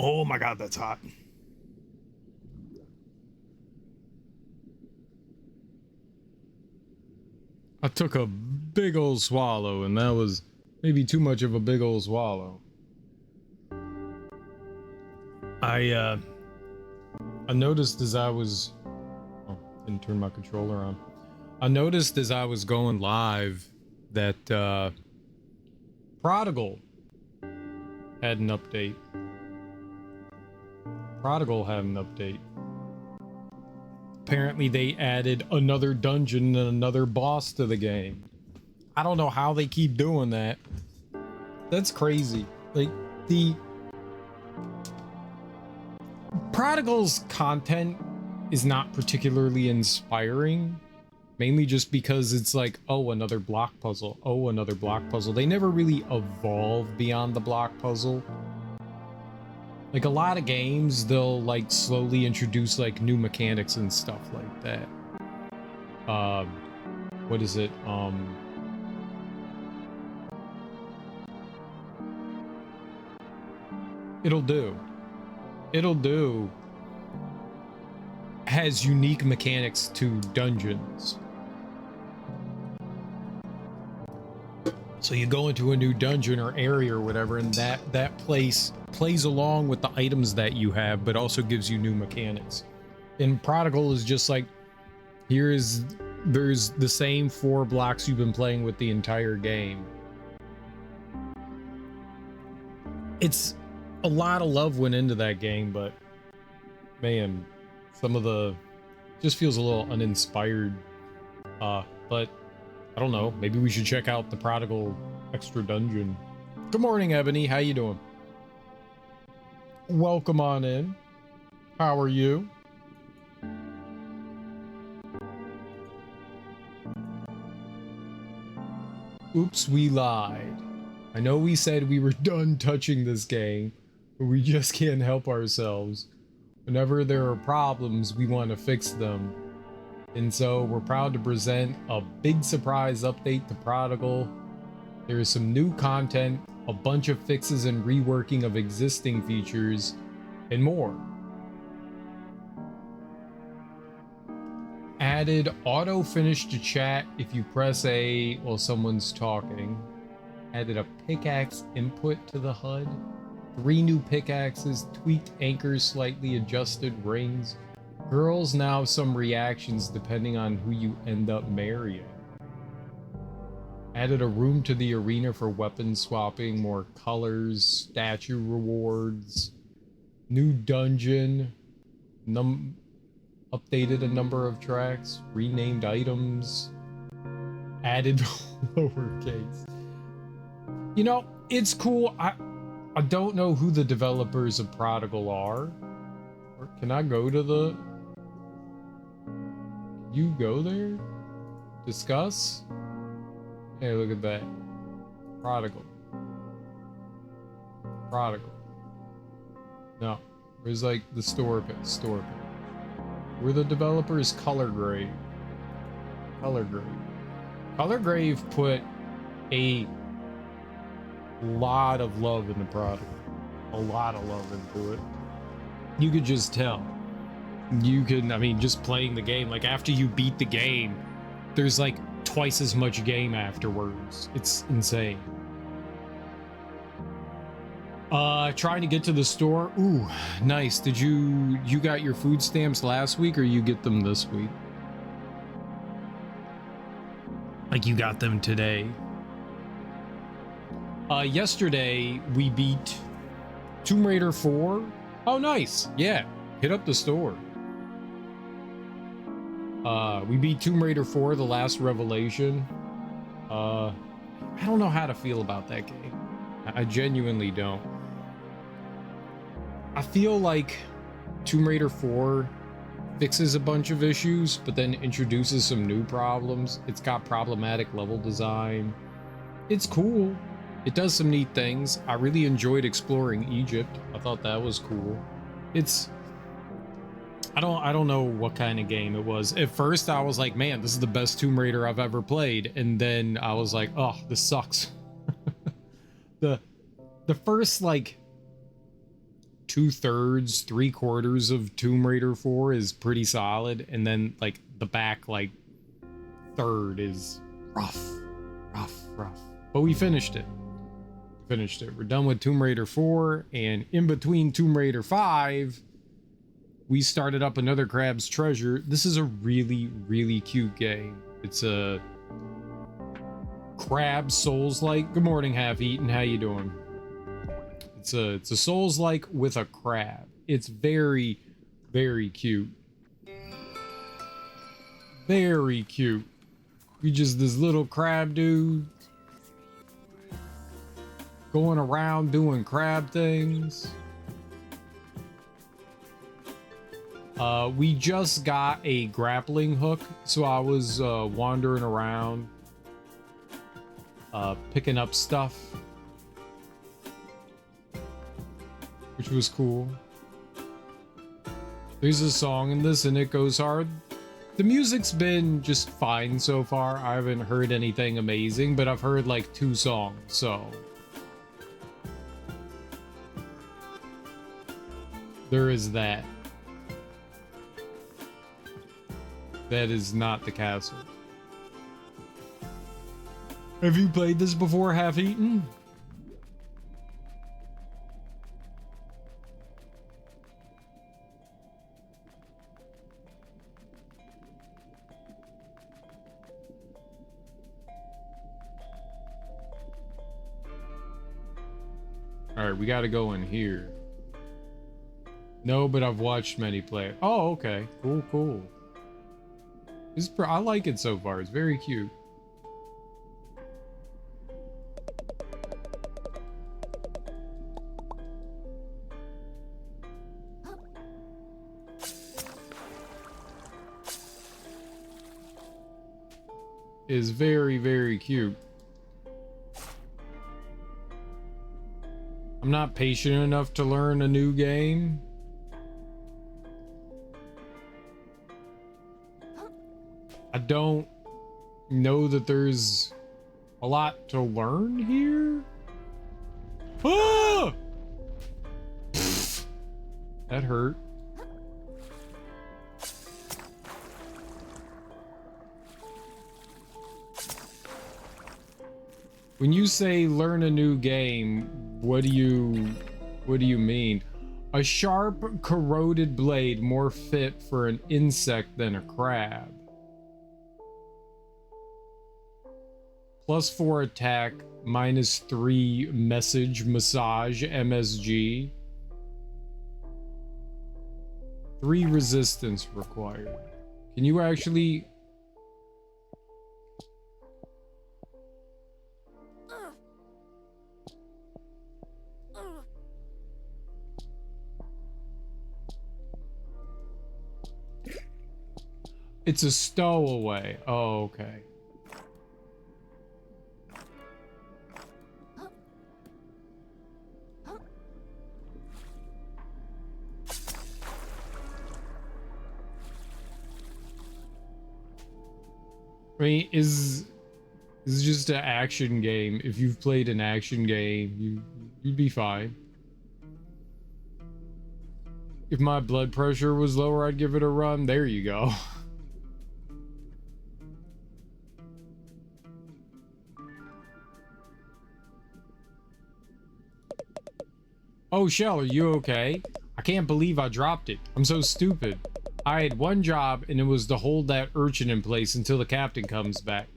Oh my god, that's hot. I took a big old swallow, and that was maybe too much of a big old swallow. I noticed as I was... Oh, didn't turn my controller on. I noticed as I was going live that Prodigal had an update. Prodigal had an update. Apparently they added another dungeon and another boss to the game. I don't know how they keep doing that. That's crazy. Like, the Prodigal's content is not particularly inspiring, mainly just because it's like, oh, another block puzzle. Oh, another block puzzle. They never really evolve beyond the block puzzle. Like, a lot of games, they'll like slowly introduce like new mechanics and stuff like that. What is it? It'll Do has unique mechanics to dungeons. So you go into a new dungeon or area or whatever, and that place plays along with the items that you have, but also gives you new mechanics. And Prodigal is just like, there's the same 4 blocks you've been playing with the entire game. It's a lot of love went into that game, but man, some of the just feels a little uninspired. But I don't know, maybe we should check out the Prodigal extra dungeon. Good morning, Ebony. How you doing? Welcome on in. How are you? Oops, we lied. I know we said we were done touching this game, but we just can't help ourselves. Whenever there are problems, we want to fix them. And so we're proud to present a big surprise update to Prodigal. There is some new content, a bunch of fixes and reworking of existing features, and more. Added auto finish to chat if you press A while someone's talking. Added a pickaxe input to the HUD. 3 new pickaxes, tweaked anchors, slightly adjusted rings. Girls now have some reactions depending on who you end up marrying. Added a room to the arena for weapon swapping, more colors, statue rewards. New dungeon. Updated a number of tracks, renamed items. Added lowercase. You know, it's cool. I don't know who the developers of Prodigal are. Or can I go to the... You go there? Discuss? Hey, look at that. Prodigal. No. Where's like the store page? Were the developers Colorgrave? Colorgrave put a lot of love into Prodigal. A lot of love into it. You could just tell. You can, I mean, just playing the game, like after you beat the game, there's like twice as much game afterwards. It's insane. Trying to get to the store. Ooh, nice. Did you got your food stamps last week or you get them this week? Like you got them today. Yesterday we beat Tomb Raider 4. Oh, nice. Yeah, hit up the store. We beat Tomb Raider 4, The Last Revelation. I don't know how to feel about that game. I genuinely don't. I feel like Tomb Raider 4 fixes a bunch of issues, but then introduces some new problems. It's got problematic level design. It's cool. It does some neat things. I really enjoyed exploring Egypt. I thought that was cool. It's... I don't know what kind of game it was. At first, I was like, man, this is the best Tomb Raider I've ever played. And then I was like, oh, this sucks. The first, like, 2/3, 3/4 of Tomb Raider 4 is pretty solid, and then like the back like third is rough. But we finished it. We're done with Tomb Raider 4, and in between Tomb Raider 5, we started up another Crab's Treasure. This is a really cute game. It's a Crab Souls-like. Good morning, Half Eaten. How you doing? It's a Souls-like with a crab. It's very cute. Very cute. You just this little crab dude going around doing crab things. We just got a grappling hook, so I was wandering around picking up stuff, which was cool. There's a song in this and it goes hard. The music's been just fine so far. I haven't heard anything amazing, but I've heard like 2 songs, so there is that. That is not the castle. Have you played this before, Half Eaten? Alright, we gotta go in here. No, but I've watched many play it. Oh, okay. Cool. I like it so far. It's very cute. Is very cute. I'm not patient enough to learn a new game. I don't know that there's a lot to learn here. Ah! That hurt. When you say learn a new game, what do you mean? A sharp, corroded blade more fit for an insect than a crab. +4 attack, -3 message massage MSG. 3 resistance required. Can you actually... It's a stowaway. Oh, okay. I mean, is just an action game. If you've played an action game, you'd be fine. If my blood pressure was lower, I'd give it a run. There you go. Oh, Shell, are you okay? I can't believe I dropped it. I'm so stupid. I had one job, and it was to hold that urchin in place until the captain comes back.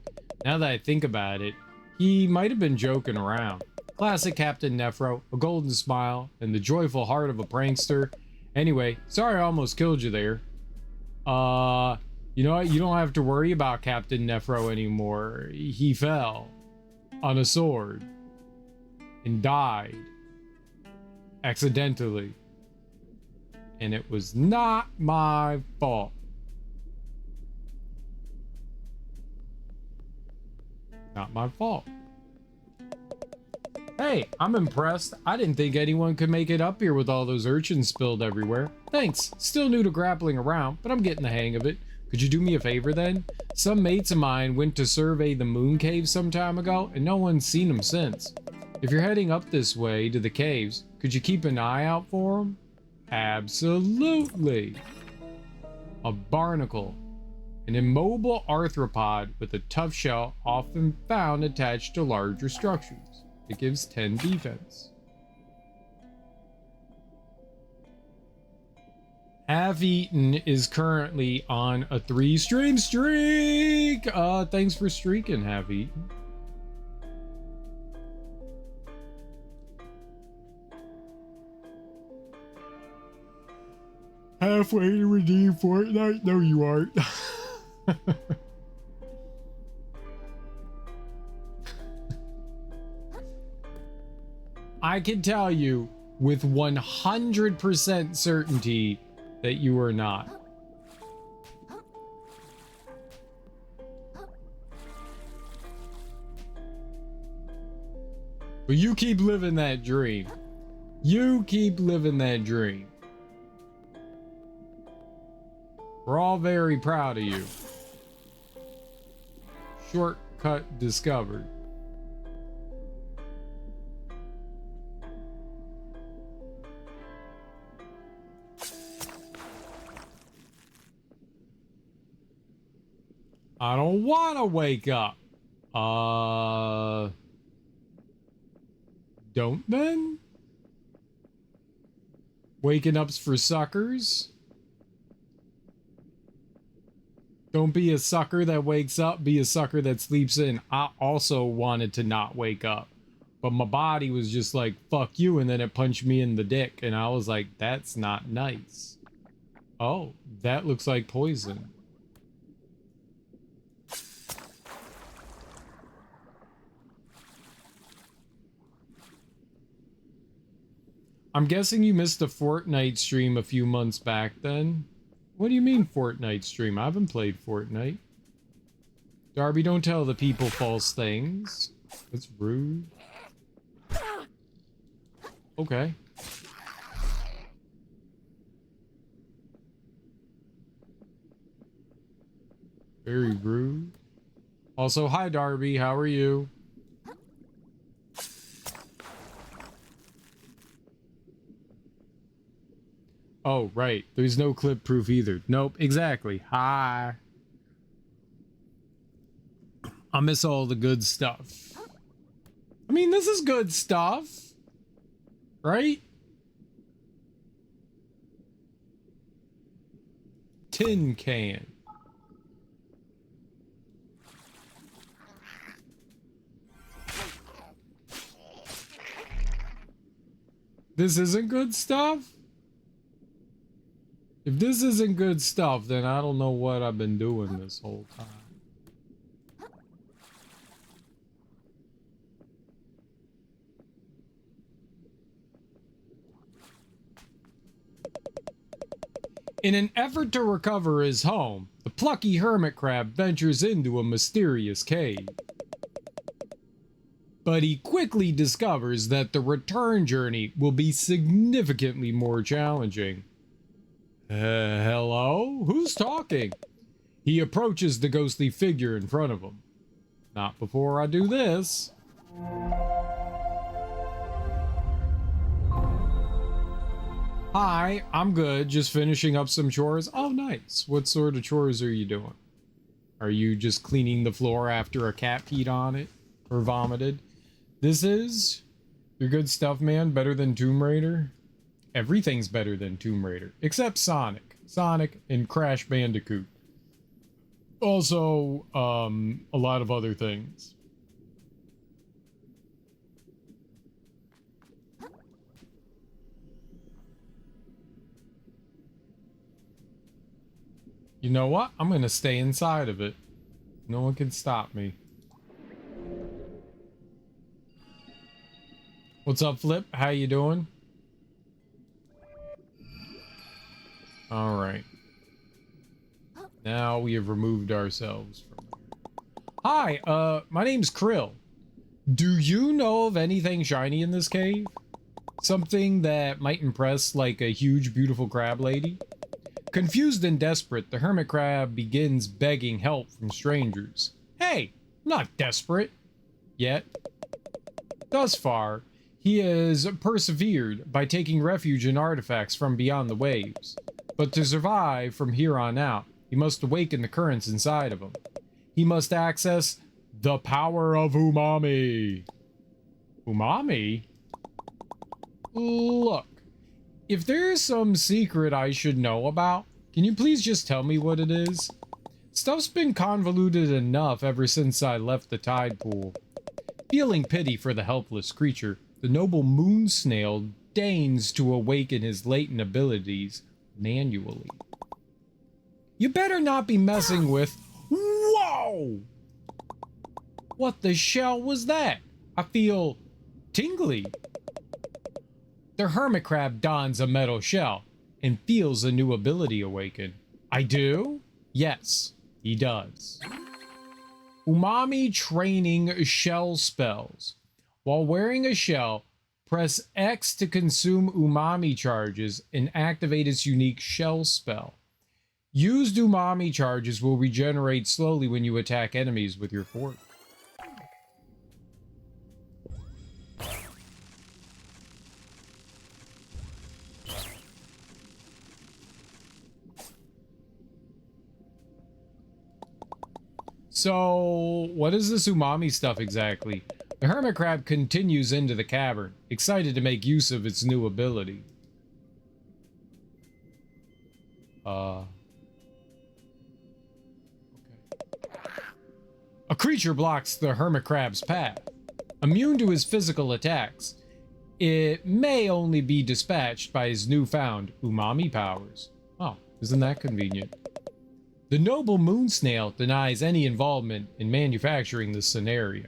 Now that I think about it, he might have been joking around. Classic Captain Nefro, a golden smile, and the joyful heart of a prankster. Anyway, sorry I almost killed you there. You know what? You don't have to worry about Captain Nefro anymore. He fell on a sword and died accidentally. And it was not my fault. Not my fault. Hey, I'm impressed. I didn't think anyone could make it up here with all those urchins spilled everywhere. Thanks. Still new to grappling around, but I'm getting the hang of it. Could you do me a favor then? Some mates of mine went to survey the moon cave some time ago, and no one's seen them since. If you're heading up this way to the caves, could you keep an eye out for them? Absolutely. A barnacle. An immobile arthropod with a tough shell often found attached to larger structures. It gives 10 defense. Half-Eaten is currently on a 3-stream streak. Thanks for streaking, Half-Eaten. Halfway to redeem Fortnite? No, you aren't. I can tell you with 100% certainty that you are not. But you keep living that dream. You keep living that dream. We're all very proud of you. Shortcut discovered. I don't want to wake up. Don't then? Waking up's for suckers? Don't be a sucker that wakes up, be a sucker that sleeps in. I also wanted to not wake up, but my body was just like, fuck you, and then it punched me in the dick, and I was like, that's not nice. Oh, that looks like poison. I'm guessing you missed a Fortnite stream a few months back then. What do you mean Fortnite stream? I haven't played Fortnite. Darby, don't tell the people false things. That's rude. Okay. Very rude. Also, hi Darby, how are you? Oh, right. There's no clip proof either. Nope, exactly. Hi. I miss all the good stuff. I mean, this is good stuff. Right? Tin can. This isn't good stuff? If this isn't good stuff, then I don't know what I've been doing this whole time. In an effort to recover his home, the plucky hermit crab ventures into a mysterious cave. But he quickly discovers that the return journey will be significantly more challenging. Hello? Who's talking? He approaches the ghostly figure in front of him. Not before I do this. Hi, I'm good. Just finishing up some chores. Oh, nice. What sort of chores are you doing? Are you just cleaning the floor after a cat peed on it? Or vomited? This is your good stuff, man. Better than Tomb Raider? Everything's better than Tomb Raider, except Sonic. Sonic and Crash Bandicoot. Also, a lot of other things. You know what? I'm gonna stay inside of it. No one can stop me. What's up, Flip? How you doing? All right. Now we have removed ourselves from here. Hi, my name's Krill. Do you know of anything shiny in this cave? Something that might impress like a huge, beautiful crab lady? Confused and desperate, the hermit crab begins begging help from strangers. Hey, I'm not desperate. Yet. Thus far, He has persevered by taking refuge in artifacts from beyond the waves. But to survive from here on out, he must awaken the currents inside of him. He must access the power of umami. Umami? Look, if there's some secret I should know about, can you please just tell me what it is? Stuff's been convoluted enough ever since I left the tide pool. Feeling pity for the helpless creature, the noble moon snail deigns to awaken his latent abilities manually. You better not be messing with... Whoa! What the shell was that? I feel tingly. The hermit crab dons a metal shell and feels a new ability awaken. I do? Yes, he does. Umami training shell spells. While wearing a shell, press X to consume umami charges and activate its unique shell spell. Used umami charges will regenerate slowly when you attack enemies with your fork. So, what is this umami stuff exactly? The hermit crab continues into the cavern, excited to make use of its new ability. Okay. A creature blocks the hermit crab's path. Immune to his physical attacks, it may only be dispatched by his newfound umami powers. Oh, isn't that convenient? The noble moon snail denies any involvement in manufacturing this scenario.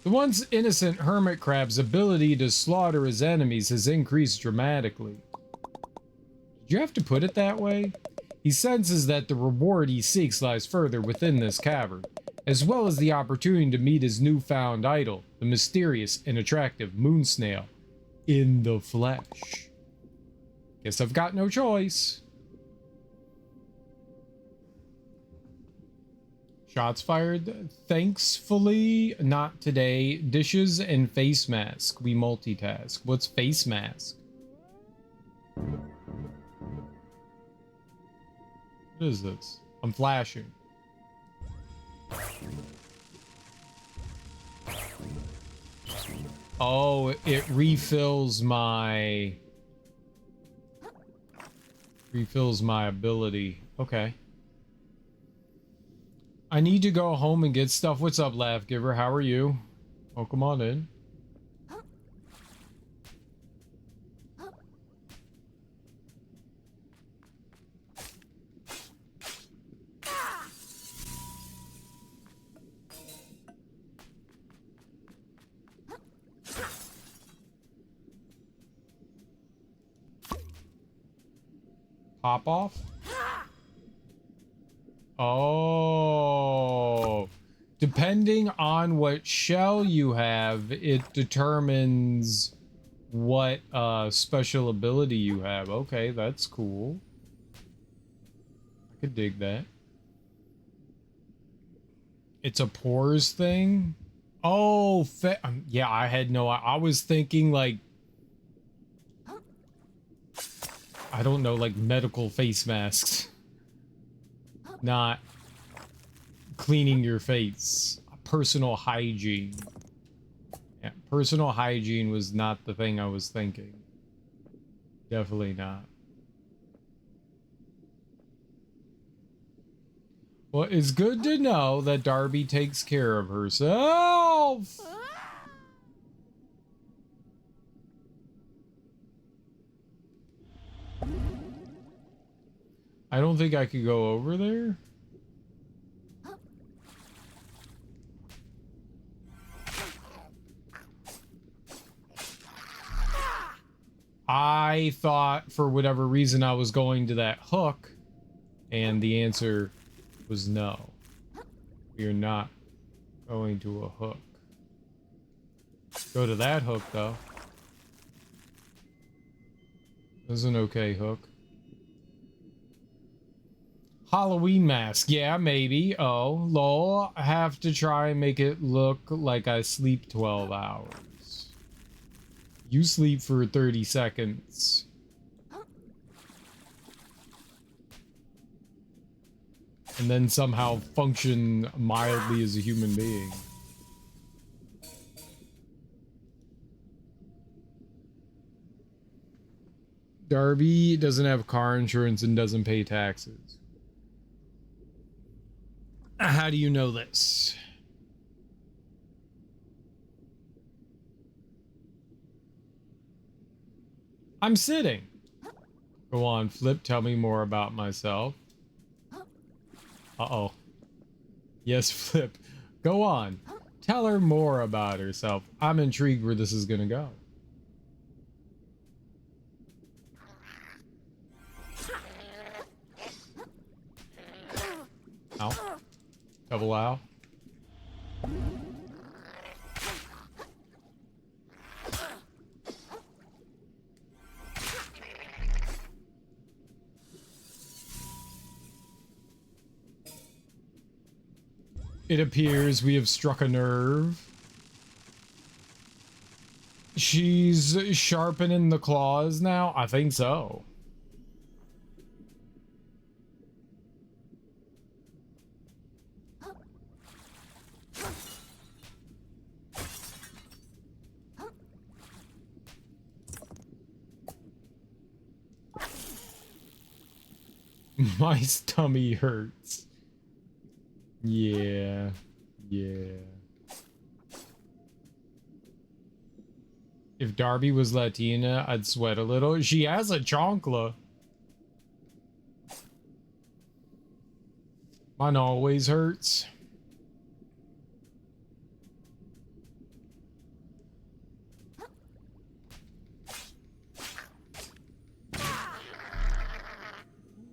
The once innocent hermit crab's ability to slaughter his enemies has increased dramatically. Did you have to put it that way? He senses that the reward he seeks lies further within this cavern, as well as the opportunity to meet his newfound idol, the mysterious and attractive moon snail, in the flesh. Guess I've got no choice. Shots fired. Thankfully, not today. Dishes and face mask. We multitask. What's face mask? What is this? I'm flashing. Oh, it refills my ability. Okay. I need to go home and get stuff. What's up, Laugh Giver? How are you? Oh, come on in. Pop off? Oh. Depending on what shell you have, it determines what special ability you have. Okay, that's cool. I could dig that. It's a pores thing? Oh, yeah, I had no... I was thinking, like... I don't know, like medical face masks. Not cleaning your face. Personal hygiene. Yeah, personal hygiene was not the thing I was thinking. Definitely not. Well, it's good to know that Darby takes care of herself. I don't think I could go over there. I thought for whatever reason I was going to that hook, and the answer was no. We are not going to a hook. Go to that hook, though. That's an okay hook. Halloween mask. Yeah, maybe. Oh, lol. I have to try and make it look like I sleep 12 hours. You sleep for 30 seconds. And then somehow function mildly as a human being. Darby doesn't have car insurance and doesn't pay taxes. How do you know this? I'm sitting. Go on, Flip, tell me more about myself. Uh-oh. Yes, Flip. Go on. Tell her more about herself. I'm intrigued where this is gonna go. Ow. Double ow. It appears we have struck a nerve. She's sharpening the claws now? I think so. My tummy hurts. Yeah. If Darby was Latina, I'd sweat a little. She has a chancla. Mine always hurts.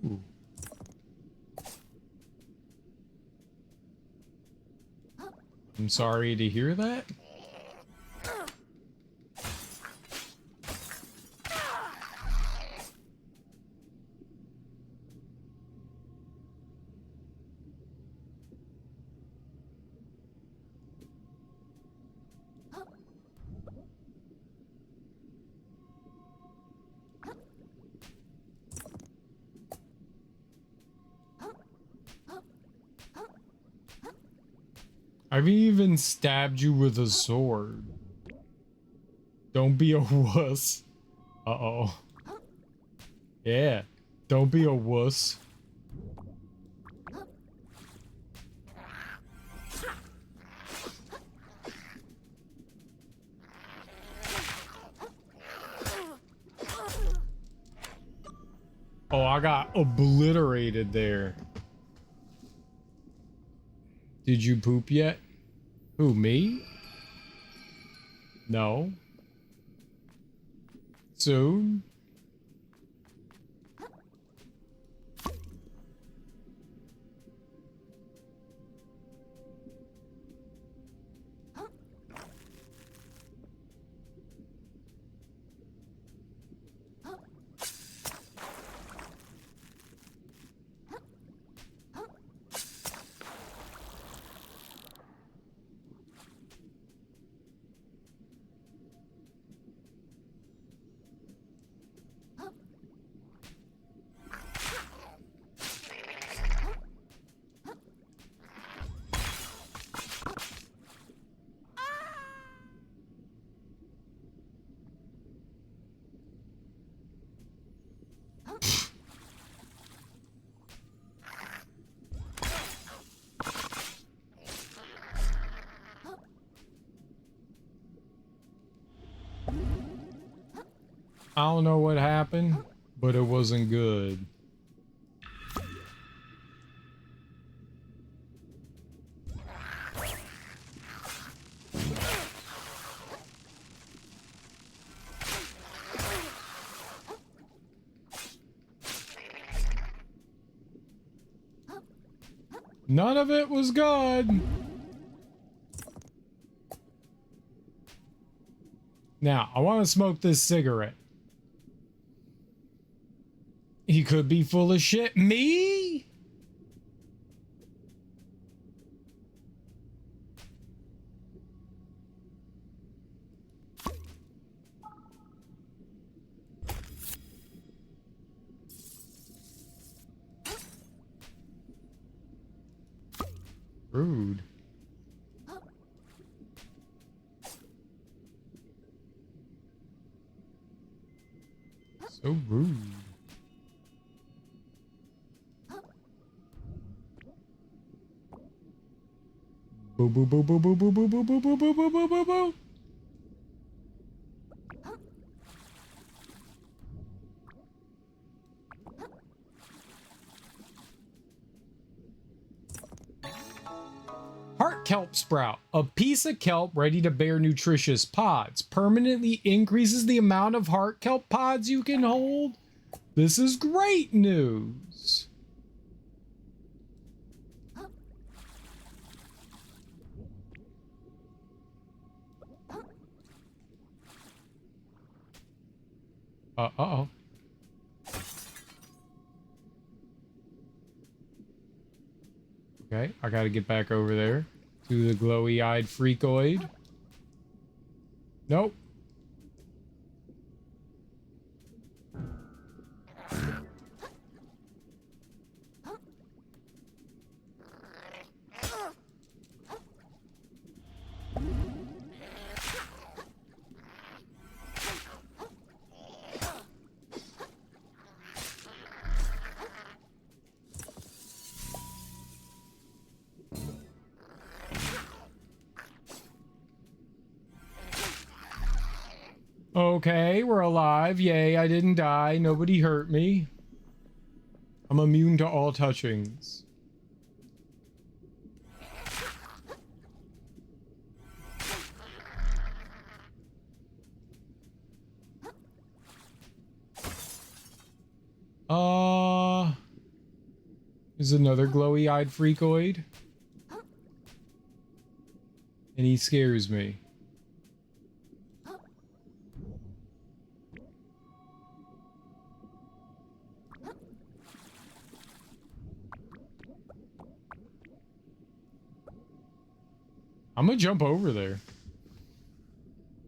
Ooh. I'm sorry to hear that. I've even stabbed you with a sword. Don't be a wuss. Uh-oh. Yeah. Don't be a wuss. Oh, I got obliterated there. Did you poop yet? Who, me? No. Soon? I don't know what happened, but it wasn't good. None of it was good. Now, I want to smoke this cigarette. He could be full of shit. Me? Rude. So rude. Boo boo boo boo boo boo boo boo boo boo boo boo boo boo boo. Heart kelp sprout. A piece of kelp ready to bear nutritious pods. Permanently increases the amount of heart kelp pods you can hold. This is great news. Uh-oh. Okay, I gotta get back over there to the glowy-eyed freakoid. Nope. Okay, we're alive. Yay, I didn't die. Nobody hurt me. I'm immune to all touchings. There's another glowy-eyed freakoid. And he scares me. I'm gonna jump over there.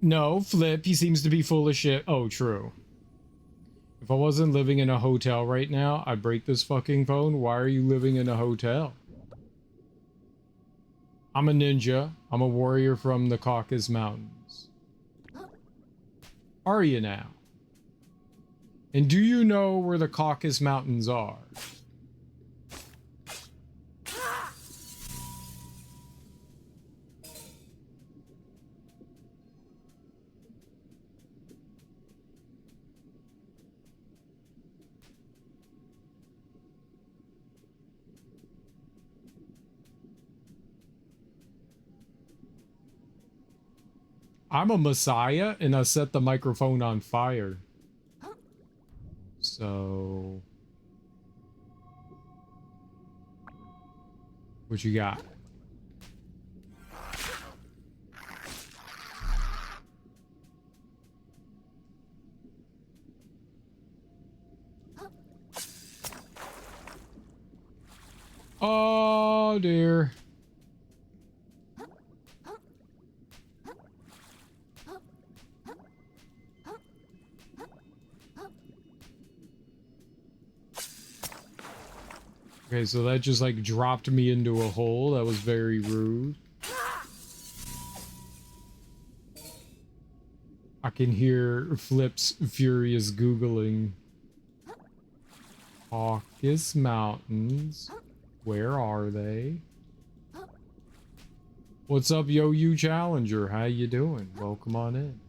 No, Flip, he seems to be full of shit. Oh, true. If I wasn't living in a hotel right now, I'd break this fucking phone. Why are you living in a hotel? I'm a ninja. I'm a warrior from the Caucasus Mountains. Are you now? And do you know where the Caucasus Mountains are? I'm a messiah and I set the microphone on fire. So... what you got? Oh dear. Okay, so that just like dropped me into a hole. That was very rude. I can hear Flip's furious Googling. Caucasus Mountains. Where are they? What's up, Yo You Challenger? How you doing? Welcome on in.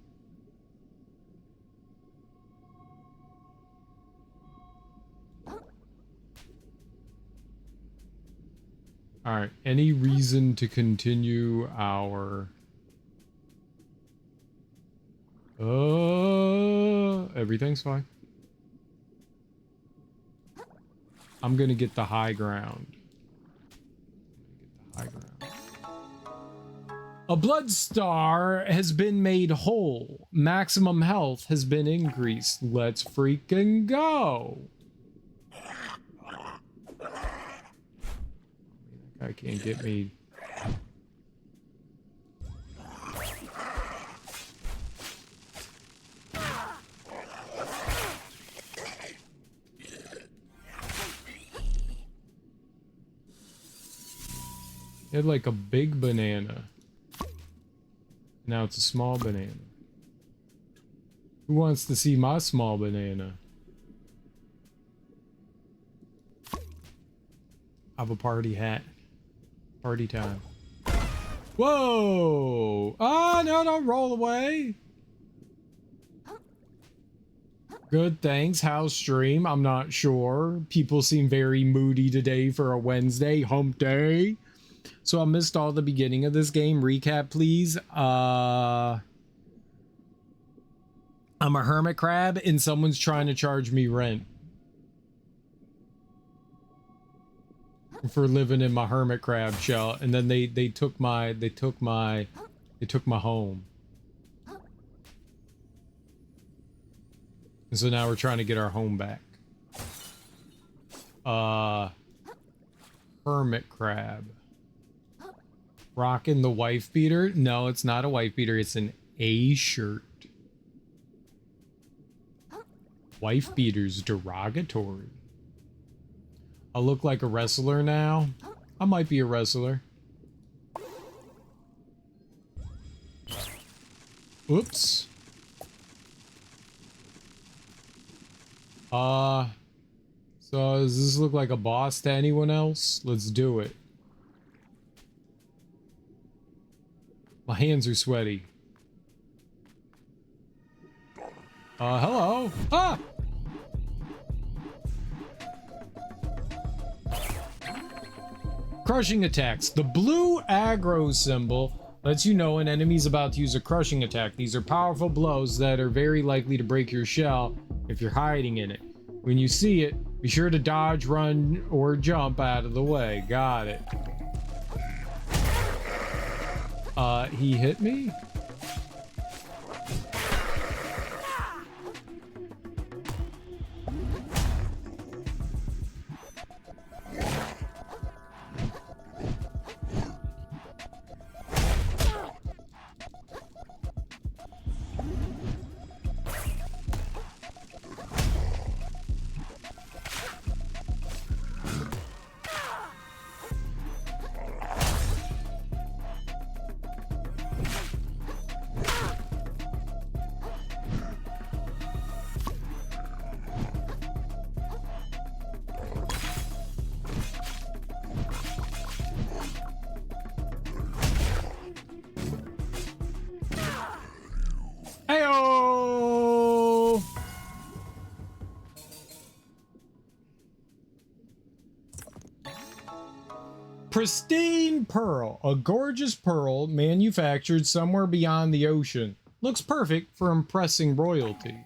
Alright, any reason to continue our... everything's fine. I'm gonna get the high ground. A blood star has been made whole. Maximum health has been increased. Let's freaking go. That guy can't get me. He had like a big banana. Now it's a small banana. Who wants to see my small banana? I have a party hat. Party time. Whoa! Ah, no, don't roll away. Good, thanks. How's stream? I'm not sure. People seem very moody today for a Wednesday, hump day. So I missed all the beginning of this game. Recap, please. I'm a hermit crab and someone's trying to charge me rent for living in my hermit crab shell, and then they took my home. And so now we're trying to get our home back. Hermit crab. Rocking the wife beater? No, it's not a wife beater. It's an A shirt. Wife beater's derogatory. I look like a wrestler now. I might be a wrestler. Oops. So does this look like a boss to anyone else? Let's do it. My hands are sweaty. Hello? Ah! Crushing attacks. The blue aggro symbol lets you know an enemy's about to use a crushing attack. These are powerful blows that are very likely to break your shell if you're hiding in it. When you see it, be sure to dodge, run, or jump out of the way. Got it. He hit me? Heyo! Pristine pearl, a gorgeous pearl manufactured somewhere beyond the ocean. Looks perfect for impressing royalty.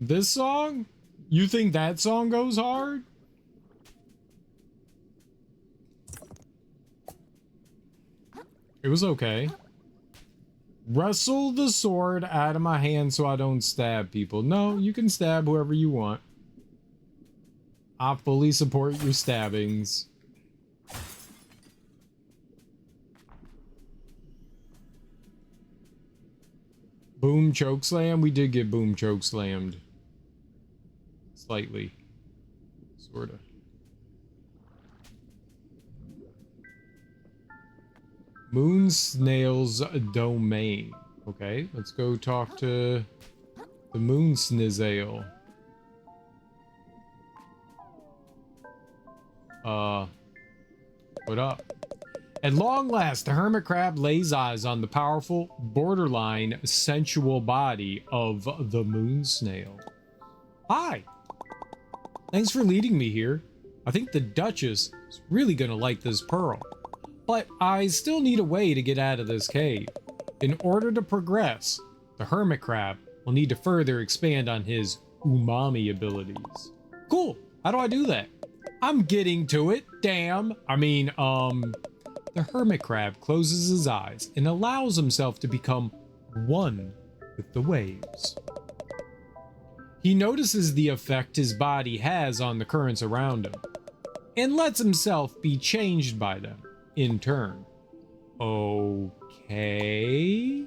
This song? You think that song goes hard? It was okay. Wrestle the sword out of my hand so I don't stab people. No, you can stab whoever you want. I fully support your stabbings. Boom chokeslam? We did get boom chokeslammed. Slightly. Sorta. Moon Snail's domain. Okay, let's go talk to the Moon Snizzale. What up? At long last, the hermit crab lays eyes on the powerful, borderline sensual body of the moon snail. Hi! Thanks for leading me here. I think the Duchess is really gonna like this pearl. But I still need a way to get out of this cave. In order to progress, the hermit crab will need to further expand on his umami abilities. Cool! How do I do that? I'm getting to it, damn. The hermit crab closes his eyes and allows himself to become one with the waves. He notices the effect his body has on the currents around him and lets himself be changed by them in turn. Okay.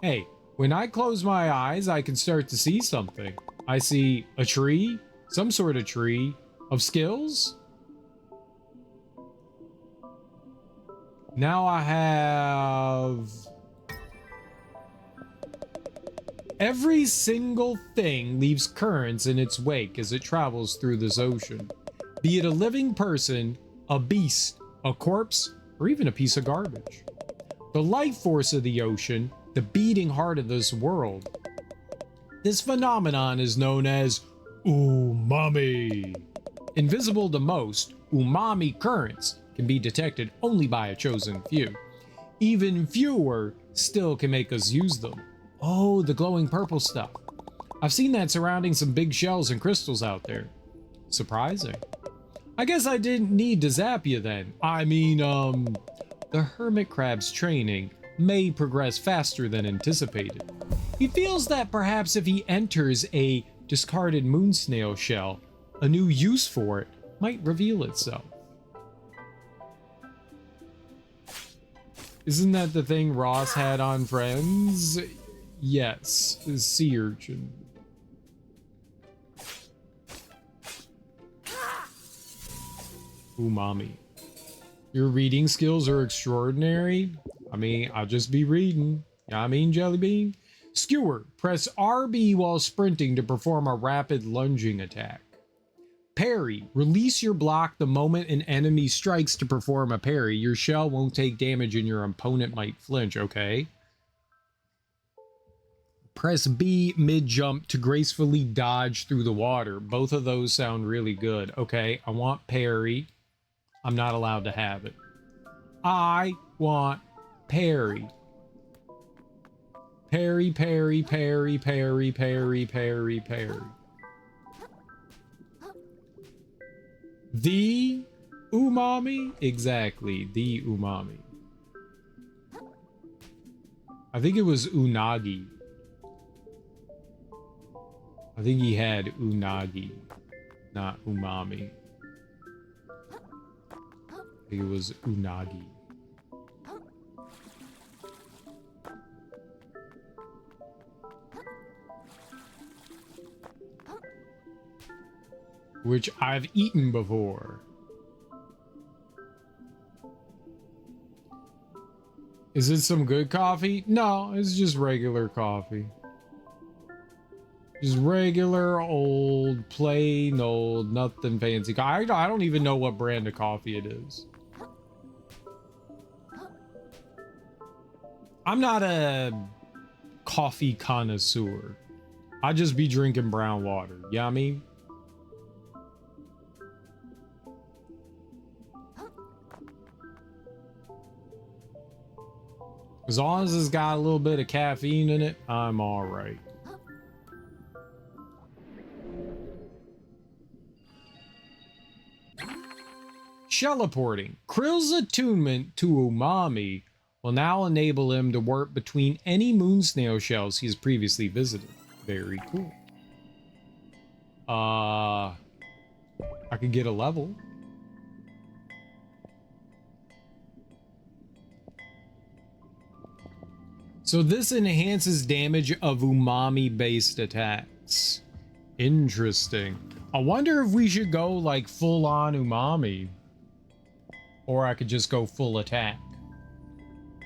Hey, when I close my eyes, I can start to see something. I see a tree, some sort of tree, of skills. Now I have every single thing leaves currents in its wake as it travels through this ocean. Be it a living person, a beast, a corpse, or even a piece of garbage. The life force of the ocean, the beating heart of this world. This phenomenon is known as umami. Invisible to most, umami currents can be detected only by a chosen few. Even fewer still can make us use them. Oh, the glowing purple stuff. I've seen that surrounding some big shells and crystals out there. Surprising. I guess I didn't need to zap you then. The hermit crab's training may progress faster than anticipated. He feels that perhaps if he enters a discarded moon snail shell, a new use for it might reveal itself. Isn't that the thing Ross had on Friends? Yes, the sea urchin. Umami. Your reading skills are extraordinary. I'll just be reading. Jelly bean. Skewer. Press RB while sprinting to perform a rapid lunging attack. Parry. Release your block the moment an enemy strikes to perform a parry. Your shell won't take damage and your opponent might flinch. Okay. Press B mid-jump to gracefully dodge through the water. Both of those sound really good. Okay, I want parry. I'm not allowed to have it. I want parry. Parry, parry, parry, parry, parry, parry, parry. The umami? Exactly, the umami. I think it was unagi. I think he had unagi, not umami. I think it was unagi. Which I've eaten before. Is it some good coffee? No, it's just regular coffee. Just regular old, plain old, nothing fancy. I don't even know what brand of coffee it is. I'm not a coffee connoisseur. I just be drinking brown water. You know what I mean? As long as it's got a little bit of caffeine in it, I'm all right. Shelliporting. Krill's attunement to umami will now enable him to warp between any moon snail shells he has previously visited. Very cool. I could get a level. So this enhances damage of umami-based attacks. Interesting. I wonder if we should go like full-on umami. Or I could just go full attack.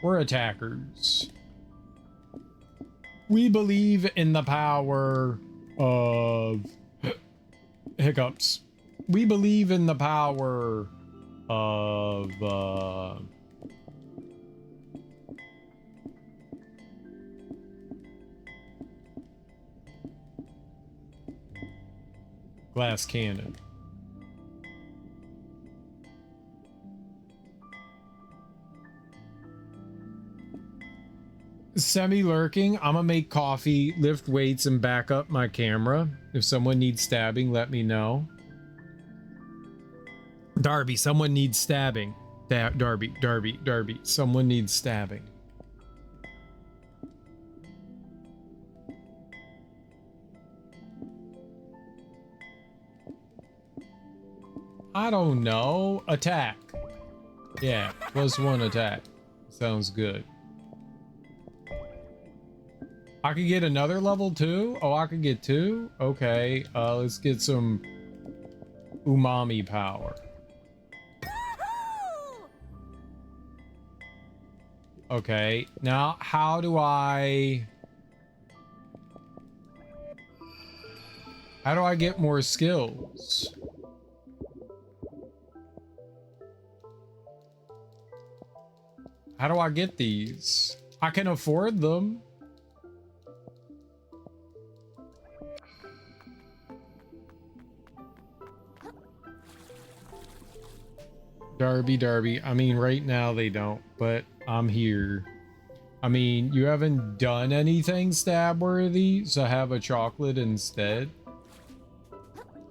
We're attackers. We believe in the power of hiccups. We believe in the power of glass cannon. Semi-lurking. I'm gonna make coffee, lift weights, and back up my camera. If someone needs stabbing, let me know. Darby, someone needs stabbing. Darby, someone needs stabbing. I don't know. Attack. Yeah, +1 attack. Sounds good. I could get another level 2? Oh, I could get 2? Okay, let's get some umami power. Okay, now how do I get more skills? How do I get these? I can afford them. Darby. I mean, right now they don't, but I'm here. I mean, you haven't done anything stab worthy, so have a chocolate instead.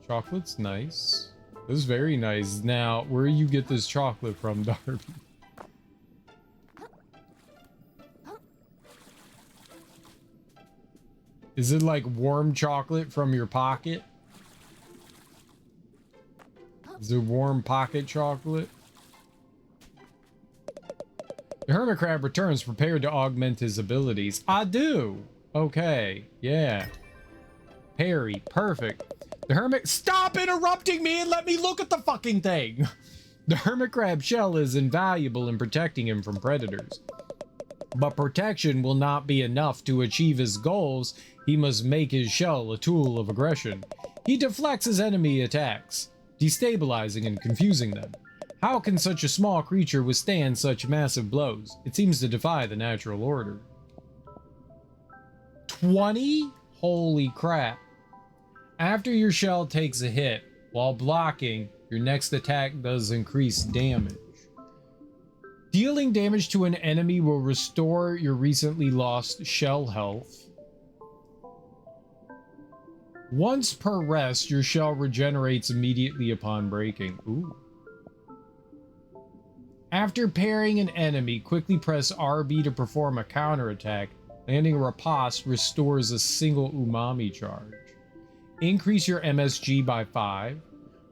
Chocolate's nice. This is very nice. Now, where do you get this chocolate from, Darby? Is it like warm chocolate from your pocket? Is it warm pocket chocolate? The hermit crab returns prepared to augment his abilities. I do. Okay. Yeah. Parry. Perfect. The hermit... Stop interrupting me and let me look at the fucking thing. The hermit crab shell is invaluable in protecting him from predators. But protection will not be enough to achieve his goals. He must make his shell a tool of aggression. He deflects his enemy attacks, destabilizing and confusing them. How can such a small creature withstand such massive blows? It seems to defy the natural order. 20? Holy crap. After your shell takes a hit, while blocking, your next attack does increase damage. Dealing damage to an enemy will restore your recently lost shell health. Once per rest, your shell regenerates immediately upon breaking. Ooh. After parrying an enemy, quickly press RB to perform a counterattack. Landing a riposte restores a single umami charge. Increase your MSG by 5.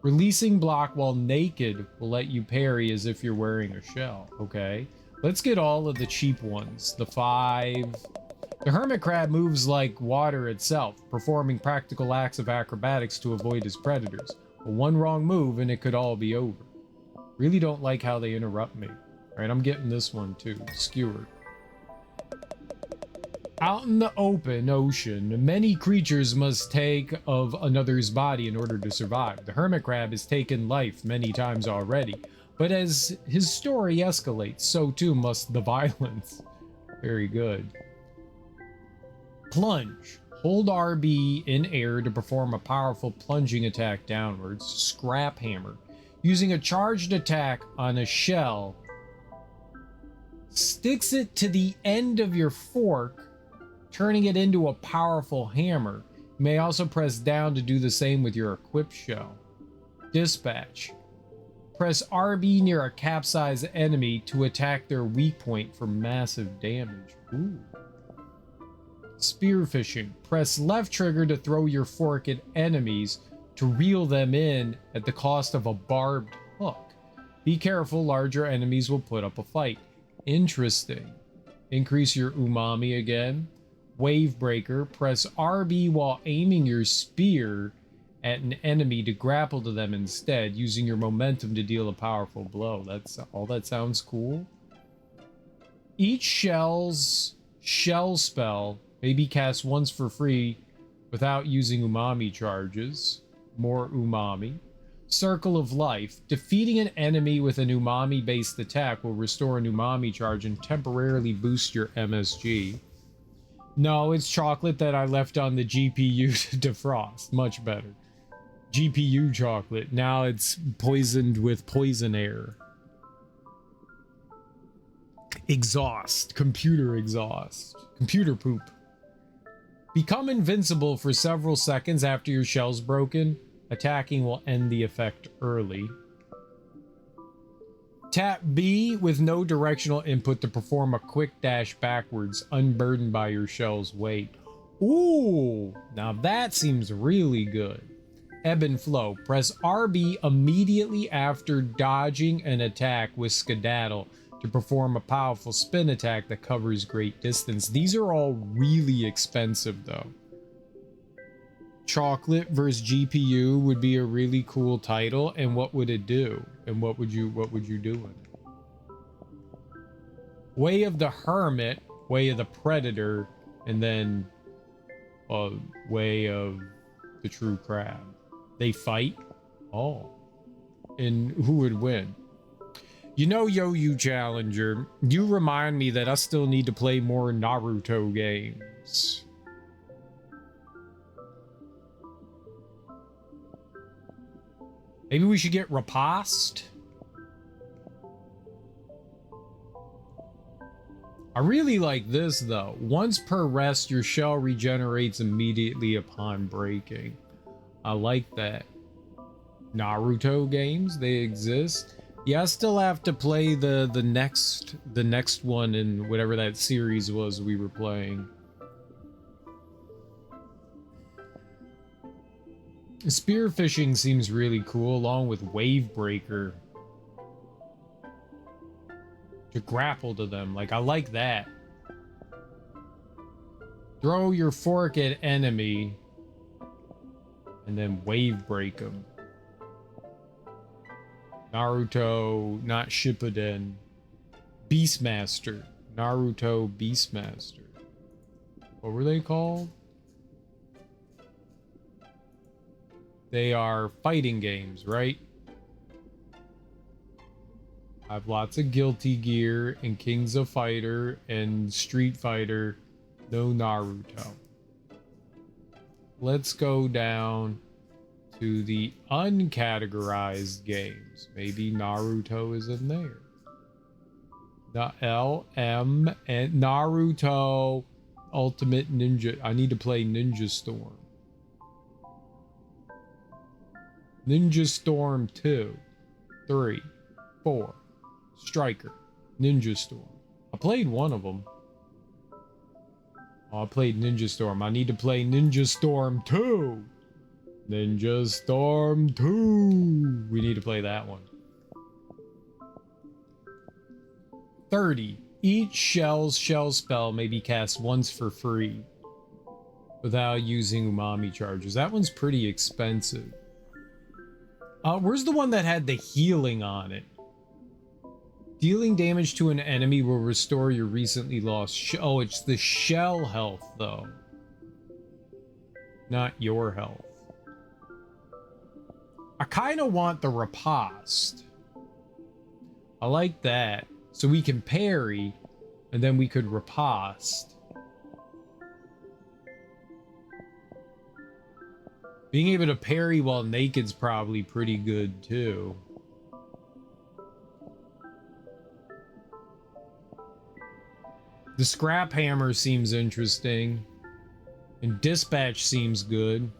Releasing block while naked will let you parry as if you're wearing a shell. Okay, let's get all of the cheap ones. The 5. The hermit crab moves like water itself, performing practical acts of acrobatics to avoid his predators. But one wrong move and it could all be over. Really don't like how they interrupt me. Alright, I'm getting this one too. Skewered. Out in the open ocean, many creatures must take of another's body in order to survive. The hermit crab has taken life many times already, but as his story escalates, so too must the violence. Very good. Plunge. Hold RB in air to perform a powerful plunging attack downwards. Scrap hammer. Using a charged attack on a shell, sticks it to the end of your fork, turning it into a powerful hammer. You may also press down to do the same with your equipped shell. Dispatch. Press RB near a capsized enemy to attack their weak point for massive damage. Ooh. Spearfishing. Press left trigger to throw your fork at enemies to reel them in at the cost of a barbed hook. Be careful, larger enemies will put up a fight. Interesting. Increase your umami again. Wave breaker. Press RB while aiming your spear at an enemy to grapple to them instead, using your momentum to deal a powerful blow. That's all. That sounds cool. Each shell's shell spell may be cast once for free without using umami charges. More umami. Circle of Life. Defeating an enemy with an umami based attack will restore an umami charge and temporarily boost your MSG. No, it's chocolate that I left on the GPU to defrost. Much better. GPU chocolate. Now it's poisoned with poison air. Exhaust. Computer exhaust. Computer poop. Become invincible for several seconds after your shell's broken. Attacking will end the effect early. Tap B with no directional input to perform a quick dash backwards, unburdened by your shell's weight. Ooh, now that seems really good. Ebb and flow. Press RB immediately after dodging an attack with Skedaddle to perform a powerful spin attack that covers great distance. These are all really expensive though. Chocolate versus GPU would be a really cool title, and what would it do? And what would you do in it? Way of the Hermit, Way of the Predator, and then Way of the True Crab. They fight? Oh. And who would win? You know, Yo-Yu Challenger, you remind me that I still need to play more Naruto games. Maybe we should get Riposte? I really like this though. Once per rest, your shell regenerates immediately upon breaking. I like that. Naruto games, they exist. Yeah, I still have to play the next one in whatever that series was we were playing. Spearfishing seems really cool, along with Wave Breaker. To grapple to them, like I like that. Throw your fork at enemy and then wave break them. Naruto, not Shippuden. Beastmaster. Naruto Beastmaster. What were they called? They are fighting games, right? I have lots of Guilty Gear and Kings of Fighter and Street Fighter. No Naruto. Let's go down to the uncategorized games. Maybe Naruto is in there. The LM and Naruto Ultimate Ninja. I need to play Ninja Storm. Ninja Storm 2, 3, 4. Striker. Ninja Storm. I played one of them. Oh, I played Ninja Storm. I need to play Ninja Storm 2. Ninja Storm 2. We need to play that one. 30. Each shell's shell spell may be cast once for free without using umami charges. That one's pretty expensive. Where's the one that had the healing on it? Dealing damage to an enemy will restore your recently lost oh, it's the shell health though. Not your health. I kind of want the Riposte. I like that. So we can parry and then we could Riposte. Being able to parry while naked's probably pretty good too. The Scrap Hammer seems interesting. And Dispatch seems good.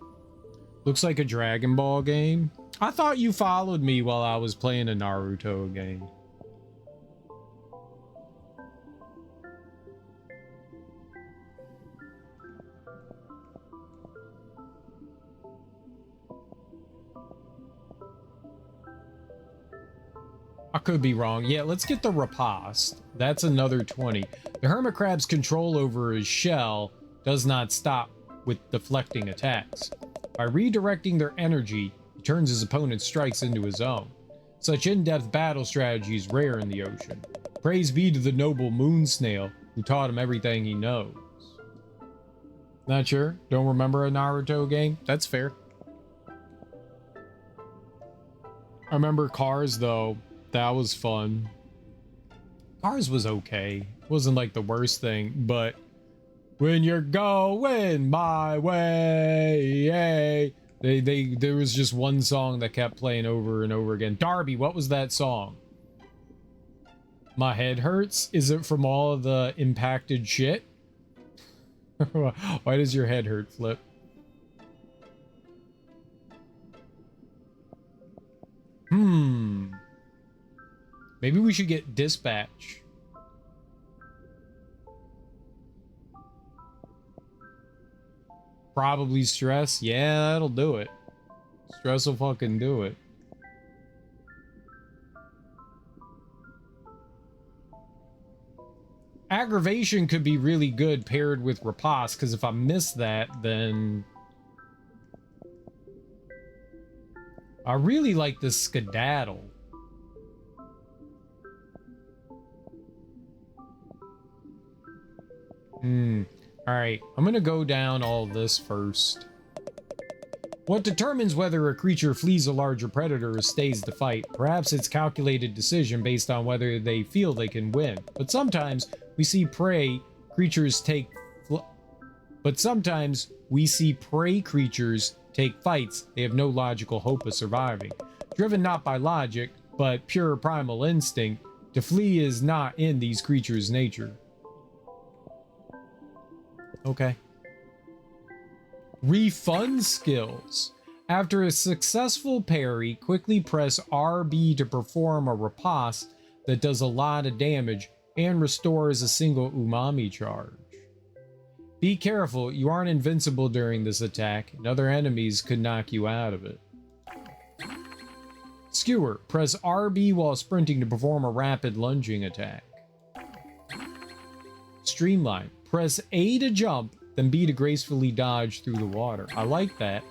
Looks like a Dragon Ball game. I thought you followed me while I was playing a Naruto game. I could be wrong. Yeah, let's get the Riposte. That's another 20. The Hermit Crab's control over his shell does not stop with deflecting attacks. By redirecting their energy, he turns his opponent's strikes into his own. Such in-depth battle strategy is rare in the ocean. Praise be to the noble Moon Snail, who taught him everything he knows. Not sure? Don't remember a Naruto game? That's fair. I remember Cars, though. That was fun. Cars was okay. Wasn't like the worst thing, but when you're going my way, there was just one song that kept playing over and over again. Darby, what was that song? My head hurts? Is it from all of the impacted shit? Why does your head hurt, Flip? Maybe we should get dispatch. Probably stress. Yeah, that'll do it. Stress will fucking do it. Aggravation could be really good paired with riposte, because if I miss that, then I really like the skedaddle. Alright, I'm gonna go down all this first. What determines whether a creature flees a larger predator or stays to fight? Perhaps it's calculated decision based on whether they feel they can win. But sometimes we see prey creatures take fights they have no logical hope of surviving. Driven not by logic, but pure primal instinct, to flee is not in these creatures' nature. Okay. Refund skills. After a successful parry, quickly press RB to perform a riposte that does a lot of damage and restores a single umami charge. Be careful, you aren't invincible during this attack, and other enemies could knock you out of it. Skewer. Press RB while sprinting to perform a rapid lunging attack. Streamline. Press A to jump, then B to gracefully dodge through the water. I like that.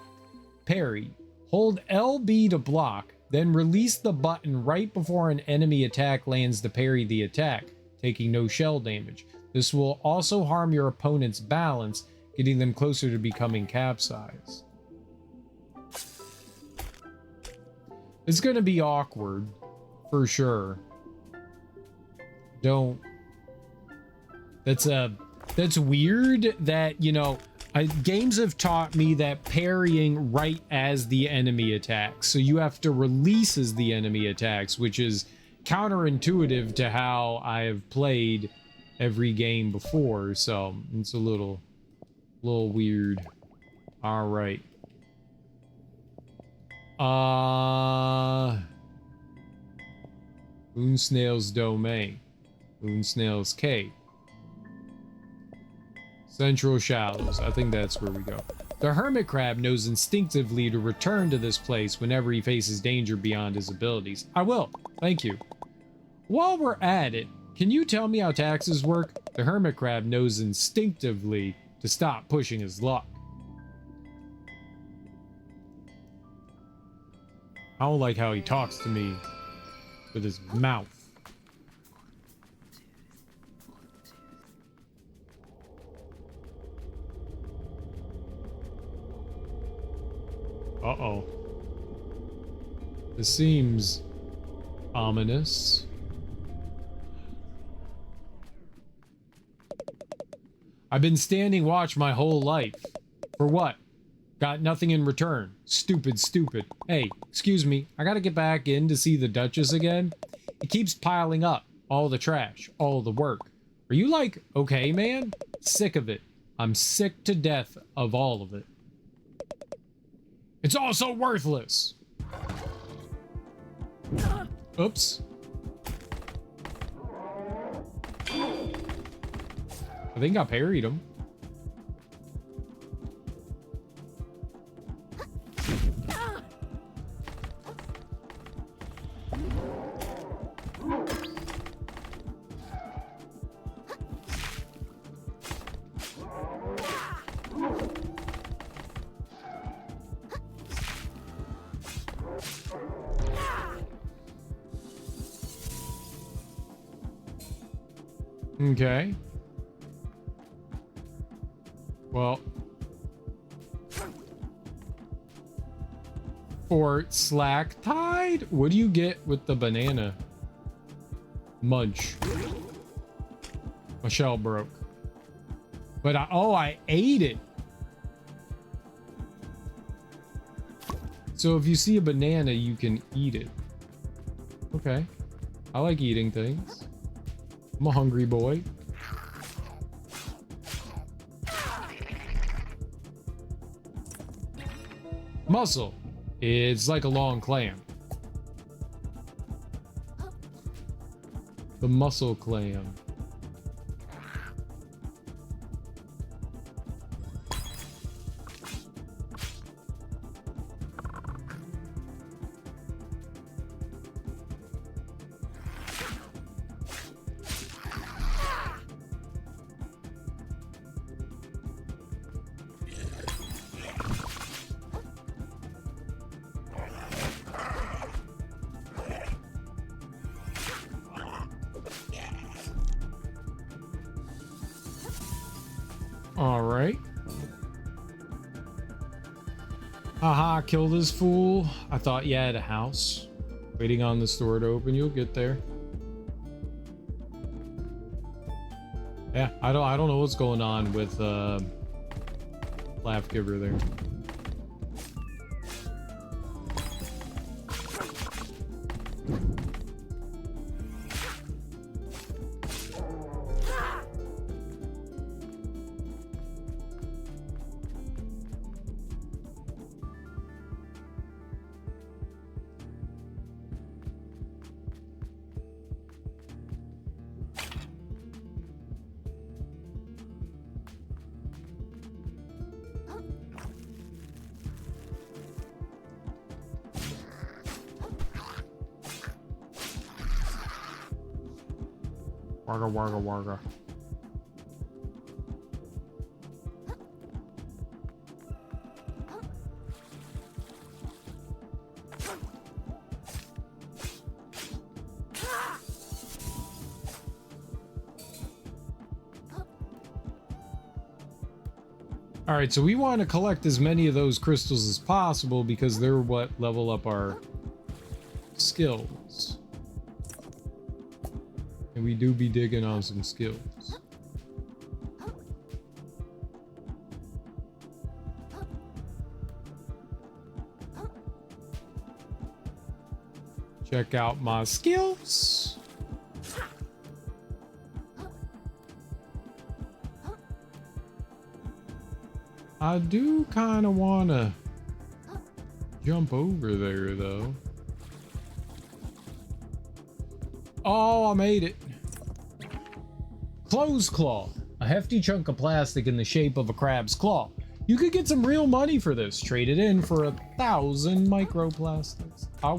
Parry. Hold LB to block, then release the button right before an enemy attack lands to parry the attack, taking no shell damage. This will also harm your opponent's balance, getting them closer to becoming capsized. It's gonna be awkward, for sure. That's weird that, you know, games have taught me that parrying right as the enemy attacks. So you have to release as the enemy attacks, which is counterintuitive to how I have played every game before. So it's a little weird. All right. Moonsnail's Domain. Moonsnail's Cave. Central Shallows. I think that's where we go. The hermit crab knows instinctively to return to this place whenever he faces danger beyond his abilities. I will. Thank you. While we're at it, can you tell me how taxes work? The hermit crab knows instinctively to stop pushing his luck. I don't like how he talks to me with his mouth. Uh-oh. This seems ominous. I've been standing watch my whole life. For what? Got nothing in return. Stupid, stupid. Hey, excuse me. I gotta get back in to see the Duchess again. It keeps piling up. All the trash. All the work. Are you like, okay, man? Sick of it. I'm sick to death of all of it. It's all so worthless. Oops. I think I parried him. Okay. Well. For slack tide? What do you get with the banana? Munch. My shell broke. But I ate it. So if you see a banana, you can eat it. Okay. I like eating things. I'm a hungry boy. Muscle. It's like a long clam. The Muscle Clam. All right. Haha, kill this fool. I thought you had a house. Waiting on the store to open. You'll get there. Yeah, I don't know what's going on with Laugh Giver there. Warga, warga, warga. All right, so we want to collect as many of those crystals as possible because they're what level up our skills. And we do be digging on some skills. Check out my skills. I do kind of want to jump over there, though. Oh, I made it. Clothes claw. A hefty chunk of plastic in the shape of a crab's claw. You could get some real money for this. Trade it in for 1,000 microplastics. I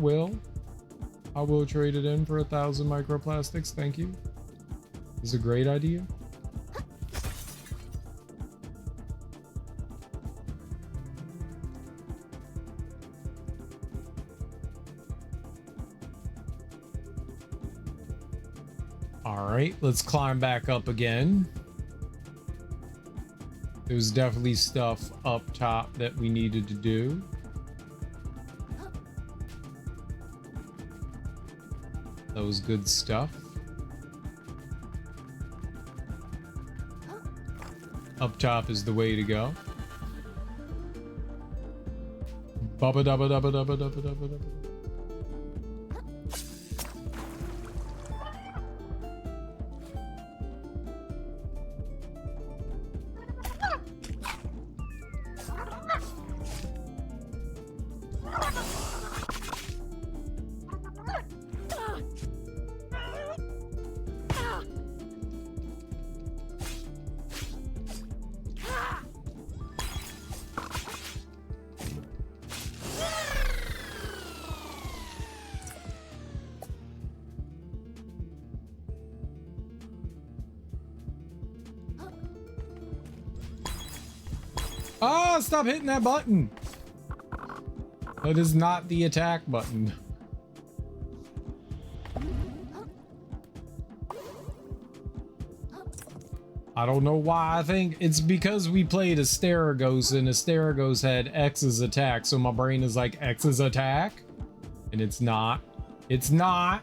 will trade it in for 1,000 microplastics. Thank you. This is a great idea. All right, let's climb back up again. There was definitely stuff up top that we needed to do. That was good stuff. Up top is the way to go. Bubba dubba dubba dubba dubba dubba dubba. Oh, stop hitting that button. That is not the attack button. I don't know why. I think it's because we played Asterigos and Asterigos had X's attack. So my brain is like X's attack. And it's not. It's not.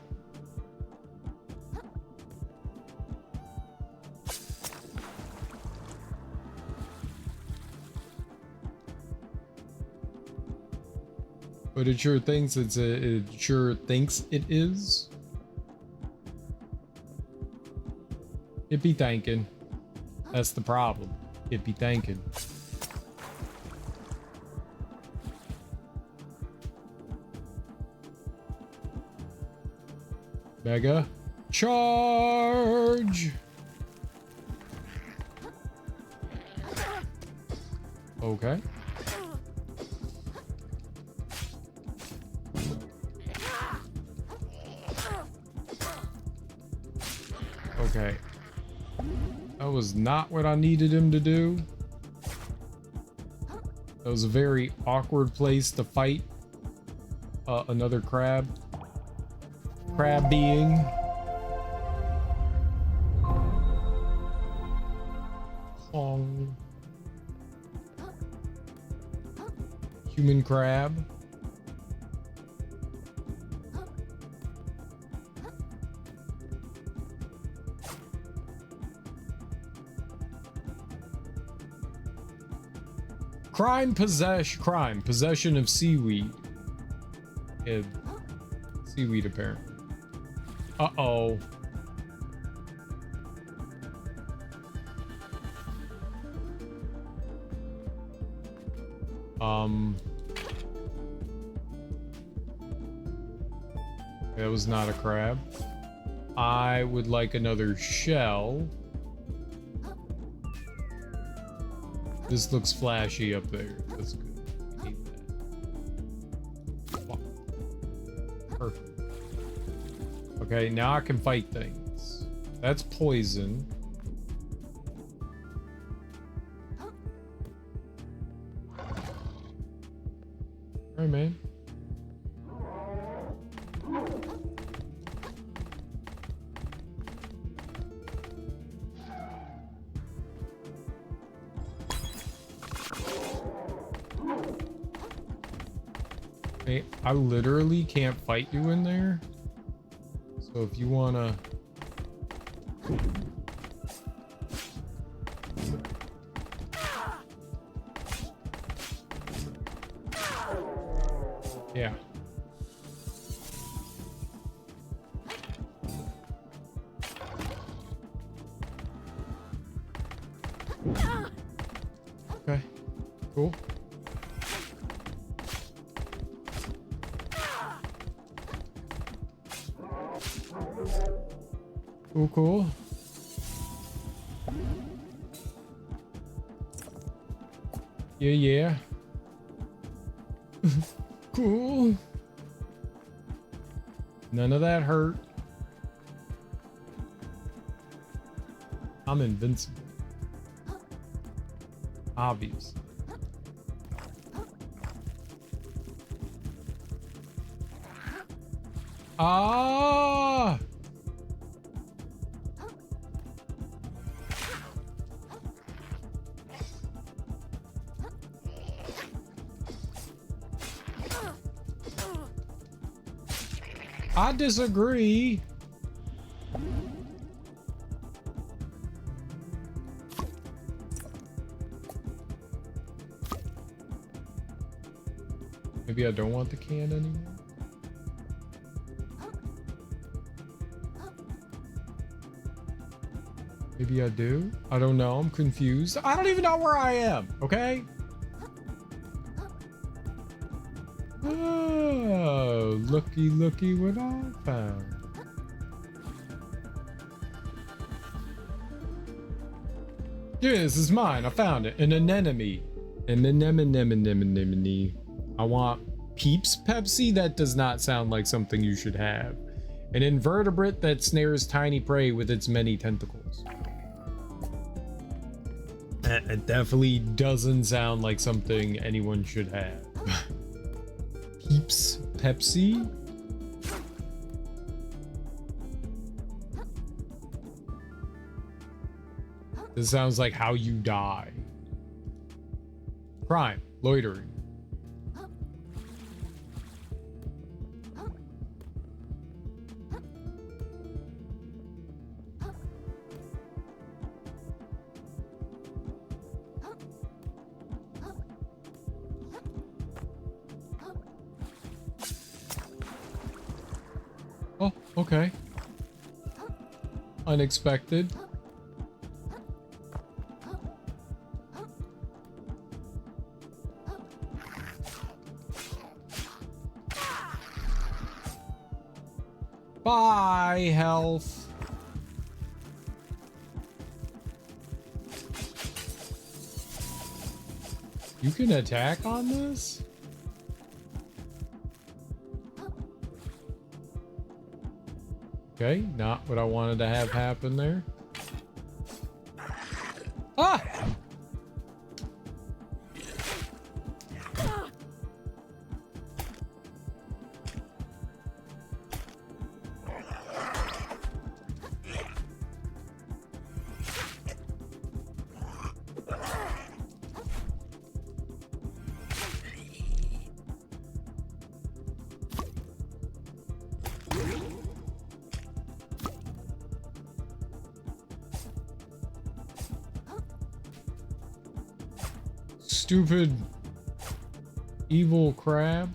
But it sure thinks it sure thinks it is. It be thinking. That's the problem. It be thinking. Mega, Charge! Okay. Okay. That was not what I needed him to do. That was a very awkward place to fight another crab. Crab being. Pong. Human crab. Possession of seaweed. Yeah, seaweed apparently. Uh-oh. That was not a crab. I would like another shell. This looks flashy up there. That's good. Hate that. Fuck. Perfect. Okay, now I can fight things. That's poison. Alright, man. Hey, I literally can't fight you in there. So if you wanna... Yeah. Okay, cool. Cool, cool. Yeah, yeah. Cool. None of that hurt. I'm invincible. Obvious. Ah! I disagree. Maybe I don't want the can anymore. Maybe I do. I don't know. I'm confused. I don't even know where I am. Okay. Oh, looky, looky what I found. Yeah, this is mine. I found it. An anemone. An anemone. I want Peeps Pepsi? That does not sound like something you should have. An invertebrate that snares tiny prey with its many tentacles. It definitely doesn't sound like something anyone should have. Peeps Pepsi? This sounds like how you die. Crime. Loitering. Oh, okay. Unexpected. Bye, health. You can attack on this? Okay, not what I wanted to have happen there. Ah! Stupid evil crab.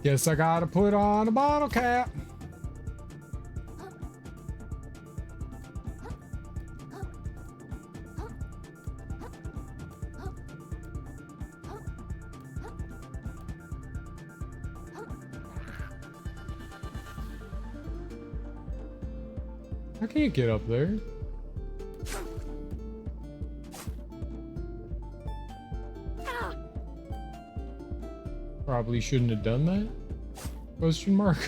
Guess I gotta put on a bottle cap. I can't get up there. Probably shouldn't have done that? Question mark.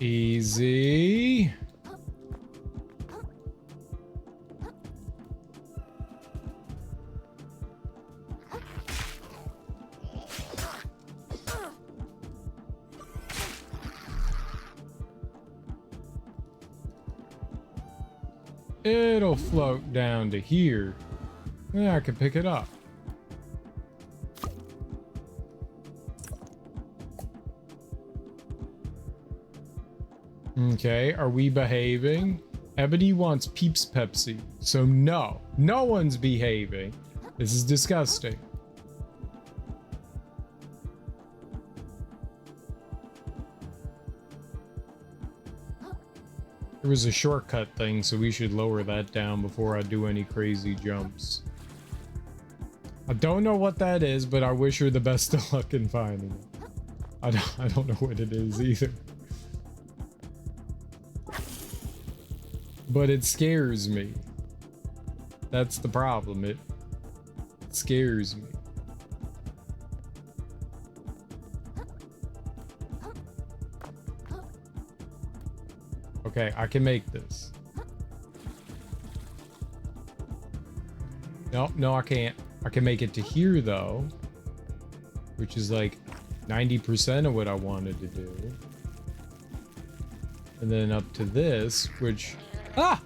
Easy. It'll float down to here. Yeah, I can pick it up. Okay, are we behaving? Ebony wants Peeps Pepsi, so no. No one's behaving. This is disgusting. There was a shortcut thing, so we should lower that down before I do any crazy jumps. I don't know what that is, but I wish her the best of luck in finding it. I don't know what it is either. But it scares me. That's the problem. It scares me. Okay, I can make this. No, I can't. I can make it to here though, which is like 90% of what I wanted to do. And then up to this, which... Ah!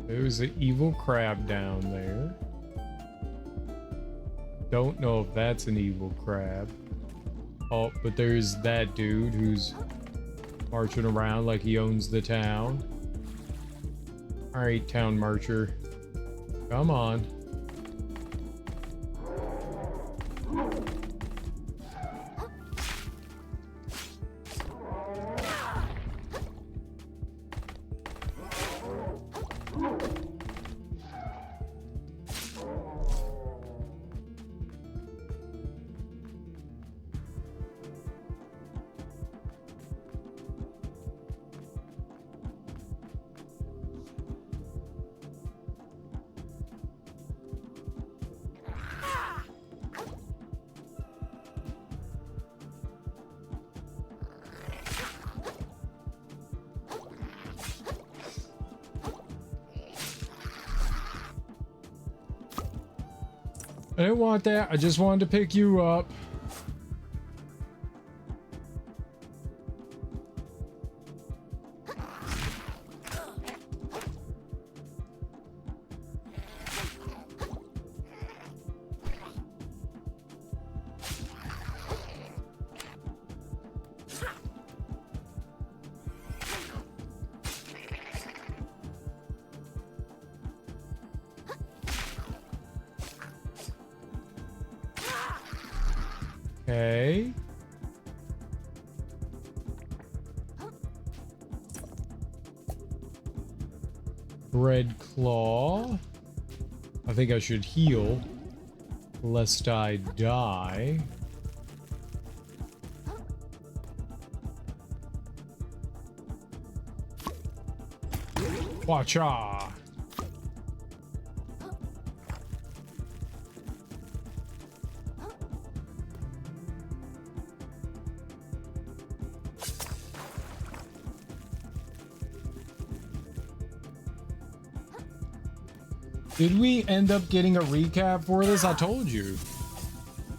There's an evil crab down there. Don't know if that's an evil crab. Oh, but there's that dude who's marching around like he owns the town. Alright, town marcher. Come on. I didn't want that. I just wanted to pick you up. Okay. Red claw. I think I should heal lest I die. Watcha. Did we end up getting a recap for this? I told you.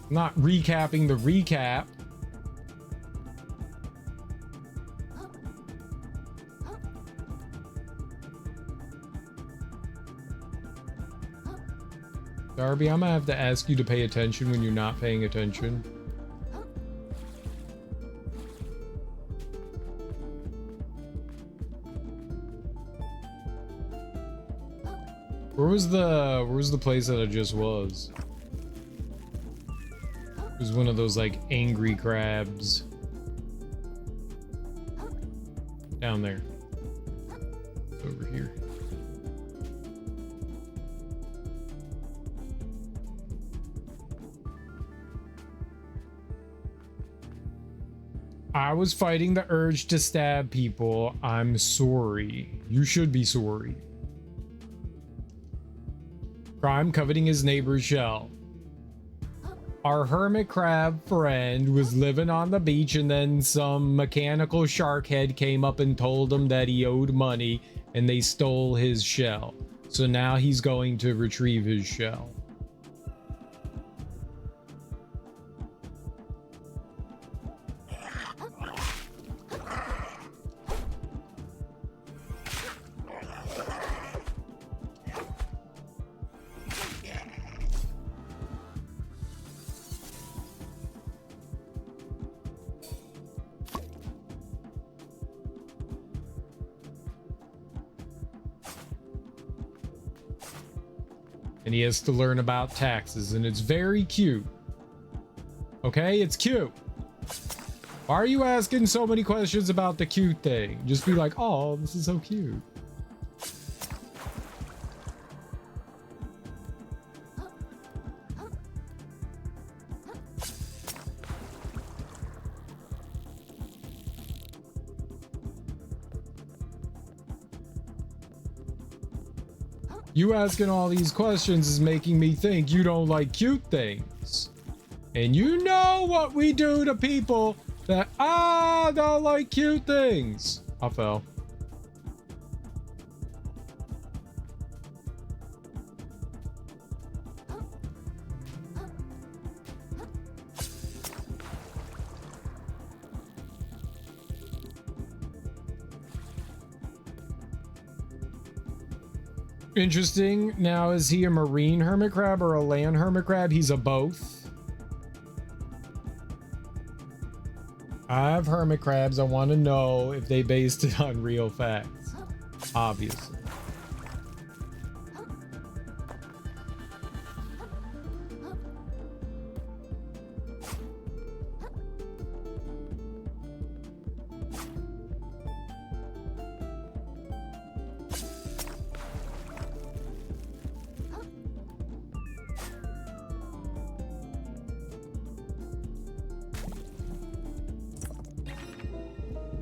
I'm not recapping the recap. Darby, I'm gonna have to ask you to pay attention when you're not paying attention. Where was the place that I just was? It was one of those like angry crabs. Down there. It's over here. I was fighting the urge to stab people. I'm sorry. You should be sorry. Crime coveting his neighbor's shell. Our hermit crab friend was living on the beach and then some mechanical shark head came up and told him that he owed money and they stole his shell. So now he's going to retrieve his shell. And he has to learn about taxes, and it's very cute. Okay, it's cute. Why are you asking so many questions about the cute thing? Just be like, oh, this is so cute. You asking all these questions is making me think you don't like cute things. And you know what we do to people that don't like cute things. I fell. Interesting. Now, is he a marine hermit crab or a land hermit crab? He's a both. I have hermit crabs. I want to know if they based it on real facts. Obviously.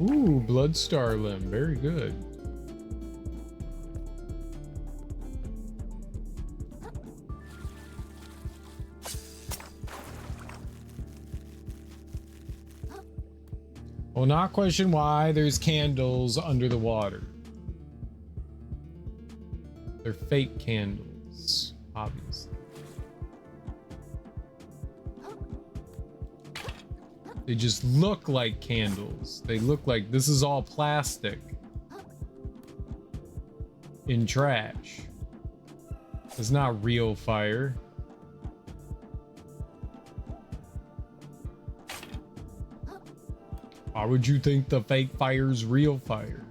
Ooh, blood star limb. Very good. Will not question why there's candles under the water. They're fake candles, obviously. They just look like candles. They look like this is all plastic in trash. It's not real fire. Why would you think the fake fire's real fire?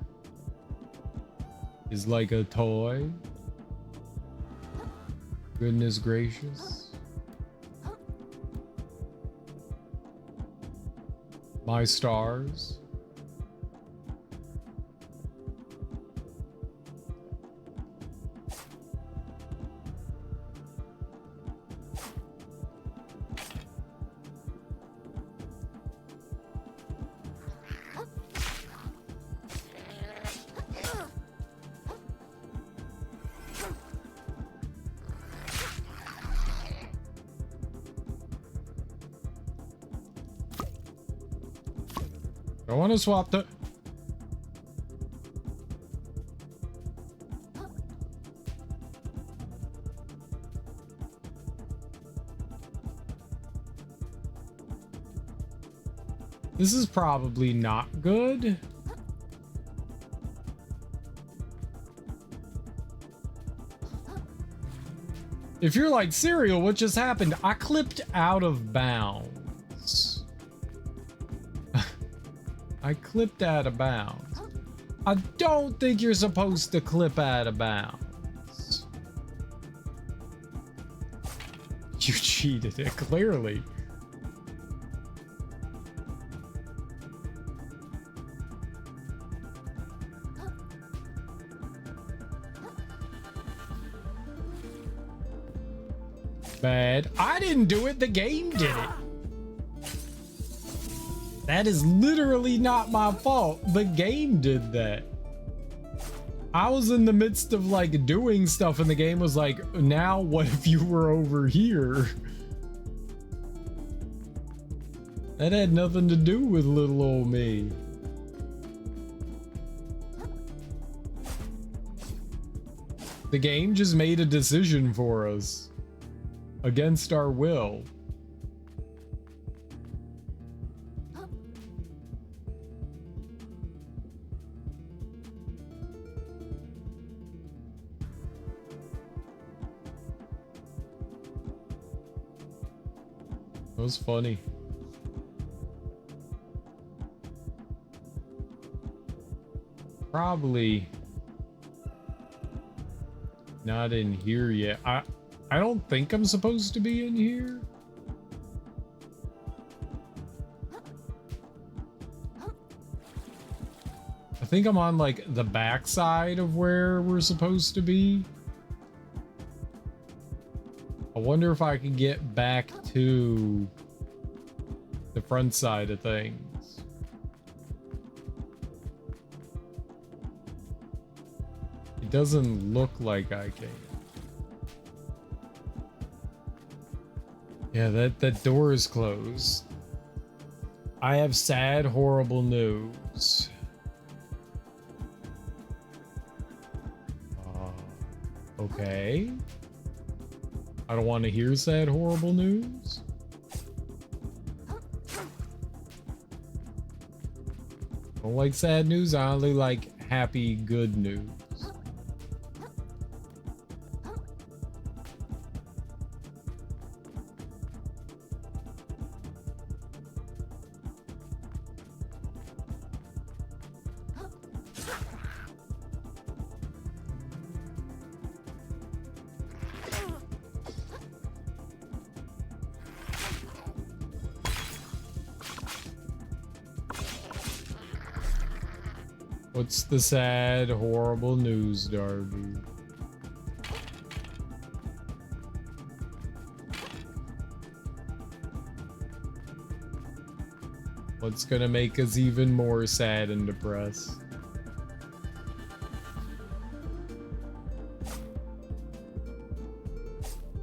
Is like a toy? Goodness gracious. My stars. I want to swap the... This is probably not good. If you're like, Cereal, what just happened? I clipped out of bounds. I clipped out of bounds. I don't think you're supposed to clip out of bounds. You cheated it, clearly. Bad. I didn't do it, the game did it. That is literally not my fault. The game did that. I was in the midst of like doing stuff and the game was like, now what if you were over here? That had nothing to do with little old me. The game just made a decision for us against our will. That was funny. Probably not in here yet. I don't think I'm supposed to be in here. I think I'm on like the back side of where we're supposed to be. I wonder if I can get back to the front side of things. It doesn't look like I can. Yeah, that door is closed. I have sad, horrible news. Okay. I don't want to hear sad, horrible news. I don't like sad news. I only like happy, good news. What's the sad, horrible news, Darby? What's gonna make us even more sad and depressed?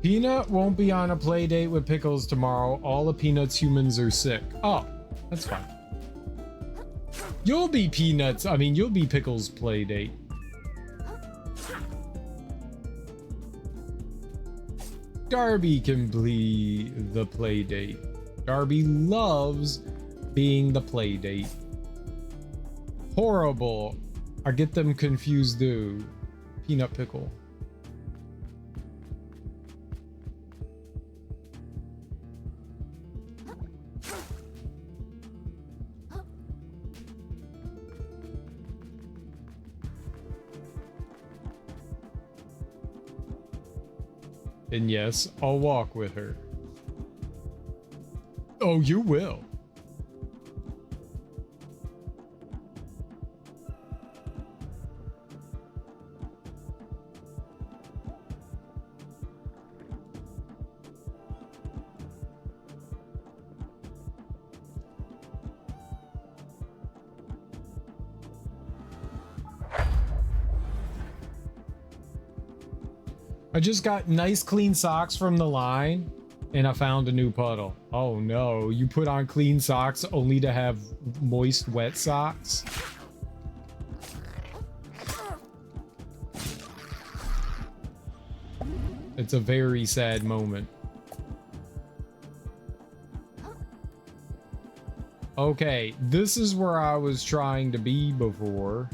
Peanut won't be on a play date with Pickles tomorrow. All the Peanut's humans are sick. Oh, that's fine. You'll be Peanuts. I mean, you'll be Pickles' play date. Darby can be the play date. Darby loves being the play date. Horrible. I get them confused too. Peanut pickle. And yes, I'll walk with her. Oh, you will. I just got nice clean socks from the line and I found a new puddle. Oh no, you put on clean socks only to have moist, wet socks? It's a very sad moment. Okay, this is where I was trying to be before.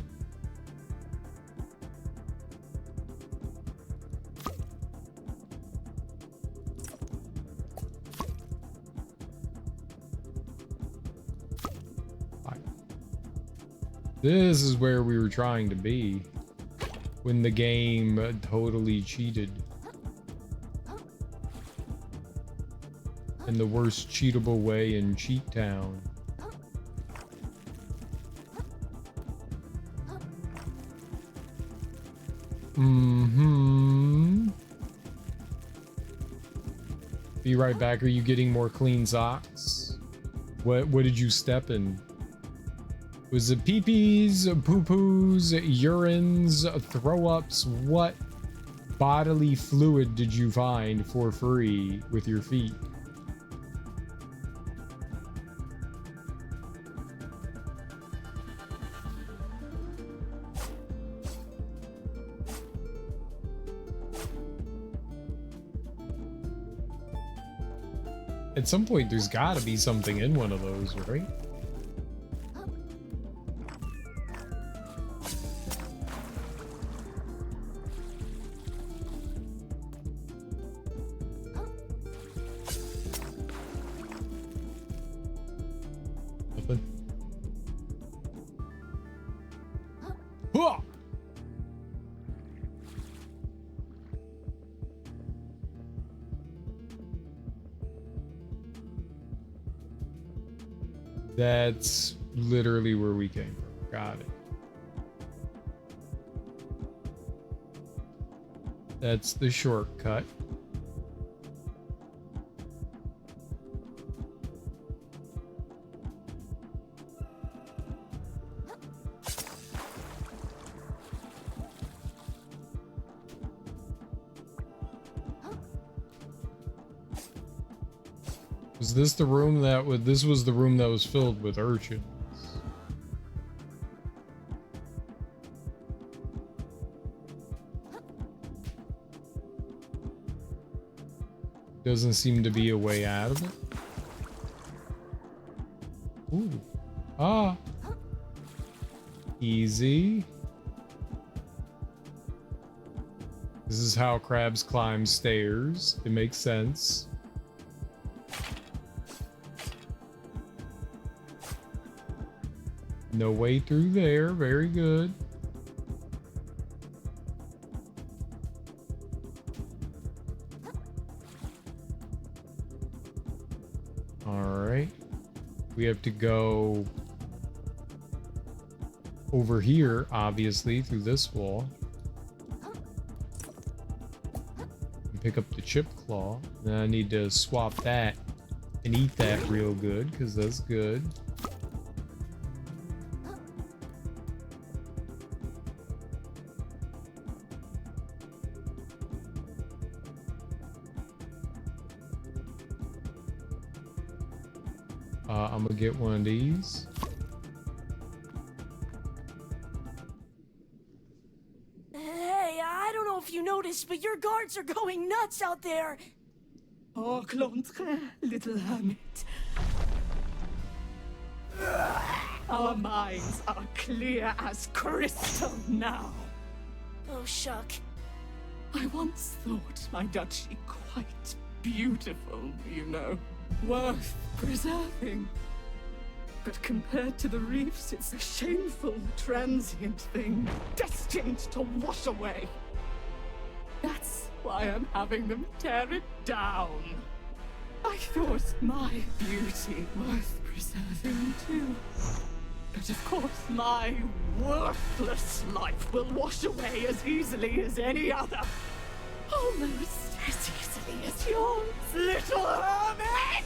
This is where we were trying to be when the game totally cheated. In the worst cheatable way in Cheat Town. Be right back. Are you getting more clean socks? What did you step in? Was it pee-pees, poo-poos, urines, throw-ups? What bodily fluid did you find for free with your feet? At some point, there's gotta be something in one of those, right? That's literally where we came from. Got it. That's the shortcut. Was this the room that was, this was the room that was filled with urchins? Doesn't seem to be a way out of it. Ooh. Ah. Easy. This is how crabs climb stairs. It makes sense. No way through there. Very good. All right. We have to go over here, obviously, through this wall. And pick up the chip claw. Then I need to swap that and eat that real good, because that's good. I'm gonna get one of these. Hey, I don't know if you noticed, but your guards are going nuts out there. Oh, Clontre, little hermit. Our minds are clear as crystal now. Oh, Shuck. I once thought my duchy quite beautiful, you know. Worth preserving. But compared to the reefs, it's a shameful, transient thing, destined to wash away. That's why I'm having them tear it down. I thought my beauty worth preserving too. But of course, my worthless life will wash away as easily as any other. Almost as easily as yours, little hermit!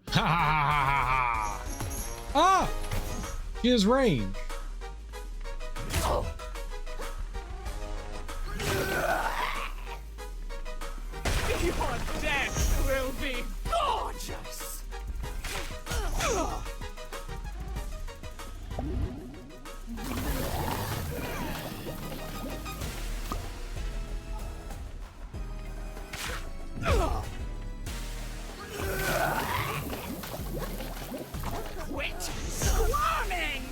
Ha ha ha ha ha! Ah! She has range. Your death will be gorgeous! Quit squirming!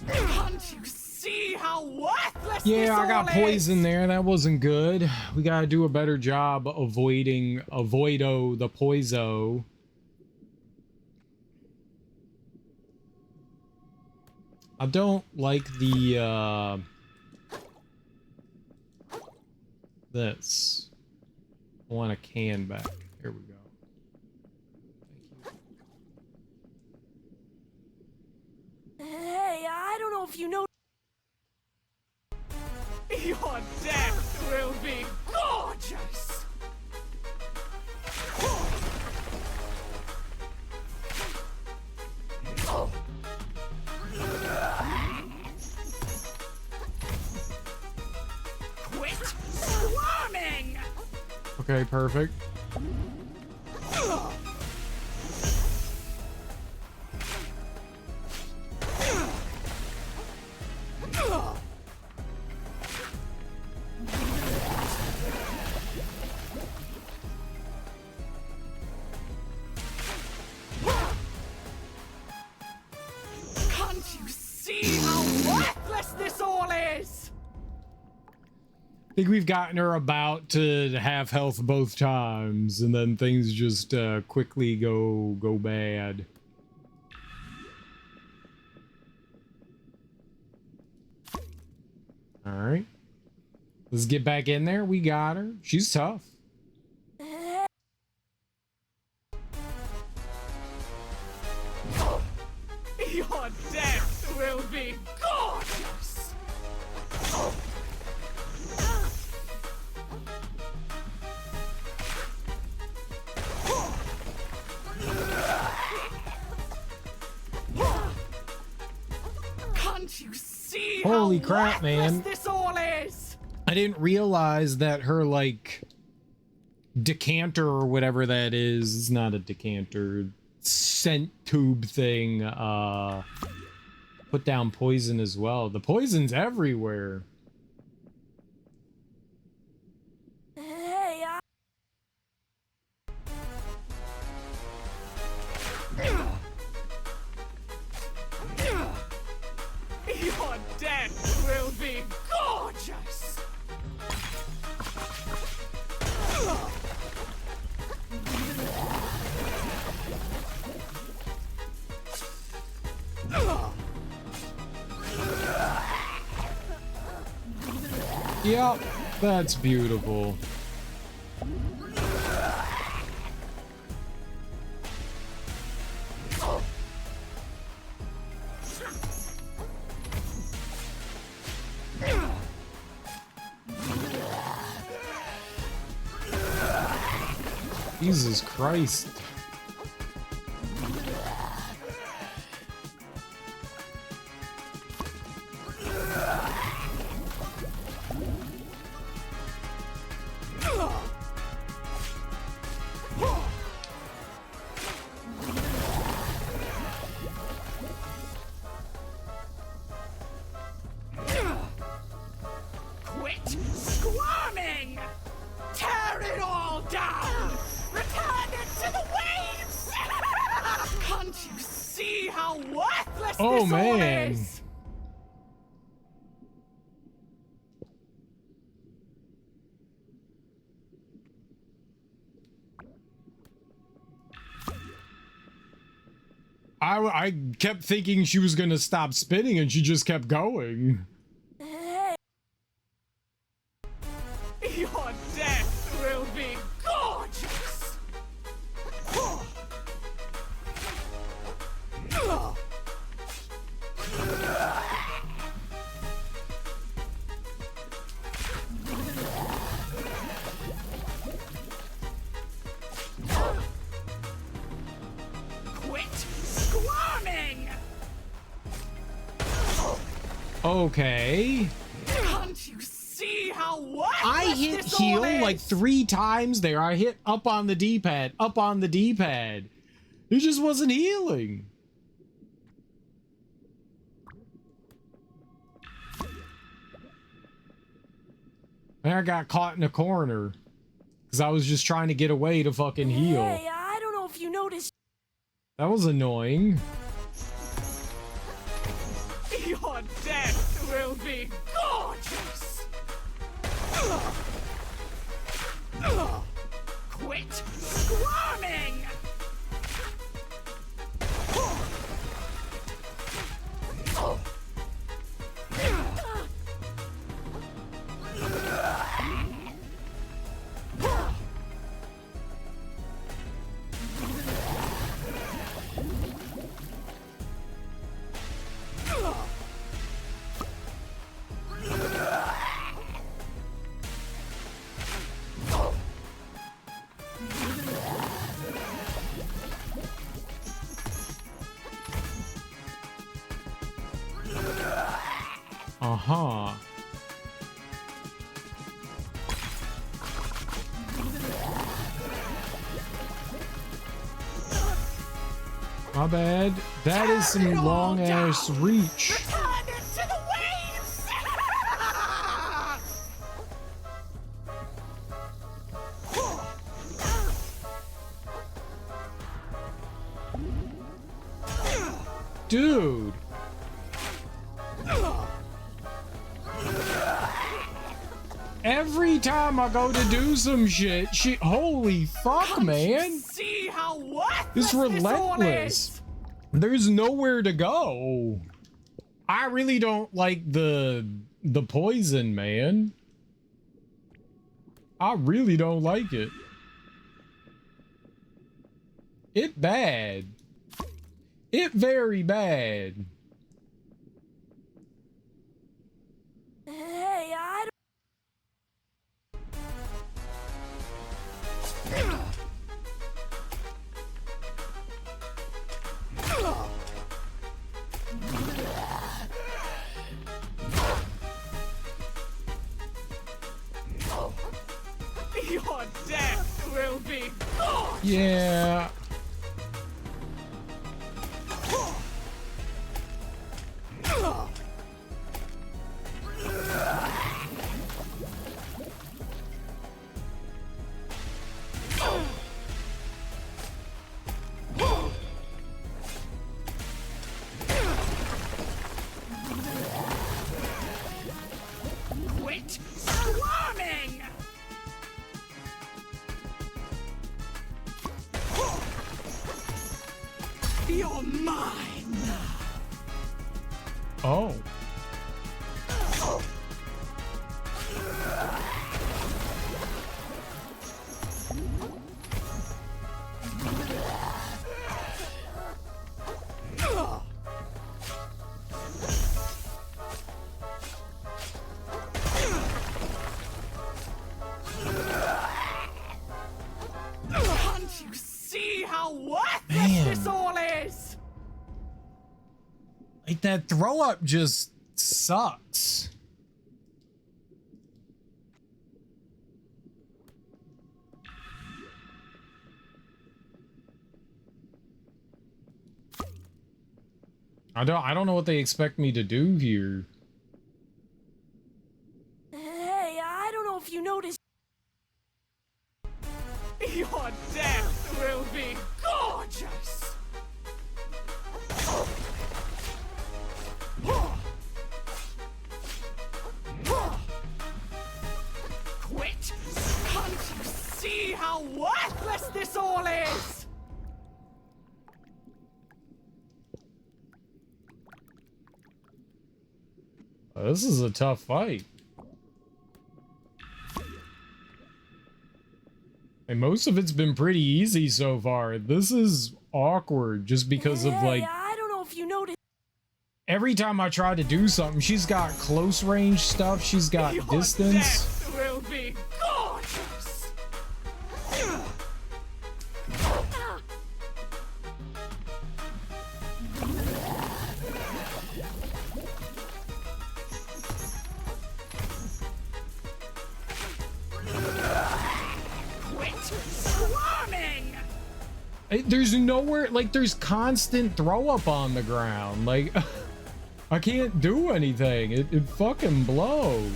Can't you see how worthless this Yeah, I got all poison is? there. That wasn't good. We gotta do a better job avoido the poiso. I don't like the this. I want a can back. Here we go. Hey, I don't know if you know. Your death will be gorgeous! Quit squirming! Okay, perfect. Can't you see how worthless this all is? I think we've gotten her about to have health both times, and then things just quickly go bad. All right, let's get back in there. We got her. She's tough. Your death will be gorgeous! Can't you see Holy how crap, worthless man. this all is? I didn't realize that her like decanter or whatever that is, it's not a decanter, scent tube thing, put down poison as well. The poison's everywhere. Hey, Your death will be gorgeous! Yep, that's beautiful. Jesus Christ. Oh, this all man. is? I kept thinking she was gonna stop spinning and she just kept going. Hey, Your death will be gorgeous! Quit squirming! Okay. Can't you see how worthless I hit this heal all like is? 3 times there. I hit up on the D-pad, up on the D-pad. It just wasn't healing. And I got caught in a corner because I was just trying to get away to fucking heal. hey, I don't know if you noticed. That was annoying. Your death will be gorgeous! Quit squirming! Uh-huh. My bad. That is some Turn it all long ass down. reach. Return it to the waves! Dude. Every time I go to do some shit, holy fuck, man. See how worthless It's this all relentless. is? There's nowhere to go. I really don't like the poison, man. I really don't like it. It bad. It very bad. Hey, I Your death will be gorgeous! Yeah. Quit squirming! You're mine! Oh. Can't you see how worthless Man. this all is? Like that throw up just sucks. I don't know what they expect me to do here. Hey, I don't know if you noticed. Your death will be gorgeous! how worthless this all is! This is a tough fight. And most of it's been pretty easy so far. This is awkward just because of like... I don't know if you noticed. Every time I try to do something, she's got close range stuff, she's got Your distance. death will be gorgeous! Quit swarming! There's nowhere, like, there's constant throw up on the ground. Like, I can't do anything. It fucking blows.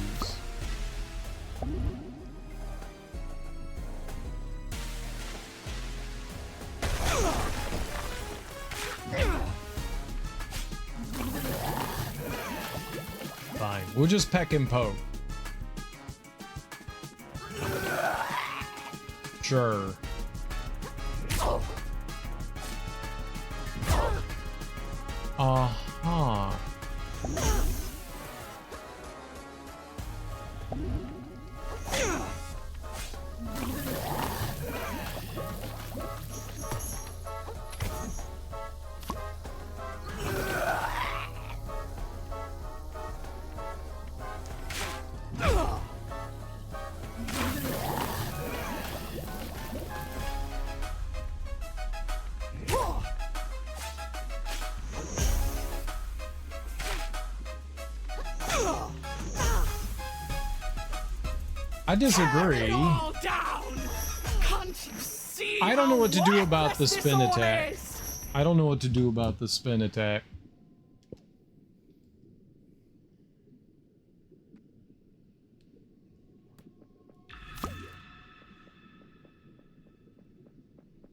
Fine, we'll just peck and poke. Sure. Uh-huh. I disagree. All down. Can't you see I don't know how what to do about the worthless spin this all attack. is? I don't know what to do about the spin attack.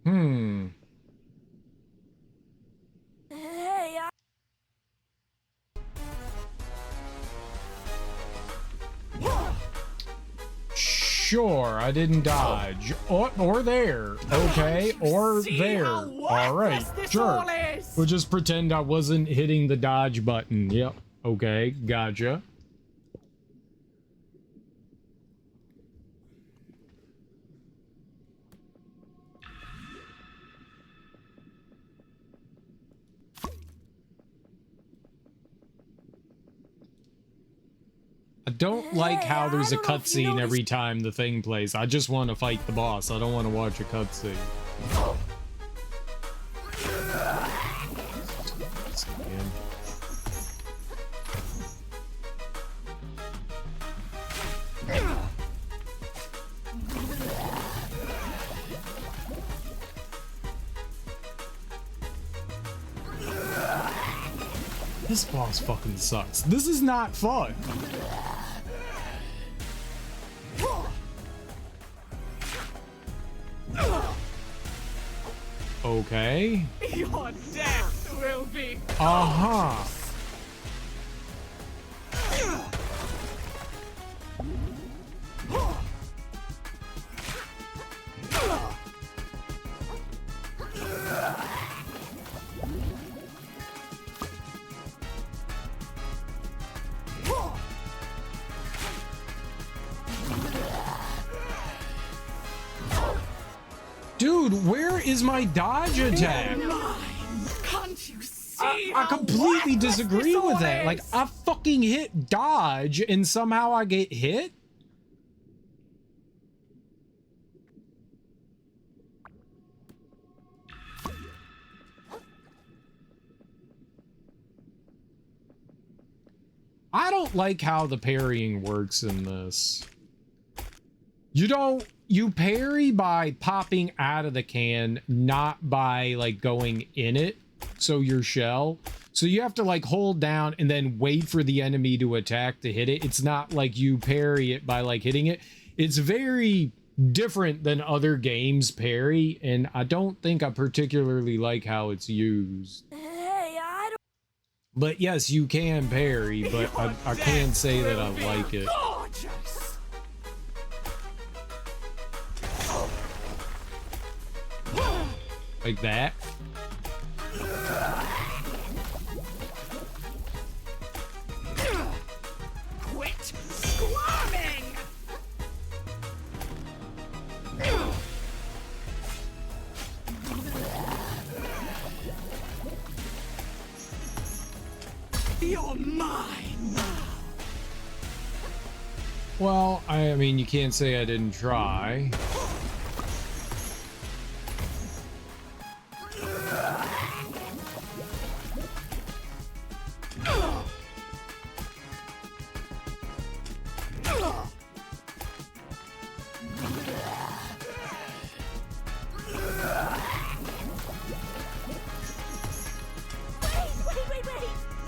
Hmm. Hey, Sure, I didn't dodge. Or there. Okay, or See there. how Alright, worthless this sure. all is? We'll just pretend I wasn't hitting the dodge button. Yep. Okay, gotcha. I don't like Hey, how there's a I don't know if you cutscene noticed- every time the thing plays. I just want to fight the boss. I don't want to watch a cutscene. This boss fucking sucks. This is not fun. Okay. Your death will be Uh-huh. Dude, where is my dodge attack? Can't you see I how completely worthless disagree this with all that. Like, is? I fucking hit dodge and somehow I get hit? I don't like how the parrying works in this. You parry by popping out of the can, not by like going in it. So your shell. So you have to like hold down and then wait for the enemy to attack to hit it. It's not like you parry it by like hitting it. It's very different than other games parry, and I don't think I particularly like how it's used. hey, I don't. But yes, you can parry, but I can't say that I like it. Gorgeous. Like that. Quit squirming! You're mine now. Well, I mean, you can't say I didn't try. Wait.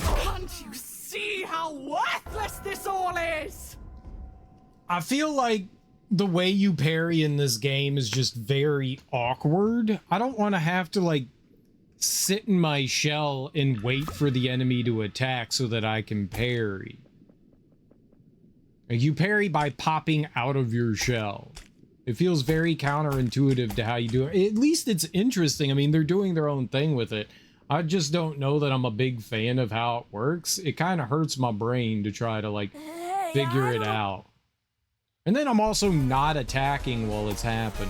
Can't you see how worthless this all is? I feel like the way you parry in this game is just very awkward. I don't want to have to like sit in my shell and wait for the enemy to attack so that I can parry. Like, you parry by popping out of your shell. It feels very counterintuitive to how you do it. At least it's interesting. I mean, they're doing their own thing with it. I just don't know that I'm a big fan of how it works. It kind of hurts my brain to try to like Hey, figure I it don't- out. And then I'm also not attacking while it's happening.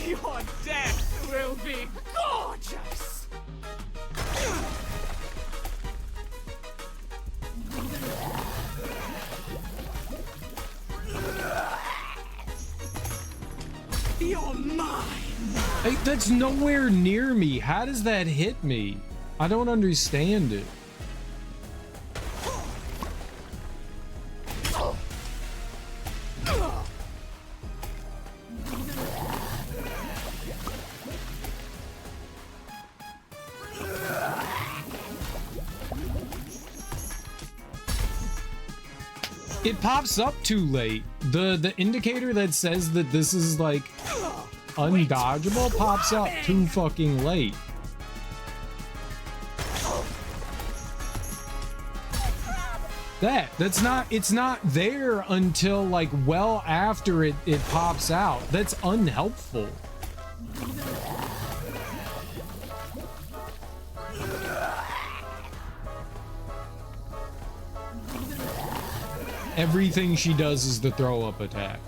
Your death will be gorgeous! You're mine! Hey, that's nowhere near me. How does that hit me? I don't understand it. It pops up too late. The indicator that says that this is like undodgeable pops up too fucking late. That's not, it's not there until like well after it pops out. That's unhelpful. Everything she does is the throw up attack.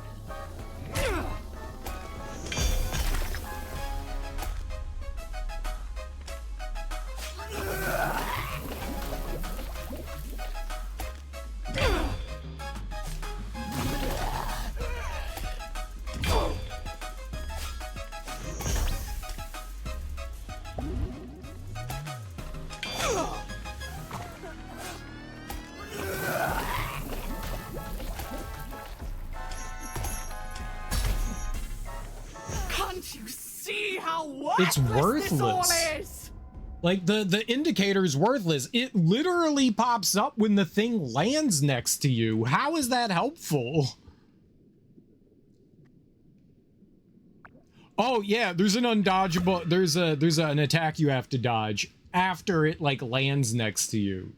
Can't you see how worthless It's this all worthless. is? Like the indicator is worthless. It literally pops up when the thing lands next to you. How is that helpful? Oh yeah, there's an undodgeable. There's an attack you have to dodge after it like lands next to you.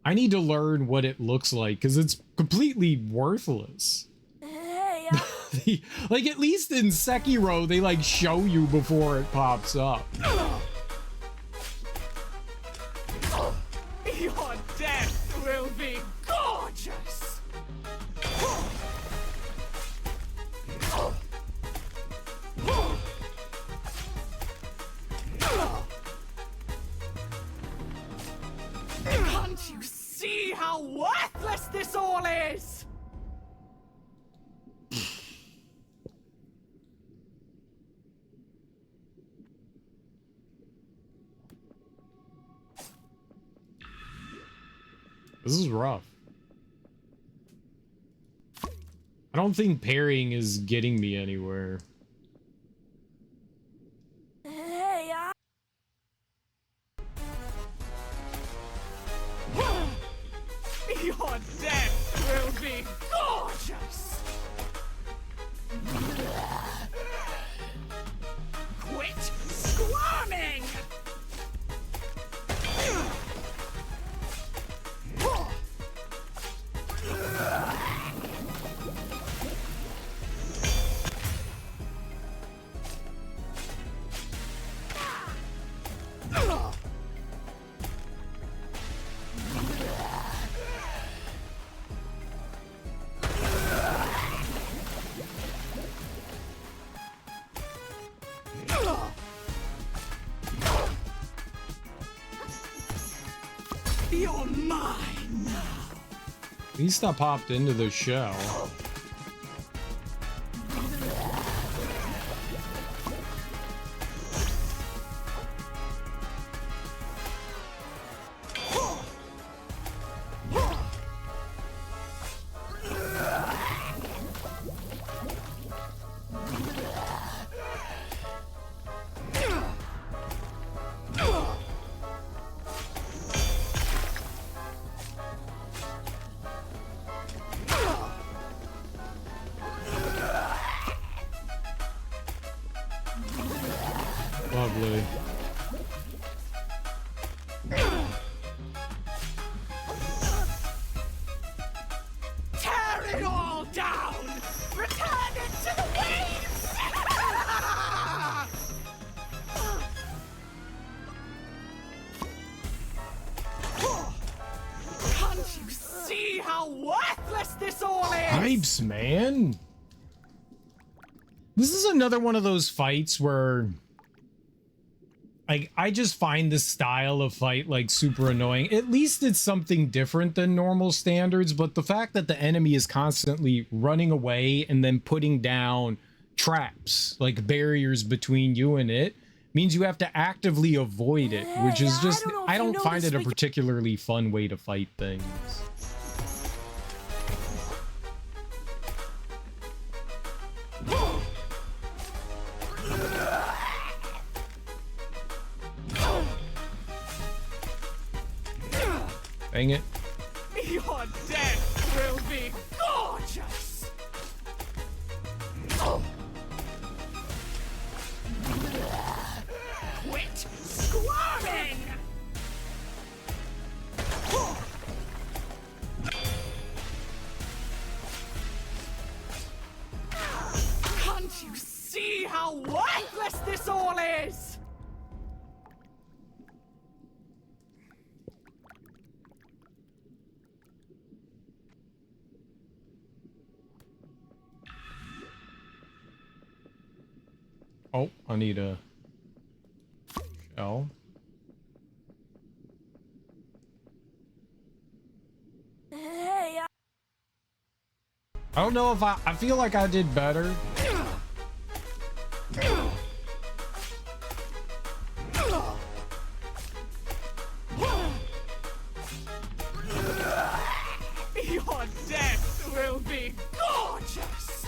I need to learn what it looks like because it's completely worthless. Hey, Like at least in Sekiro they like show you before it pops up. Your death will be gorgeous! Can't you see how worthless this all is? This is rough. I don't think parrying is getting me anywhere. Hey, Your death will be gorgeous! Quit squirming! You're mine now. At least I popped into the shell. Lovely. Tear it all down! Return it to the waves! Can't you see how worthless this all is? Pipes, man. This is another one of those fights where I just find this style of fight like super annoying. At least it's something different than normal standards, but the fact that the enemy is constantly running away and then putting down traps, like barriers between you and it, means you have to actively avoid it, which is just, I don't find it a particularly fun way to fight things. Dang it. Your death will be gorgeous! Quit squirming! Can't you see how worthless this all is? Oh, I need a shell. hey, I don't know if I feel like I did better. Your death will be gorgeous!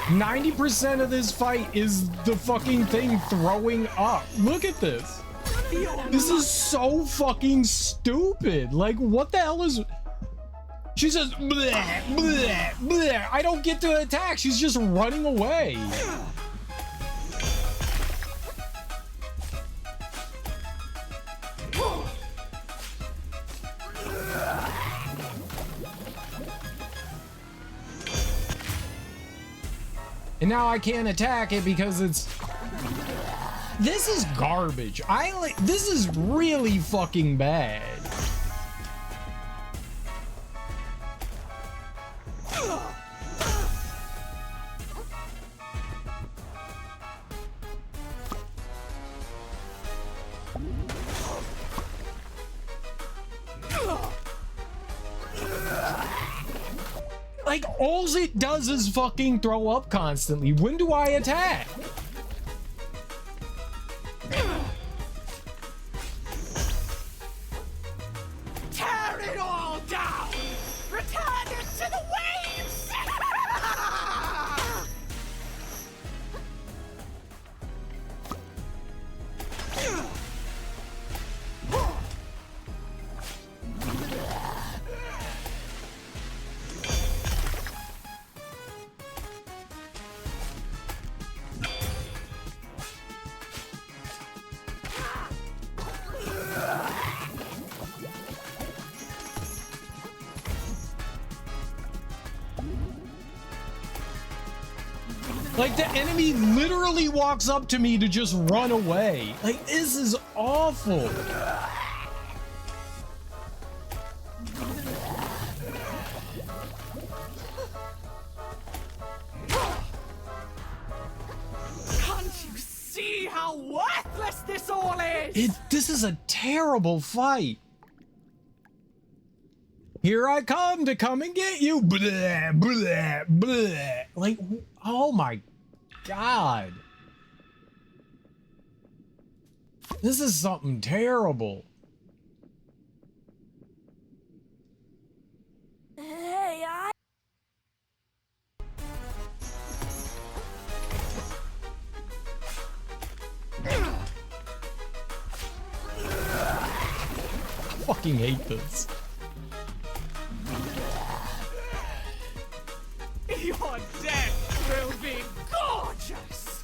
90% of this fight is the fucking thing throwing up. Look at this. This is so fucking stupid. Like, what the hell is... She's just bleh, bleh, bleh. I don't get to attack. She's just running away. And now I can't attack it because it's... This is garbage. This is really fucking bad. Like, all it does is fucking throw up constantly. When do I attack? Tear it all down! Return it to the waves! Like, the enemy literally walks up to me to just run away. Like, this is awful. Can't you see how worthless this all is? This is a terrible fight. Here I come to come and get you. Blah, blah, blah. Like, oh my God. This is something terrible. Hey, I fucking hate this. Your death will be gorgeous!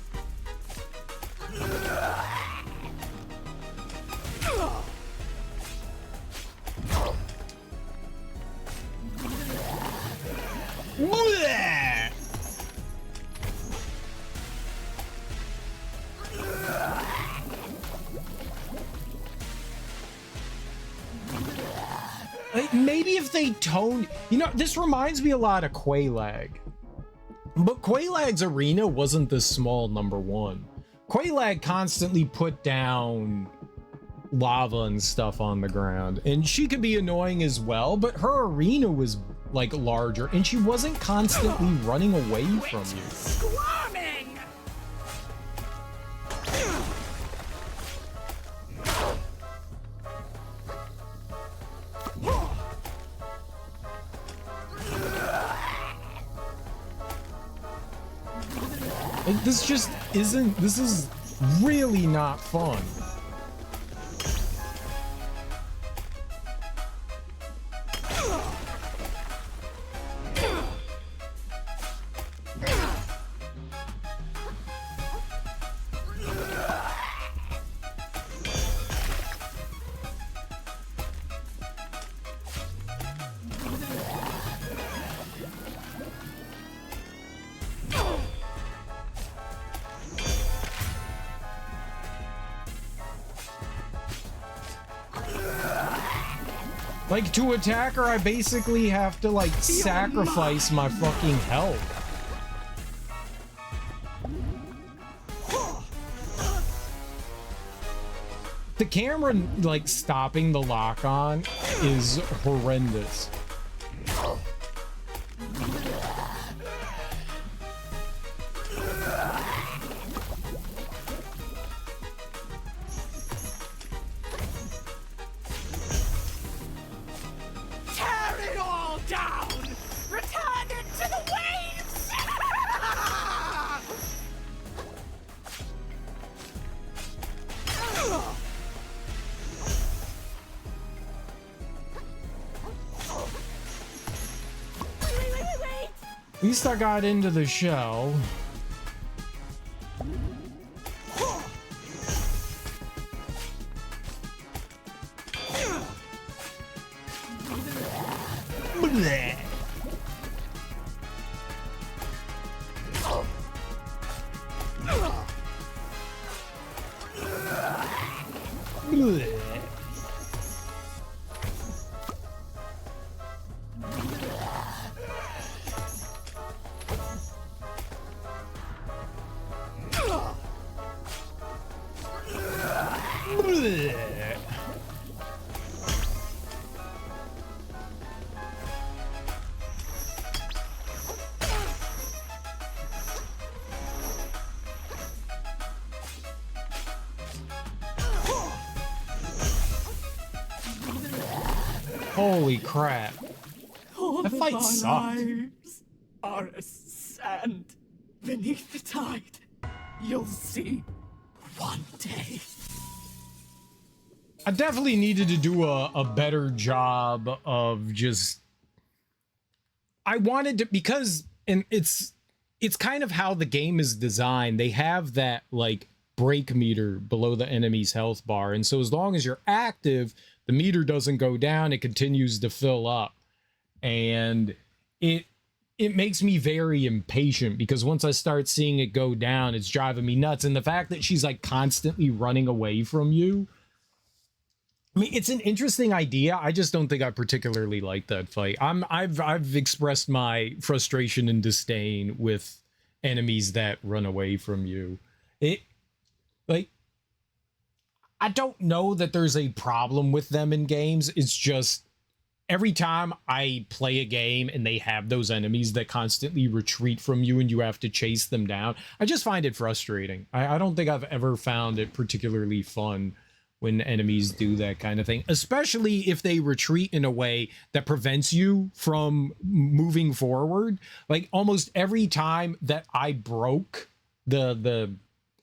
Bleh! Like, maybe if they toned, you know, this reminds me a lot of Quelaag. But Quelaag's arena wasn't this small, number one. Quelaag constantly put down lava and stuff on the ground, and she could be annoying as well, but her arena was like larger, and she wasn't constantly running away from you. Squirming! Like, this just isn't, this is really not fun. Like, to attack her, I basically have to, like, sacrifice my fucking health. The camera, like, stopping the lock-on is horrendous. least I got into the shell. Blech. Blech. Blech. Holy crap. All That of fight our sucked. lives are as sand beneath the tide. You'll see one day. I definitely needed to do a better job of just... I wanted to, because, and it's kind of how the game is designed. They have that, like, break meter below the enemy's health bar. And so as long as you're active, the meter doesn't go down. It continues to fill up. And it makes me very impatient, because once I start seeing it go down, it's driving me nuts. And the fact that she's, like, constantly running away from you, I mean, it's an interesting idea. I just don't think I particularly like that fight. I've expressed my frustration and disdain with enemies that run away from you. Like, I don't know that there's a problem with them in games. It's just every time I play a game and they have those enemies that constantly retreat from you and you have to chase them down, I just find it frustrating. I don't think I've ever found it particularly fun when enemies do that kind of thing, especially if they retreat in a way that prevents you from moving forward. Like, almost every time that I broke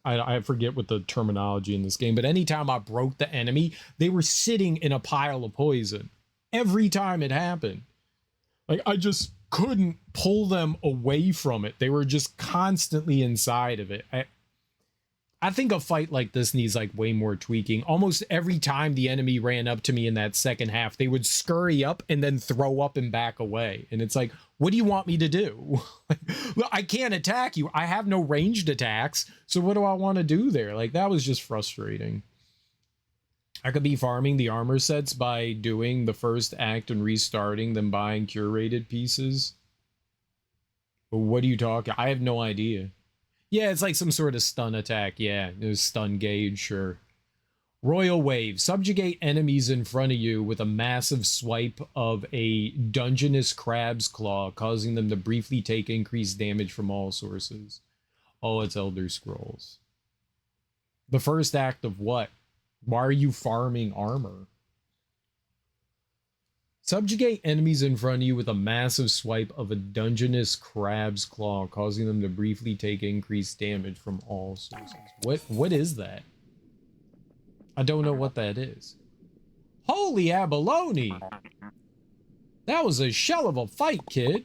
I forget what the terminology in this game, but anytime I broke the enemy, they were sitting in a pile of poison. Every time it happened. Like, I just couldn't pull them away from it. They were just constantly inside of it. I think a fight like this needs, like, way more tweaking. Almost every time the enemy ran up to me in that second half, they would scurry up and then throw up and back away. And it's like, what do you want me to do? Well, I can't attack you. I have no ranged attacks. So what do I want to do there? Like, that was just frustrating. I could be farming the armor sets by doing the first act and restarting, then buying curated pieces. But what are you talking? I have no idea. Yeah, it's like some sort of stun attack. Yeah, it was stun gauge, sure. Royal Wave. Subjugate enemies in front of you with a massive swipe of a Dungeness Crab's Claw, causing them to briefly take increased damage from all sources. Oh, it's Elder Scrolls. The first act of what? Why are you farming armor? Subjugate enemies in front of you with a massive swipe of a Dungeness Crab's Claw, causing them to briefly take increased damage from all sources. What is that? I don't know what that is. Holy abalone! That was a shell of a fight, kid.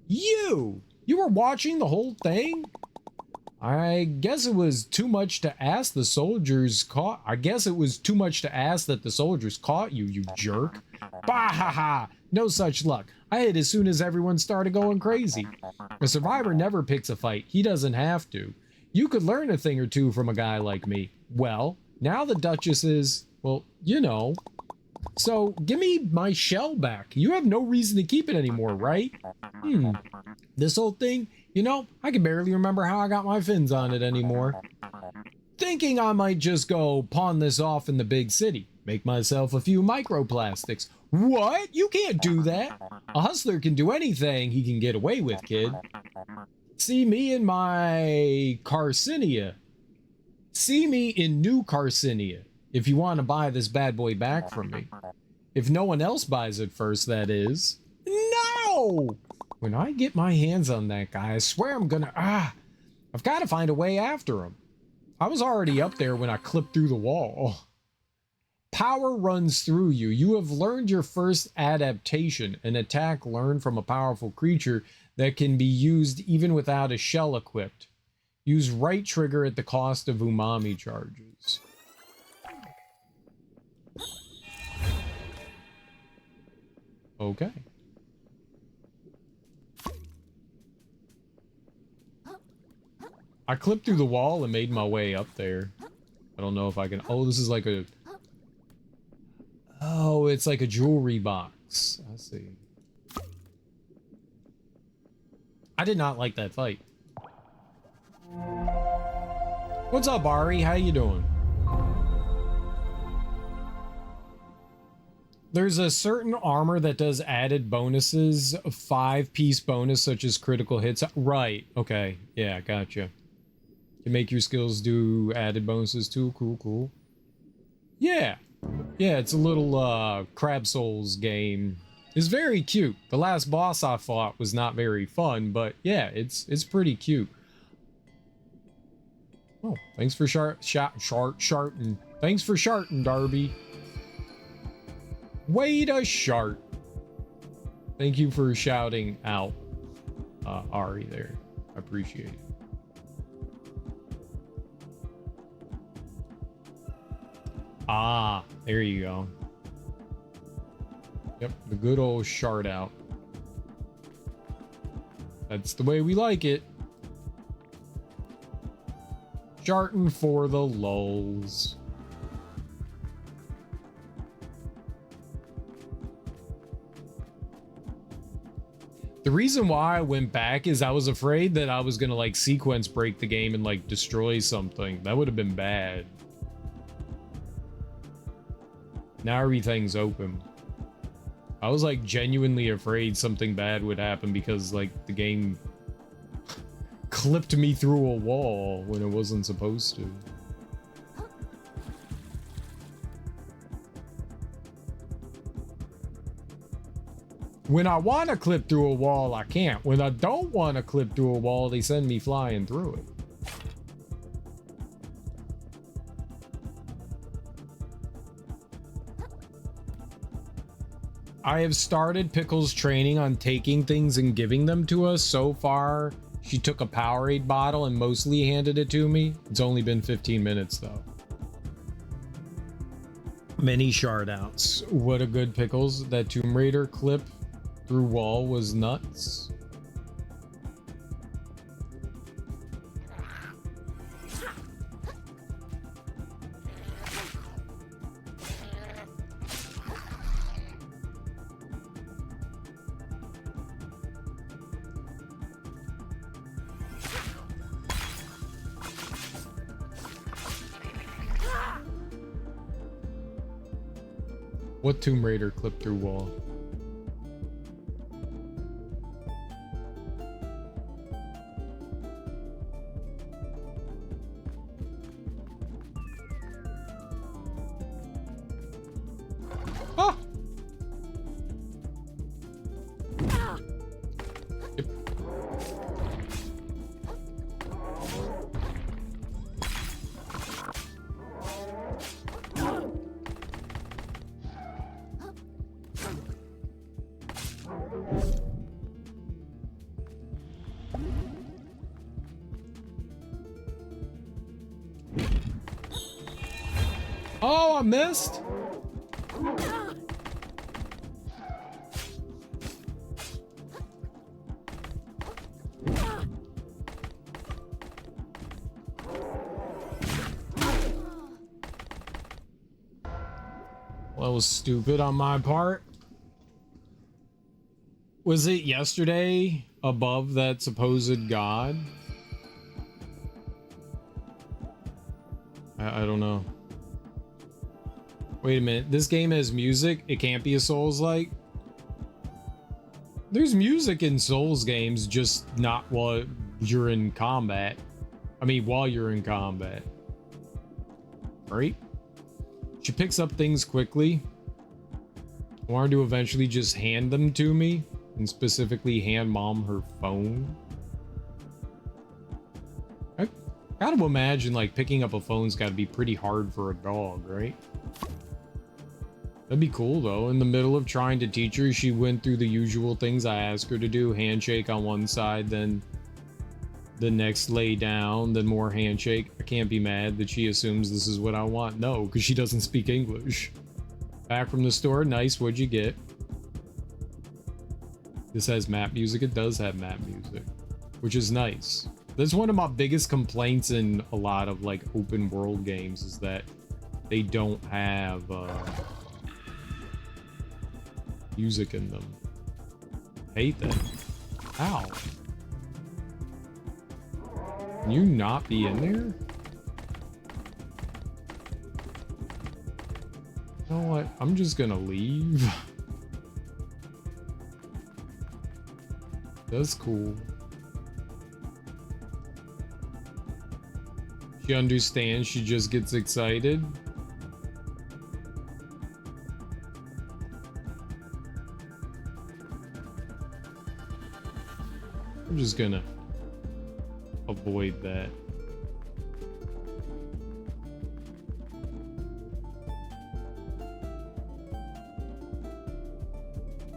You were watching the whole thing? I guess it was too much to ask the soldiers caught. I guess it was too much to ask that the soldiers caught you, you jerk. Bah ha ha! No such luck. I hit as soon as everyone started going crazy. A survivor never picks a fight. He doesn't have to. You could learn a thing or two from a guy like me. Well, now the Duchess is, well, you know. So, give me my shell back. You have no reason to keep it anymore, right? This whole thing, you know, I can barely remember how I got my fins on it anymore. Thinking I might just go pawn this off in the big city. Make myself a few microplastics. What? You can't do that. A hustler can do anything he can get away with, kid. See me in my Carcinia. See me in New Carcinia, if you want to buy this bad boy back from me. If no one else buys it first, that is. No! When I get my hands on that guy, I swear I'm gonna... I've got to find a way after him. I was already up there when I clipped through the wall. Power runs through you. You have learned your first adaptation, an attack learned from a powerful creature that can be used even without a shell equipped. Use right trigger at the cost of umami charges. Okay. I clipped through the wall and made my way up there. I don't know if I can... Oh, this is like a... Oh, it's like a jewelry box. I see. I did not like that fight. What's up, Ari? How you doing? There's a certain armor that does added bonuses, a 5-piece bonus such as critical hits. Right, okay. Yeah, gotcha. Can make your skills do added bonuses too. Cool, cool. Yeah. Yeah, it's a little Crab Souls game. It's very cute. The last boss I fought was not very fun, but yeah, it's pretty cute. Oh, thanks for sharting. Thanks for sharting, Darby. Way to shart. Thank you for shouting out, Ari there. I appreciate it. Ah, there you go. Yep, the good old shard out. That's the way we like it. Sharting for the lulz. The reason why I went back is I was afraid that I was gonna like sequence break the game and like destroy something. That would have been bad. Now everything's open. I was like genuinely afraid something bad would happen because like the game clipped me through a wall when it wasn't supposed to. When I want to clip through a wall, I can't. When I don't want to clip through a wall, they send me flying through it. I have started Pickle's training on taking things and giving them to us. So far, she took a Powerade bottle and mostly handed it to me. It's only been 15 minutes though. Many shard outs. What a good Pickles. That Tomb Raider clip through wall was nuts. What Tomb Raider clip through wall? Ah! Yep. Oh, I missed. Well, that was stupid on my part. Was it yesterday above that supposed god? I don't know. Wait a minute, this game has music? It can't be a Souls-like? There's music in Souls games, just not while you're in combat. I mean, while you're in combat. Right? She picks up things quickly. I want her to eventually just hand them to me, and specifically hand Mom her phone. I gotta imagine, like, picking up a phone's gotta be pretty hard for a dog, right? That'd be cool though. In the middle of trying to teach her, she went through the usual things I asked her to do. Handshake on one side, then the next lay down, then more handshake. I can't be mad that she assumes this is what I want. No, because she doesn't speak English. Back from the store. Nice. What'd you get? This has map music. It does have map music, which is nice. That's one of my biggest complaints in a lot of like open world games is that they don't have music in them. Hate that. Ow. Can you not be in there? You know what? I'm just gonna leave. That's cool. She understands, she just gets excited. I'm just gonna avoid that.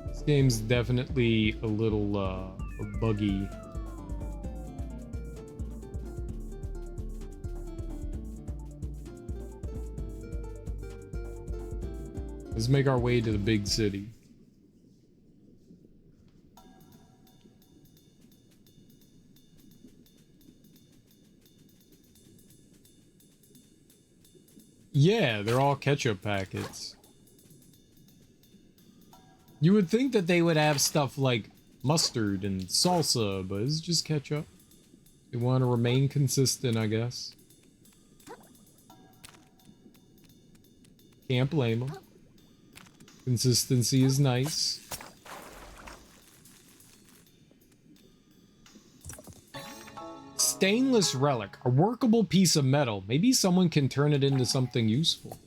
This game's definitely a little buggy. Let's make our way to the big city. Yeah, they're all ketchup packets. You would think that they would have stuff like mustard and salsa, but it's just ketchup. They want to remain consistent, I guess. Can't blame them. Consistency is nice. Stainless relic, a workable piece of metal. Maybe someone can turn it into something useful.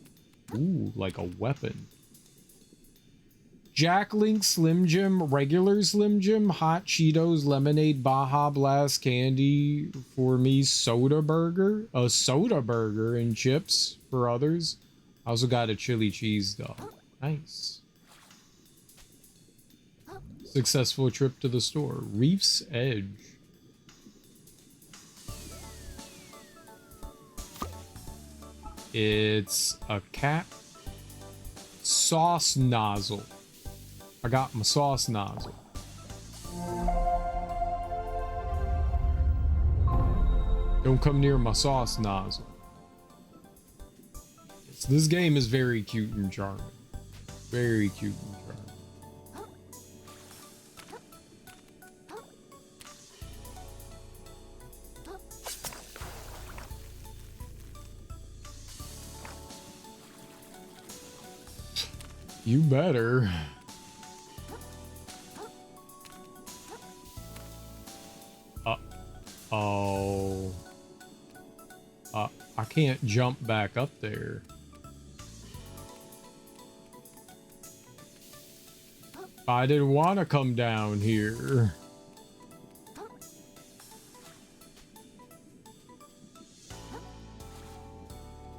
Ooh, like a weapon. Jack Link Slim Jim, regular Slim Jim, hot Cheetos, lemonade, Baja Blast candy for me, soda burger, a soda burger and chips for others. I also got a chili cheese dog. Nice. Successful trip to the store. Reef's Edge. It's a cat sauce nozzle. I got my sauce nozzle. Don't come near my sauce nozzle. So this game is very cute and charming. Very cute and charming. You better. Oh. I can't jump back up there. I didn't want to come down here.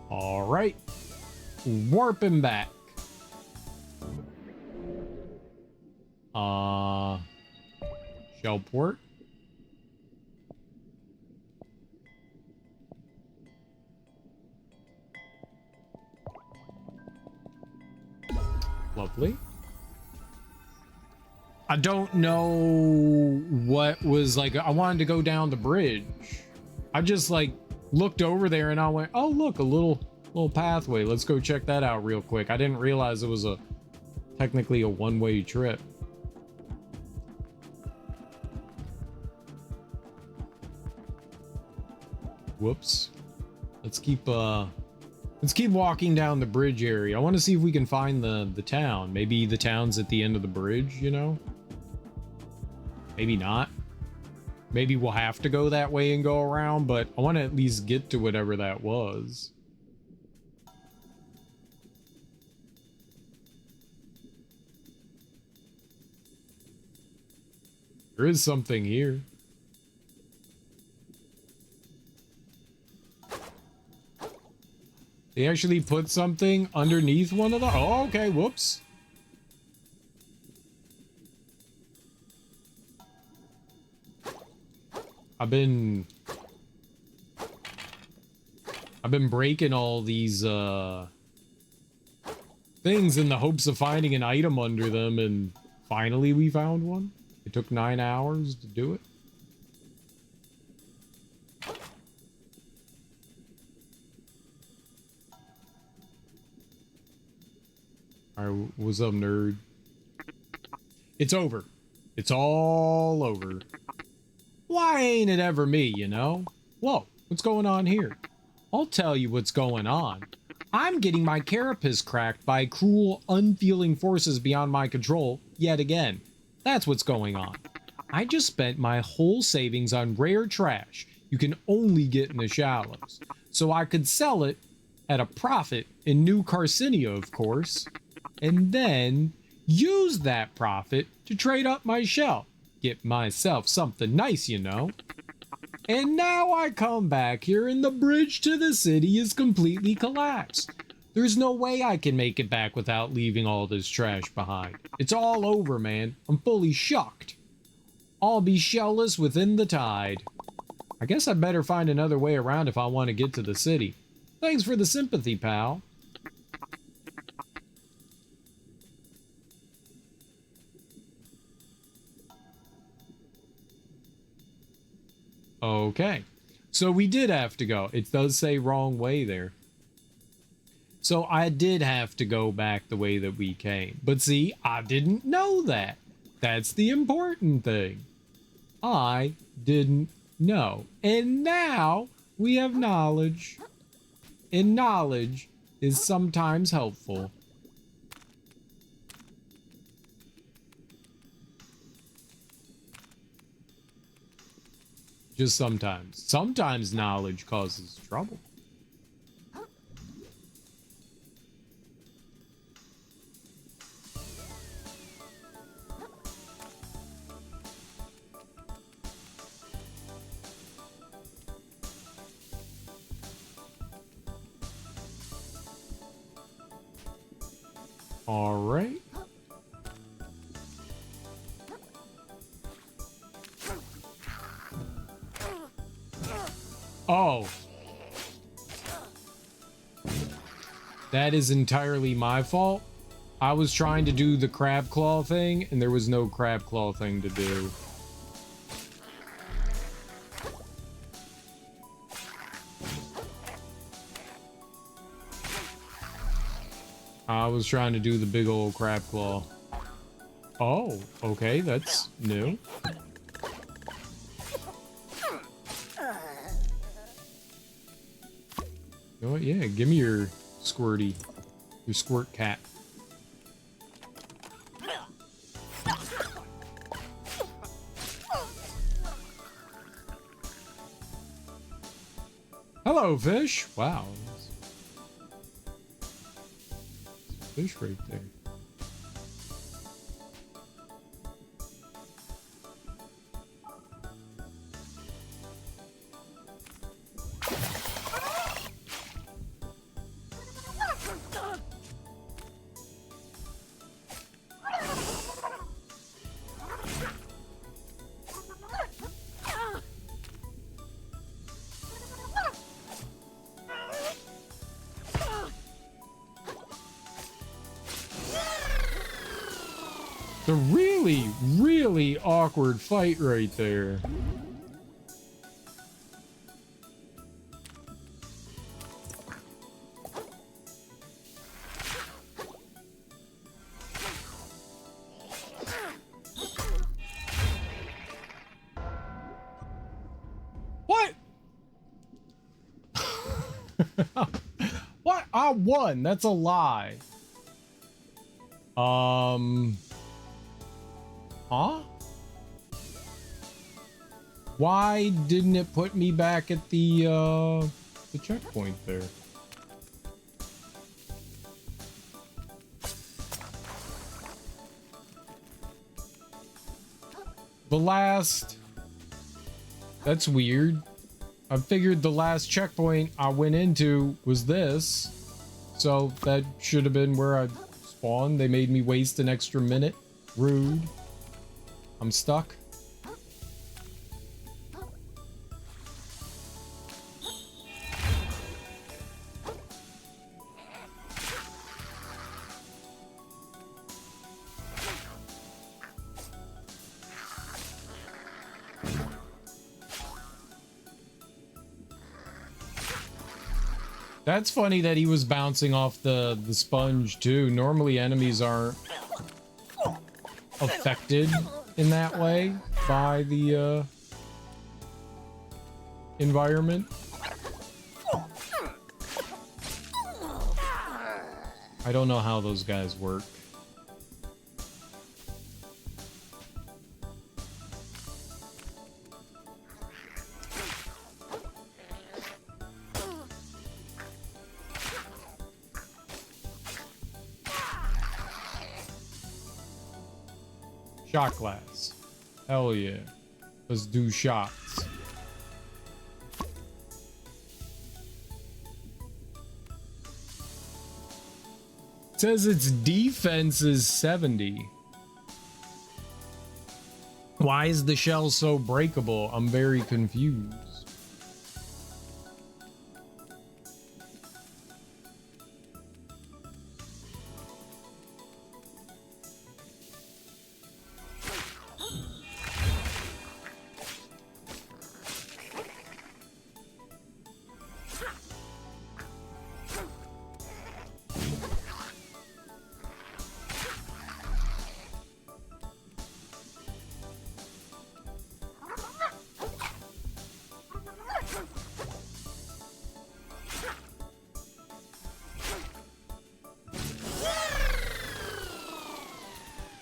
All right. Warping back. Shellport. Lovely. I don't know what was like. I wanted to go down the bridge. I just like looked over there and I went, oh look, a little pathway. Let's go check that out real quick. I didn't realize it was technically a one-way trip. Whoops. Let's keep walking down the bridge area. I want to see if we can find the town. Maybe the town's at the end of the bridge, you know? Maybe not. Maybe we'll have to go that way and go around, but I want to at least get to whatever that was. There is something here. They actually put something underneath one of the... Oh, okay, whoops. I've been breaking all these things in the hopes of finding an item under them, and finally we found one. It took 9 hours to do it. Alright, what's up, nerd? It's over. It's all over. Why ain't it ever me, you know? Whoa, what's going on here? I'll tell you what's going on. I'm getting my carapace cracked by cruel, unfeeling forces beyond my control, yet again. That's what's going on. I just spent my whole savings on rare trash you can only get in the shallows, so I could sell it at a profit in New Carcinia, of course, and then use that profit to trade up my shell. Get myself something nice, you know. And now I come back here and the bridge to the city is completely collapsed. There's no way I can make it back without leaving all this trash behind. It's all over, man. I'm fully shocked. I'll be shellless within the tide. I guess I better find another way around if I want to get to the city. Thanks for the sympathy, pal. Okay, so we did have to go. It does say wrong way there. So I did have to go back the way that we came. But see, I didn't know that. That's the important thing. I didn't know. And now we have knowledge. And knowledge is sometimes helpful. Just sometimes. Sometimes knowledge causes trouble. All right. Oh. That is entirely my fault. I was trying to do the crab claw thing, and there was no crab claw thing to do. I was trying to do the big old crab claw. Oh, okay, that's new. You know what? Yeah, give me your squirty. Your squirt cat. Hello, fish. Wow. Fish right there. The really, really awkward fight right there. What? What? I won. That's a lie. Huh? Why didn't it put me back at the checkpoint there? The last... That's weird. I figured the last checkpoint I went into was this. So that should have been where I spawned. They made me waste an extra minute. Rude. I'm stuck. That's funny that he was bouncing off the sponge too. Normally enemies aren't affected in that way by the environment. I don't know how those guys work. Shot glass. Hell yeah. Let's do shots. It says its defense is 70. Why is the shell so breakable? I'm very confused.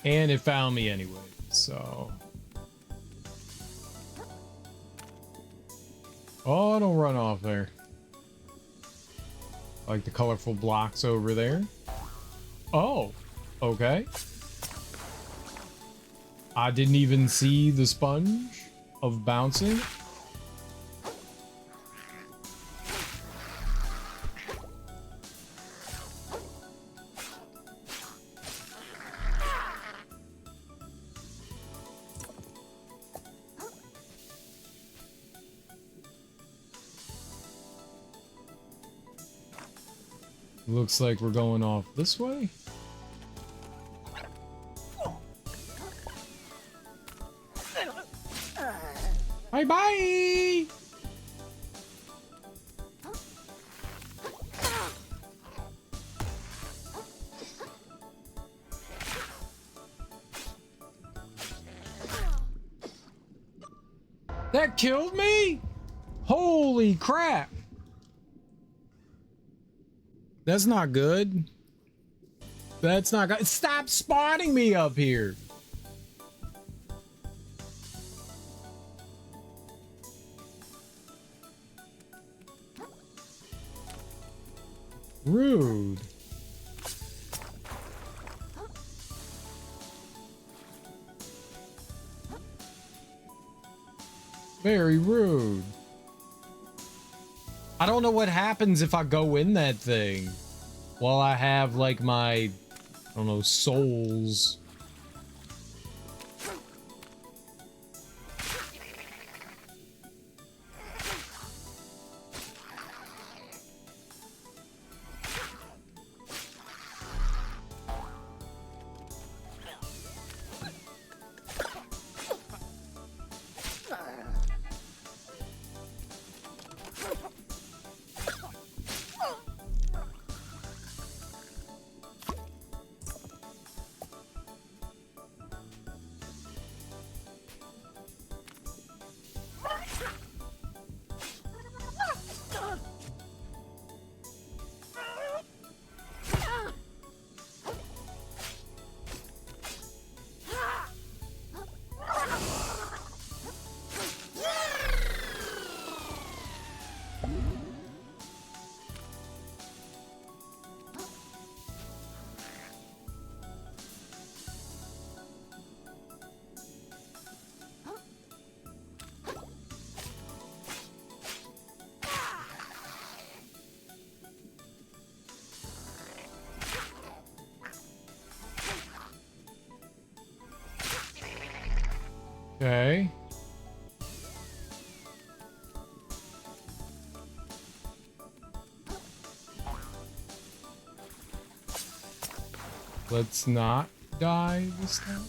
And it found me anyway, so. Oh, don't run off there. I like the colorful blocks over there. Oh, okay. I didn't even see the sponge of bouncing. Looks like we're going off this way. Bye bye. That killed me? Holy crap. That's not good. That's not good. Stop spawning me up here. Rude. Very rude. I don't know what happens if I go in that thing while I have like my, I don't know, souls. Okay. Let's not die this time.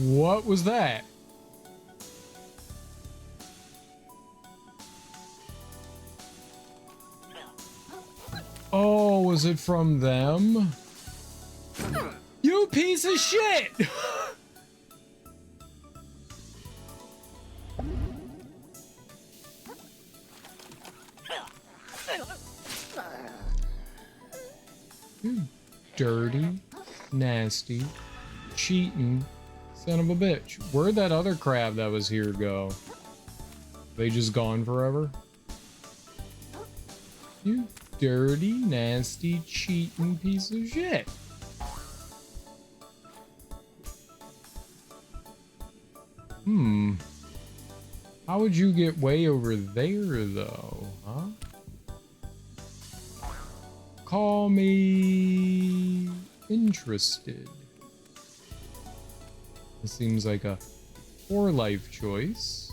What was that? Oh, was it from them? You piece of shit! You dirty, nasty, cheating son of a bitch. Where'd that other crab that was here go? They just gone forever? You dirty, nasty, cheating piece of shit. How would you get way over there, though, huh? Call me interested. This seems like a poor life choice.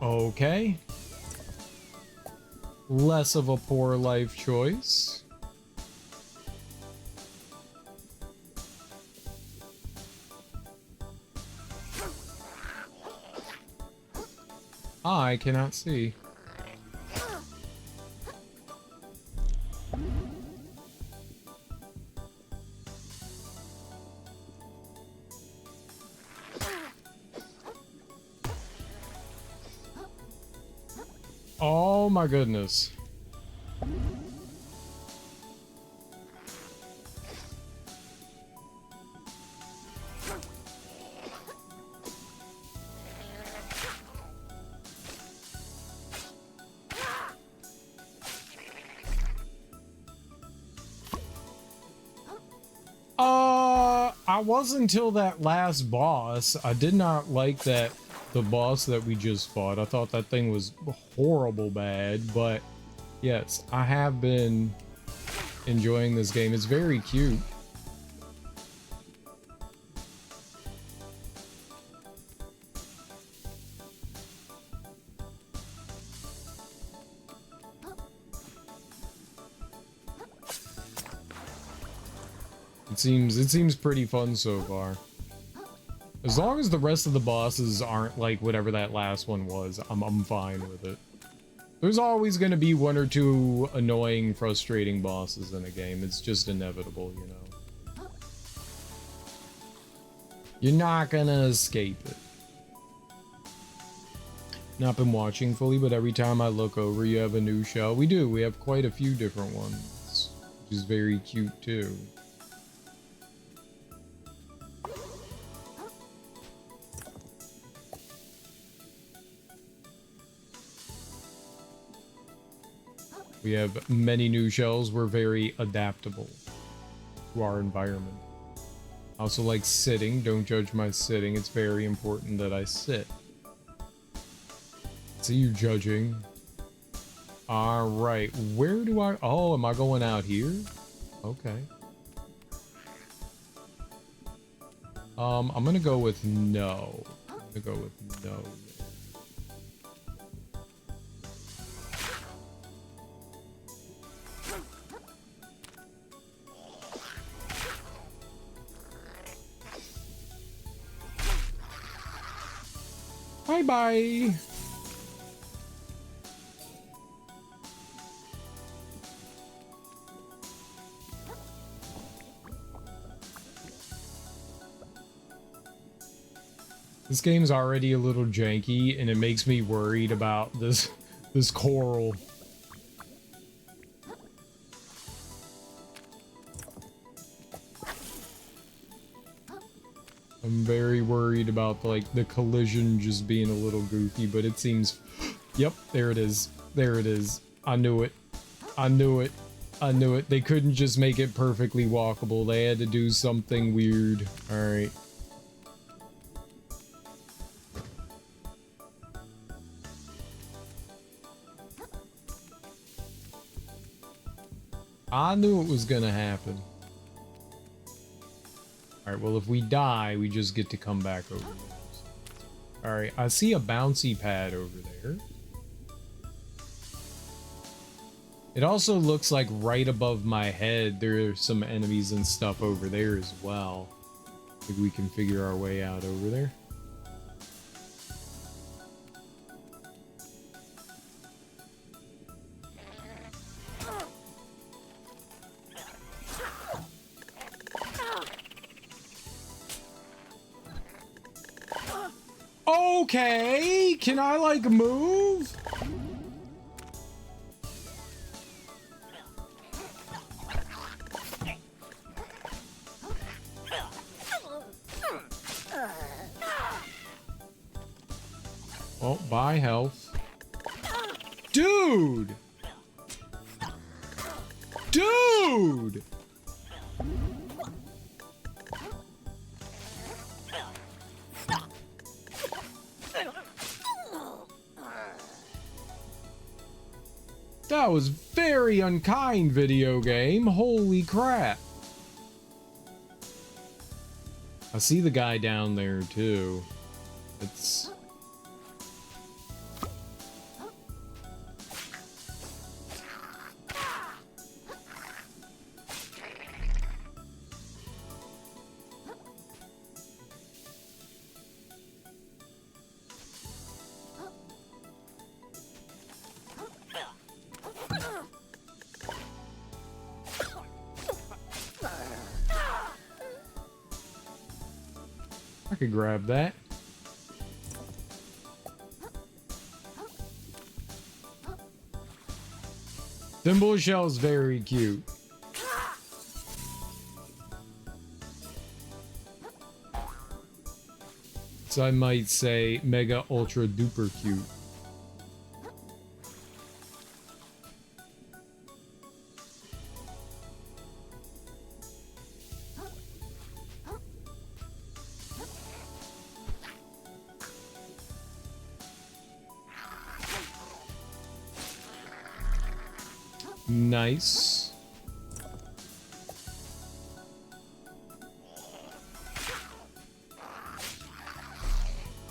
Okay. Less of a poor life choice. I cannot see. Oh my goodness. I was until that last boss. I did not like the boss that we just fought. I thought that thing was horrible bad, but yes, I have been enjoying this game. It's very cute. It seems pretty fun so far. As long as the rest of the bosses aren't like whatever that last one was, I'm fine with it. There's always going to be one or two annoying, frustrating bosses in a game. It's just inevitable, you know. You're not gonna escape it. Not been watching fully, but every time I look over, you have a new show. We do. We have quite a few different ones, which is very cute too. We have many new shells. We're very adaptable to our environment. I also like sitting. Don't judge my sitting. It's very important that I sit. See you judging. All right. Where do I... Oh, am I going out here? Okay. I'm going to go with no. I'm going to go with no. Bye-bye. This game's already a little janky, and it makes me worried about this coral. I'm very worried about like the collision just being a little goofy, but it seems. Yep, there it is. There it is. I knew it. I knew it. I knew it. They couldn't just make it perfectly walkable. They had to do something weird. All right. I knew it was gonna happen. Alright, well, if we die, we just get to come back over there. Alright, I see a bouncy pad over there. It also looks like right above my head, there are some enemies and stuff over there as well. I think we can figure our way out over there. Okay, can I like move? Oh, bye health. Dude! Dude! That was very unkind, video game. Holy crap. I see the guy down there too. It's... I could grab that. Thimble Shell's very cute. So I might say mega ultra duper cute. Nice.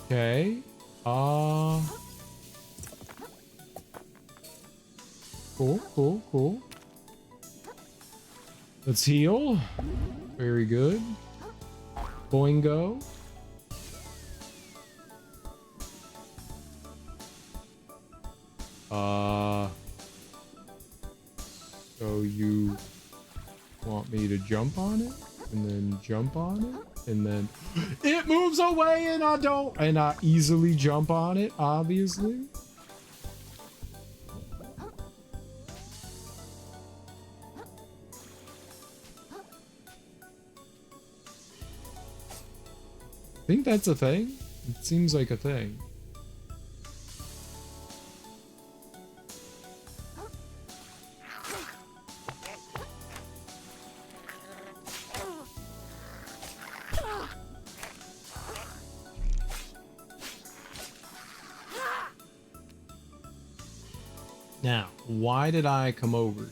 Okay. Cool, cool, cool. Let's heal. Very good. Boingo. So you want me to jump on it? And then jump on it? And then it moves away and I don't, and I easily jump on it, obviously. I think that's a thing. It seems like a thing. Now, why did I come over here?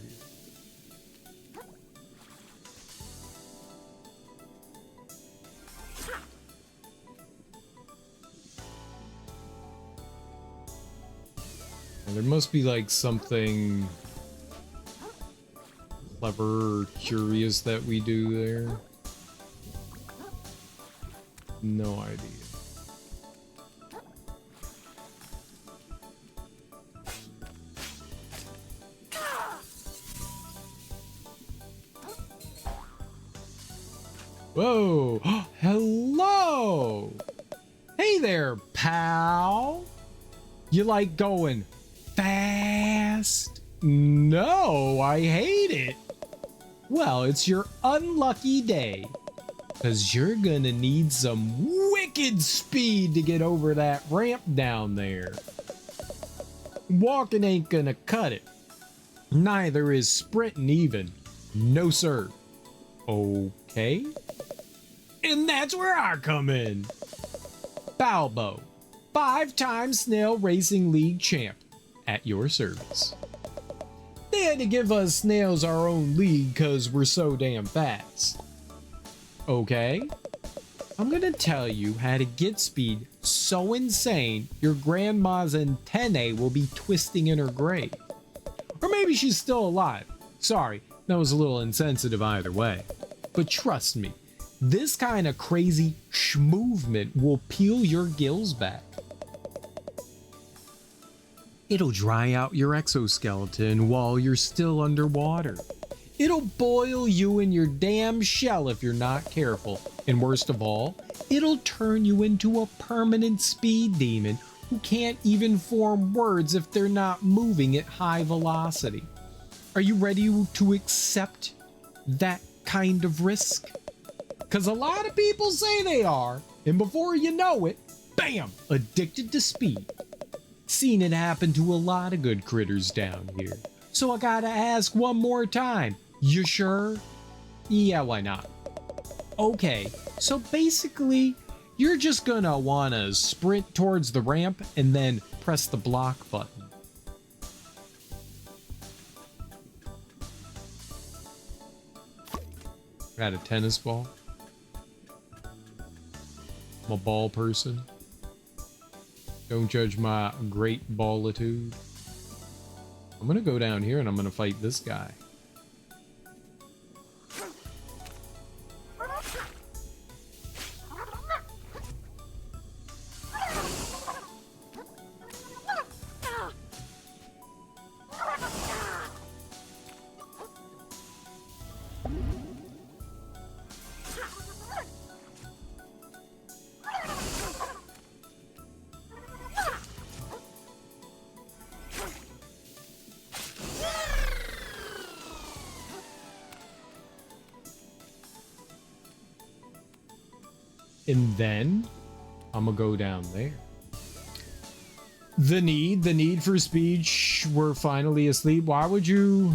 There must be like something clever or curious that we do there. No idea. Whoa! Hello! Hey Hey there, pal. You like going fast? No, I hate it. Well, it's your unlucky day, because you're gonna need some wicked speed to get over that ramp down there. Walking ain't gonna cut it. Neither is sprinting even. No, sir. Okay. And that's where I come in. Balbo, 5-time Snail Racing League champ, at your service. They had to give us snails our own league because we're so damn fast. Okay? I'm gonna tell you how to get speed so insane your grandma's antennae will be twisting in her grave. Or maybe she's still alive. Sorry, that was a little insensitive either way. But trust me, this kind of crazy movement will peel your gills back. It'll dry out your exoskeleton while you're still underwater. It'll boil you in your damn shell if you're not careful. And worst of all, it'll turn you into a permanent speed demon who can't even form words if they're not moving at high velocity. Are you ready to accept that kind of risk? Because a lot of people say they are, and before you know it, bam, addicted to speed. Seen it happen to a lot of good critters down here. So I gotta ask one more time. You sure? Yeah, why not? Okay, so basically, you're just gonna wanna sprint towards the ramp and then press the block button. Got a tennis ball. I'm a ball person. Don't judge my great ballitude. I'm gonna go down here and I'm gonna fight this guy. And then I'm gonna go down there. The need for speed. Shh, we're finally asleep. Why would you?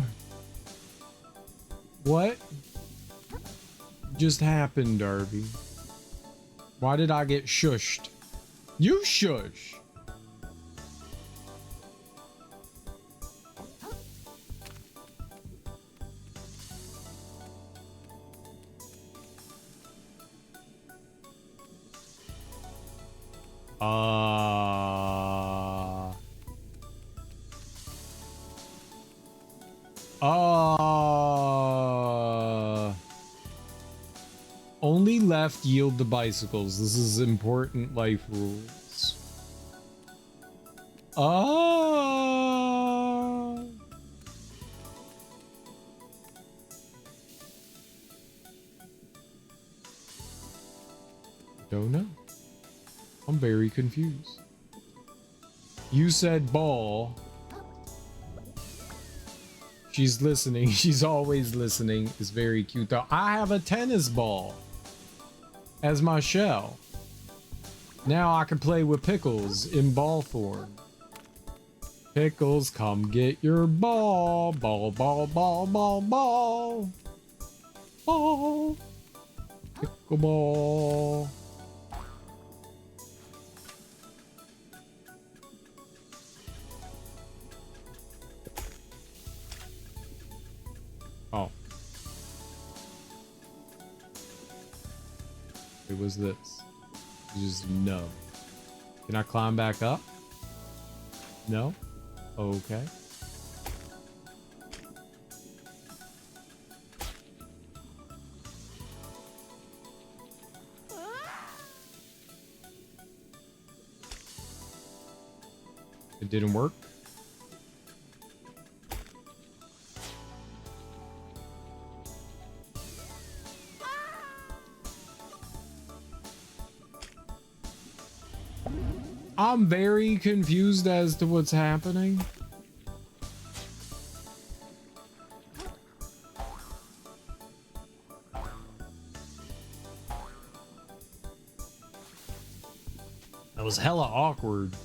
What just happened, Darby? Why did I get shushed? You shush. Only left yield the bicycles. This is important life rules. Don't know. I'm very confused. You said ball. She's listening. She's always listening. It's very cute though. I have a tennis ball as my shell. Now I can play with Pickles in ball form. Pickles, come get your ball. Ball, ball, ball, ball, ball. Ball. Pickleball. Oh. It was this. Just no. Can I climb back up? No? Okay. It didn't work. I'm very confused as to what's happening. That was hella awkward.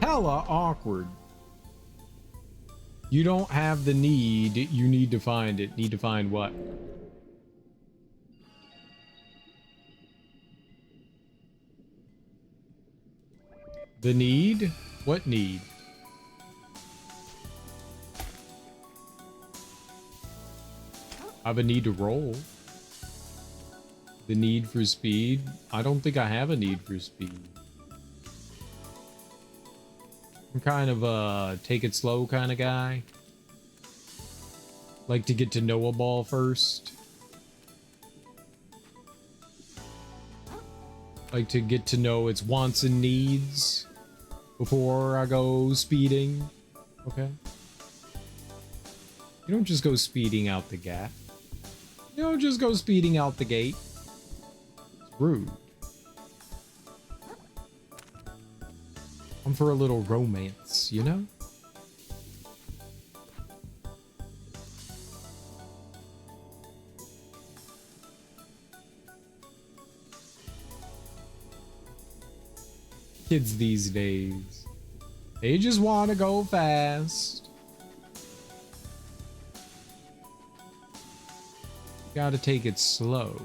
Hella awkward. You don't have the need, you need to find it. Need to find what? The need? What need? I have a need to roll. The need for speed? I don't think I have a need for speed. I'm kind of a take it slow kind of guy. Like to get to know a ball first. Like to get to know its wants and needs before I go speeding. Okay. You don't just go speeding out the gap. You don't just go speeding out the gate. It's rude. I'm for a little romance, you know? Kids these days, they just want to go fast. Gotta take it slow.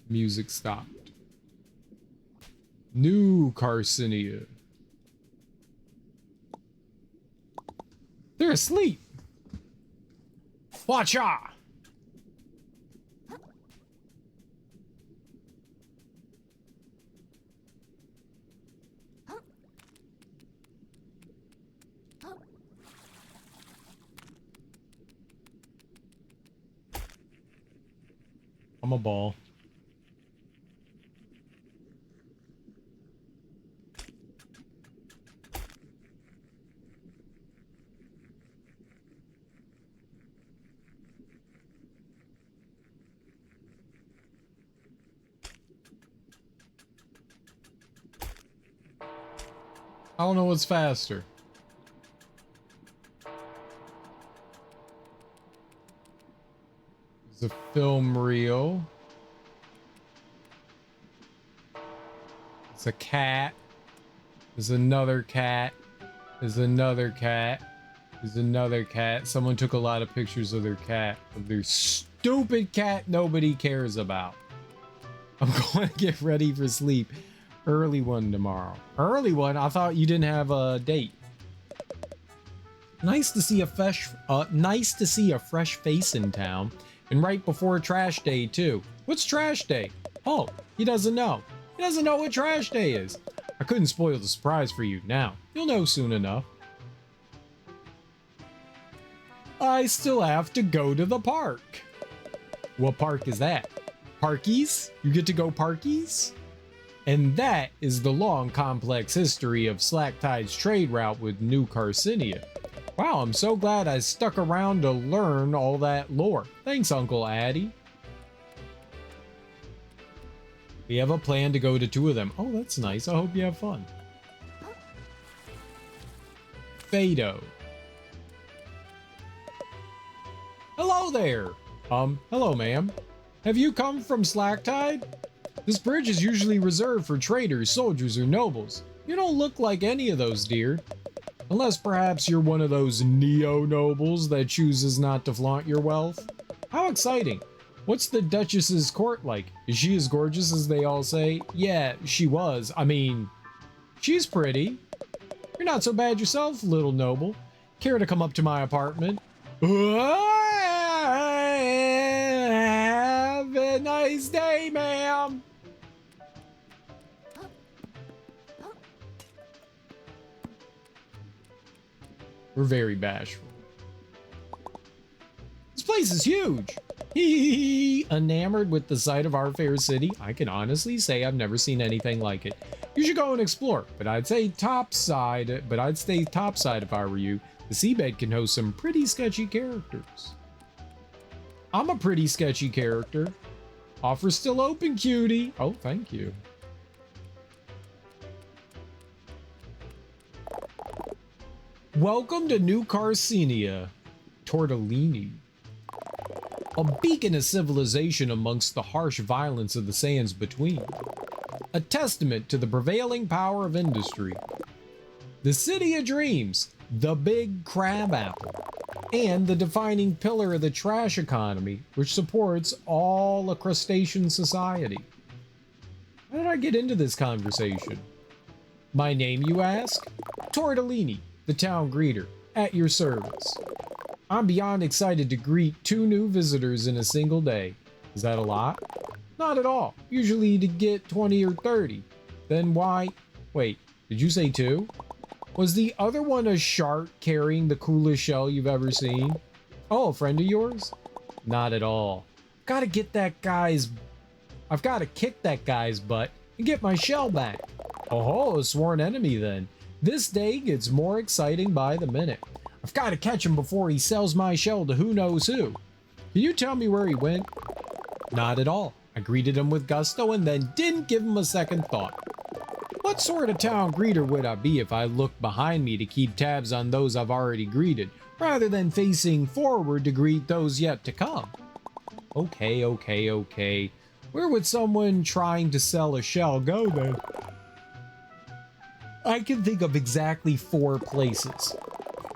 Music stopped. New Carcinia. They're asleep. Watch out. I'm a ball. I don't know what's faster. Is the film real? It's a cat. There's another cat. There's another cat. There's another cat. Someone took a lot of pictures of their cat. Of their stupid cat nobody cares about. I'm going to get ready for sleep. Early one tomorrow. Early one? I thought you didn't have a date. Nice to see a fresh face in town. And right before trash day too. What's trash day? Oh, he doesn't know. He doesn't know what trash day is. I couldn't spoil the surprise for you now. You'll know soon enough. I still have to go to the park. What park is that? Parkies? You get to go Parkies? And that is the long, complex history of Slacktide's trade route with New Carcinia. Wow, I'm so glad I stuck around to learn all that lore. Thanks, Uncle Addy. We have a plan to go to 2 of them. Oh, that's nice. I hope you have fun. Fado. Hello there. Hello, ma'am. Have you come from Slacktide? This bridge is usually reserved for traders, soldiers, or nobles. You don't look like any of those, dear. Unless perhaps you're one of those neo-nobles that chooses not to flaunt your wealth. How exciting. What's the Duchess's court like? Is she as gorgeous as they all say? Yeah, she was. I mean, she's pretty. You're not so bad yourself, little noble. Care to come up to my apartment? Have a nice day, ma'am. We're very bashful. This place is huge. Hee, enamored with the sight of our fair city, I can honestly say I've never seen anything like it. You should go and explore, but I'd stay topside if I were you. The seabed can host some pretty sketchy characters. I'm a pretty sketchy character. Offer still open, cutie. Oh, thank you. Welcome to New Carcinia, Tortellini. A beacon of civilization amongst the harsh violence of the sands between. A testament to the prevailing power of industry. The city of dreams, the big crab apple, and the defining pillar of the trash economy, which supports all a crustacean society. How did I get into this conversation? My name, you ask? Tortellini, the town greeter, at your service. I'm beyond excited to greet 2 new visitors in a single day. Is that a lot? Not at all. Usually to get 20 or 30. Then why? Wait, did you say 2? Was the other one a shark carrying the coolest shell you've ever seen? Oh, a friend of yours? Not at all. I've got to kick that guy's butt and get my shell back. Oh, a sworn enemy then. This day gets more exciting by the minute. I've got to catch him before he sells my shell to who knows who. Can you tell me where he went? Not at all. I greeted him with gusto and then didn't give him a second thought. What sort of town greeter would I be if I looked behind me to keep tabs on those I've already greeted, rather than facing forward to greet those yet to come? Okay. Where would someone trying to sell a shell go then? I can think of exactly 4 places.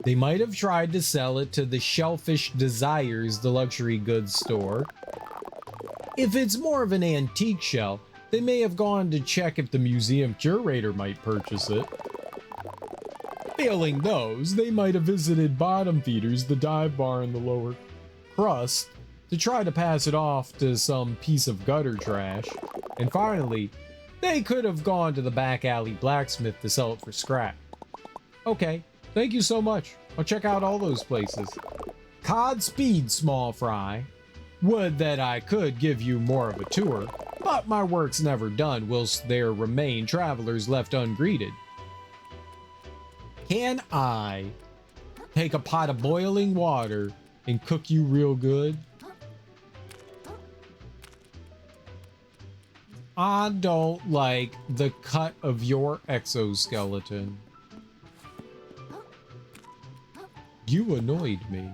They might have tried to sell it to the Shellfish Desires, the luxury goods store. If it's more of an antique shell, they may have gone to check if the museum curator might purchase it. Failing those, they might have visited Bottom Feeders, the dive bar in the lower crust, to try to pass it off to some piece of gutter trash. And finally, they could have gone to the back alley blacksmith to sell it for scrap. Okay. Thank you so much. I'll check out all those places. Godspeed, small fry. Would that I could give you more of a tour, but my work's never done whilst there remain travelers left ungreeted. Can I take a pot of boiling water and cook you real good? I don't like the cut of your exoskeleton. You annoyed me.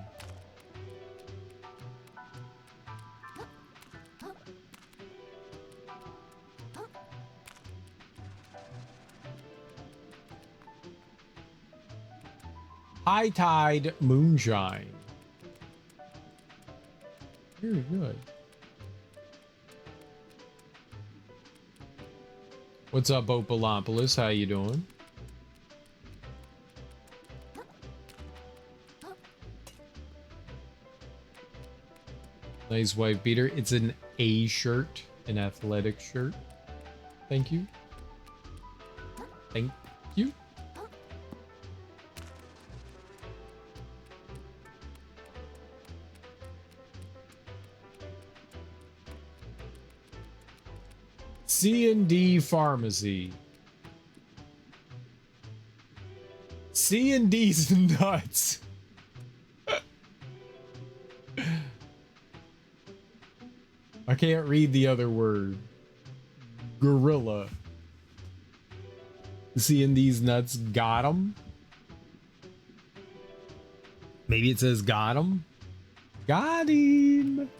High Tide Moonshine. Very good. What's up, Opalopolis? How you doing? Nice wife beater. It's an A shirt, an athletic shirt. Thank you. Thank you. C&D Pharmacy. C&D's nuts. I can't read the other word. Gorilla. C&D's nuts got him. Maybe it says got him. Got him.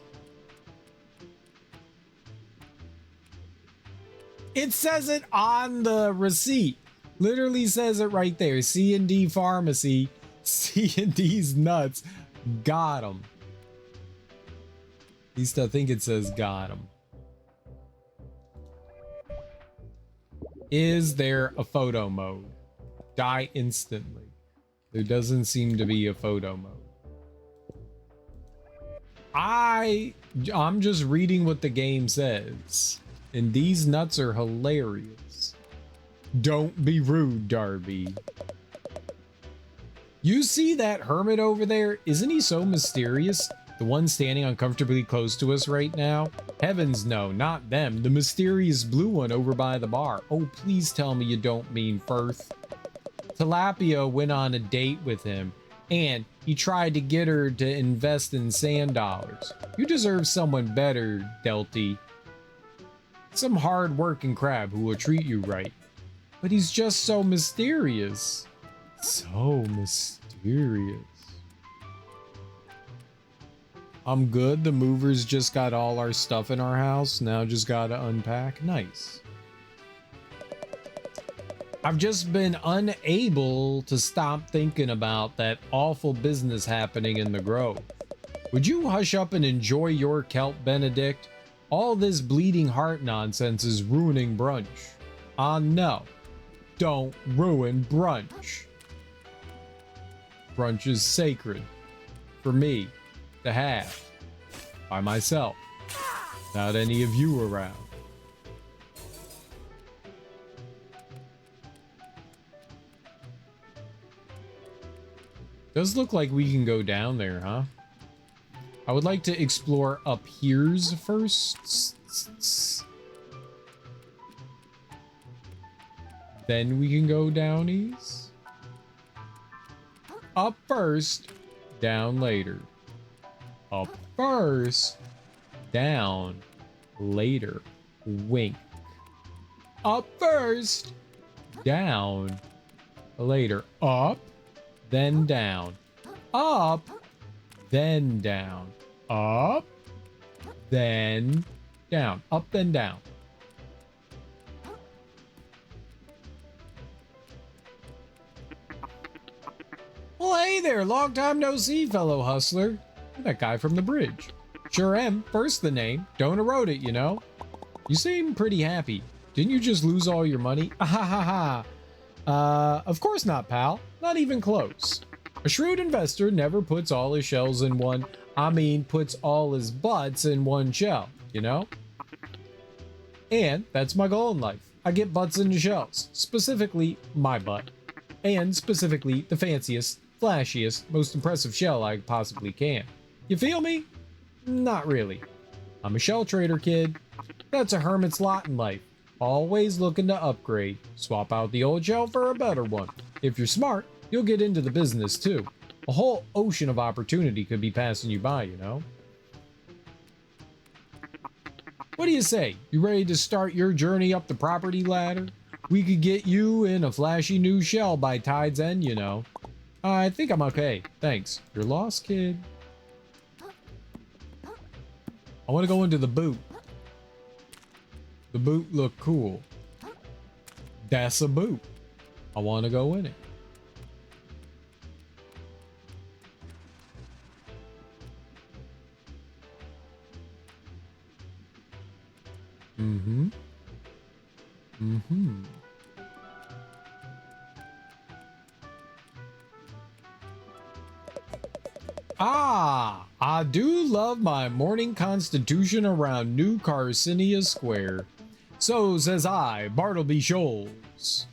It says it on the receipt. Literally says it right there. C&D Pharmacy. C&D's nuts got him. At least I think it says got him. Is there a photo mode? Die instantly. There doesn't seem to be a photo mode. I'm just reading what the game says. And these nuts are hilarious. Don't be rude, Darby. You see that hermit over there? Isn't he so mysterious? The one standing uncomfortably close to us right now? Heavens no, not them. The mysterious blue one over by the bar. Oh, please tell me you don't mean Firth. Tilapia went on a date with him, and he tried to get her to invest in sand dollars. You deserve someone better, Delty. Some hard-working crab who will treat you right. But he's just so mysterious. So mysterious. I'm good. The movers just got all our stuff in our house. Now just gotta unpack. Nice. I've just been unable to stop thinking about that awful business happening in the Grove. Would you hush up and enjoy your kelp, Benedict? All this bleeding heart nonsense is ruining brunch. No. Don't ruin brunch. Brunch is sacred for me to have by myself, without any of you around. Does look like we can go down there, huh? I would like to explore up here's first. Then we can go downies. Up first, down later. Up first, down later. Wink. Up first, down later. Up, then down. Up, then down. Up, then down. Up, then down. Well, hey there, long time no see, fellow hustler. You're that guy from the bridge. Sure am, first the name. Don't erode it, you know. You seem pretty happy. Didn't you just lose all your money? Ah ha ha ha. Of course not, pal. Not even close. A shrewd investor never puts all his shells in one, puts all his butts in one shell, you know? And that's my goal in life. I get butts into shells, specifically my butt. And specifically the fanciest, flashiest, most impressive shell I possibly can. You feel me? Not really. I'm a shell trader, kid. That's a hermit's lot in life. Always looking to upgrade. Swap out the old shell for a better one. If you're smart, you'll get into the business too. A whole ocean of opportunity could be passing you by, you know? What do you say? You ready to start your journey up the property ladder? We could get you in a flashy new shell by tide's end, you know. I think I'm okay. Thanks. You're lost, kid. I want to go into the boot. The boot look cool. That's a boot. I want to go in it. Mm-hmm. Mm-hmm. Ah, I do love my morning constitution around New Carcinia Square. So says I, Bartleby Shoals.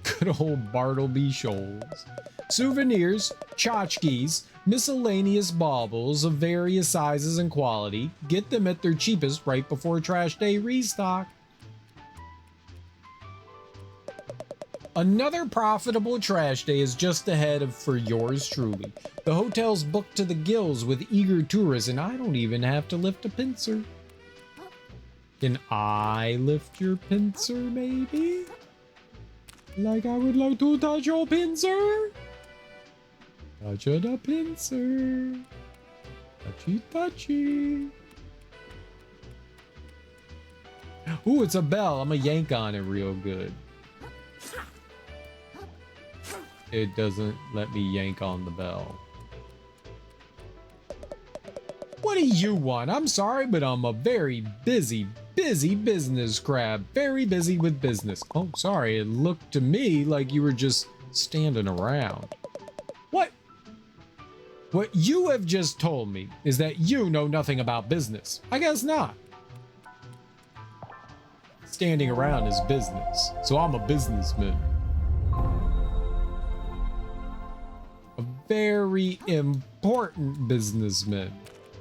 Good old Bartleby Shoals. Souvenirs, tchotchkes, miscellaneous baubles of various sizes and quality. Get them at their cheapest right before trash day restock. Another profitable trash day is just ahead of for yours truly. The hotel's booked to the gills with eager tourists, and I don't even have to lift a pincer. Can I lift your pincer, maybe? Like I would like to touch your pincer? Touch the pincer. Touchy, touchy. Ooh, it's a bell. I'm gonna yank on it real good. It doesn't let me yank on the bell. What do you want? I'm sorry, but I'm a very busy business crab. Very busy with business. Oh, sorry. It looked to me like you were just standing around. What? What you have just told me is that you know nothing about business. I guess not. Standing around is business, so I'm a businessman. very important businessman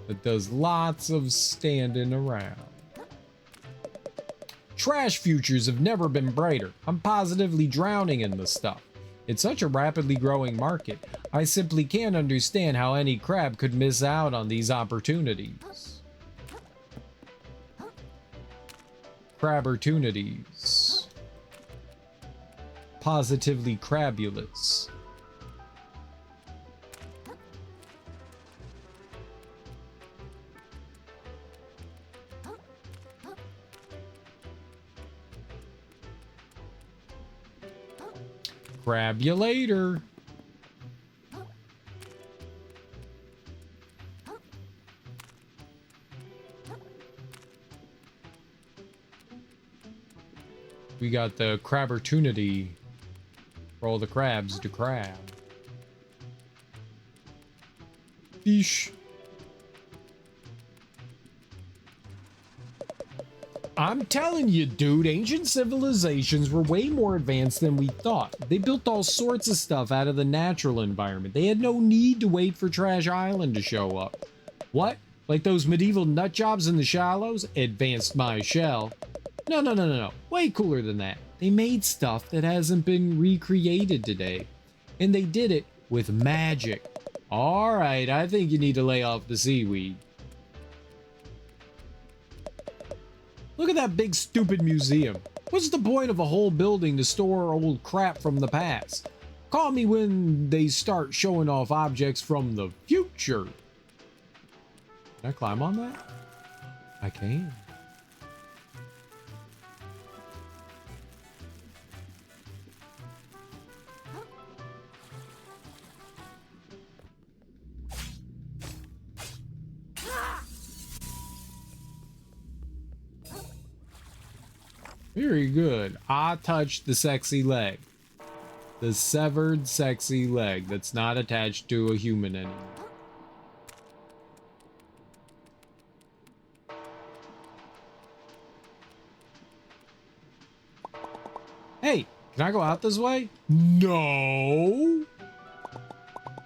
that does lots of standing around. Trash futures have never been brighter. I'm positively drowning in the stuff. It's such a rapidly growing market. I simply can't understand how any crab could miss out on these opportunities. Crabbertunities. Positively crabulous. Grab you later. We got the crabbertunity for all the crabs to crab. Fish. I'm telling you, dude, ancient civilizations were way more advanced than we thought. They built all sorts of stuff out of the natural environment. They had no need to wait for Trash Island to show up. What? Like those medieval nut jobs in the shallows? Advanced my shell. No. Way cooler than that. They made stuff that hasn't been recreated today. And they did it with magic. Alright, I think you need to lay off the seaweed. Look at that big stupid museum. What's the point of a whole building to store old crap from the past? Call me when they start showing off objects from the future. Can I climb on that? I can. Very good. I touched the sexy leg. The severed sexy leg that's not attached to a human anymore. Hey, can I go out this way? No.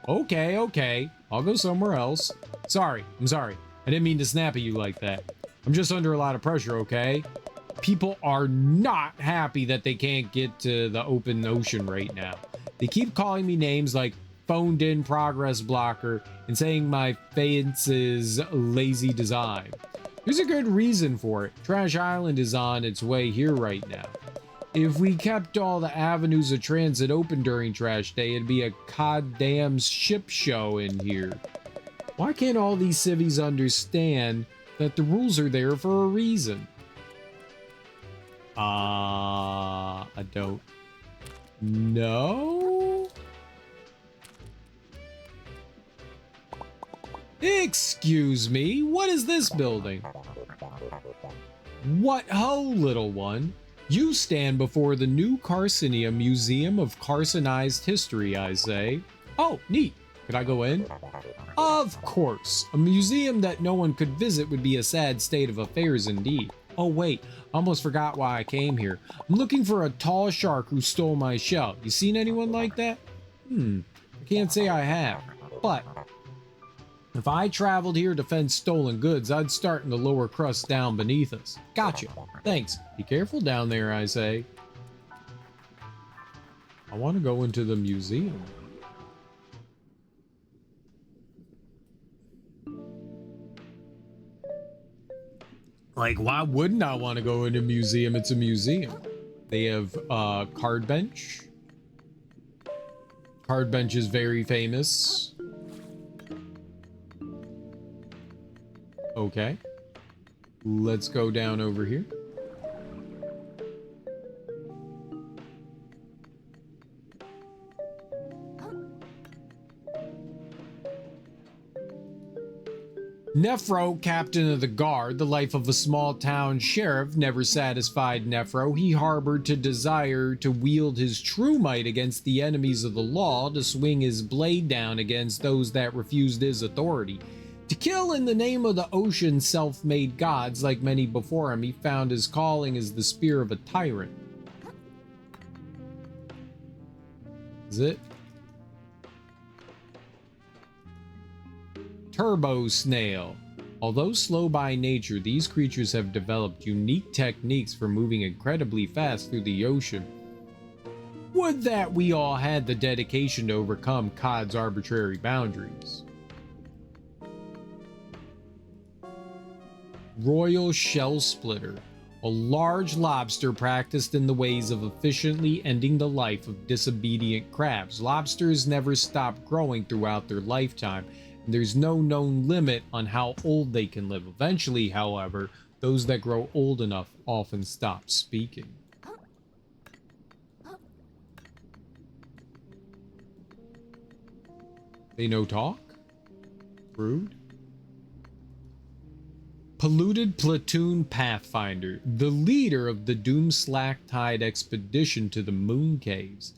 Okay. I'll go somewhere else. I'm sorry. I didn't mean to snap at you like that. I'm just under a lot of pressure, okay? People are not happy that they can't get to the open ocean right now. They keep calling me names like phoned in progress blocker and saying my face is lazy design. There's a good reason for it. Trash Island is on its way here right now. If we kept all the avenues of transit open during Trash Day, it'd be a goddamn ship show in here. Why can't all these civvies understand that the rules are there for a reason? I don't know. Excuse me, what is this building? What ho, little one? You stand before the New Carcinia Museum of Carcinized History, I say. Oh, neat. Could I go in? Of course. A museum that no one could visit would be a sad state of affairs indeed. Oh wait, almost forgot why I came here. I'm looking for a tall shark who stole my shell. You seen anyone like that? I can't say I have. But if I traveled here to fence stolen goods, I'd start in the lower crust down beneath us. Gotcha. Thanks. Be careful down there, I say. I want to go into the museum. Like, why wouldn't I want to go into a museum? It's a museum. They have card bench. Card bench is very famous. Okay. Let's go down over here. Nephro, captain of the guard, the life of a small town sheriff, never satisfied Nephro. He harbored a desire to wield his true might against the enemies of the law, to swing his blade down against those that refused his authority. To kill in the name of the ocean's self-made gods, like many before him, he found his calling as the spear of a tyrant. Is it? Turbo snail. Although slow by nature, these creatures have developed unique techniques for moving incredibly fast through the ocean. Would that we all had the dedication to overcome COD's arbitrary boundaries. Royal Shell Splitter, a large lobster practiced in the ways of efficiently ending the life of disobedient crabs. Lobsters never stop growing throughout their lifetime, and there's no known limit on how old they can live. Eventually, however, those that grow old enough often stop speaking. They no talk? Rude. Polluted Platoon Pathfinder, the leader of the Doom Slacktide expedition to the Moon Caves.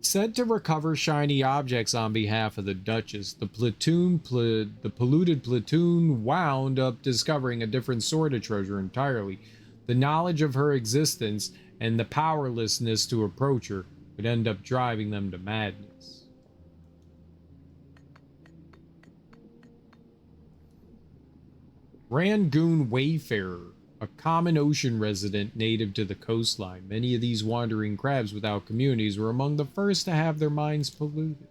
Said to recover shiny objects on behalf of the Duchess, the polluted platoon wound up discovering a different sort of treasure entirely. The knowledge of her existence and the powerlessness to approach her would end up driving them to madness. Rangoon Wayfarer, a common ocean resident native to the coastline. Many of these wandering crabs without communities were among the first to have their minds polluted.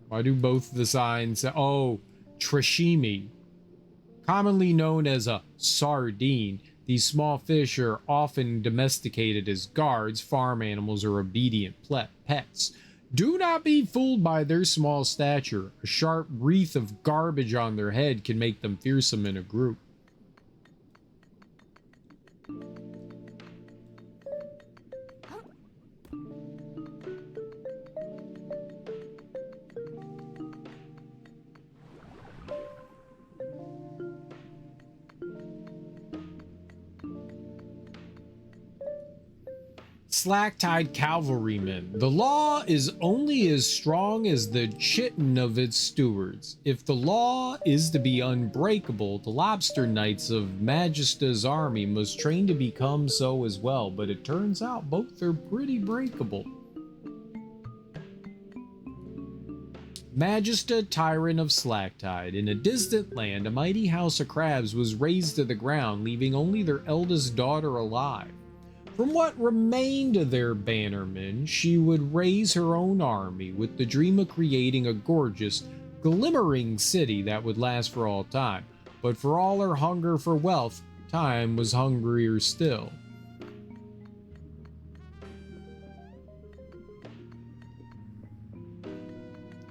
Why do both the signs say, oh, Trashimi, commonly known as a sardine. These small fish are often domesticated as guards, farm animals, or obedient pets. Do not be fooled by their small stature. A sharp wreath of garbage on their head can make them fearsome in a group. Slacktide Cavalrymen. The law is only as strong as the chitin of its stewards. If the law is to be unbreakable, the Lobster Knights of Magista's army must train to become so as well, but it turns out both are pretty breakable. Magista, Tyrant of Slacktide. In a distant land, a mighty house of crabs was razed to the ground, leaving only their eldest daughter alive. From what remained of their bannermen, she would raise her own army with the dream of creating a gorgeous, glimmering city that would last for all time. But for all her hunger for wealth, time was hungrier still.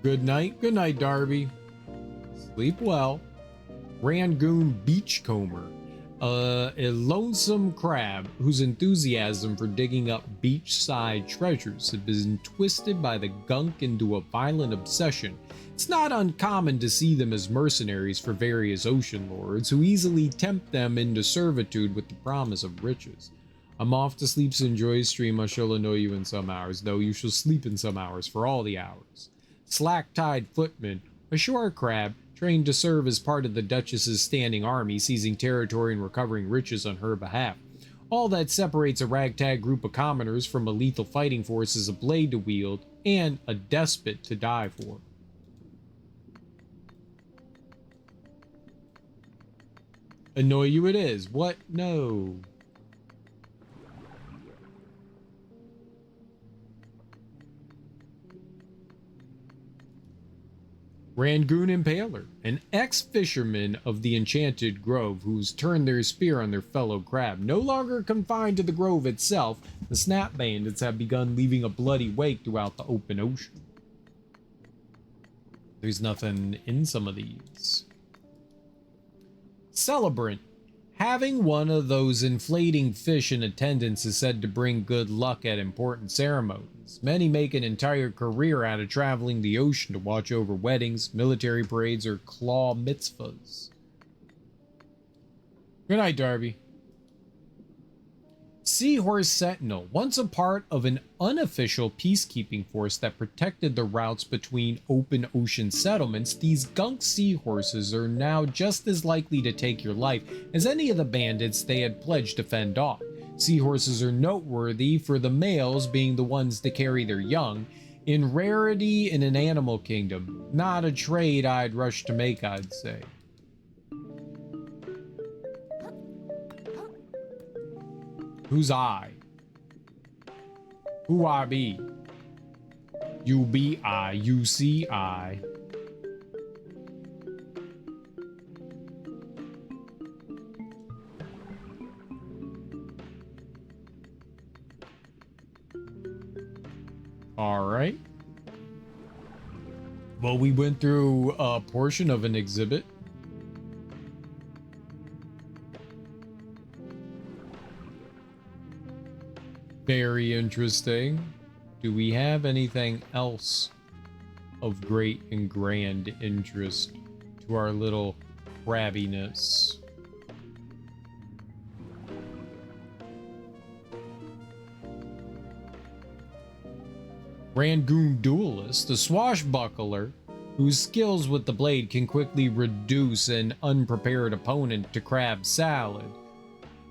Good night, Darby. Sleep well. Rangoon Beachcomber. A lonesome crab whose enthusiasm for digging up beachside treasures had been twisted by the gunk into a violent obsession. It's not uncommon to see them as mercenaries for various ocean lords who easily tempt them into servitude with the promise of riches. I'm off to sleep, so enjoy his stream. I shall annoy you in some hours, though you shall sleep in some hours for all the hours. Slacktide Footman, a shore crab, trained to serve as part of the Duchess's standing army, seizing territory and recovering riches on her behalf. All that separates a ragtag group of commoners from a lethal fighting force is a blade to wield and a despot to die for. Annoy you it is. What? No. Rangoon Impaler, an ex-fisherman of the Enchanted Grove who's turned their spear on their fellow crab. No longer confined to the grove itself, the Snap Bandits have begun leaving a bloody wake throughout the open ocean. There's nothing in some of these. Celebrant. Having one of those inflating fish in attendance is said to bring good luck at important ceremonies. Many make an entire career out of traveling the ocean to watch over weddings, military parades, or claw mitzvahs. Good night, Darby. Seahorse Sentinel, once a part of an unofficial peacekeeping force that protected the routes between open ocean settlements, these gunk seahorses are now just as likely to take your life as any of the bandits they had pledged to fend off. Seahorses are noteworthy for the males being the ones to carry their young, In rarity in an animal kingdom. Not a trade I'd rush to make, I'd say. Who's I? Who I be? You be I, you see I. All right. Well, we went through a portion of an exhibit. Very interesting. Do we have anything else of great and grand interest to our little crabbiness? Rangoon Duelist, the swashbuckler whose skills with the blade can quickly reduce an unprepared opponent to crab salad.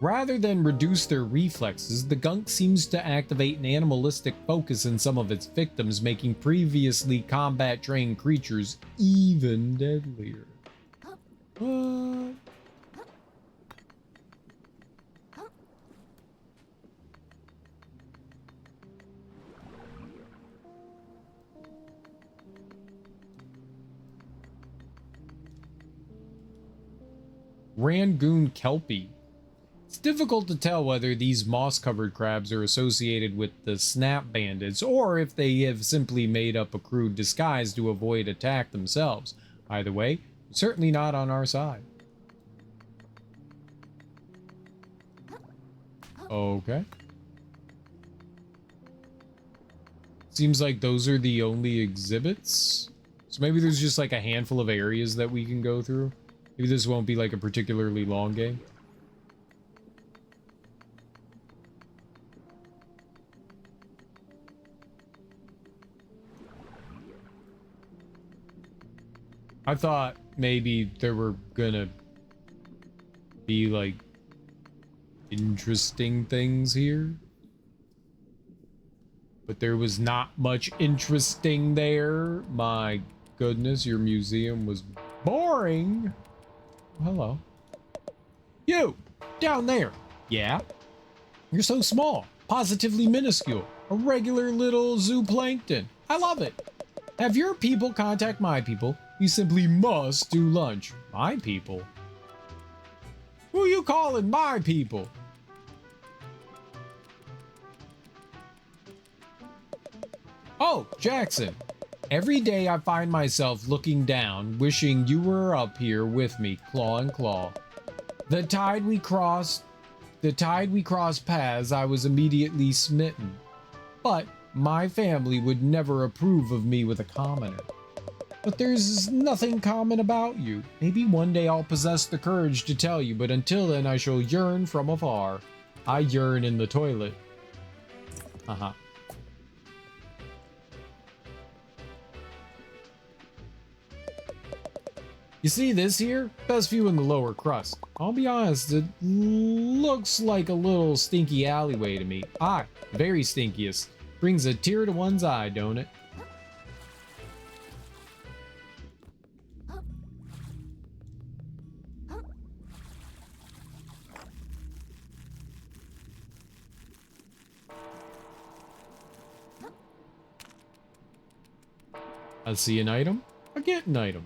Rather than reduce their reflexes, the gunk seems to activate an animalistic focus in some of its victims, making previously combat-trained creatures even deadlier. What? Rangoon Kelpie. It's difficult to tell whether these moss-covered crabs are associated with the Snap Bandits, or if they have simply made up a crude disguise to avoid attack themselves. Either way, certainly not on our side. Okay. Seems like those are the only exhibits. So maybe there's just like a handful of areas that we can go through. Maybe this won't be like a particularly long game. I thought maybe there were gonna be like interesting things here, but there was not much interesting there. My goodness, your museum was boring. Hello. You! Down there! Yeah? You're so small. Positively minuscule. A regular little zooplankton. I love it. Have your people contact my people. You simply must do lunch. My people? Who you calling my people? Oh, Jackson. Every day I find myself looking down, wishing you were up here with me, claw and claw. The tide we crossed paths, I was immediately smitten. But my family would never approve of me with a commoner. But there's nothing common about you. Maybe one day I'll possess the courage to tell you, but until then I shall yearn from afar. I yearn in the toilet. Haha. You see this here? Best view in the lower crust. I'll be honest, it looks like a little stinky alleyway to me. Aye, very stinkiest. Brings a tear to one's eye, don't it? I see an item, I get an item.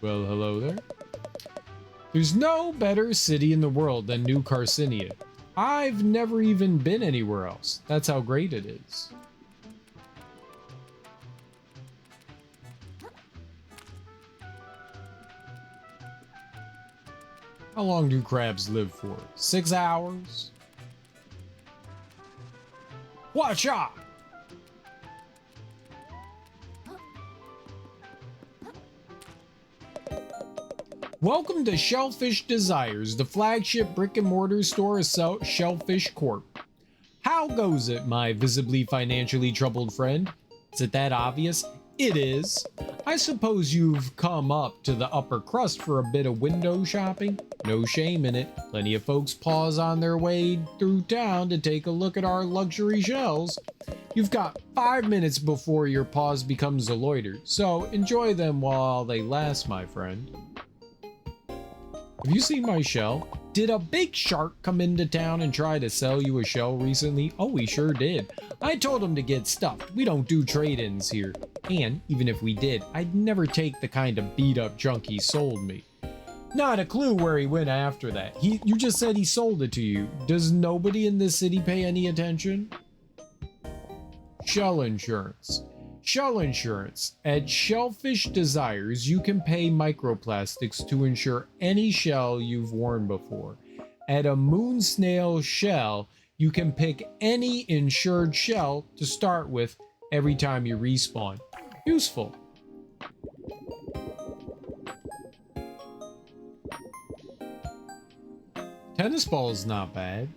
Well, hello there. There's no better city in the world than New Carcinia. I've never even been anywhere else. That's how great it is. How long do crabs live for? 6 hours? Watch out! Welcome to Shellfish Desires, the flagship brick-and-mortar store of Shellfish Corp. How goes it, my visibly financially troubled friend? Is it that obvious? It is. I suppose you've come up to the upper crust for a bit of window shopping. No shame in it. Plenty of folks pause on their way through town to take a look at our luxury shelves. You've got 5 minutes before your pause becomes a loiter, so enjoy them while they last, my friend. Have you seen my shell? Did a big shark come into town and try to sell you a shell recently? Oh, he sure did. I told him to get stuffed. We don't do trade-ins here. And even if we did, I'd never take the kind of beat-up junk he sold me. Not a clue where he went after that. You just said he sold it to you. Does nobody in this city pay any attention? Shell insurance. Shell insurance. At Shellfish Desires, you can pay microplastics to insure any shell you've worn before. At a moon snail shell, you can pick any insured shell to start with every time you respawn. Useful. Tennis ball is not bad.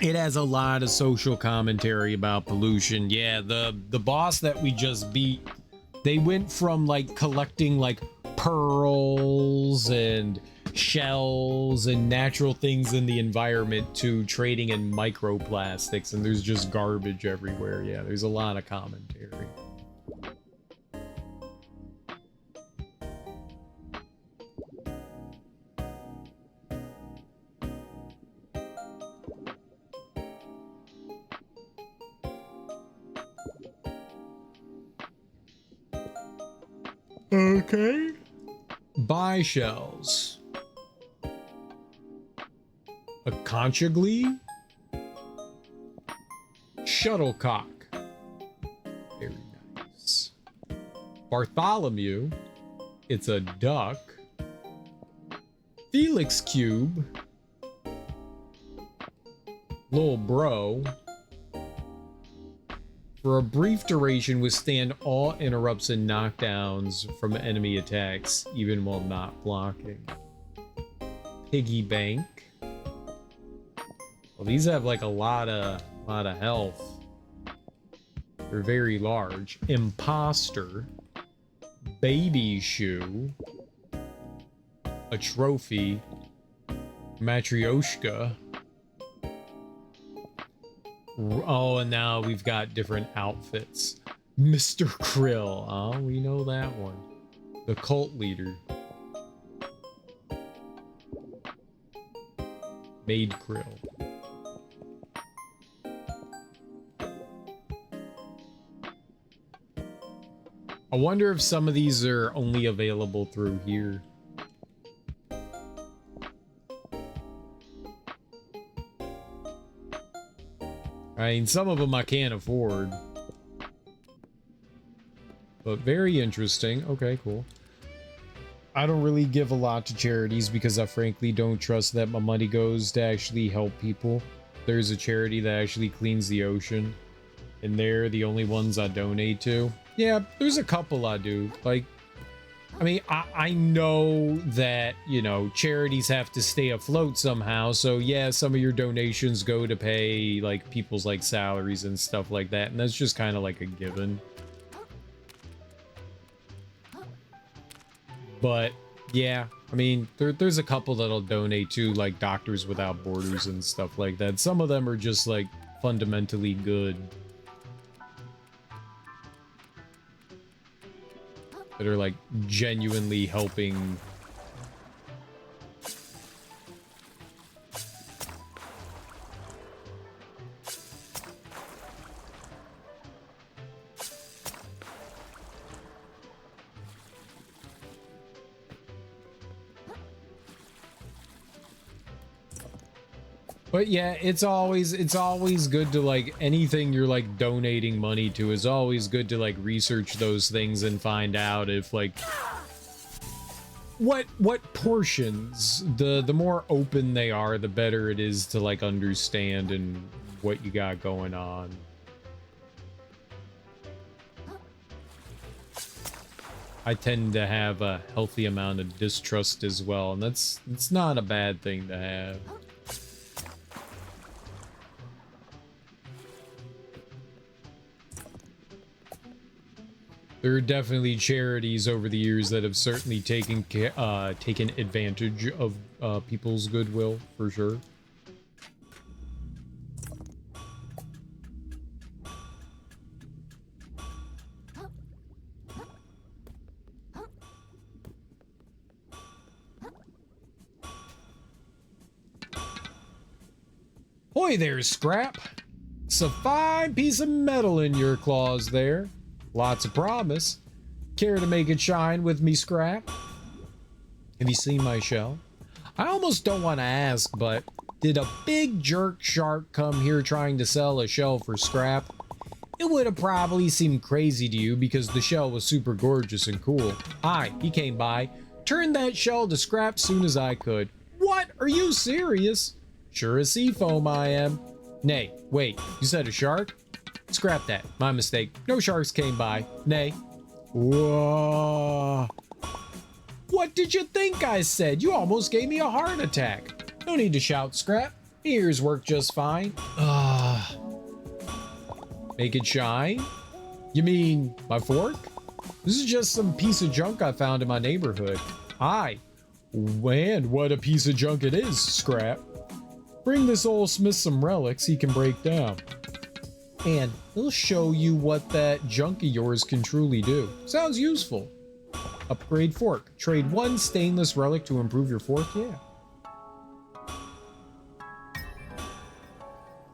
It has a lot of social commentary about pollution. Yeah, the boss that we just beat, they went from like collecting like pearls and shells and natural things in the environment to trading in microplastics, and there's just garbage everywhere. Yeah, there's a lot of commentary. Okay. Buy shells. A conchaglee. Shuttlecock. Very nice. Bartholomew. It's a duck. Felix cube. Lil bro. For a brief duration, withstand all interrupts and knockdowns from enemy attacks, even while not blocking. Piggy bank. Well, these have like a lot of health. They're very large. Imposter. Baby shoe. A trophy. Matryoshka. Oh, and now we've got different outfits. Mr. Krill. Oh, we know that one. The cult leader. Maid Krill. I wonder if some of these are only available through here. I mean, some of them I can't afford. But very interesting. Okay, cool. I don't really give a lot to charities because I frankly don't trust that my money goes to actually help people. There's a charity that actually cleans the ocean, and they're the only ones I donate to. Yeah, there's a couple I do. Like, I mean, I know that, you know, charities have to stay afloat somehow. So yeah, some of your donations go to pay like people's like salaries and stuff like that. And that's just kind of like a given. But yeah, I mean, there's a couple that'll donate to like Doctors Without Borders and stuff like that. Some of them are just like fundamentally good. That are like genuinely helping. But yeah, it's always good to like anything you're like donating money to is always good to like research those things and find out if like what portions, the more open they are, the better it is to like understand and what you got going on. I tend to have a healthy amount of distrust as well, and it's not a bad thing to have. There are definitely charities over the years that have certainly taken advantage of people's goodwill, for sure. Hoy there, Scrap. It's a fine piece of metal in your claws there. Lots of promise. Care to make it shine with me, Scrap? Have you seen my shell? I almost don't want to ask, but did a big jerk shark come here trying to sell a shell for scrap? It would have probably seemed crazy to you because the shell was super gorgeous and cool. Aye, he came by, turned that shell to scrap soon as I could. What? Are you serious? Sure as sea foam I am. Nay, wait, you said a shark? Scrap that. My mistake. No sharks came by. Nay. Whoa. What did you think I said? You almost gave me a heart attack. No need to shout, Scrap. Ears work just fine. Make it shine? You mean my fork? This is just some piece of junk I found in my neighborhood. Aye. And what a piece of junk it is, Scrap. Bring this old Smith some relics he can break down. And he'll show you what that junk of yours can truly do. Sounds useful. Upgrade fork. Trade one stainless relic to improve your fork? Yeah.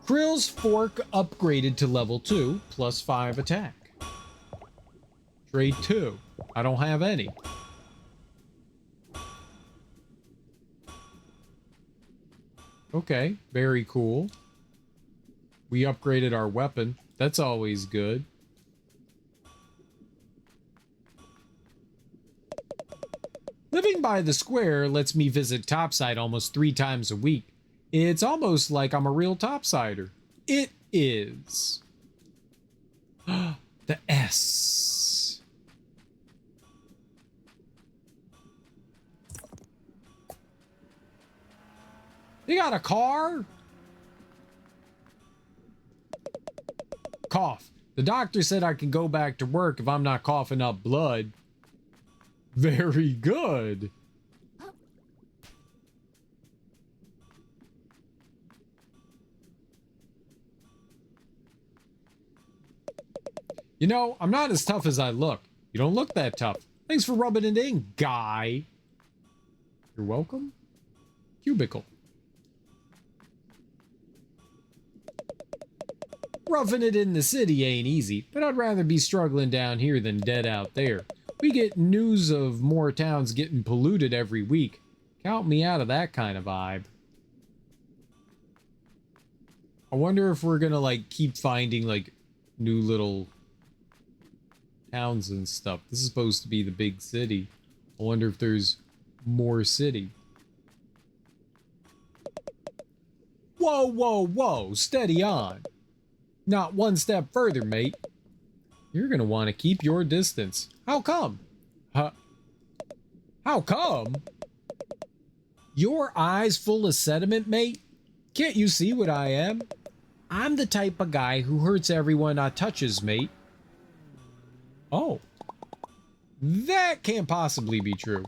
Krill's fork upgraded to level 2, plus 5 attack. Trade 2. I don't have any. Okay, very cool. We upgraded our weapon. That's always good. Living by the square lets me visit Topside almost 3 times a week. It's almost like I'm a real Topsider. It is. The S. You got a car? Cough. The doctor said I can go back to work if I'm not coughing up blood. Very good. You know, I'm not as tough as I look. You don't look that tough. Thanks for rubbing it in, guy. You're welcome. Cubicle. Roughing it in the city ain't easy, but I'd rather be struggling down here than dead out there. We get news of more towns getting polluted every week. Count me out of that kind of vibe. I wonder if we're gonna, like, keep finding, like, new little towns and stuff. This is supposed to be the big city. I wonder if there's more city. Whoa, whoa, whoa! Steady on! Not one step further, mate. You're gonna want to keep your distance. How come? How come? Your eyes full of sediment, mate? Can't you see what I am? I'm the type of guy who hurts everyone I touches, mate. Oh. That can't possibly be true.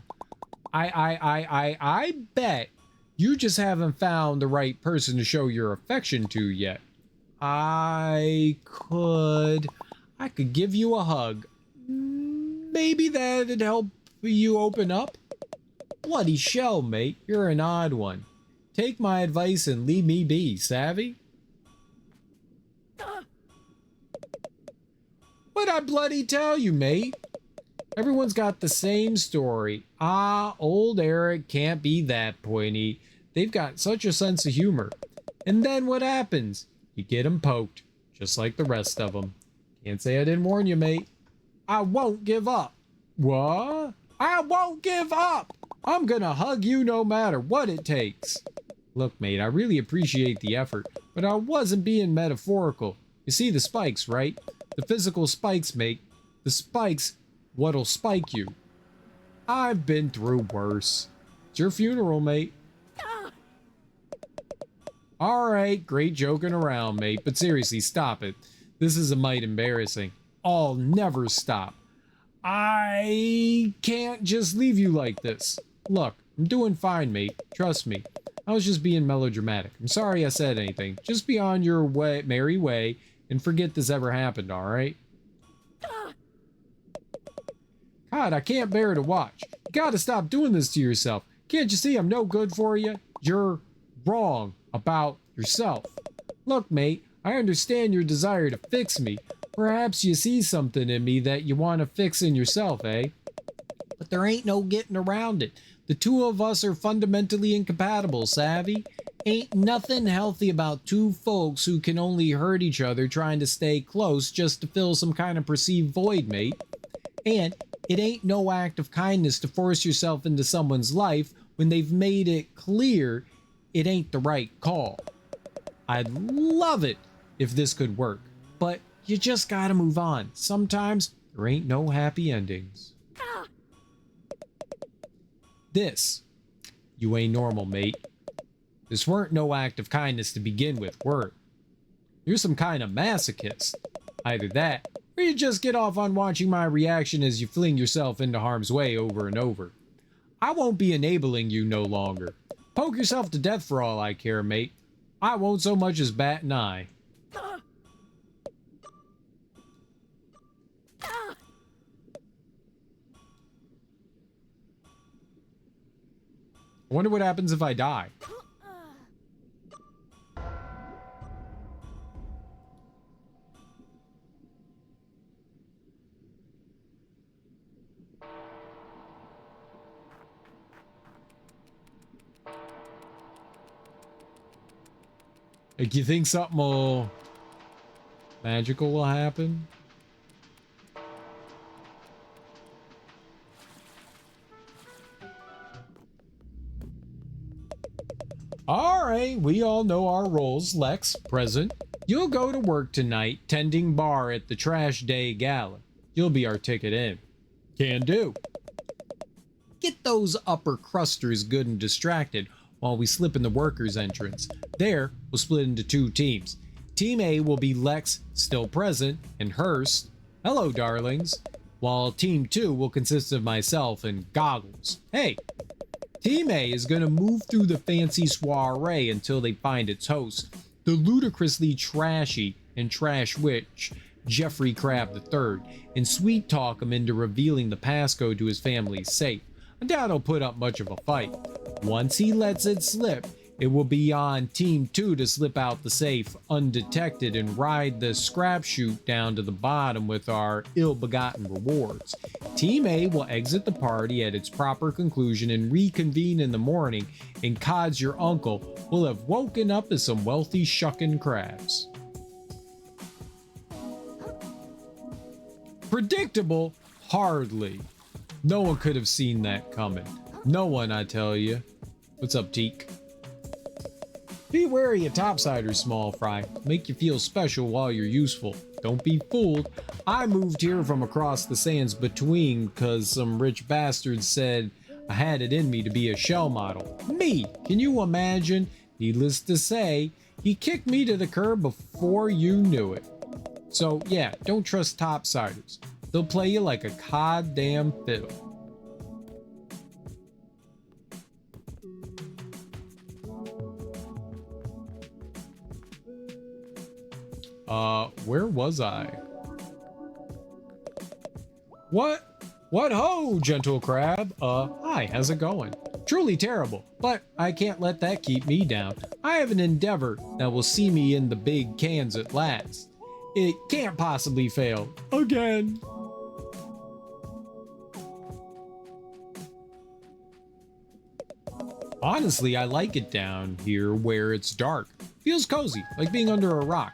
I bet you just haven't found the right person to show your affection to yet. I could give you a hug. Maybe that'd help you open up? Bloody shell, mate. You're an odd one. Take my advice and leave me be, savvy? What'd I bloody tell you, mate? Everyone's got the same story. Ah, old Eric can't be that pointy. They've got such a sense of humor. And then what happens? You get 'em poked, just like the rest of 'em. Can't say I didn't warn you, mate. I won't give up. What? I won't give up! I'm gonna hug you no matter what it takes. Look, mate, I really appreciate the effort, but I wasn't being metaphorical. You see the spikes, right? The physical spikes, mate. The spikes, what'll spike you. I've been through worse. It's your funeral, mate. Alright, great joking around, mate, but seriously, stop it. This is a mite embarrassing. I'll never stop. I can't just leave you like this. Look, I'm doing fine, mate. Trust me. I was just being melodramatic. I'm sorry I said anything. Just be on your way, merry way, and forget this ever happened, alright? God, I can't bear to watch. You gotta stop doing this to yourself. Can't you see I'm no good for you? You're wrong about yourself. Look, mate, I understand your desire to fix me. Perhaps you see something in me that you want to fix in yourself, eh? But there ain't no getting around it. The two of us are fundamentally incompatible, savvy? Ain't nothing healthy about two folks who can only hurt each other trying to stay close just to fill some kind of perceived void, mate. And it ain't no act of kindness to force yourself into someone's life when they've made it clear it ain't the right call. I'd love it if this could work, but you just gotta move on. Sometimes there ain't no happy endings. This, you ain't normal, mate. This weren't no act of kindness to begin with, were it? You're some kind of masochist. Either that, or you just get off on watching my reaction as you fling yourself into harm's way over and over. I won't be enabling you no longer. Poke yourself to death for all I care, mate. I won't so much as bat an eye. I wonder what happens if I die. Like, you think something magical will happen? Alright, we all know our roles. Lex, present. You'll go to work tonight, tending bar at the Trash Day Gala. You'll be our ticket in. Can do. Get those upper crusters good and distracted while we slip in the workers' entrance. There, we'll split into two teams. Team A will be Lex, still present, and Hurst. Hello, darlings. While Team 2 will consist of myself and Goggles. Hey! Team A is going to move through the fancy soiree until they find its host, the ludicrously trashy and trash witch, Jeffrey Crab III, and sweet talk him into revealing the passcode to his family's safe. I doubt he'll put up much of a fight. Once he lets it slip, it will be on Team 2 to slip out the safe undetected and ride the scrap chute down to the bottom with our ill-begotten rewards. Team A will exit the party at its proper conclusion and reconvene in the morning, and Cod's your uncle will have woken up as some wealthy shucking crabs. Predictable? Hardly. No one could have seen that coming. No one, I tell you. What's up, Teak? Be wary of topsiders, small fry. Make you feel special while you're useful. Don't be fooled. I moved here from across the sands between cause some rich bastard said I had it in me to be a shell model. Me! Can you imagine? Needless to say, he kicked me to the curb before you knew it. So yeah, don't trust topsiders. They'll play you like a goddamn fiddle. Where was I? What? What ho, gentle crab? Hi, how's it going? Truly terrible, but I can't let that keep me down. I have an endeavor that will see me in the big cans at last. It can't possibly fail. Again. Honestly, I like it down here where it's dark. Feels cozy, like being under a rock.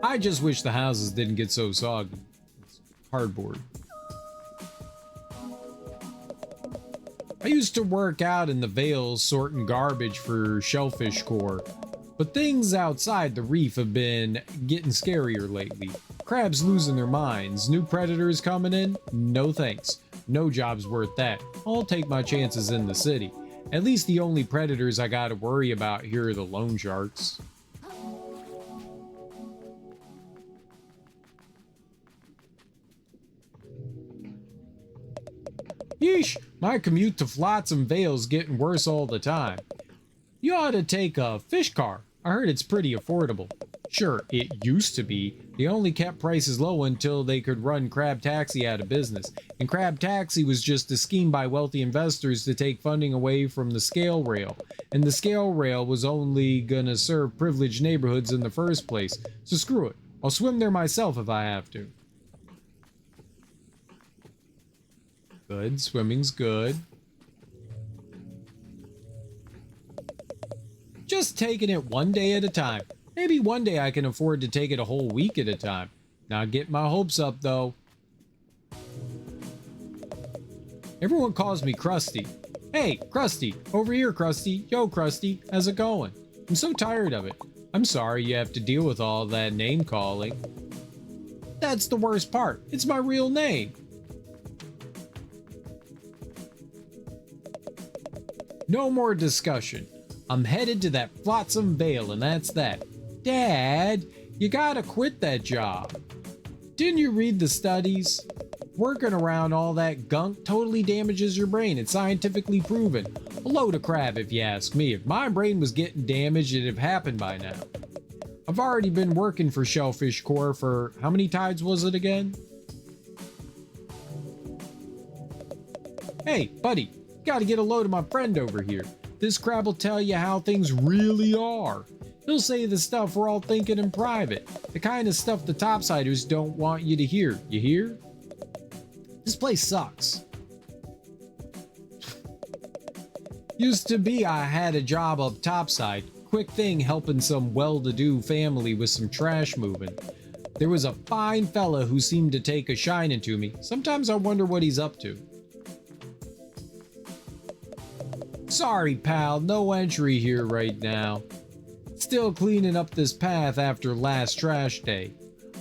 I just wish the houses didn't get so soggy. It's cardboard. I used to work out in the Vales sorting garbage for Shellfish Corps, but things outside the reef have been getting scarier lately. Crabs losing their minds. New predators coming in? No thanks. No job's worth that. I'll take my chances in the city. At least the only predators I gotta worry about here are the loan sharks. Yeesh, my commute to Flotsam Vale's getting worse all the time. You ought to take a fish car. I heard it's pretty affordable. Sure, it used to be. They only kept prices low until they could run Crab Taxi out of business. And Crab Taxi was just a scheme by wealthy investors to take funding away from the scale rail. And the scale rail was only gonna serve privileged neighborhoods in the first place. So screw it. I'll swim there myself if I have to. Good, swimming's good. Just taking it one day at a time. Maybe one day I can afford to take it a whole week at a time. Not get my hopes up though. Everyone calls me Krusty. Hey, Krusty, over here, Krusty. Yo, Krusty, how's it going? I'm so tired of it. I'm sorry you have to deal with all that name calling. That's the worst part. It's my real name. No more discussion. I'm headed to that Flotsam Vale, and that's that. Dad, you gotta quit that job. Didn't you read the studies? Working around all that gunk totally damages your brain. It's scientifically proven. A load of crap, if you ask me. If my brain was getting damaged, it'd have happened by now. I've already been working for Shellfish Corps for how many tides was it again? Hey, buddy, gotta get a load of my friend over here. This crab will tell you how things really are. He'll say the stuff we're all thinking in private. The kind of stuff the topsiders don't want you to hear. You hear? This place sucks. Used to be I had a job up topside. Quick thing helping some well-to-do family with some trash moving. There was a fine fella who seemed to take a shine into me. Sometimes I wonder what he's up to. Sorry, pal, no entry here right now. Still cleaning up this path after last trash day.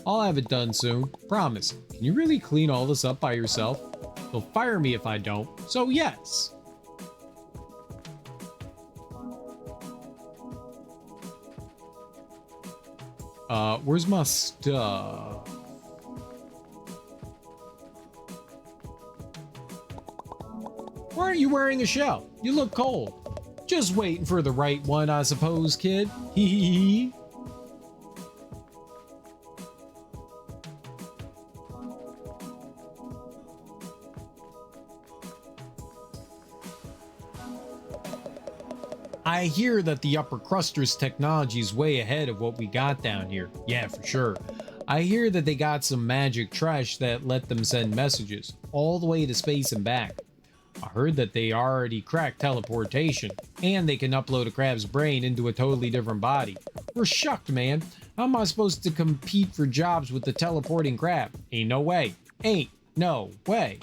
I'll have it done soon, promise. Can you really clean all this up by yourself? They'll fire me if I don't, so yes. Where's my stuff? Why aren't you wearing a shell? You look cold. Just waiting for the right one, I suppose, kid. Hee hee hee. I hear that the upper crusters technology is way ahead of what we got down here. Yeah, for sure. I hear that they got some magic trash that let them send messages all the way to space and back. I heard that they already cracked teleportation, and they can upload a crab's brain into a totally different body. We're shucked, man. How am I supposed to compete for jobs with the teleporting crab? Ain't no way. Ain't no way.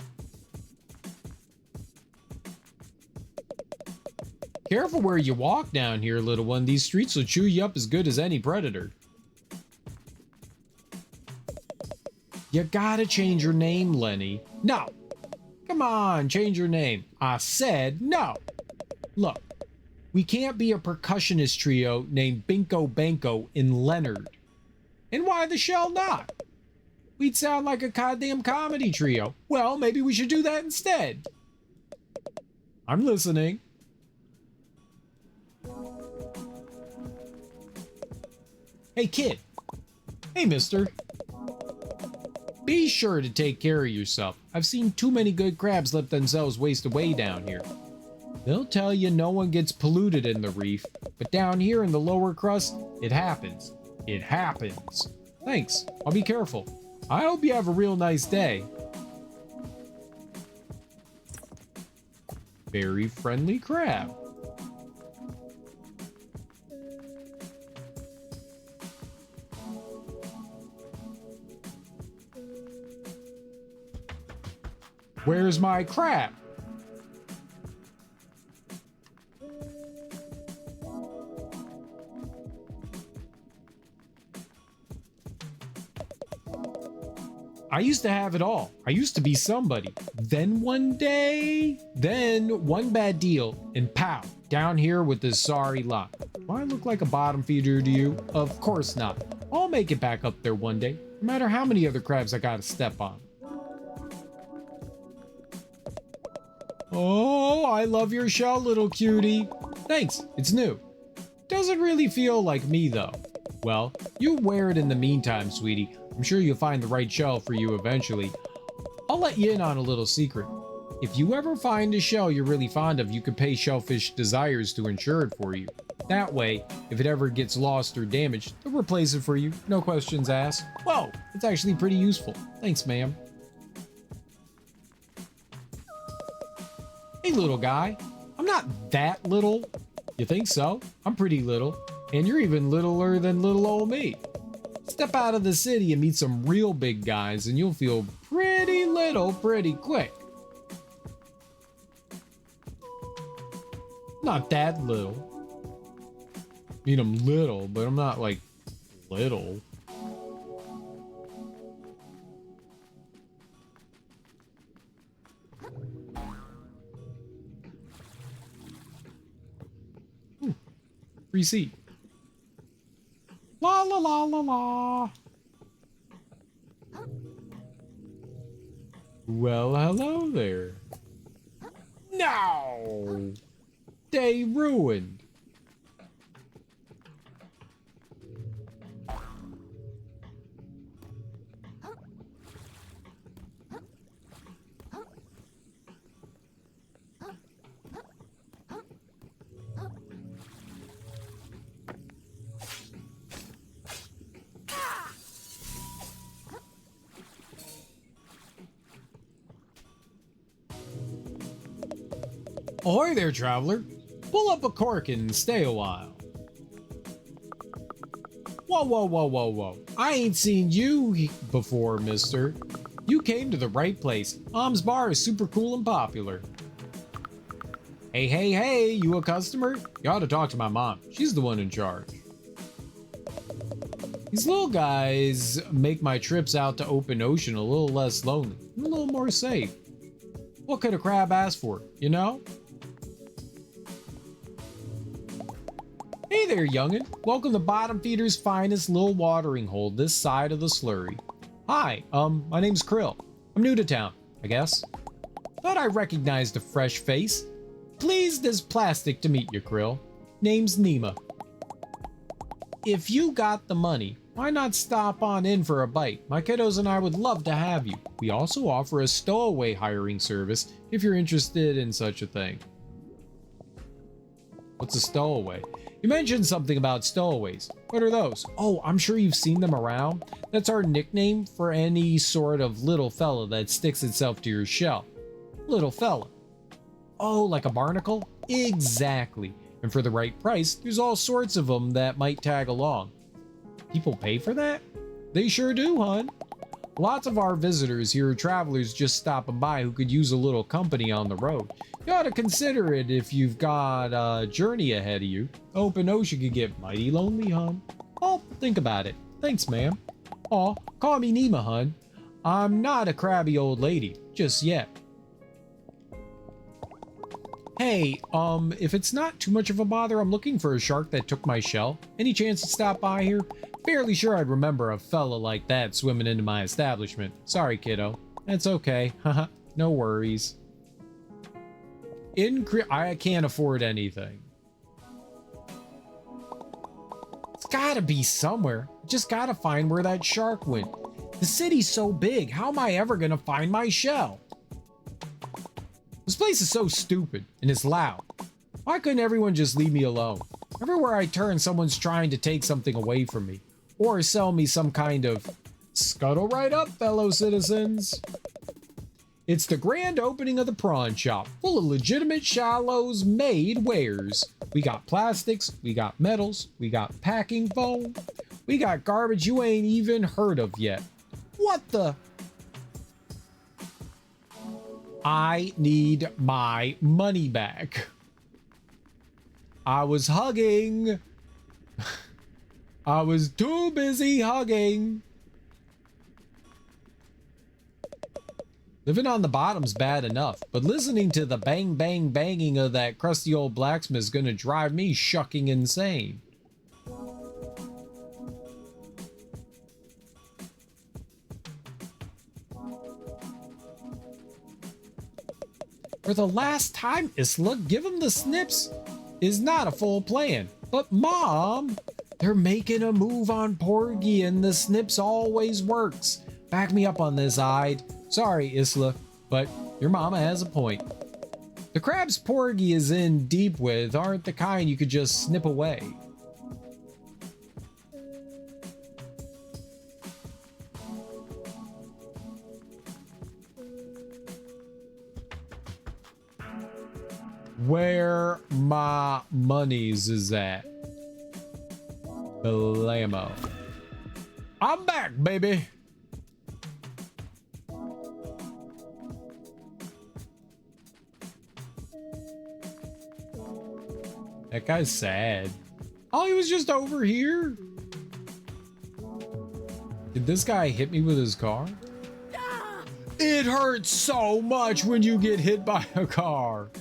Careful where you walk down here, little one. These streets will chew you up as good as any predator. You gotta change your name, Lenny. No! Come on, change your name. I said no. Look, we can't be a percussionist trio named Binko Banko and Leonard. And why the shell not? We'd sound like a goddamn comedy trio. Well, maybe we should do that instead. I'm listening. Hey, kid. Hey, mister. Be sure to take care of yourself. I've seen too many good crabs let themselves waste away down here. They'll tell you no one gets polluted in the reef, but down here in the lower crust, it happens. It happens. Thanks. I'll be careful. I hope you have a real nice day. Very friendly crab. Where's my crab? I used to have it all. I used to be somebody. Then one bad deal, and pow, down here with this sorry lot. Do I look like a bottom feeder to you? Of course not. I'll make it back up there one day, no matter how many other crabs I gotta step on. Oh, I love your shell, little cutie. Thanks, it's new. Doesn't really feel like me though. Well, you wear it in the meantime, sweetie. I'm sure you'll find the right shell for you eventually. I'll let you in on a little secret. If you ever find a shell you're really fond of, you can pay Shellfish Desires to insure it for you. That way, if it ever gets lost or damaged, they'll replace it for you, no questions asked. Whoa, it's actually pretty useful. Thanks, ma'am. Hey, little guy. I'm not that little. You think so? I'm pretty little. And you're even littler than little old me. Step out of the city and meet some real big guys and you'll feel pretty little pretty quick. Not that little. I mean, I'm little, but I'm not like little. Free seat. La la la la la. Well, hello there. No! Day ruined. Ahoy there, traveler. Pull up a cork and stay a while. Whoa, whoa, whoa, whoa, whoa. I ain't seen you before, mister. You came to the right place. Mom's bar is super cool and popular. Hey, hey, hey, you a customer? You ought to talk to my mom. She's the one in charge. These little guys make my trips out to open ocean a little less lonely, and a little more safe. What could a crab ask for, you know? Hey there, youngin'. Welcome to Bottom Feeder's finest little watering hole this side of the slurry. Hi, my name's Krill. I'm new to town, I guess. Thought I recognized a fresh face. Pleased as plastic to meet you, Krill. Name's Nima. If you got the money, why not stop on in for a bite? My kiddos and I would love to have you. We also offer a stowaway hiring service if you're interested in such a thing. What's a stowaway? You mentioned something about stowaways. What are those? Oh, I'm sure you've seen them around. That's our nickname for any sort of little fella that sticks itself to your shell. Little fella. Oh, like a barnacle? Exactly. And for the right price, there's all sorts of them that might tag along. People pay for that? They sure do, hun. Lots of our visitors here are travelers just stopping by who could use a little company on the road. You ought to consider it if you've got a journey ahead of you. Open ocean could get mighty lonely, hun. Oh, think about it. Thanks, ma'am. Aw, call me Nima, hun. I'm not a crabby old lady, just yet. Hey, if it's not too much of a bother, I'm looking for a shark that took my shell. Any chance to stop by here? Fairly sure I'd remember a fella like that swimming into my establishment. Sorry, kiddo. That's okay. Haha, no worries. I can't afford anything. It's gotta be somewhere. Just gotta find where that shark went. The city's so big, how am I ever gonna find my shell? This place is so stupid, and it's loud. Why couldn't everyone just leave me alone? Everywhere I turn, someone's trying to take something away from me. Or sell me some kind of... Scuttle right up, fellow citizens. It's the grand opening of the prawn shop, full of legitimate Shallows made wares. We got plastics, we got metals, we got packing foam, we got garbage you ain't even heard of yet. What the? I need my money back. I was hugging. I was too busy hugging. Living on the bottom's bad enough, but listening to the bang bang banging of that crusty old blacksmith is gonna drive me shucking insane. For the last time, Isla, give him the snips is not a full plan. But Mom, they're making a move on Porgy and the snips always works. Back me up on this, Ide. Sorry, Isla, but your mama has a point. The crabs Porgy is in deep with aren't the kind you could just snip away. Where my monies is at? Blammo. I'm back, baby. That guy's sad. Oh, he was just over here. Did this guy hit me with his car? It hurts so much when you get hit by a car.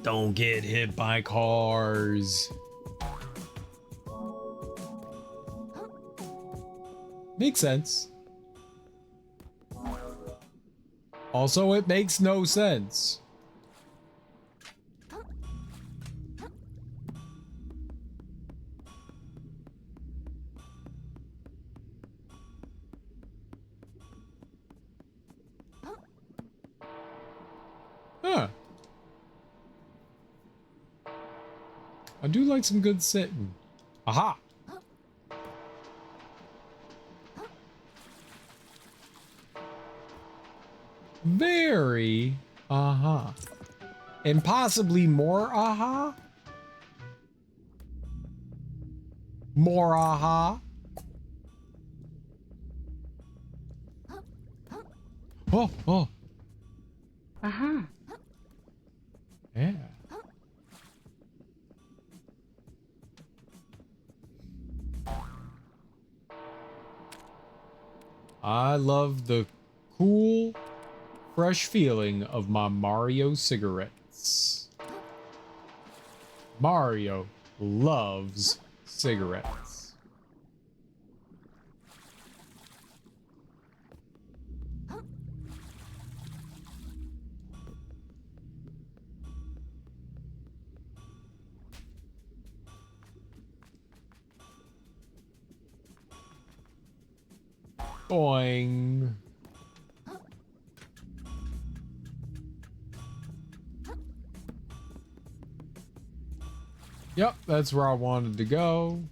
Don't get hit by cars. Makes sense. Also, it makes no sense. Huh. I do like some good sitting. Aha! Very aha. And possibly more aha? More aha? Oh, oh. Aha. Yeah. I love the cool, fresh feeling of my Mario cigarettes. Mario loves cigarettes. Boing. Yep, that's where I wanted to go.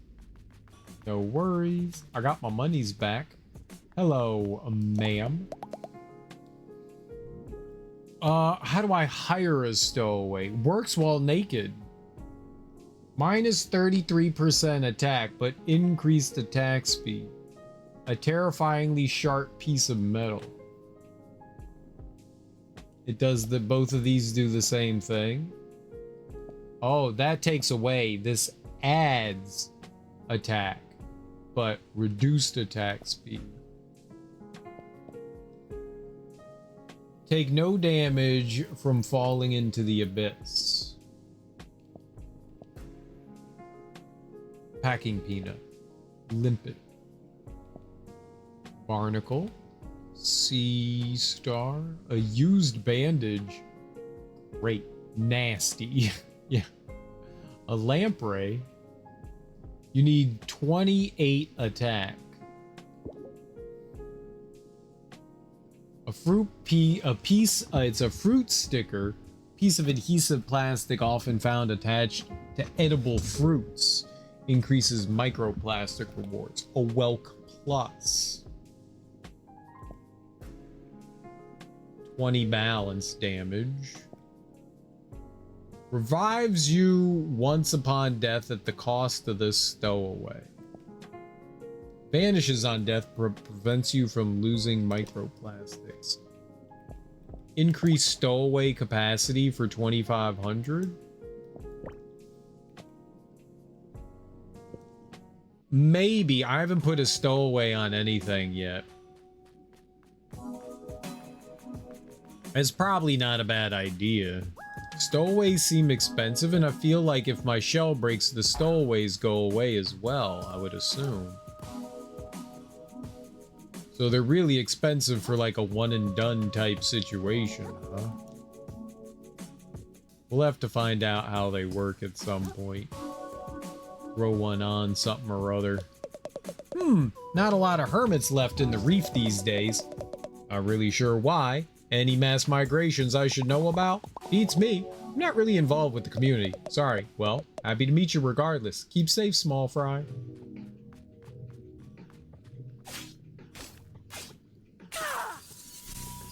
No worries. I got my monies back. Hello, ma'am. How do I hire a stowaway? Works while naked. Minus 33% attack, but increased attack speed. A terrifyingly sharp piece of metal. It does the both of these do the same thing? Oh, that takes away. This adds attack, but reduced attack speed. Take no damage from falling into the abyss. Packing peanut. Limpet. Barnacle. Sea star. A used bandage. Great. Nasty. Yeah. A lamprey. You need 28 attack. It's a fruit sticker. Piece of adhesive plastic often found attached to edible fruits. Increases microplastic rewards. A Welk Plus. 20 balance damage. Revives you once upon death at the cost of this stowaway. Vanishes on death, prevents you from losing microplastics. Increase stowaway capacity for 2,500. Maybe. I haven't put a stowaway on anything yet. It's probably not a bad idea. Stowaways seem expensive, and I feel like if my shell breaks, the stowaways go away as well, I would assume. So they're really expensive for like a one and done type situation, huh? We'll have to find out how they work at some point. Throw one on something or other. Not a lot of hermits left in the reef these days. Not really sure why. Any mass migrations I should know about? Beats me. I'm not really involved with the community. Sorry. Well, happy to meet you regardless. Keep safe, small fry.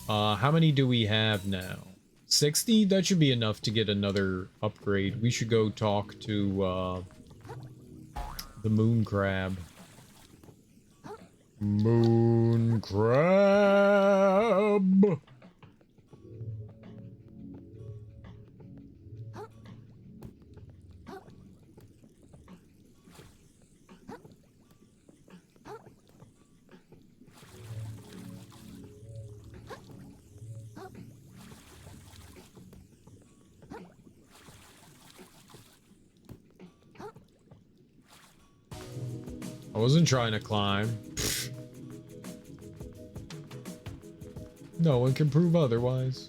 How many do we have now? 60? That should be enough to get another upgrade. We should go talk to, the moon crab. Moon crab! I wasn't trying to climb. Pfft. No one can prove otherwise.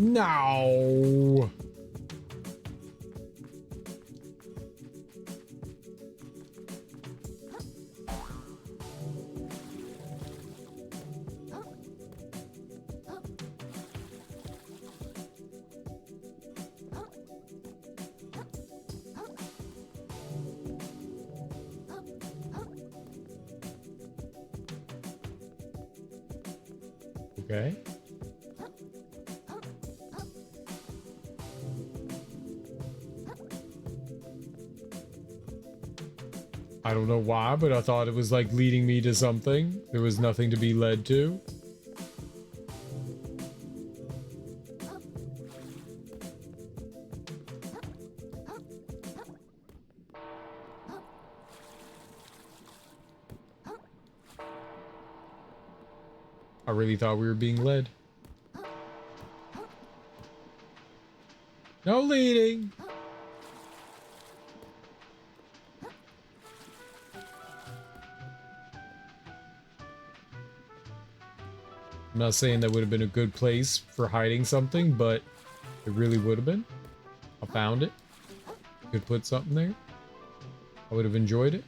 No. Okay. I don't know why, but I thought it was like leading me to something. There was nothing to be led to. I really thought we were being led. No leading. I'm not saying that would have been a good place for hiding something, but it really would have been. I found it. Could put something there. I would have enjoyed it.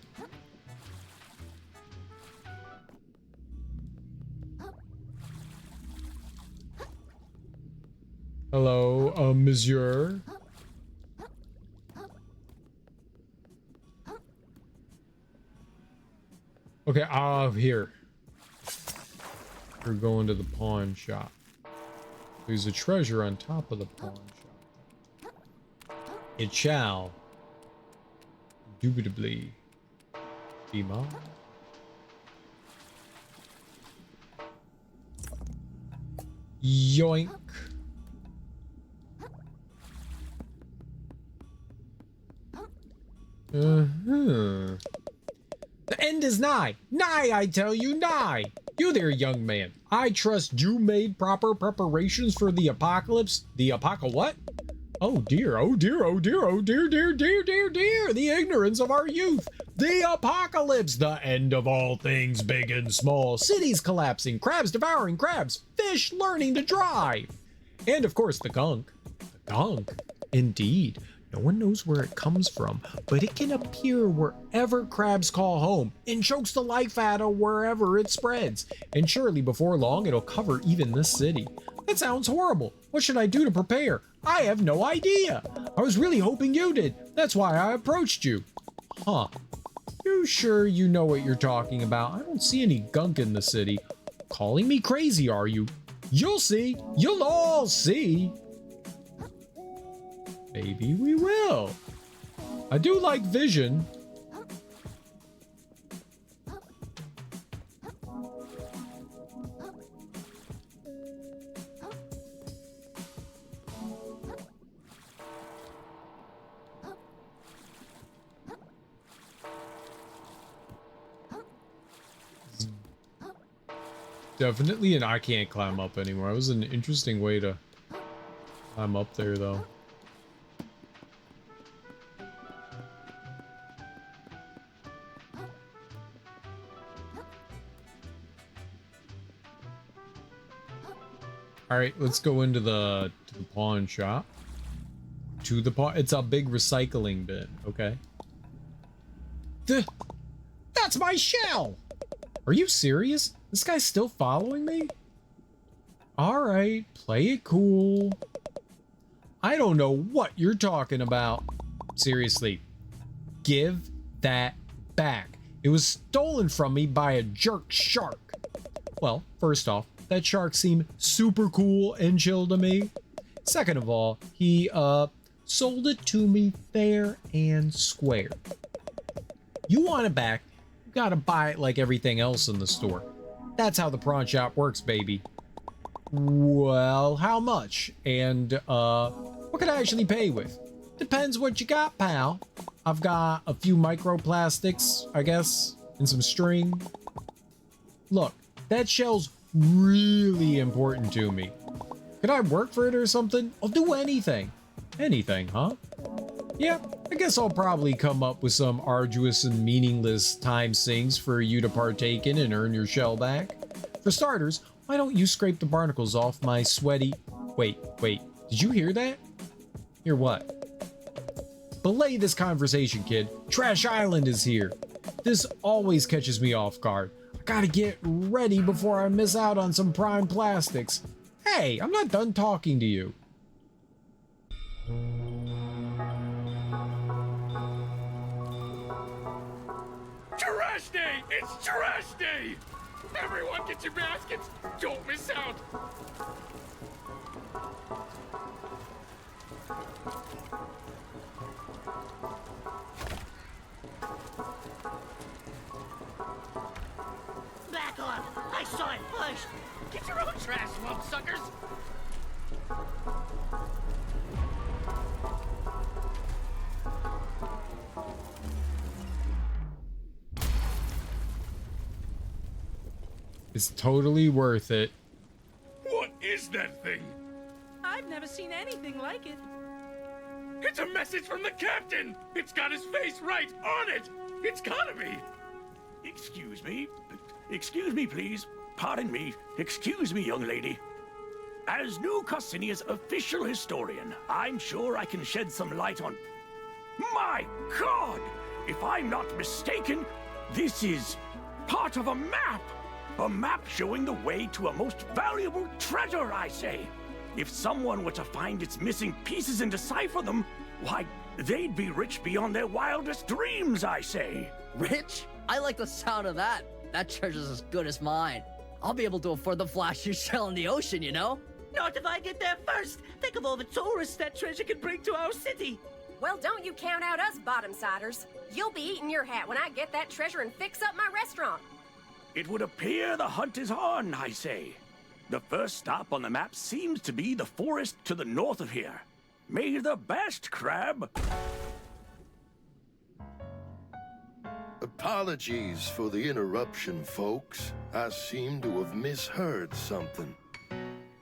Hello, monsieur. Okay, here. We're going to the pawn shop. There's a treasure on top of the pawn shop. It shall indubitably be mine. Yoink. The end is nigh. Nigh, I tell you, nigh. You there, young man. I trust you made proper preparations for the apocalypse. The what? Oh dear, oh dear, oh dear, oh dear, dear, dear, dear, dear. The ignorance of our youth. The apocalypse, the end of all things big and small. Cities collapsing, crabs devouring crabs, fish learning to drive. And of course the gunk. The gunk, indeed. No one knows where it comes from, but it can appear wherever crabs call home and chokes the life out of wherever it spreads. And surely before long, it'll cover even this city. That sounds horrible. What should I do to prepare? I have no idea. I was really hoping you did. That's why I approached you. Huh. you sure you know what you're talking about? I don't see any gunk in the city. Calling me crazy, are you? You'll see. You'll all see. Maybe we will. I do like vision. Definitely, and I can't climb up anymore. It was an interesting way to climb up there, though. All right, let's go into the pawn shop. It's a big recycling bin. Okay. That's my shell. Are you serious? This guy's still following me? Alright, play it cool. I don't know what you're talking about. Seriously, give that back. It was stolen from me by a jerk shark. Well, first off, that shark seemed super cool and chill to me. Second of all, he sold it to me fair and square. You want it back, you gotta buy it like everything else in the store. That's how the pawn shop works, baby. Well, how much? And, what can I actually pay with? Depends what you got, pal. I've got a few microplastics, I guess, and some string. Look, that shell's really important to me. Could I work for it or something? I'll do anything. Anything, huh? Yeah, I guess I'll probably come up with some arduous and meaningless time sinks for you to partake in and earn your shell back. For starters, why don't you scrape the barnacles off my sweaty... Wait, did you hear that? Hear what? Belay this conversation, kid. Trash Island is here. This always catches me off guard. I gotta get ready before I miss out on some prime plastics. Hey, I'm not done talking to you. Trash day! It's trash day! Everyone get your baskets! Don't miss out! Back off! I saw it first! Get your own trash, lump suckers! It's totally worth it. What is that thing? I've never seen anything like it. It's a message from the captain! It's got his face right on it! It's gotta be! Excuse me? Excuse me, please. Pardon me. Excuse me, young lady. As New Carsinia's official historian, I'm sure I can shed some light on... My God! If I'm not mistaken, this is part of a map! A map showing the way to a most valuable treasure, I say. If someone were to find its missing pieces and decipher them, why, they'd be rich beyond their wildest dreams, I say. Rich? I like the sound of that. That treasure's as good as mine. I'll be able to afford the flashiest shell in the ocean, you know? Not if I get there first! Think of all the tourists that treasure could bring to our city! Well, don't you count out us bottom-siders. You'll be eating your hat when I get that treasure and fix up my restaurant. It would appear the hunt is on, I say. The first stop on the map seems to be the forest to the north of here. May the best, Crab! Apologies for the interruption, folks. I seem to have misheard something.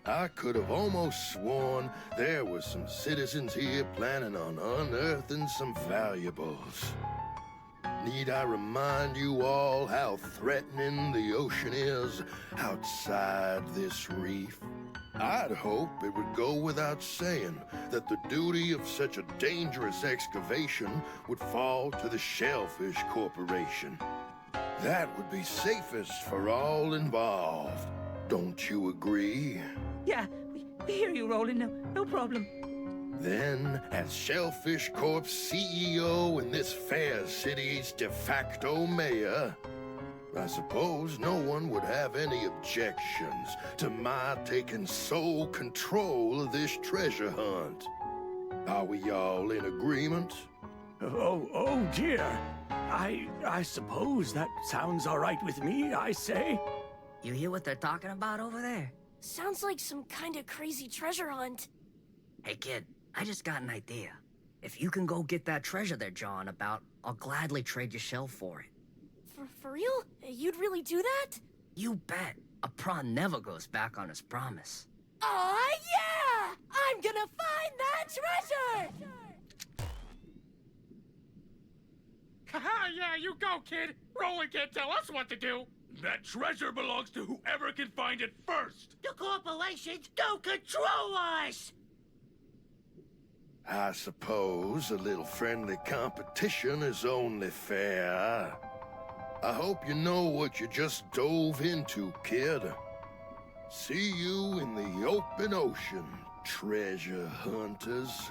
I could have almost sworn there were some citizens here planning on unearthing some valuables. Need I remind you all how threatening the ocean is outside this reef? I'd hope it would go without saying that the duty of such a dangerous excavation would fall to the Shellfish Corporation. That would be safest for all involved. Don't you agree? Yeah, we hear you, Roland. No problem. Then, as Shellfish Corp's CEO and this fair city's de facto mayor, I suppose no one would have any objections to my taking sole control of this treasure hunt. Are we all in agreement? Oh dear. I suppose that sounds all right with me, I say. You hear what they're talking about over there? Sounds like some kind of crazy treasure hunt. Hey kid, I just got an idea. If you can go get that treasure they're jawing about, I'll gladly trade your shell for it. For real? You'd really do that? You bet. A prawn never goes back on his promise. Aw, yeah! I'm gonna find that treasure! Haha, yeah, you go, kid. Roland can't tell us what to do. That treasure belongs to whoever can find it first. The corporations don't control us! I suppose a little friendly competition is only fair. I hope you know what you just dove into, kid. See you in the open ocean, treasure hunters.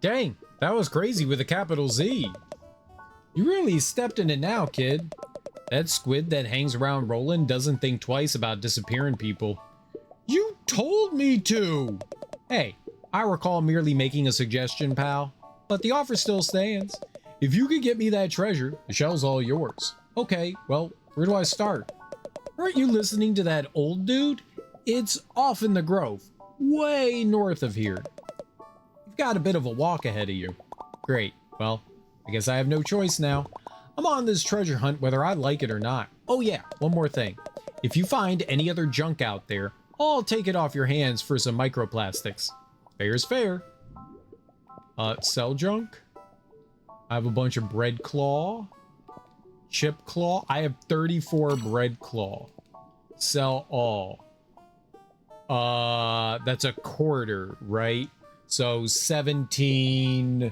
Dang, that was crazy with a capital Z. You really stepped in it now, kid. That squid that hangs around Roland doesn't think twice about disappearing people. You told me to! Hey, I recall merely making a suggestion, pal. But the offer still stands. If you could get me that treasure, the shell's all yours. Okay, well, where do I start? Aren't you listening to that old dude? It's off in the Grove, way north of here. You've got a bit of a walk ahead of you. Great, well, I guess I have no choice now. I'm on this treasure hunt whether I like it or not. Oh yeah, one more thing. If you find any other junk out there, I'll take it off your hands for some microplastics. Fair's fair. Sell junk? I have a bunch of bread claw. Chip claw. I have 34 bread claw. Sell all. That's a quarter, right? So 17...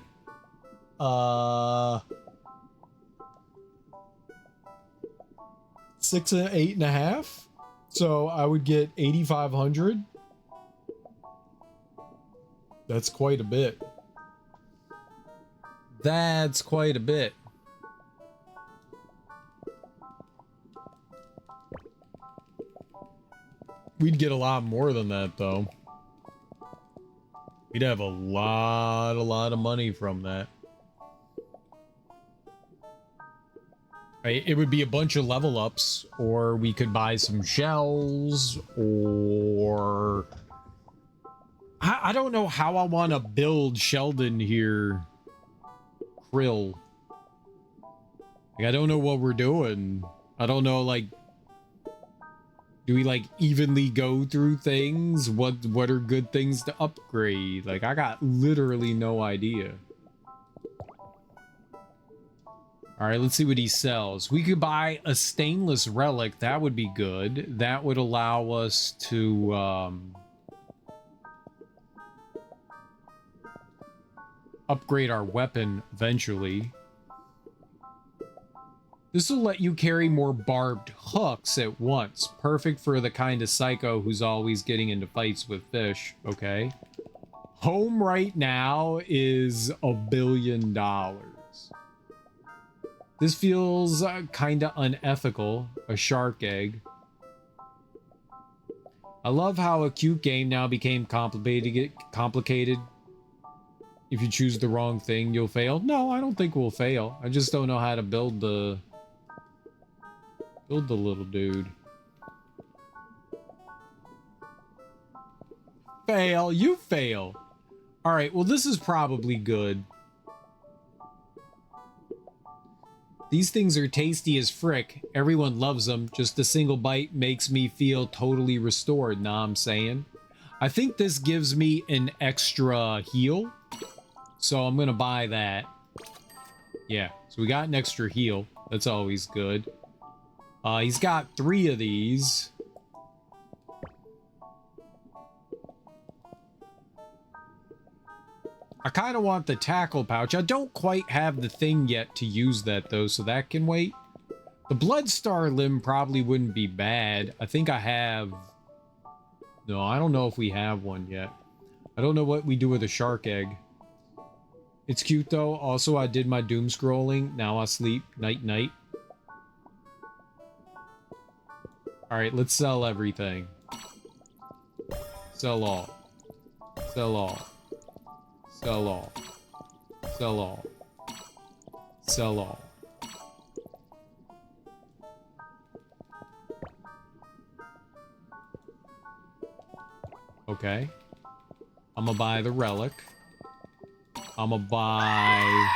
6 and 8.5. So I would get 8,500. That's quite a bit. That's quite a bit. We'd get a lot more than that, though. We'd have a lot of money from that. Right, it would be a bunch of level ups, or we could buy some shells, or... I don't know how I want to build Sheldon here. Krill. Like, I don't know what we're doing. I don't know, like... Do we, like, evenly go through things? What are good things to upgrade? Like, I got literally no idea. Alright, let's see what he sells. We could buy a stainless relic. That would be good. That would allow us to, upgrade our weapon eventually. This will let you carry more barbed hooks at once. Perfect for the kind of psycho who's always getting into fights with fish. Okay. Home right now is $1 billion. This feels kind of unethical. A shark egg. I love how a cute game now became complicated. If you choose the wrong thing, you'll fail. No, I don't think we'll fail. I just don't know how to build the little dude. Fail. You fail. All right. Well, this is probably good. These things are tasty as frick. Everyone loves them. Just a single bite makes me feel totally restored. Nah, I'm saying. I think this gives me an extra heal. So I'm gonna buy that. Yeah, so we got an extra heal. That's always good. He's got 3 of these. I kind of want the tackle pouch. I don't quite have the thing yet to use that though, so that can wait. The Bloodstar limb probably wouldn't be bad. I think I have... No, I don't know if we have one yet. I don't know what we do with a shark egg. It's cute though. Also, I did my doom scrolling. Now I sleep. Night, night. Alright, let's sell everything. Sell all. Sell all. Sell all. Sell all. Sell all. Okay. I'm gonna buy the relic. I'm gonna buy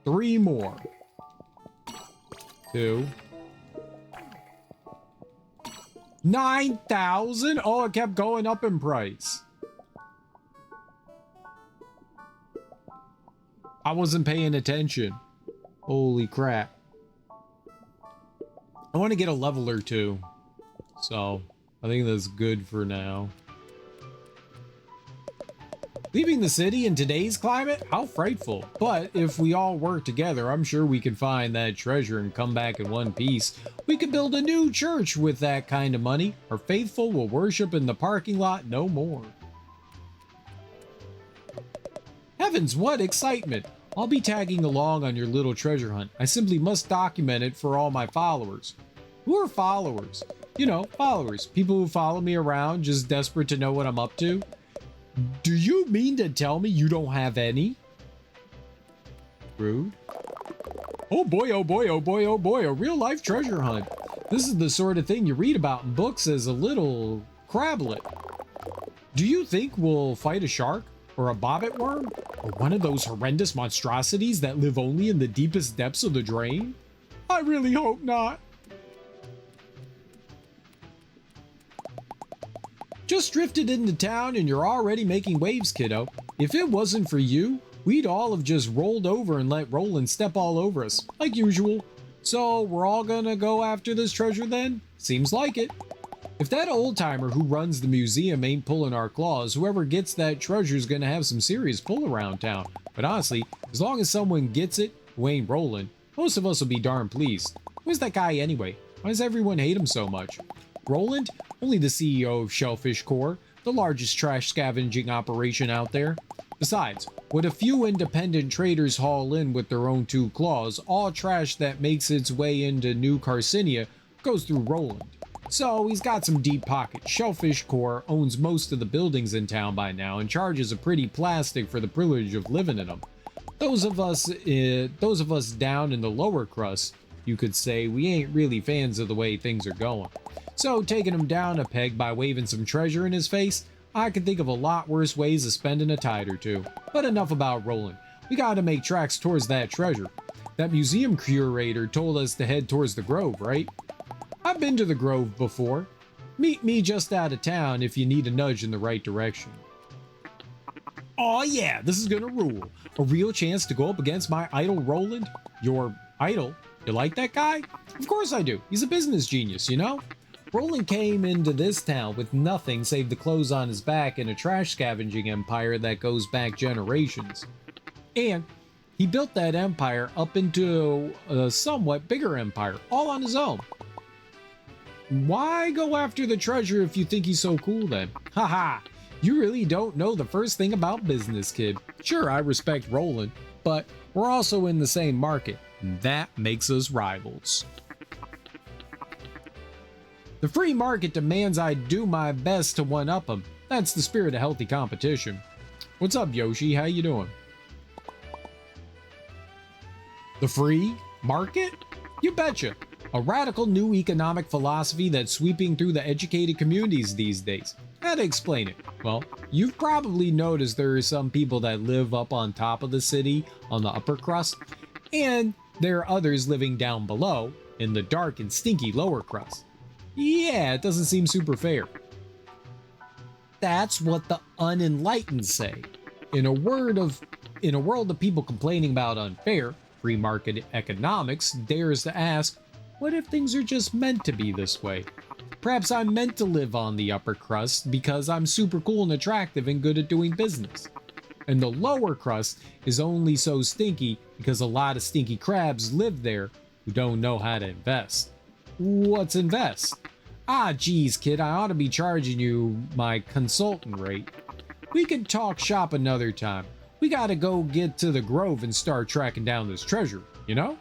3 more. 2. 9,000? Oh, it kept going up in price. I wasn't paying attention. Holy crap. I want to get a level or 2. So, I think that's good for now. Leaving the city in today's climate? How frightful. But if we all work together, I'm sure we can find that treasure and come back in one piece. We could build a new church with that kind of money. Our faithful will worship in the parking lot no more. Heavens, what excitement! I'll be tagging along on your little treasure hunt. I simply must document it for all my followers. Who are followers? You know, followers. People who follow me around, just desperate to know what I'm up to. Do you mean to tell me you don't have any? Rude. Oh boy, oh boy, oh boy, oh boy, a real life treasure hunt. This is the sort of thing you read about in books as a little crablet. Do you think we'll fight a shark? Or a bobbit worm? Or one of those horrendous monstrosities that live only in the deepest depths of the drain? I really hope not. Just drifted into town and you're already making waves, kiddo. If it wasn't for you, we'd all have just rolled over and let Roland step all over us, like usual. So we're all gonna go after this treasure then? Seems like it. If that old-timer who runs the museum ain't pulling our claws, whoever gets that treasure's gonna have some serious pull around town. But honestly, as long as someone gets it who ain't Roland, most of us will be darn pleased. Who's that guy anyway? Why does everyone hate him so much? Roland? Only the CEO of Shellfish Corps, the largest trash scavenging operation out there. Besides, what a few independent traders haul in with their own 2 claws, all trash that makes its way into New Carcinia goes through Roland. So he's got some deep pockets. Shellfish Corps owns most of the buildings in town by now and charges a pretty plastic for the privilege of living in them. Those of us down in the lower crust, you could say, we ain't really fans of the way things are going. So taking him down a peg by waving some treasure in his face, I can think of a lot worse ways of spending a tide or 2. But enough about Roland. We gotta make tracks towards that treasure. That museum curator told us to head towards the Grove, right? I've been to the Grove before. Meet me just out of town if you need a nudge in the right direction. Oh yeah, this is gonna rule. A real chance to go up against my idol Roland. Your idol? You like that guy? Of course I do. He's a business genius, you know? Roland came into this town with nothing save the clothes on his back and a trash scavenging empire that goes back generations. And he built that empire up into a somewhat bigger empire, all on his own. Why go after the treasure if you think he's so cool then? Haha, you really don't know the first thing about business, kid. Sure, I respect Roland, but we're also in the same market, and that makes us rivals. The free market demands I do my best to one-up him. That's the spirit of healthy competition. What's up, Yoshi? How you doing? The free market? You betcha. A radical new economic philosophy that's sweeping through the educated communities these days. How to explain it? Well, you've probably noticed there are some people that live up on top of the city on the upper crust, and there are others living down below in the dark and stinky lower crust. Yeah, it doesn't seem super fair. That's what the unenlightened say. In a world of people complaining about unfair, free market economics dares to ask, what if things are just meant to be this way? Perhaps I'm meant to live on the upper crust because I'm super cool and attractive and good at doing business. and the lower crust is only so stinky because a lot of stinky crabs live there who don't know how to invest. What's invest? Ah, geez, kid, I ought to be charging you my consultant rate. We could talk shop another time. We gotta go get to the Grove and start tracking down this treasure, you know?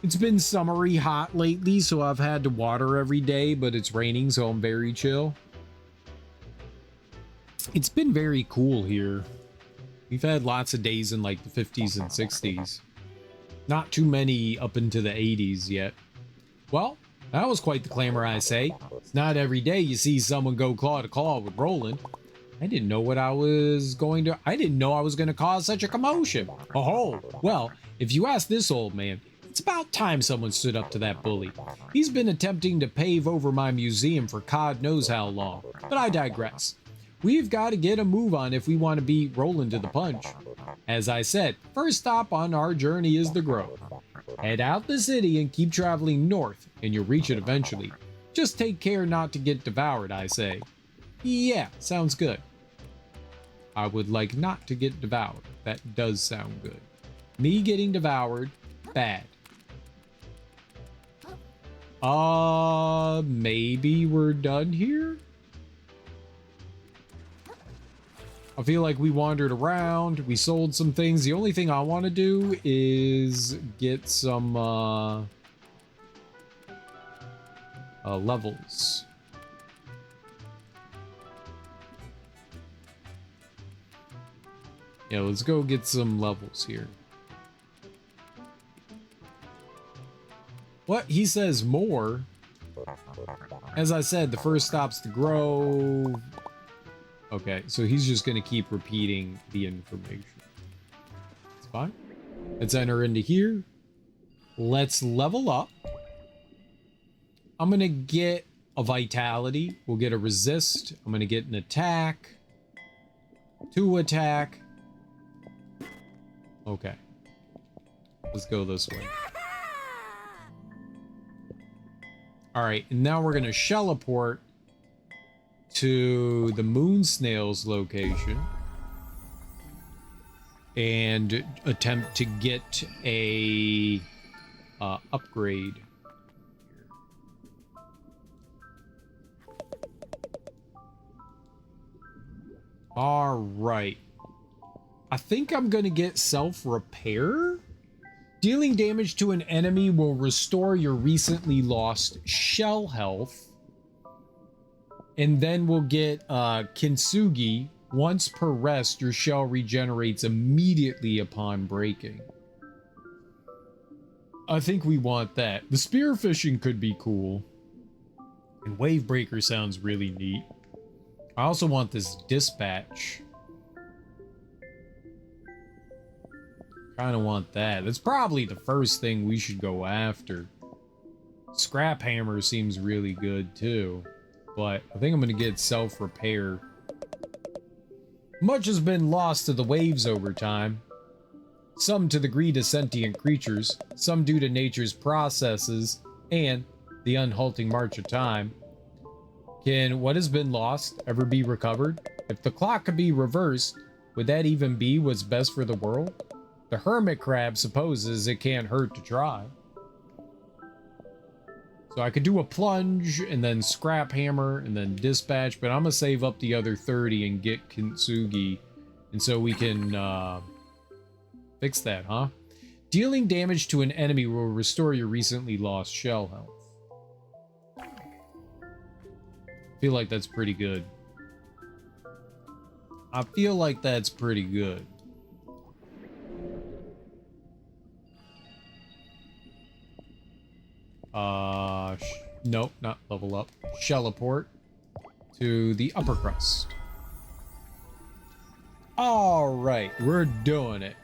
It's been summery hot lately, so I've had to water every day, but it's raining, so I'm very chill. It's been very cool here. We've had lots of days in like the 50s and 60s. Not too many up into the 80s yet. Well, that was quite the clamor, I say. It's not every day you see someone go claw to claw with Roland. I didn't know I was going to cause such a commotion. Oh, well, if you ask this old man, it's about time someone stood up to that bully. He's been attempting to pave over my museum for God knows how long, but I digress. We've got to get a move on if we want to beat Roland to the punch. As I said, first stop on our journey is the Grove. Head out the city and keep traveling north, and you'll reach it eventually. Just take care not to get devoured, I say. Yeah, sounds good. I would like not to get devoured. That does sound good. Me getting devoured, bad. Maybe we're done here? I feel like we wandered around, we sold some things. The only thing I want to do is get some levels. Yeah, let's go get some levels here. What? He says more. As I said, the first stop's the Grove. Okay, so he's just going to keep repeating the information. It's fine. Let's enter into here. Let's level up. I'm going to get a vitality. We'll get a resist. I'm going to get an attack. 2 attack. Okay. Let's go this way. Alright, and now we're going to Shelleport to the moon snail's location and attempt to get a upgrade. All right, I think I'm gonna get self-repair. Dealing damage to an enemy will restore your recently lost shell health. And then we'll get Kintsugi. Once per rest, your shell regenerates immediately upon breaking. I think we want that. The spearfishing could be cool. And Wavebreaker sounds really neat. I also want this dispatch. Kind of want that. That's probably the first thing we should go after. Scrap Hammer seems really good too. But I think I'm going to get self-repair. Much has been lost to the waves over time. Some to the greed of sentient creatures, some due to nature's processes, and the unhalting march of time. Can what has been lost ever be recovered? If the clock could be reversed, would that even be what's best for the world? The hermit crab supposes it can't hurt to try. So I could do a plunge, and then scrap hammer, and then dispatch, but I'm gonna save up the other 30 and get Kintsugi, and so we can fix that, huh? Dealing damage to an enemy will restore your recently lost shell health. I feel like that's pretty good. I feel like that's pretty good. Nope, not level up. Shelleport to the upper crust. All right, we're doing it.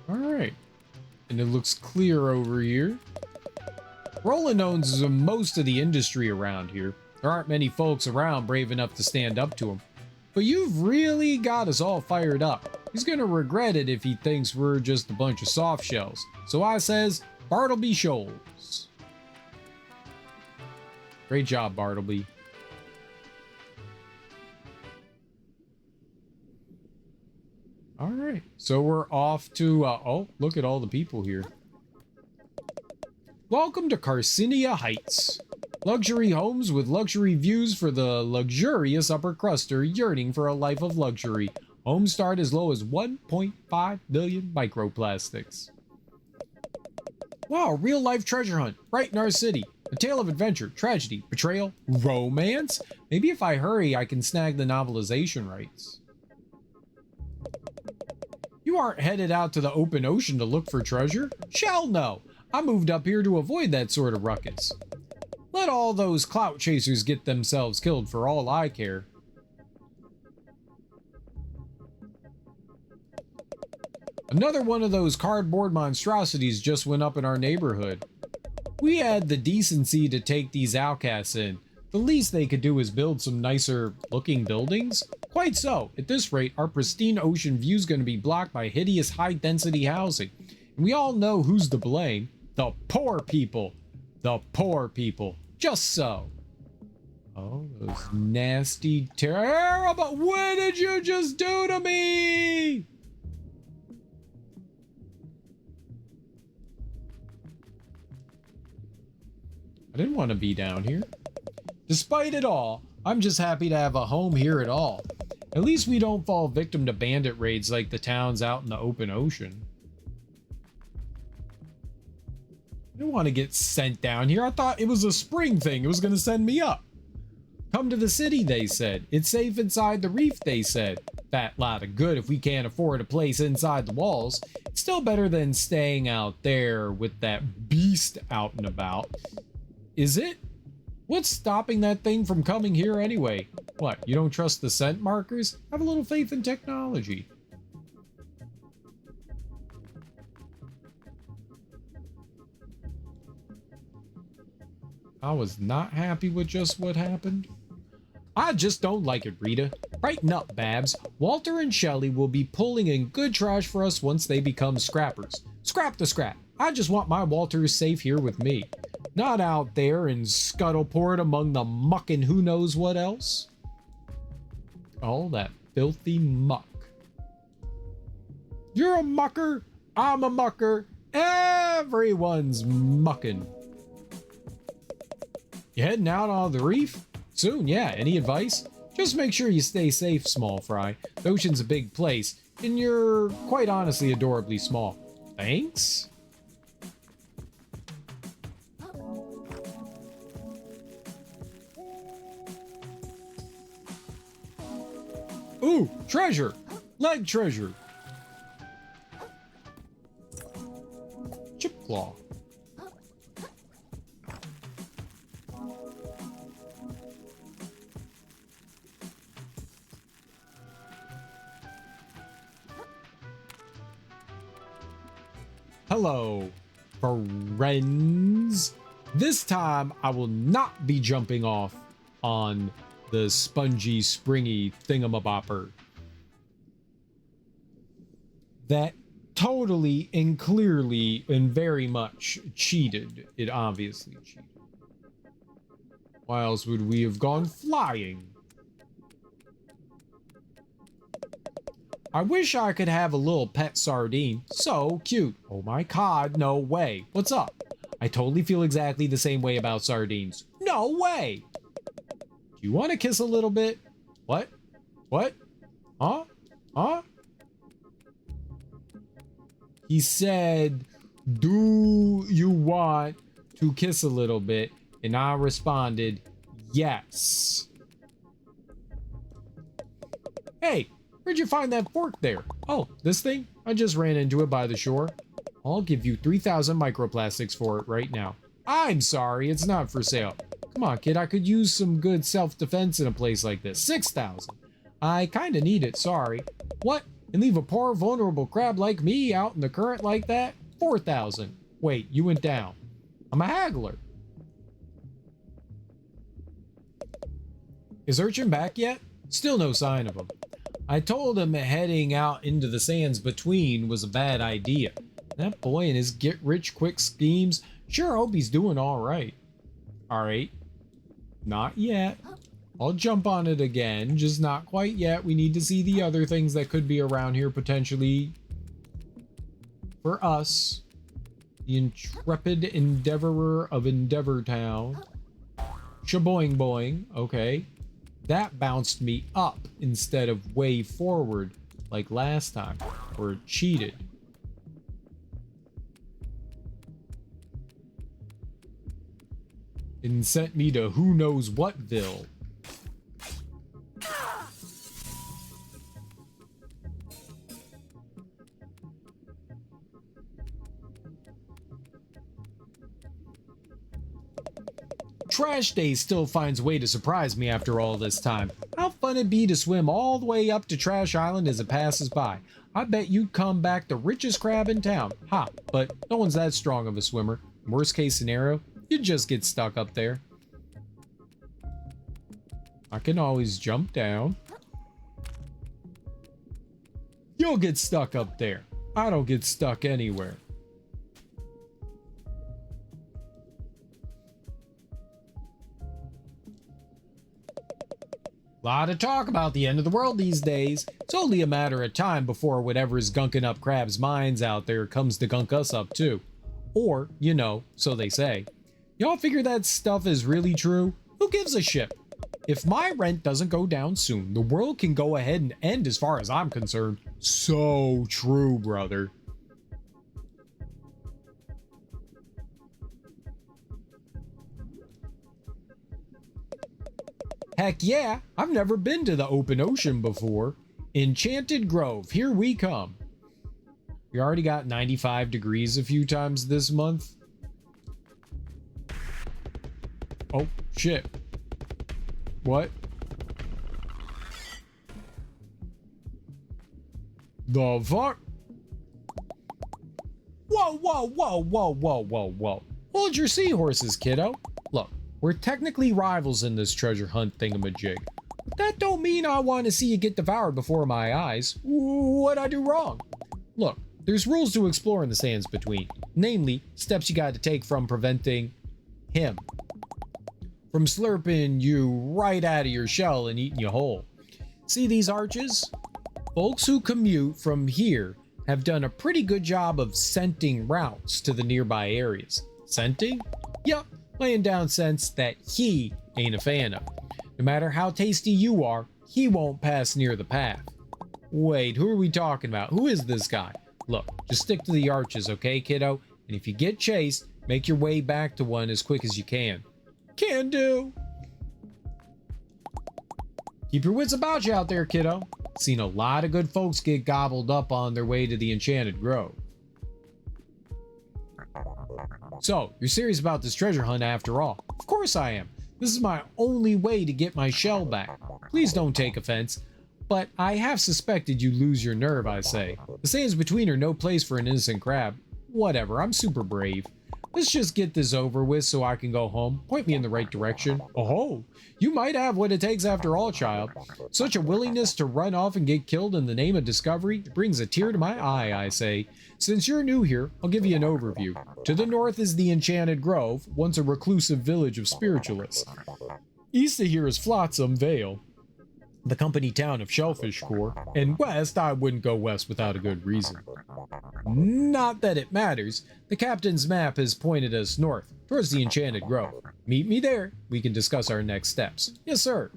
All right, and it looks clear over here. Roland owns most of the industry around here. There aren't many folks around brave enough to stand up to him. But you've really got us all fired up. He's gonna regret it if he thinks we're just a bunch of soft shells. So I says, Bartleby Shoals. Great job, Bartleby. All right, so we're off to, oh, look at all the people here. Welcome to Carcinia Heights. Luxury homes with luxury views for the luxurious upper cruster yearning for a life of luxury. Homes start as low as 1.5 billion microplastics. Wow, real life treasure hunt right in our city. A tale of adventure, tragedy, betrayal, romance. Maybe if I hurry, I can snag the novelization rights. You aren't headed out to the open ocean to look for treasure? Shell no. I moved up here to avoid that sort of ruckus. Let all those clout chasers get themselves killed for all I care. Another one of those cardboard monstrosities just went up in our neighborhood. We had the decency to take these outcasts in. The least they could do is build some nicer looking buildings. Quite so. At this rate, our pristine ocean view is going to be blocked by hideous high density housing. And we all know who's to blame. The poor people. The poor people. Just so. Oh, those nasty, terrible. What did you just do to me? I didn't want to be down here. Despite it all, I'm just happy to have a home here at all. At least we don't fall victim to bandit raids like the towns out in the open ocean. I didn't want to get sent down here. I thought it was a spring thing. It was going to send me up. Come to the city, they said. It's safe inside the reef, they said. Fat lot of good if we can't afford a place inside the walls. It's still better than staying out there with that beast out and about. Is it? What's stopping that thing from coming here anyway? What, you don't trust the scent markers? Have a little faith in technology. I was not happy with just what happened. I just don't like it, Rita. Brighten up, Babs. Walter and Shelley will be pulling in good trash for us once they become scrappers. Scrap the scrap. I just want my Walter safe here with me. Not out there in Scuttleport among the muck and who knows what else. All that filthy muck. You're a mucker. I'm a mucker. Everyone's mucking. You heading out on the reef? Soon, yeah. Any advice? Just make sure you stay safe, small fry. The ocean's a big place, and you're quite honestly adorably small. Thanks? Ooh, treasure! Leg treasure! Chip claw. Hello, friends. This time I will not be jumping off on the spongy, springy thingamabopper. That totally and clearly and very much cheated. It obviously cheated. Why else would we have gone flying? I wish I could have a little pet sardine. So cute. Oh my god, no way. What's up? I totally feel exactly the same way about sardines. No way! Do you want to kiss a little bit? What? What? Huh? Huh? He said, do you want to kiss a little bit? And I responded, yes. Hey! Where'd you find that fork there? Oh, this thing? I just ran into it by the shore. I'll give you 3,000 microplastics for it right now. I'm sorry, it's not for sale. Come on, kid, I could use some good self-defense in a place like this. 6,000. I kinda need it, sorry. What? And leave a poor, vulnerable crab like me out in the current like that? 4,000. Wait, you went down. I'm a haggler. Is Urchin back yet? Still no sign of him. I told him heading out into the sands between was a bad idea. That boy and his get-rich-quick schemes, sure hope he's doing all right. All right. Not yet. I'll jump on it again, just not quite yet. We need to see the other things that could be around here potentially for us. The intrepid endeavorer of Endeavor Town. Shaboing boing. Okay. That bounced me up instead of way forward like last time. Or cheated. And sent me to who knows whatville. Trash Day still finds a way to surprise me after all this time. How fun it'd be to swim all the way up to Trash Island as it passes by. I bet you'd come back the richest crab in town. Ha, but no one's that strong of a swimmer. Worst case scenario, you'd just get stuck up there. I can always jump down. You'll get stuck up there. I don't get stuck anywhere. Lot of talk about the end of the world these days. It's only a matter of time before whatever's gunking up crabs' minds out there comes to gunk us up too. Or, you know, so they say. Y'all figure that stuff is really true? Who gives a shit? If my rent doesn't go down soon, the world can go ahead and end as far as I'm concerned. So true, brother. Heck yeah, I've never been to the open ocean before. Enchanted Grove, here we come. We already got 95 degrees a few times this month. Oh, shit. What? The fuck? Whoa, whoa, whoa, whoa, whoa, whoa, whoa. Hold your seahorses, kiddo. Look, we're technically rivals in this treasure hunt thingamajig. But that don't mean I want to see you get devoured before my eyes. What'd I do wrong? Look, there's rules to explore in the sands between. Namely, steps you got to take from preventing him from slurping you right out of your shell and eating you whole. See these arches? Folks who commute from here have done a pretty good job of scenting routes to the nearby areas. Scenting? Yup, laying down scents that he ain't a fan of. No matter how tasty you are, he won't pass near the path. Wait, who are we talking about? Who is this guy? Look, just stick to the arches, okay, kiddo? And if you get chased, make your way back to one as quick as you can. Can do. Keep your wits about you out there, kiddo. Seen a lot of good folks get gobbled up on their way to the Enchanted Grove. So, you're serious about this treasure hunt after all? Of course I am. This is my only way to get my shell back. Please don't take offense, but I have suspected you lose your nerve, I say. The sands between are no place for an innocent crab. Whatever, I'm super brave. Let's just get this over with so I can go home. Point me in the right direction. Oh, you might have what it takes after all, child. Such a willingness to run off and get killed in the name of discovery brings a tear to my eye, I say. Since you're new here, I'll give you an overview. To the north is the Enchanted Grove, once a reclusive village of spiritualists. East of here is Flotsam Vale, the company town of Shellfish Core, and west, I wouldn't go west without a good reason. Not that it matters. The captain's map has pointed us north, towards the Enchanted Grove. Meet me there. We can discuss our next steps. Yes, sir.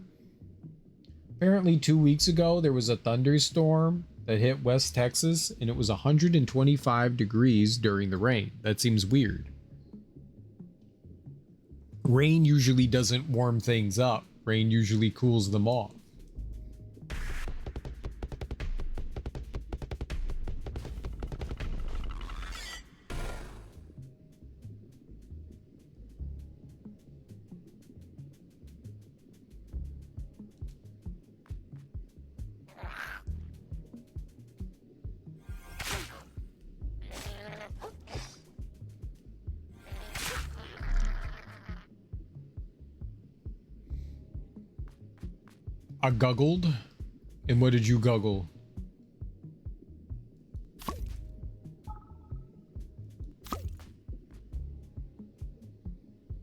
Apparently 2 weeks ago, there was a thunderstorm that hit West Texas, and it was 125 degrees during the rain. That seems weird. Rain usually doesn't warm things up. Rain usually cools them off. I guggled. And what did you guggle?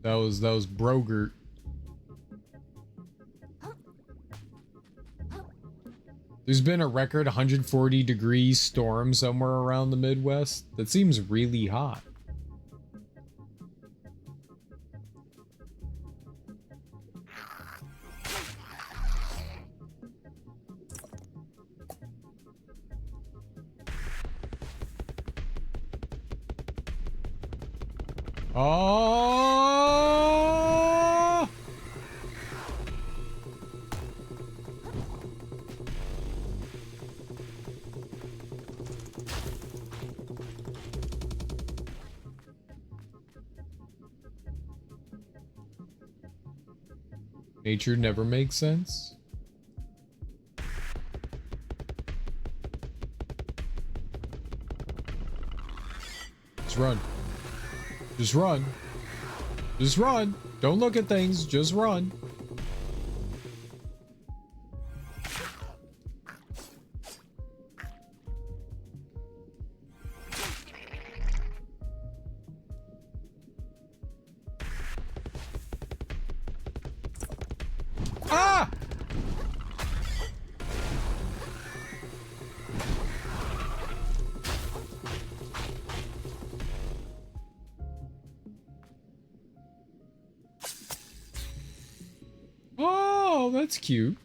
That was Brogert. There's been a record 140-degree storm somewhere around the Midwest. That seems really hot. Oh! Nature never makes sense. Just run. Just run. Just run. Don't look at things. Just run. Ah! Oh, that's cute.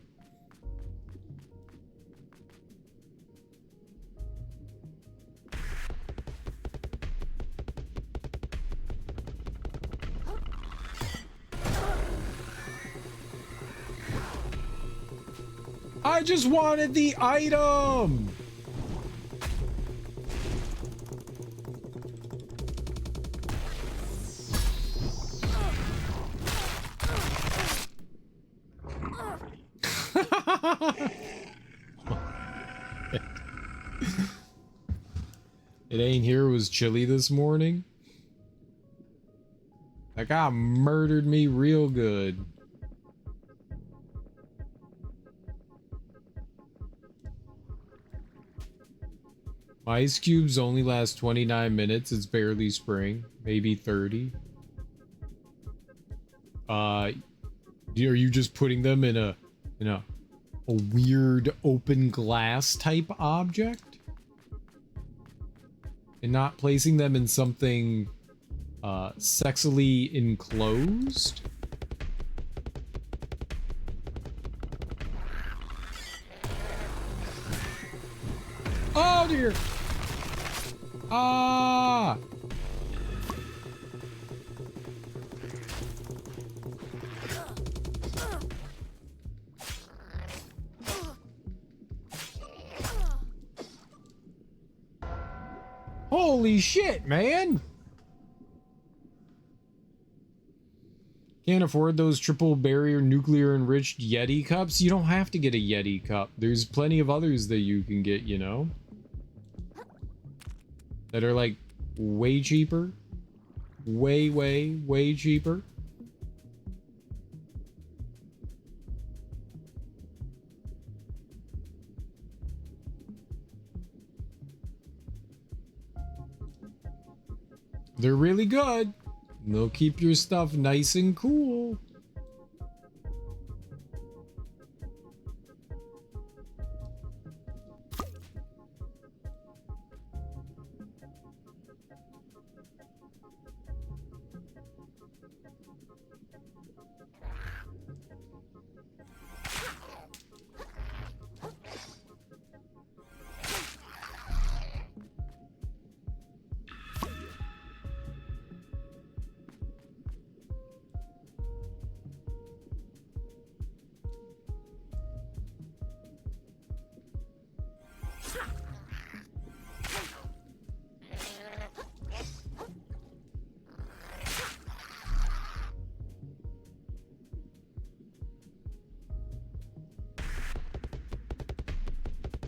I just wanted the item. It ain't here. It was chilly this morning. That guy murdered me real good. My ice cubes only last 29 minutes. It's barely spring, maybe 30. Are you just putting them in a weird open glass type object? And not placing them in something sexily enclosed? Oh dear! Ah! Holy shit, man! Can't afford those triple barrier nuclear enriched Yeti cups? You don't have to get a Yeti cup. There's plenty of others that you can get, you know? That are like way cheaper. Way cheaper. They're really good. They'll keep your stuff nice and cool.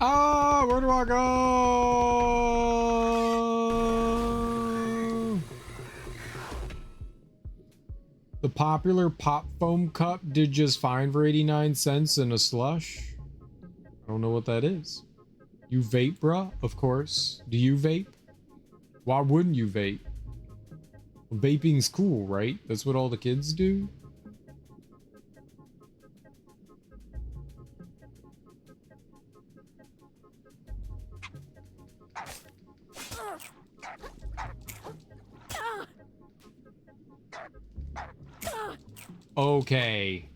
Ah, where do I go? The popular pop foam cup did just fine for 89 cents in a slush. I don't know what that is. You vape, bruh? Of course. Do you vape? Why wouldn't you vape? Vaping's cool, right? That's what all the kids do? Okay.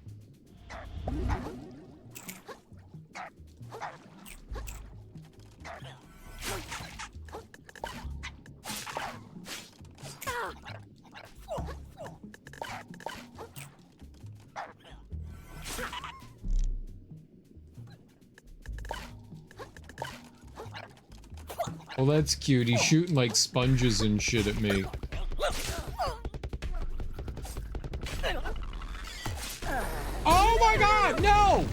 Well, that's cute. He's shooting like sponges and shit at me. Oh my god, no!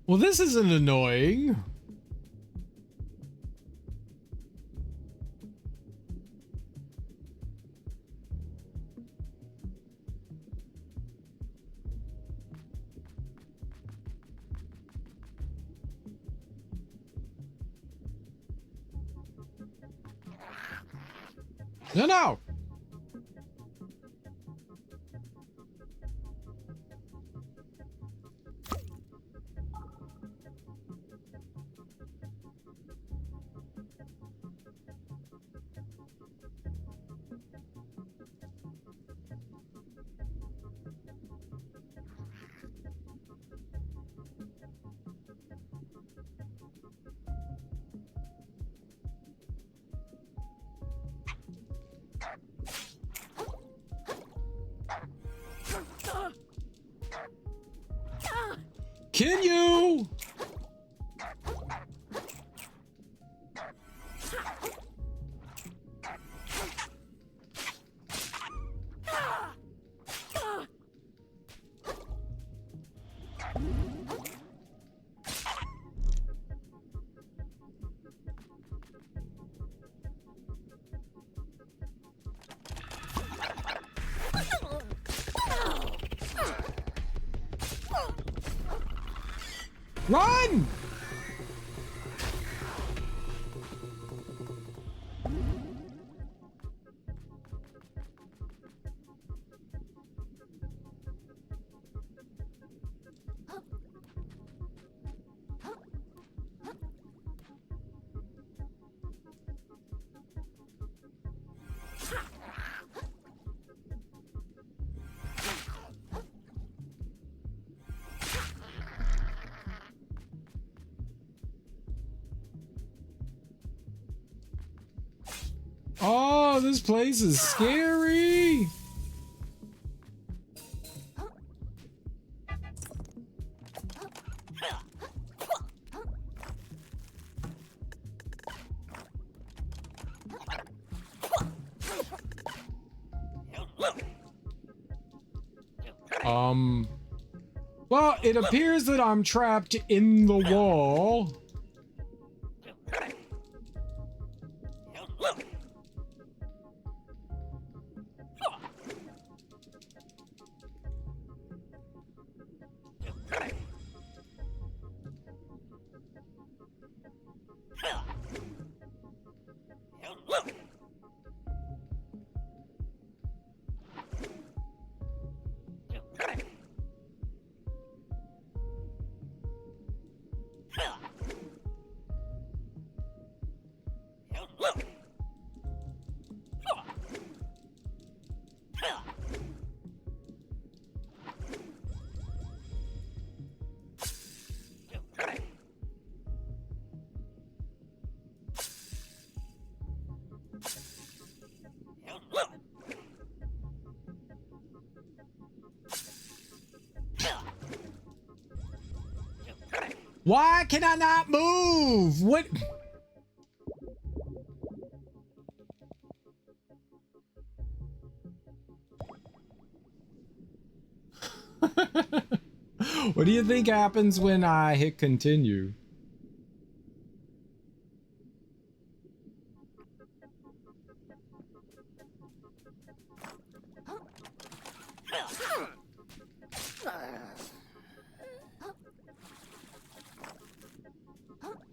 Well, this isn't annoying. No, no! Can you? Run! Oh, this place is scary. Well, it appears that I'm trapped in the wall. Why can I not move? What? What do you think happens when I hit continue?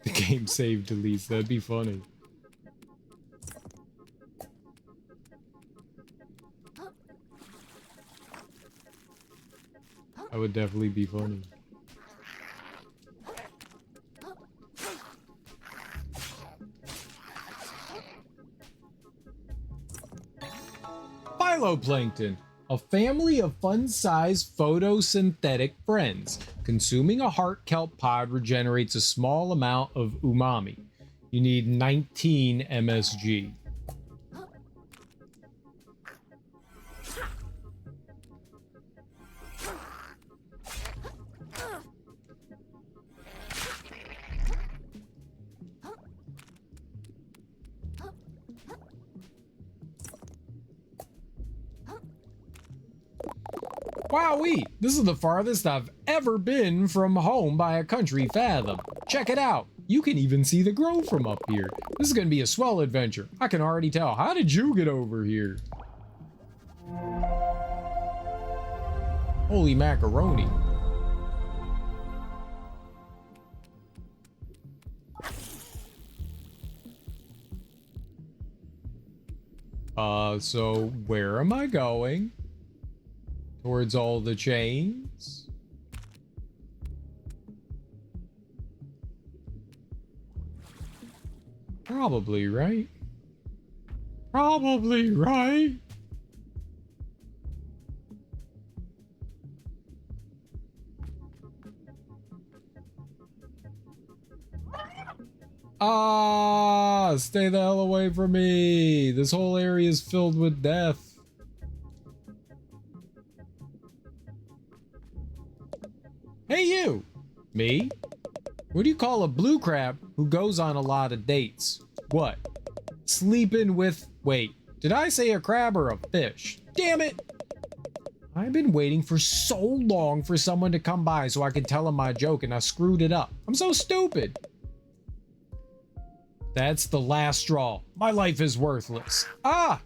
The game save deletes. That'd be funny. That would definitely be funny. Phytoplankton, a family of fun-sized photosynthetic friends. Consuming a heart kelp pod regenerates a small amount of umami. You need 19 MSG. Wowee! This is the farthest I've ever been from home by a country fathom. Check it out! You can even see the grove from up here. This is gonna be a swell adventure. I can already tell. How did you get over here? Holy macaroni. So where am I going? Towards all the chains? Probably, right? Probably, right? Ah, stay the hell away from me. This whole area is filled with death. Hey you! Me? What do you call a blue crab who goes on a lot of dates? What? Sleeping with... Wait, did I say a crab or a fish? Damn it! I've been waiting for so long for someone to come by so I could tell him my joke and I screwed it up. I'm so stupid! That's the last straw. My life is worthless. Ah!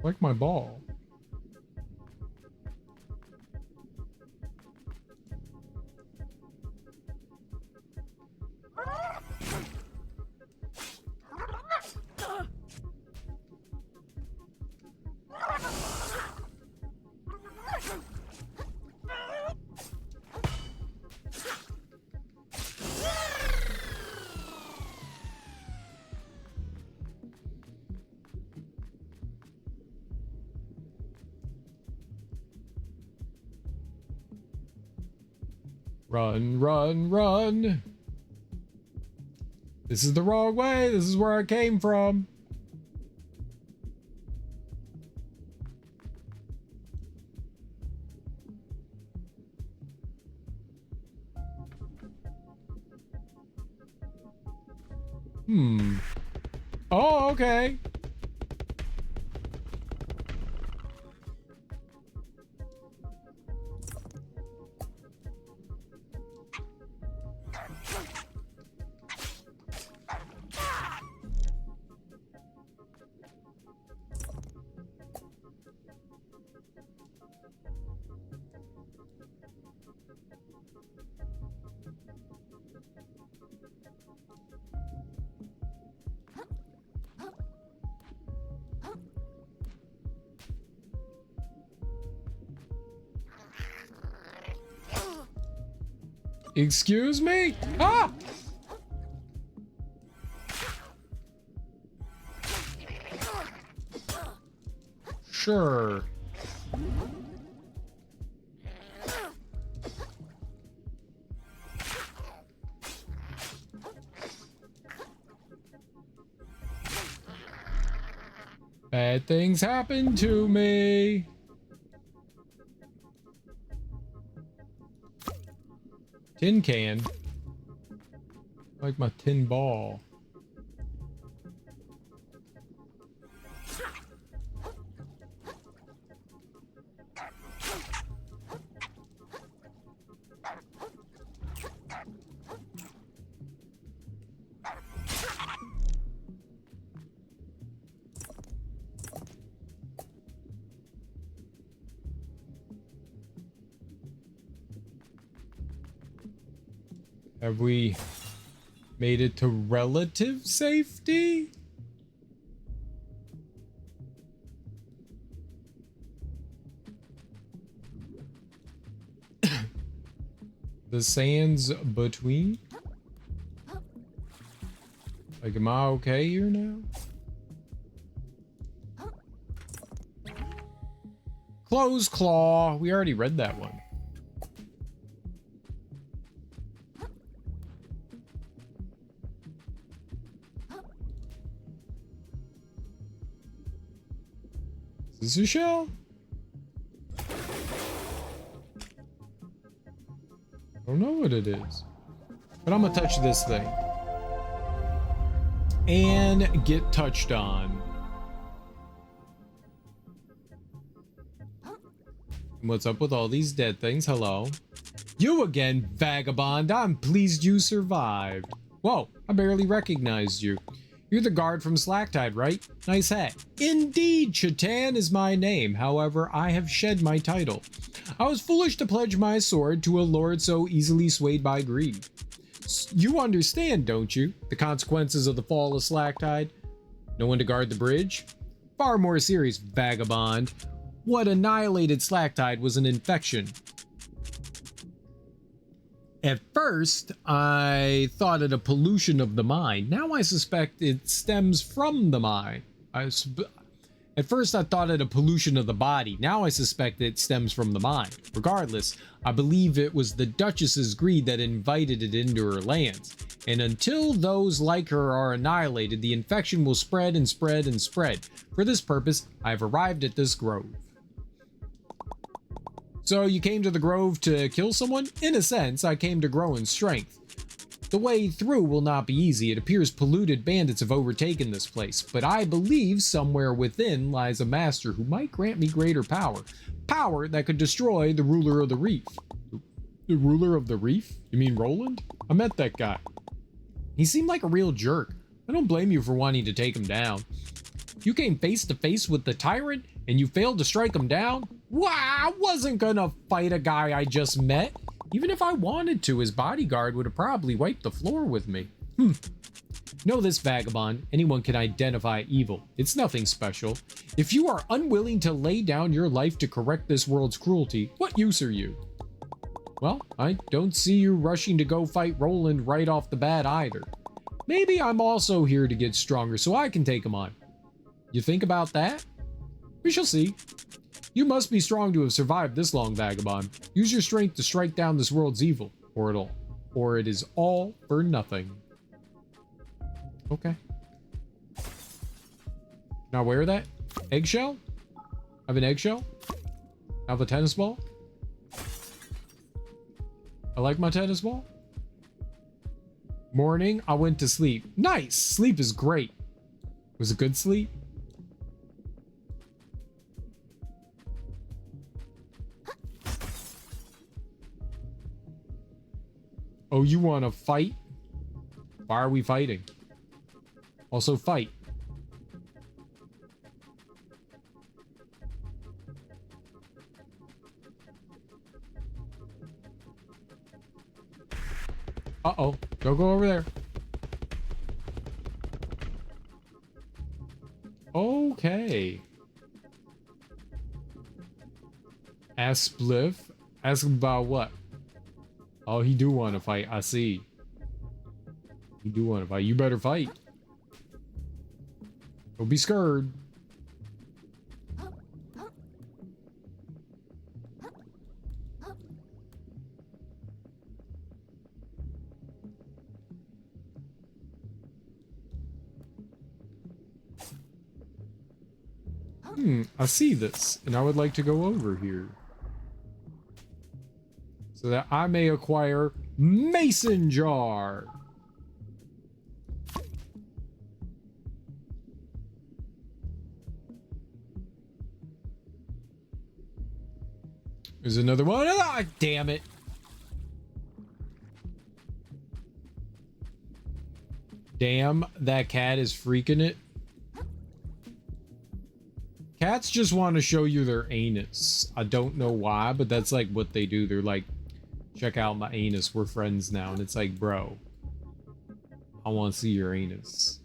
Like my ball. Run, run, run. This is the wrong way. This is where I came from. Oh, okay. Excuse me? Ah! Sure. Bad things happen to me. Tin can. Like my tin ball. Have we made it to relative safety? The sands between? Like, am I okay here now? Close claw. We already read that one. Is this a shell? I don't know what it is. But I'm gonna touch this thing. And get touched on. What's up with all these dead things? Hello. You again, vagabond. I'm pleased you survived. Whoa, I barely recognized you. You're the guard from Slacktide, right? Nice hat. Indeed, Chatan is my name. However, I have shed my title. I was foolish to pledge my sword to a lord so easily swayed by greed. You understand, don't you? The consequences of the fall of Slacktide? No one to guard the bridge? Far more serious, vagabond. What annihilated Slacktide was an infection. At first, I thought it a pollution of the mind. Now I suspect it stems from the mind. At first, I thought it a pollution of the body. Now I suspect it stems from the mind. Regardless, I believe it was the Duchess's greed that invited it into her lands. And until those like her are annihilated, the infection will spread and spread and spread. For this purpose, I have arrived at this grove. So you came to the grove to kill someone? In a sense, I came to grow in strength. The way through will not be easy. It appears polluted bandits have overtaken this place, but I believe somewhere within lies a master who might grant me greater power. Power that could destroy the ruler of the reef. The ruler of the reef? You mean Roland? I met that guy. He seemed like a real jerk. I don't blame you for wanting to take him down. You came face to face with the tyrant and you failed to strike him down? Wow, I wasn't gonna fight a guy I just met. Even if I wanted to, his bodyguard would have probably wiped the floor with me. Know this, vagabond. Anyone can identify evil. It's nothing special. If you are unwilling to lay down your life to correct this world's cruelty, what use are you? Well, I don't see you rushing to go fight Roland right off the bat either. Maybe I'm also here to get stronger so I can take him on. You think about that? We shall see. You must be strong to have survived this long, vagabond. Use your strength to strike down this world's evil, or it is all for nothing. Okay. Now wear that? Eggshell? I have an eggshell? I have a tennis ball? I like my tennis ball. Morning, I went to sleep. Nice! Sleep is great. Was it good sleep? Oh, you want to fight? Why are we fighting? Also fight. Uh-oh. Don't go over there. Okay. Ask Spliff. Ask him about what? Oh, he do want to fight. I see. He do want to fight. You better fight. Don't be scared. I see this, and I would like to go over here. So that I may acquire Mason Jar. There's another one. Ah, damn it. Damn, that cat is freaking it. Cats just want to show you their anus. I don't know why, but that's like what they do. They're like, check out my anus. We're friends now. And it's like, bro, I want to see your anus.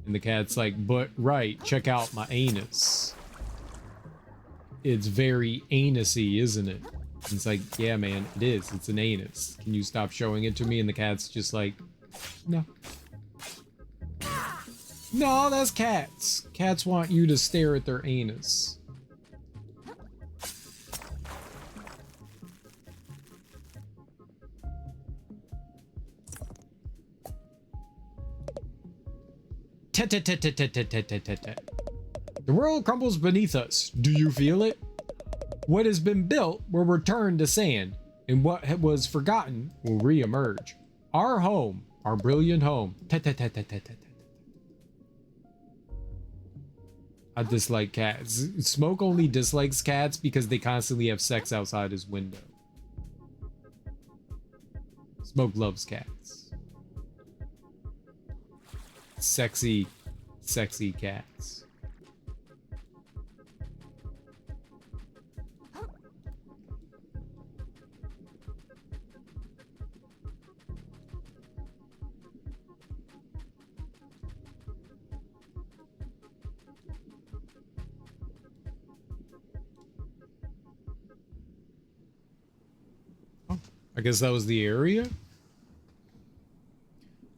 And the cat's like, but right, check out my anus. It's very anusy, isn't it? And it's like, yeah, man, it is. It's an anus. Can you stop showing it to me? And the cat's just like, no. No, that's cats. Cats want you to stare at their anus. The world crumbles beneath us. Do you feel it? What has been built will return to sand, and what was forgotten will re-emerge. Our home, our brilliant home. I dislike cats. Smoke only dislikes cats because they constantly have sex outside his window. Smoke loves cats. Sexy, sexy cats. I guess that was the area.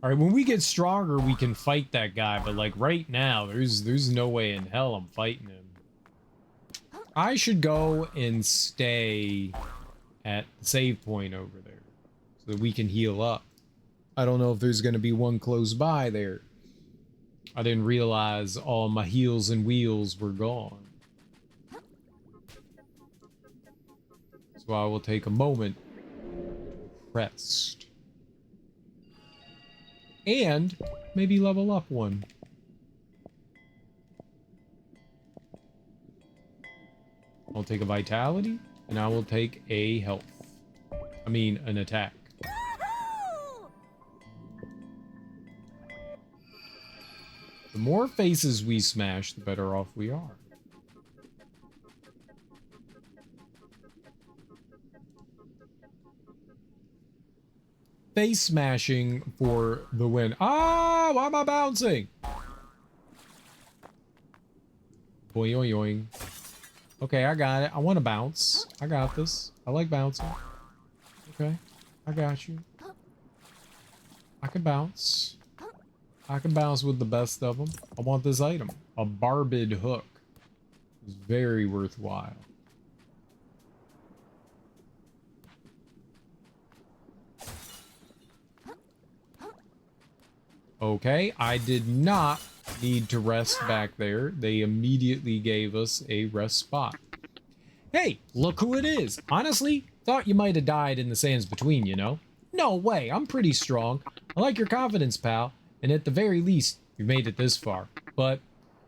All right, when we get stronger, we can fight that guy. But like right now, there's no way in hell I'm fighting him. I should go and stay at the save point over there so that we can heal up. I don't know if there's going to be one close by there. I didn't realize all my heals and wheels were gone. So I will take a moment. Rest. And maybe level up one. I'll take a vitality and I will take a health. I mean, an attack. The more faces we smash, the better off we are. Face smashing for the win. Ah, why am I bouncing? Boing, boing, boing. Okay, I got it. I want to bounce. I got this. I like bouncing. Okay, I got you. I can bounce. I can bounce with the best of them. I want this item. A barbed hook. It's very worthwhile. Okay, I did not need to rest back there. They immediately gave us a rest spot. Hey, look who it is. Honestly, thought you might have died in the sands between, you know? No way, I'm pretty strong. I like your confidence, pal. And at the very least, you made it this far. But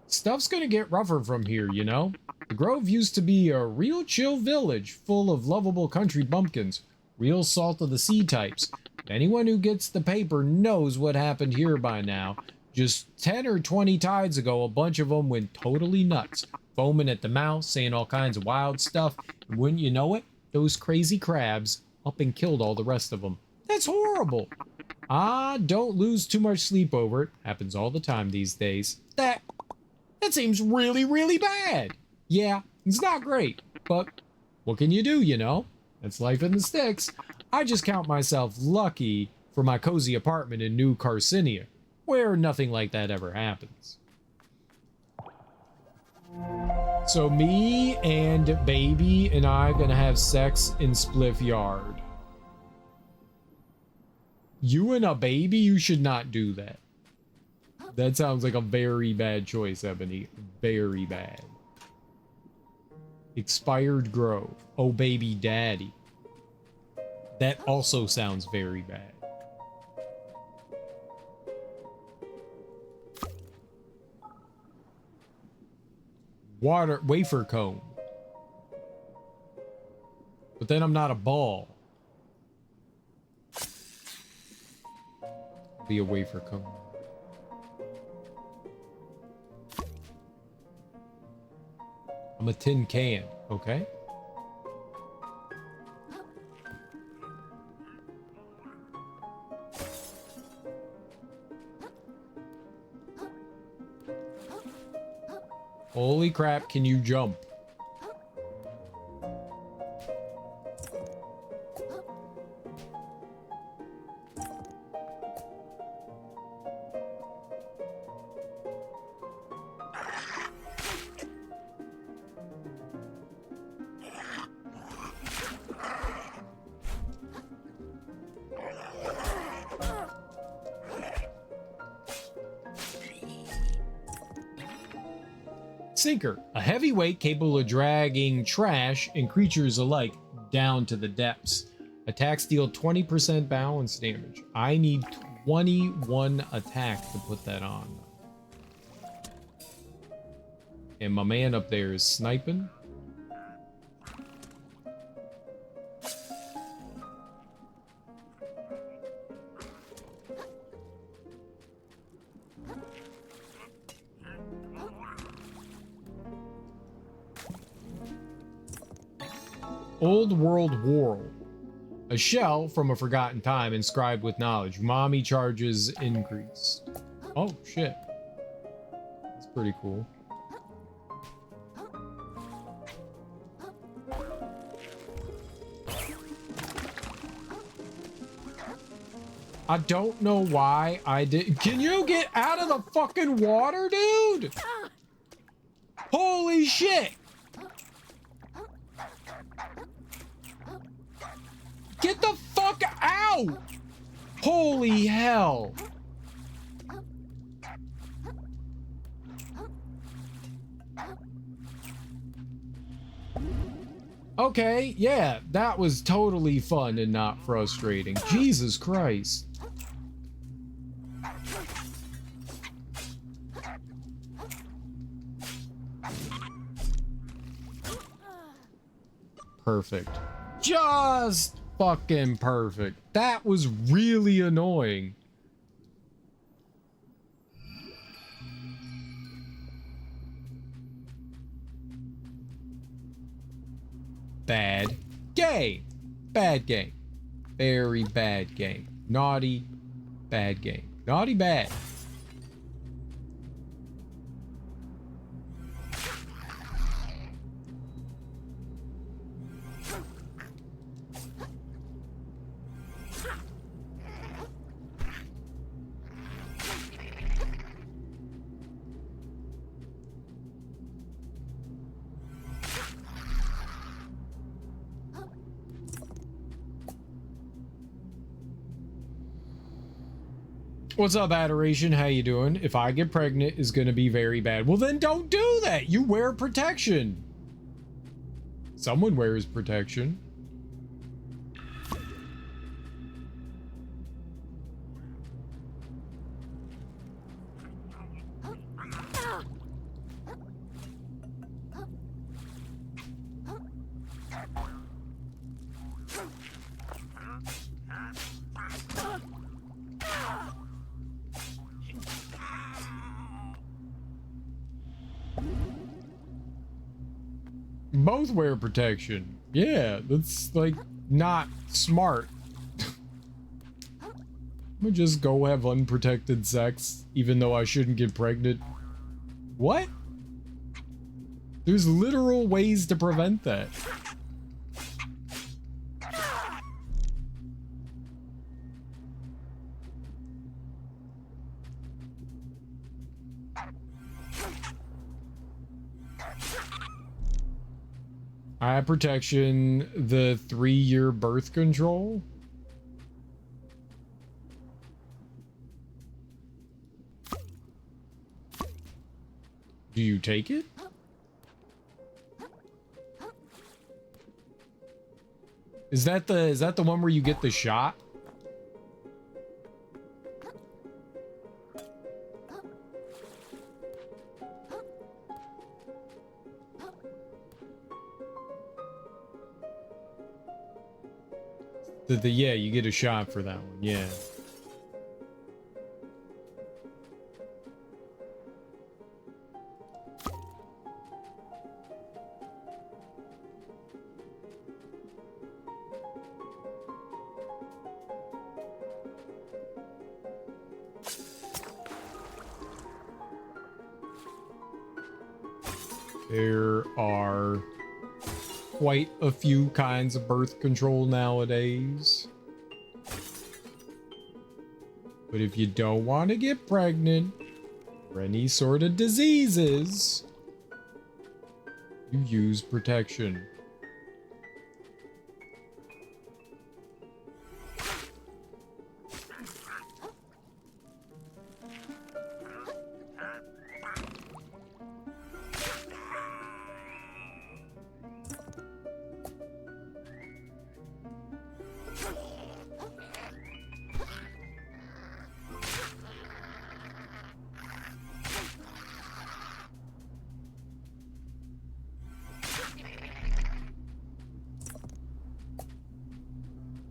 stuff's gonna get rougher from here, you know? The Grove used to be a real chill village full of lovable country bumpkins. Real salt of the sea types. Anyone who gets the paper knows what happened here by now. Just 10 or 20 tides ago, a bunch of them went totally nuts. Foaming at the mouth, saying all kinds of wild stuff. And wouldn't you know it, those crazy crabs up and killed all the rest of them. That's horrible. Ah, don't lose too much sleep over it. Happens all the time these days. That seems really, really bad. Yeah, it's not great. But what can you do, you know? That's life in the sticks. I just count myself lucky for my cozy apartment in New Carcinia, where nothing like that ever happens. So me and baby and I gonna have sex in Spliff Yard. You and a baby? You should not do that. That sounds like a very bad choice, Ebony. Very bad. Expired Grove. Oh, baby daddy. That also sounds very bad. Wafer cone. But then I'm not a ball. Be a wafer cone. I'm a tin can, okay? Holy crap, can you jump? Sinker, a heavy weight capable of dragging trash and creatures alike down to the depths. Attacks deal 20% balance damage. I need 21 attack to put that on. And my man up there is sniping. Old World Whorl. A shell from a forgotten time inscribed with knowledge. Mommy charges increased. Oh, shit. That's pretty cool. I don't know why I did. Can you get out of the fucking water, dude? Holy shit. Get the fuck out! Holy hell! Okay, yeah, that was totally fun and not frustrating. Jesus Christ. Perfect. Just fucking perfect. That was really annoying. Bad game. Bad game. Very bad game. Naughty, bad game. Naughty, bad. What's up, Adoration? How you doing? If I get pregnant, it's gonna be very bad. Well, then don't do that. You wear protection. Someone wears protection. Both wear protection. Yeah, that's like not smart. I'm gonna just go have unprotected sex even though I shouldn't get pregnant. What? There's literal ways to prevent that. Eye protection, the 3-year birth control. Do you take it? Is that the one where you get the shot? Yeah, you get a shot for that one. Yeah. There are quite a few kinds of birth control nowadays. But if you don't want to get pregnant or any sort of diseases, you use protection.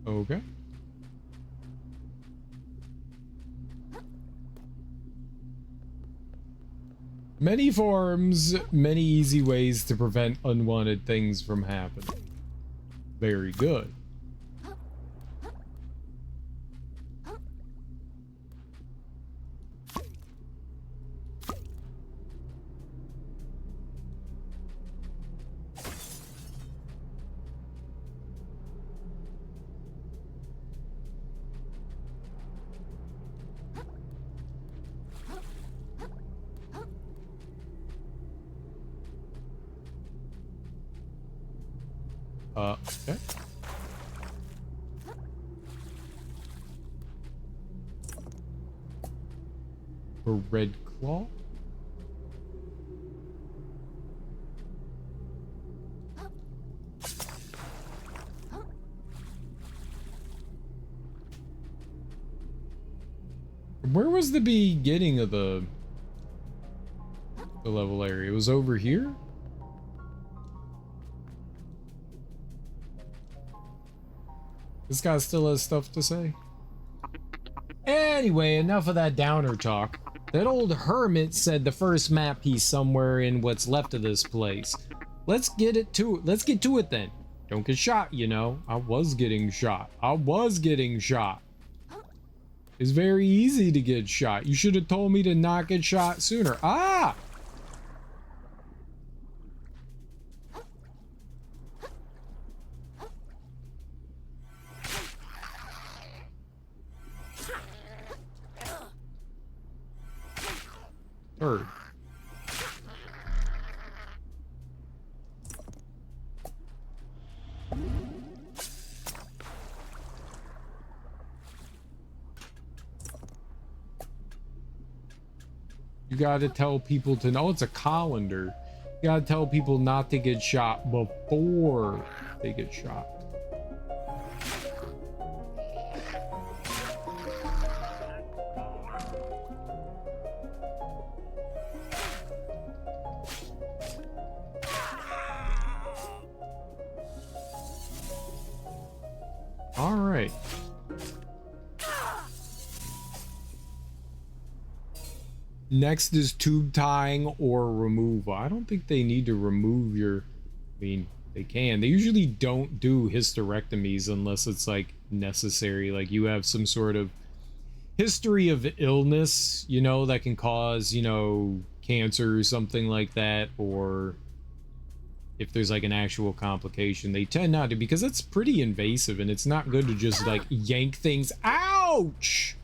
Okay. Many forms, many easy ways to prevent unwanted things from happening. Very good. Okay. A red claw? Where was the beginning of the level area? It was over here? This guy still has stuff to say. Anyway, enough of that downer talk. That old hermit said the first map piece somewhere in what's left of this place. Let's get to it then. Don't get shot, you know. I was getting shot. It's very easy to get shot. You should have told me to not get shot sooner. Ah! Bird. You gotta tell people to know it's a colander. You gotta tell people not to get shot before they get shot. All right. Next is tube tying or removal. I don't think they need to remove your... I mean, they can. They usually don't do hysterectomies unless it's, like, necessary. Like, you have some sort of history of illness, you know, that can cause, you know, cancer or something like that, or if there's, like, an actual complication. They tend not to, because it's pretty invasive, and it's not good to just, like, yank things. Ouch!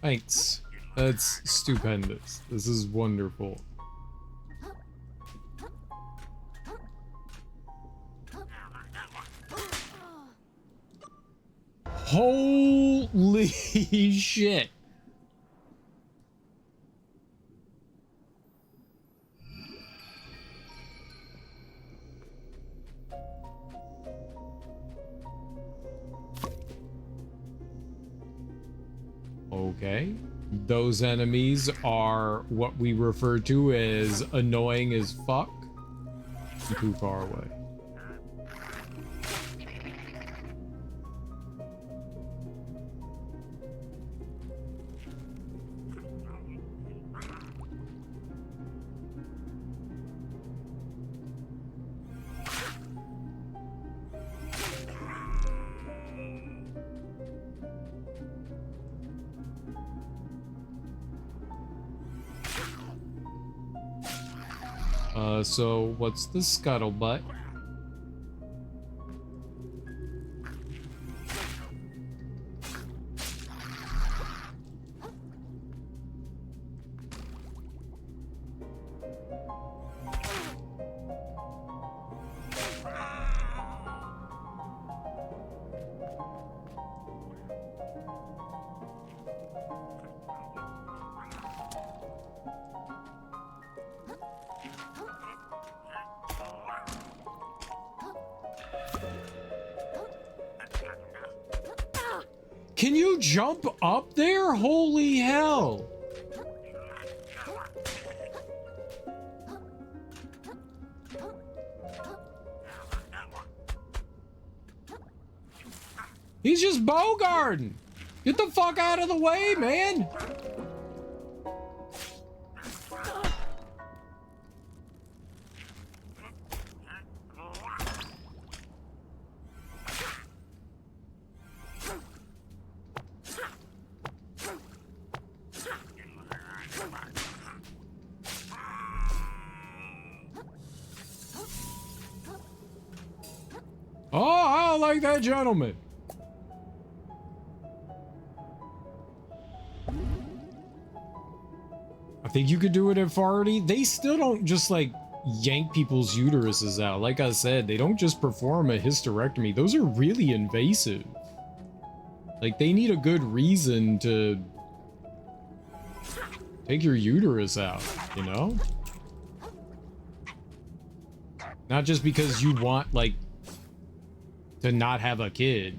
Thanks. That's stupendous. This is wonderful. Holy shit. Okay. Those enemies are what we refer to as annoying as fuck. I'm too far away. So what's the scuttlebutt? Can you jump up there? Holy hell. He's just Bogarting. Get the fuck out of the way, man. Oh, I like that gentleman. I think you could do it at Farty. They still don't just like yank people's uteruses out. Like I said, they don't just perform a hysterectomy. Those are really invasive. Like they need a good reason to take your uterus out, you know? Not just because you want like to not have a kid.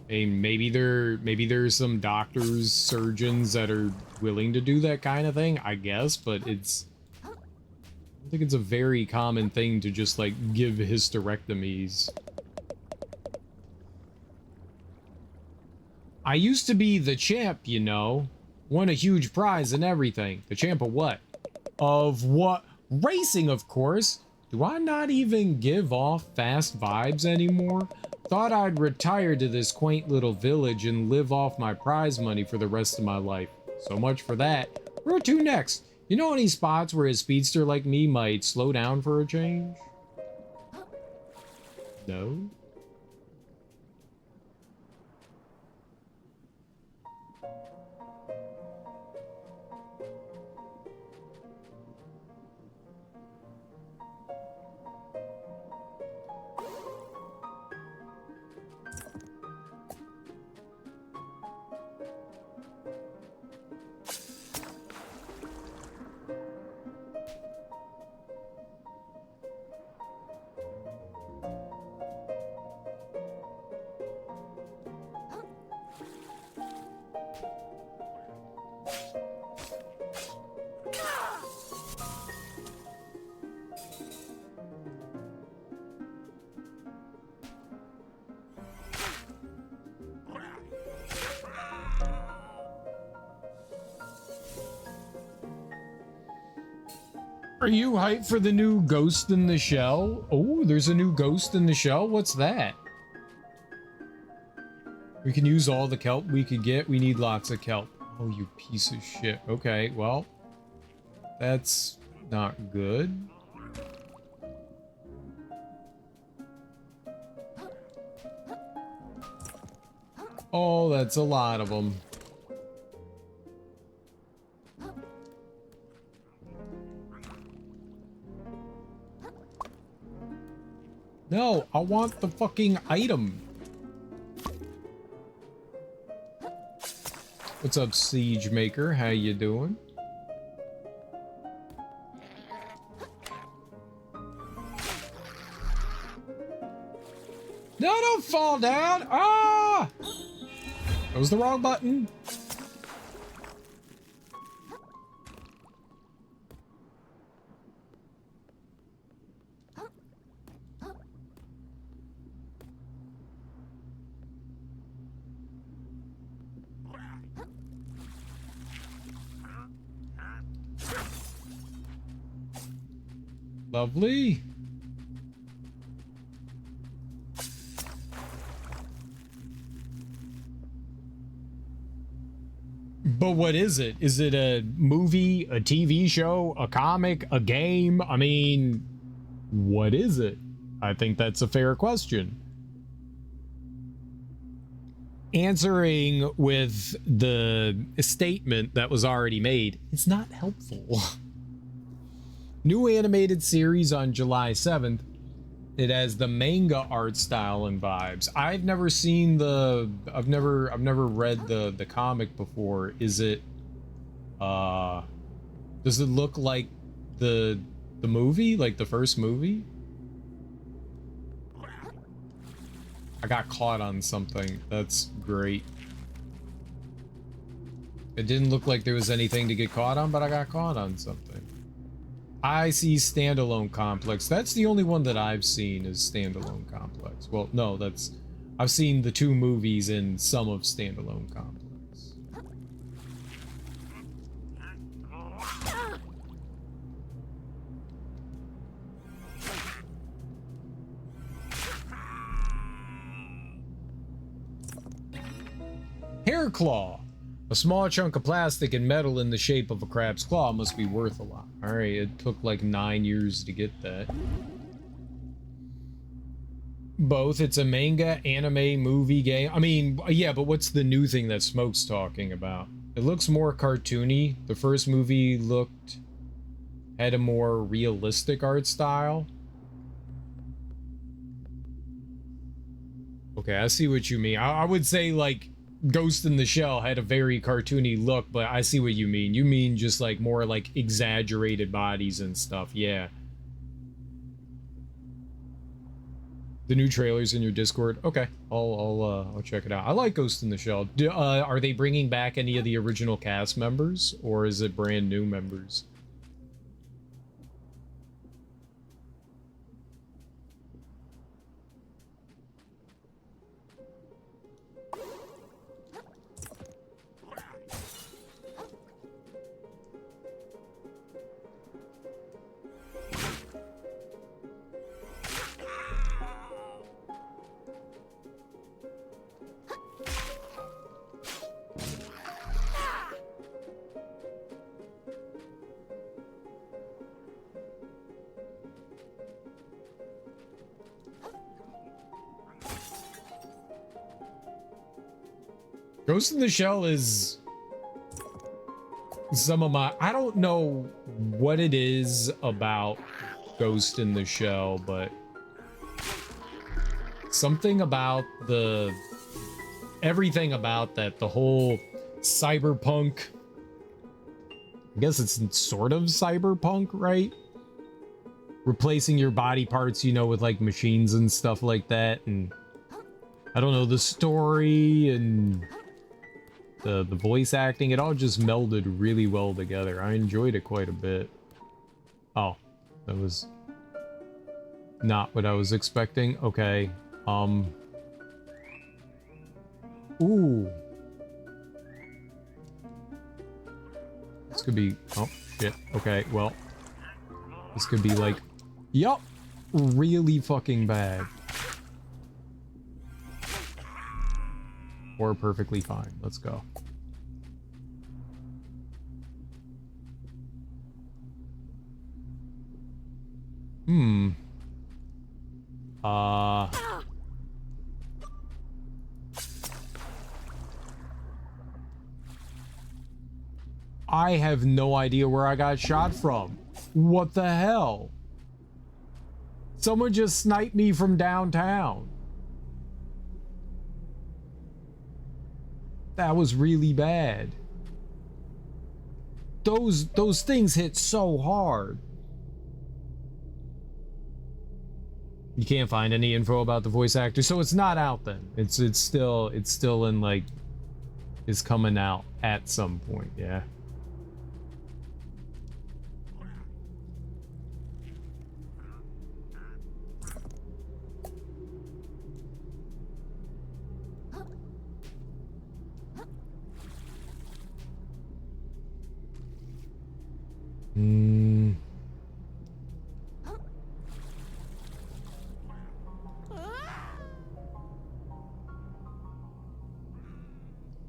And maybe there's some doctors, surgeons that are willing to do that kind of thing, I guess, but I think it's a very common thing to just like give hysterectomies. I used to be the champ, you know. Won a huge prize and everything. The champ of what? Of what? Racing, of course. Do I not even give off fast vibes anymore? Thought I'd retire to this quaint little village and live off my prize money for the rest of my life. So much for that. Where to next? You know any spots where a speedster like me might slow down for a change? No? Are you hyped for the new Ghost in the Shell? Oh, there's a new Ghost in the Shell? What's that? We can use all the kelp we could get. We need lots of kelp. Oh, you piece of shit. Okay, well, that's not good. Oh, that's a lot of them. No, I want the fucking item. What's up, Siege Maker? How you doing? No, don't fall down! Ah! That was the wrong button. Lovely. But what is it? Is it a movie, a TV show, a comic, a game? I mean, what is it? I think that's a fair question. Answering with the statement that was already made, it's not helpful. New animated series on July 7th. It has the manga art style and vibes. I've never seen the I've never read the comic before. Is it does it look like the movie, like the first movie? I got caught on something. That's great. It didn't look like there was anything to get caught on, but I got caught on something. I see Standalone Complex. That's the only one that I've seen is Standalone Complex. Well, no, that's... I've seen the 2 movies in some of Standalone Complex. Hair Claw. A small chunk of plastic and metal in the shape of a crab's claw must be worth a lot. Alright, it took like 9 years to get that. Both. It's a manga, anime, movie, game. I mean, yeah, but what's the new thing that Smoke's talking about? It looks more cartoony. The first movie had a more realistic art style. Okay, I see what you mean. I would say, like, Ghost in the Shell had a very cartoony look, but I see what you mean. You mean just like more like exaggerated bodies and stuff. Yeah. The new trailer's in your Discord. Okay, I'll check it out. I like Ghost in the Shell. Are they bringing back any of the original cast members, or is it brand new members? Ghost in the Shell is some of my... I don't know what it is about Ghost in the Shell, but something about everything about that, the whole cyberpunk... I guess it's sort of cyberpunk, right? Replacing your body parts, you know, with like machines and stuff like that, and I don't know, the story and the voice acting, it all just melded really well together. I enjoyed it quite a bit. Oh, that was not what I was expecting. Okay. Ooh. This could be... Oh, shit. Okay, well. This could be like... Yup! Really fucking bad. Or perfectly fine. Let's go. I have no idea where I got shot from. What the hell? Someone just sniped me from downtown. That was really bad. Those things hit so hard. You can't find any info about the voice actor, so it's not out then. It's still in like, it's coming out at some point, yeah.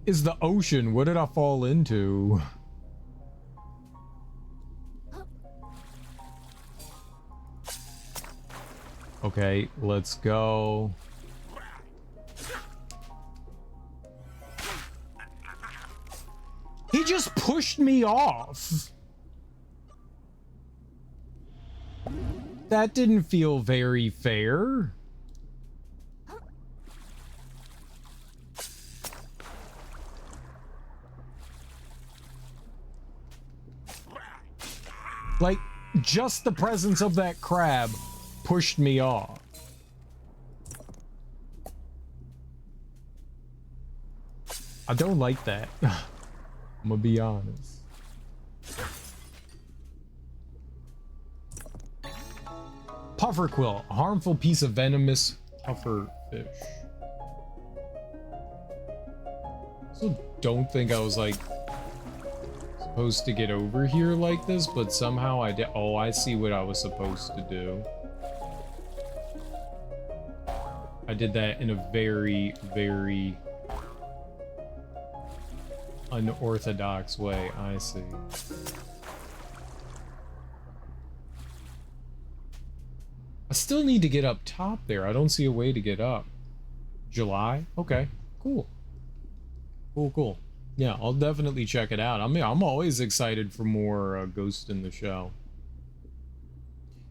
Is the ocean? What did I fall into? Okay, let's go. He just pushed me off. That didn't feel very fair. Like, just the presence of that crab pushed me off. I don't like that. I'm gonna be honest. Puffer quill, a harmful piece of venomous puffer fish. So don't think I was like supposed to get over here like this, but somehow I did. Oh, I see what I was supposed to do. I did that in a very, very unorthodox way. I see. I still need to get up top there. I don't see a way to get up. July? Okay, cool. Cool. Yeah, I'll definitely check it out. I mean, I'm always excited for more Ghost in the Shell.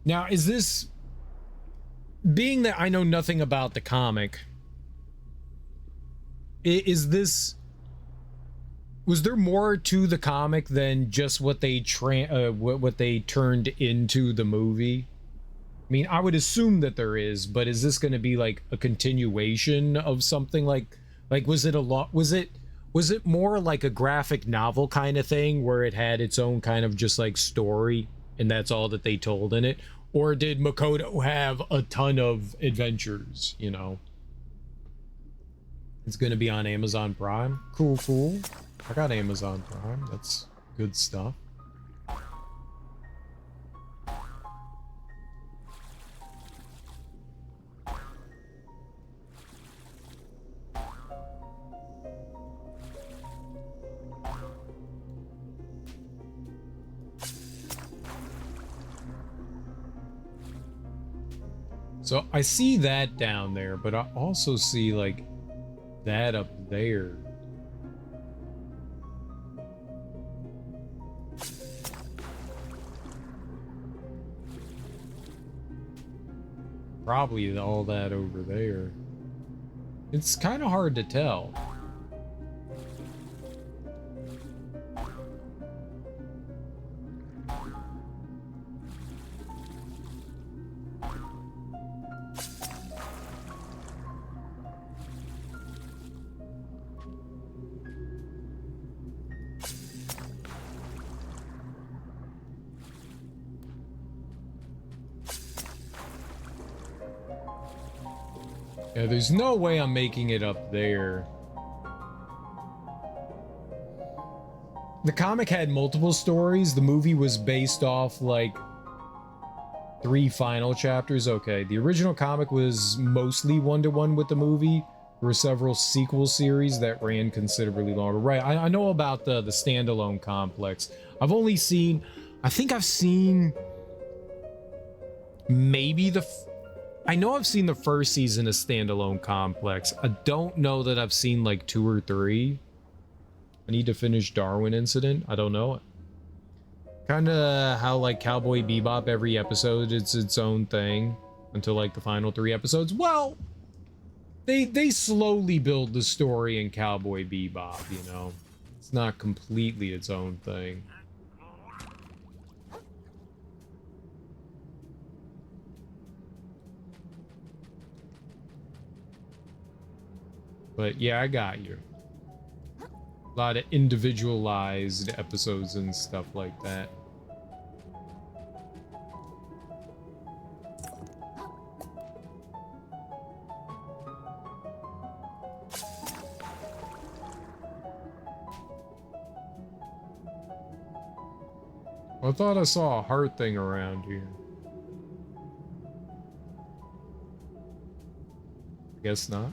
Now, is this... Being that I know nothing about the comic, is this... Was there more to the comic than just what they what they turned into the movie? I mean, I would assume that there is, but is this going to be like a continuation of something like was it a lot? Was it more like a graphic novel kind of thing where it had its own kind of just like story and that's all that they told in it? Or did Makoto have a ton of adventures, you know? It's going to be on Amazon Prime. Cool. I got Amazon Prime. That's good stuff. So I see that down there, but I also see like that up there. Probably all that over there. It's kind of hard to tell. Yeah, there's no way I'm making it up there. The comic had multiple stories. The movie was based off like 3 final chapters. Okay, the original comic was mostly one-to-one with the movie. There were several sequel series that ran considerably longer. Right, I know about the standalone complex. I've only seen, I think I've seen maybe I know I've seen the first season of Standalone Complex. I don't know that I've seen like 2 or 3. I need to finish Darwin Incident. I don't know. Kind of how like Cowboy Bebop, every episode it's its own thing until like the final 3 episodes. Well, they slowly build the story in Cowboy Bebop, you know. It's not completely its own thing. But yeah, I got you. A lot of individualized episodes and stuff like that. I thought I saw a heart thing around here. Guess not.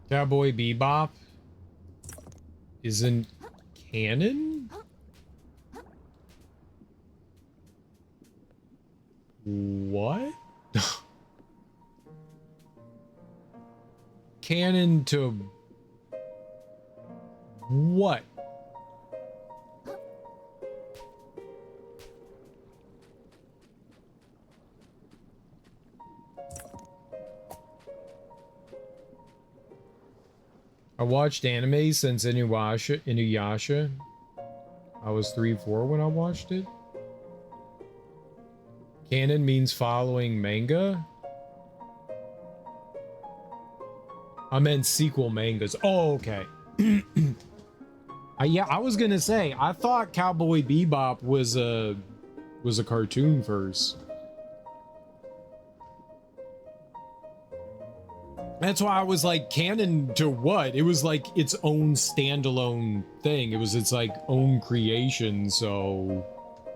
Cowboy Bebop isn't canon? What? Canon to what? I watched anime since Inuyasha. I was 3-4 when I watched it. Canon means following manga. I meant sequel mangas. Oh, okay. Yeah, I was gonna say, I thought Cowboy Bebop was a cartoon first. That's why I was like, canon to what? It was like its own standalone thing. It was its like own creation. So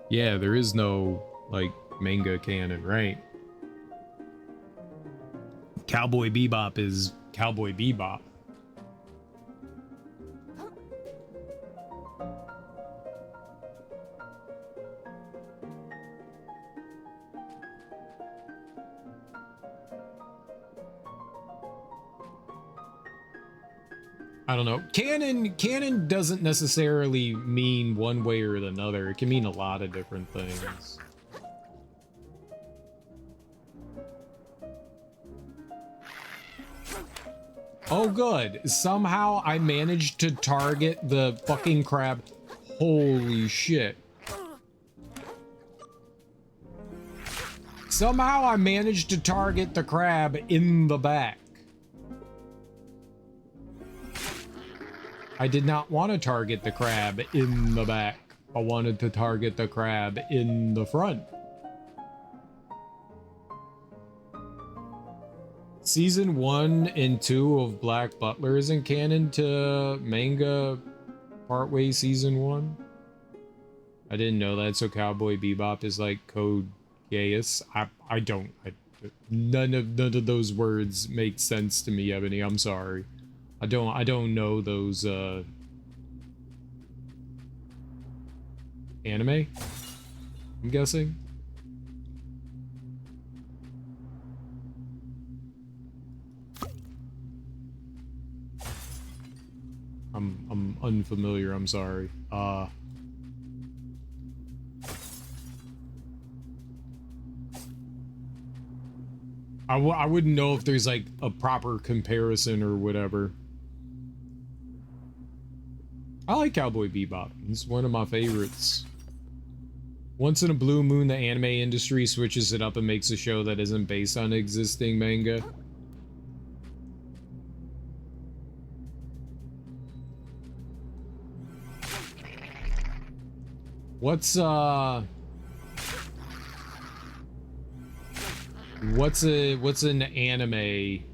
yeah, there is no like manga canon, right? Cowboy Bebop is Cowboy Bebop. I don't know. Canon doesn't necessarily mean one way or another. It can mean a lot of different things. Oh, good. Somehow I managed to target the fucking crab. Holy shit. Somehow I managed to target the crab in the back. I did not want to target the crab in the back. I wanted to target the crab in the front. Season 1 and 2 of Black Butler isn't canon to manga partway season 1. I didn't know that, so Cowboy Bebop is like Code Geass. None of those words make sense to me, Ebony. I'm sorry. I don't know those anime, I'm guessing. I'm unfamiliar, I'm sorry. I wouldn't know if there's like a proper comparison or whatever. I like Cowboy Bebop. It's one of my favorites. Once in a blue moon, the anime industry switches it up and makes a show that isn't based on existing manga. What's an anime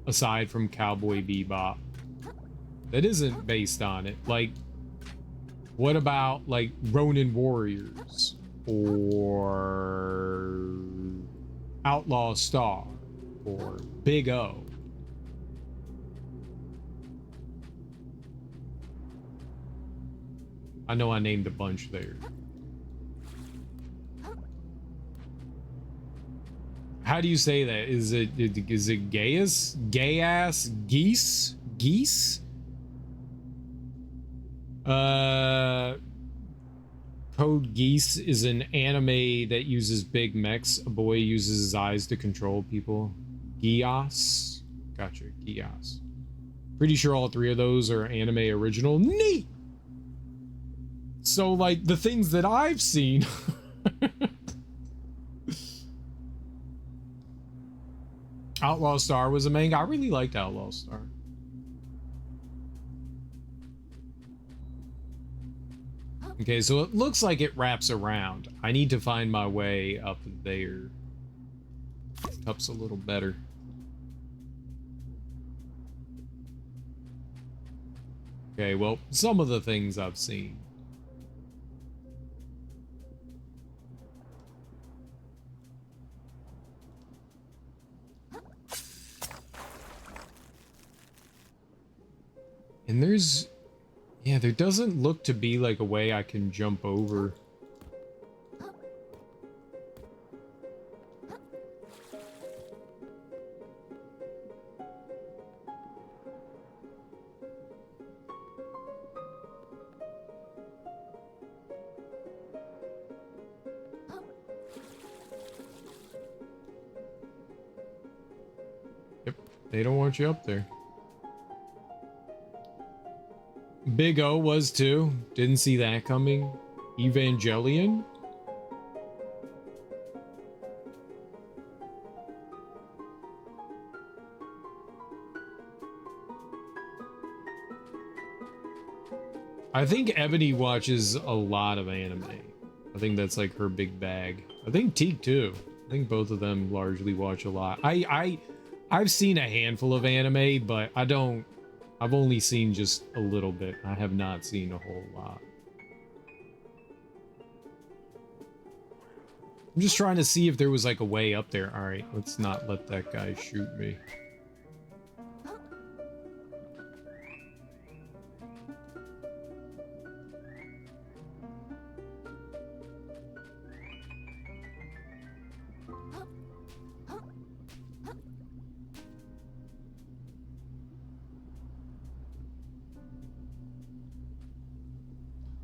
aside from Cowboy Bebop that isn't based on it? Like, what about like Ronin Warriors? or Outlaw Star or Big O. I know I named a bunch there. How do you say that? Is it Gaius? Gay-ass geese? Geese? Code Geass is an anime that uses big mechs. A boy uses his eyes to control people. Geass. Gotcha, Geass. Pretty sure all three of those are anime original. Neat! So, like, the things that I've seen... Outlaw Star was a manga. I really liked Outlaw Star. Okay, so it looks like it wraps around. I need to find my way up there. Up's a little better. Okay, well, some of the things I've seen. And there's... yeah, there doesn't look to be like a way I can jump over. Yep, they don't want you up there. Big O was too. Didn't see that coming. Evangelion? I think Ebony watches a lot of anime. I think that's like her big bag. I think Teak too. I think both of them largely watch a lot. I've seen a handful of anime, but I've only seen just a little bit. I have not seen a whole lot. I'm just trying to see if there was like a way up there. All right, let's not let that guy shoot me.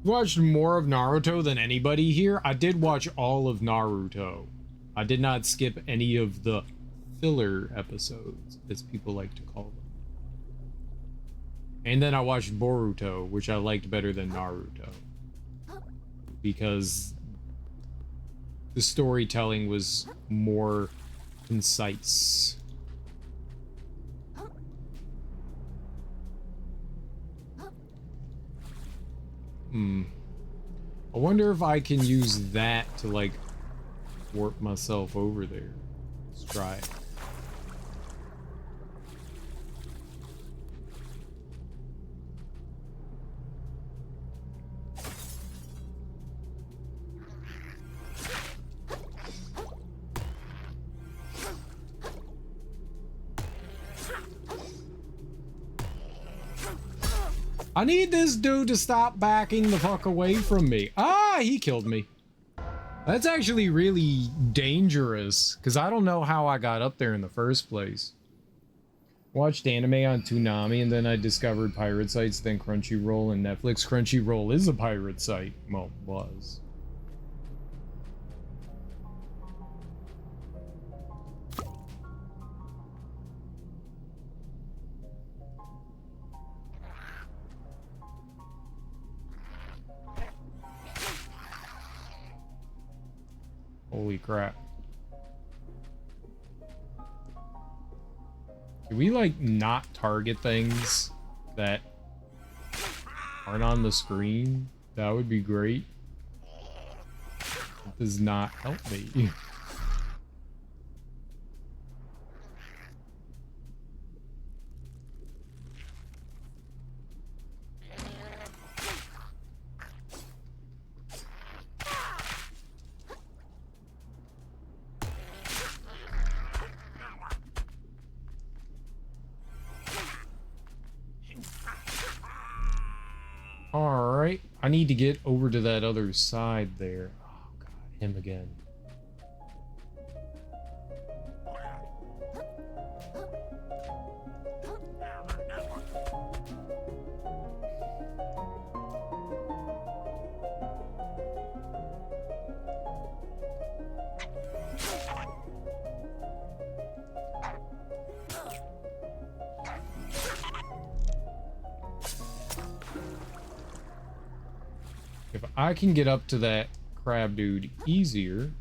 Watched more of Naruto than anybody here. I did watch all of Naruto. I did not skip any of the filler episodes, as people like to call them. And then I watched Boruto, which I liked better than Naruto, because the storytelling was more concise. I wonder if I can use that to like warp myself over there. Let's try it. I need this dude to stop backing the fuck away from me. Ah, he killed me. That's actually really dangerous, because I don't know how I got up there in the first place. Watched anime on Toonami, and then I discovered pirate sites, then Crunchyroll and Netflix. Crunchyroll is a pirate site. Well, was. Holy crap. Can we, like, not target things that aren't on the screen? That would be great. It does not help me. Alright. I need to get over to that other side there. Oh god, him again. If I can get up to that crab dude easier.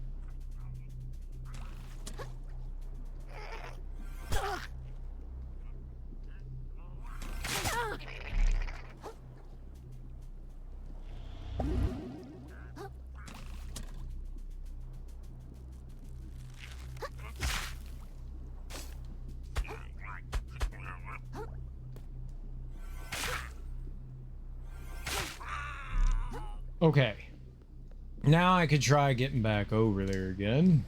Okay. Now I could try getting back over there again.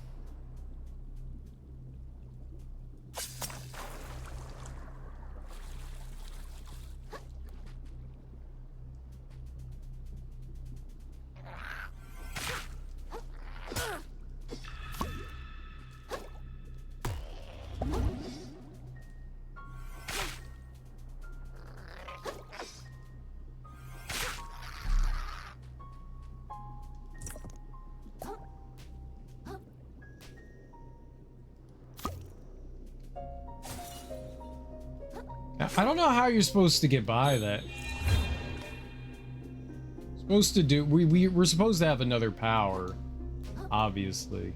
I don't know how you're supposed to get by that. Supposed to do we're supposed to have another power, obviously.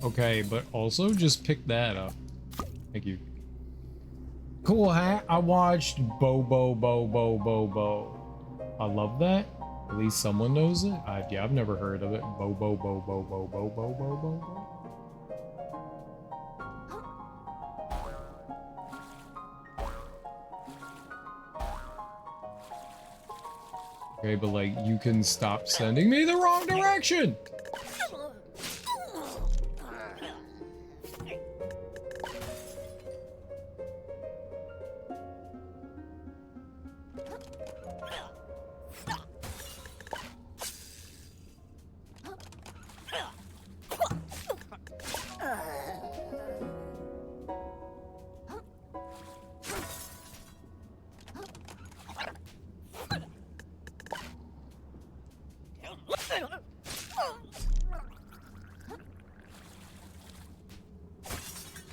Okay, but also just pick that up. Thank you. Cool hat. I watched Bobo. I love that. At least someone knows it. Yeah, I've never heard of it. Bobo. Okay, but like, you can stop sending me the wrong direction.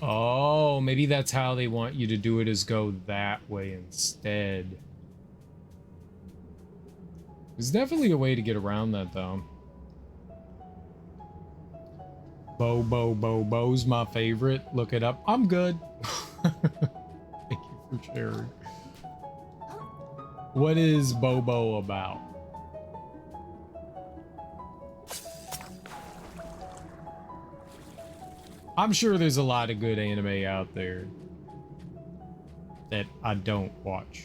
Oh, maybe that's how they want you to do it, is go that way instead. There's definitely a way to get around that, though. Bo's my favorite. Look it up. I'm good. Thank you for sharing. What is Bobo about? I'm sure there's a lot of good anime out there that I don't watch.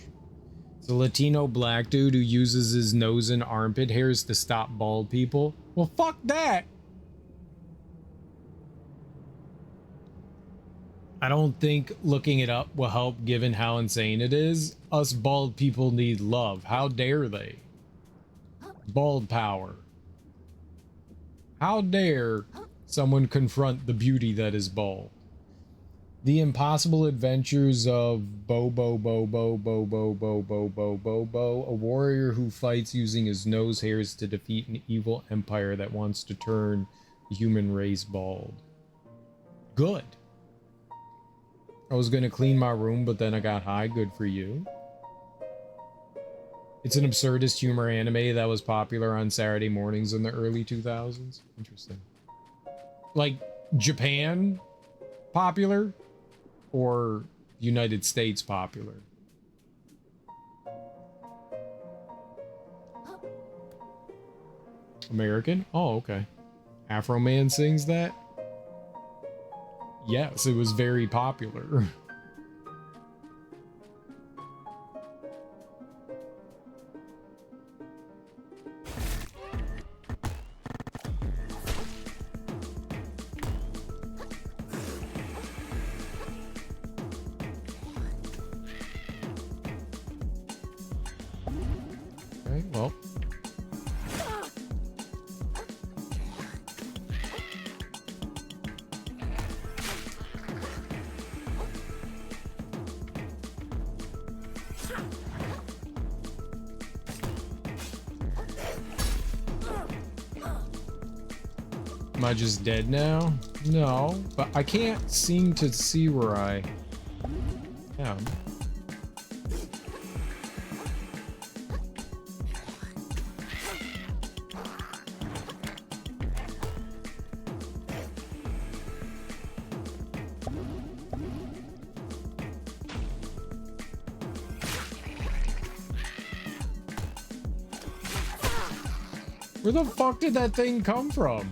It's a Latino black dude who uses his nose and armpit hairs to stop bald people. Well, fuck that. I don't think looking it up will help given how insane it is. Us bald people need love. How dare they? Bald power. How dare someone confront the beauty that is bald. The Impossible Adventures of Bobo, a warrior who fights using his nose hairs to defeat an evil empire that wants to turn the human race bald. Good. I was gonna clean my room, but then I got high. Good for you. It's an absurdist humor anime that was popular on Saturday mornings in the early 2000s. Interesting. Like, Japan popular or United States popular? American? Oh, okay. Afro Man sings that? Yes, it was very popular. Okay, well. Am I just dead now? No, but I can't seem to see where I am. Where the fuck did that thing come from?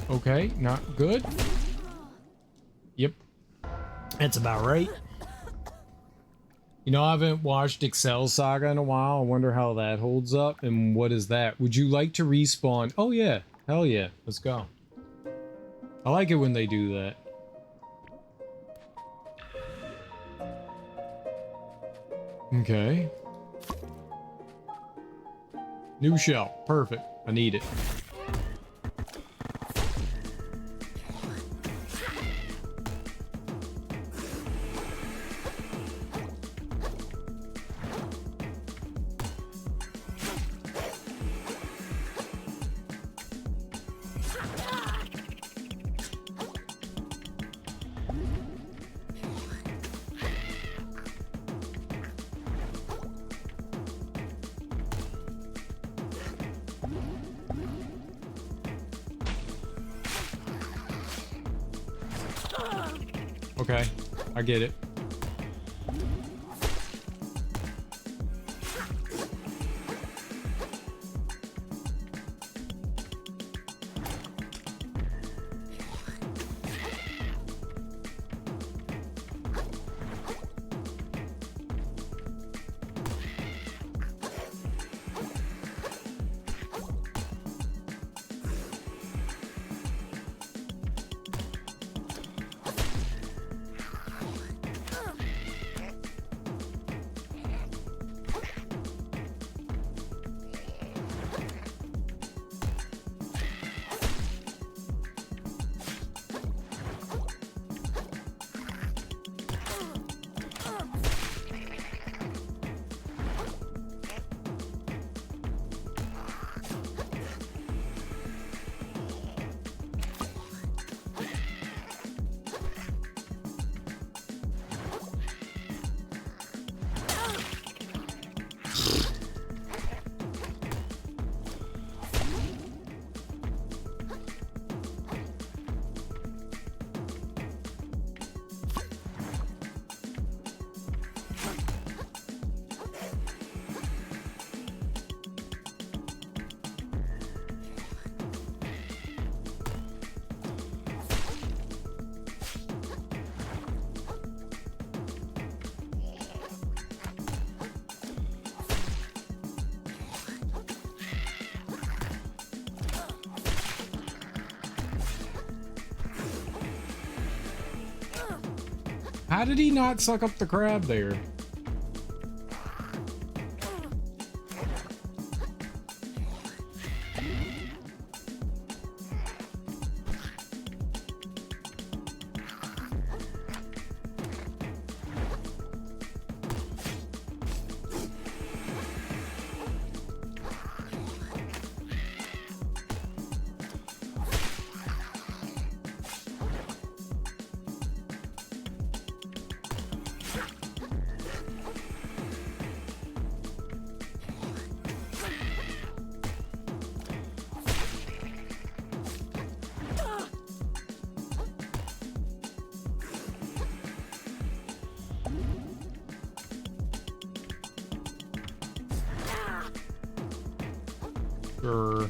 Okay, not good. Yep. That's about right. You know, I haven't watched Excel Saga in a while. I wonder how that holds up. And what is that? Would you like to respawn? Oh, yeah. Hell yeah. Let's go. I like it when they do that. Okay. New shell. Perfect. I need it. Okay, I get it. How did he not suck up the crab there? Sure.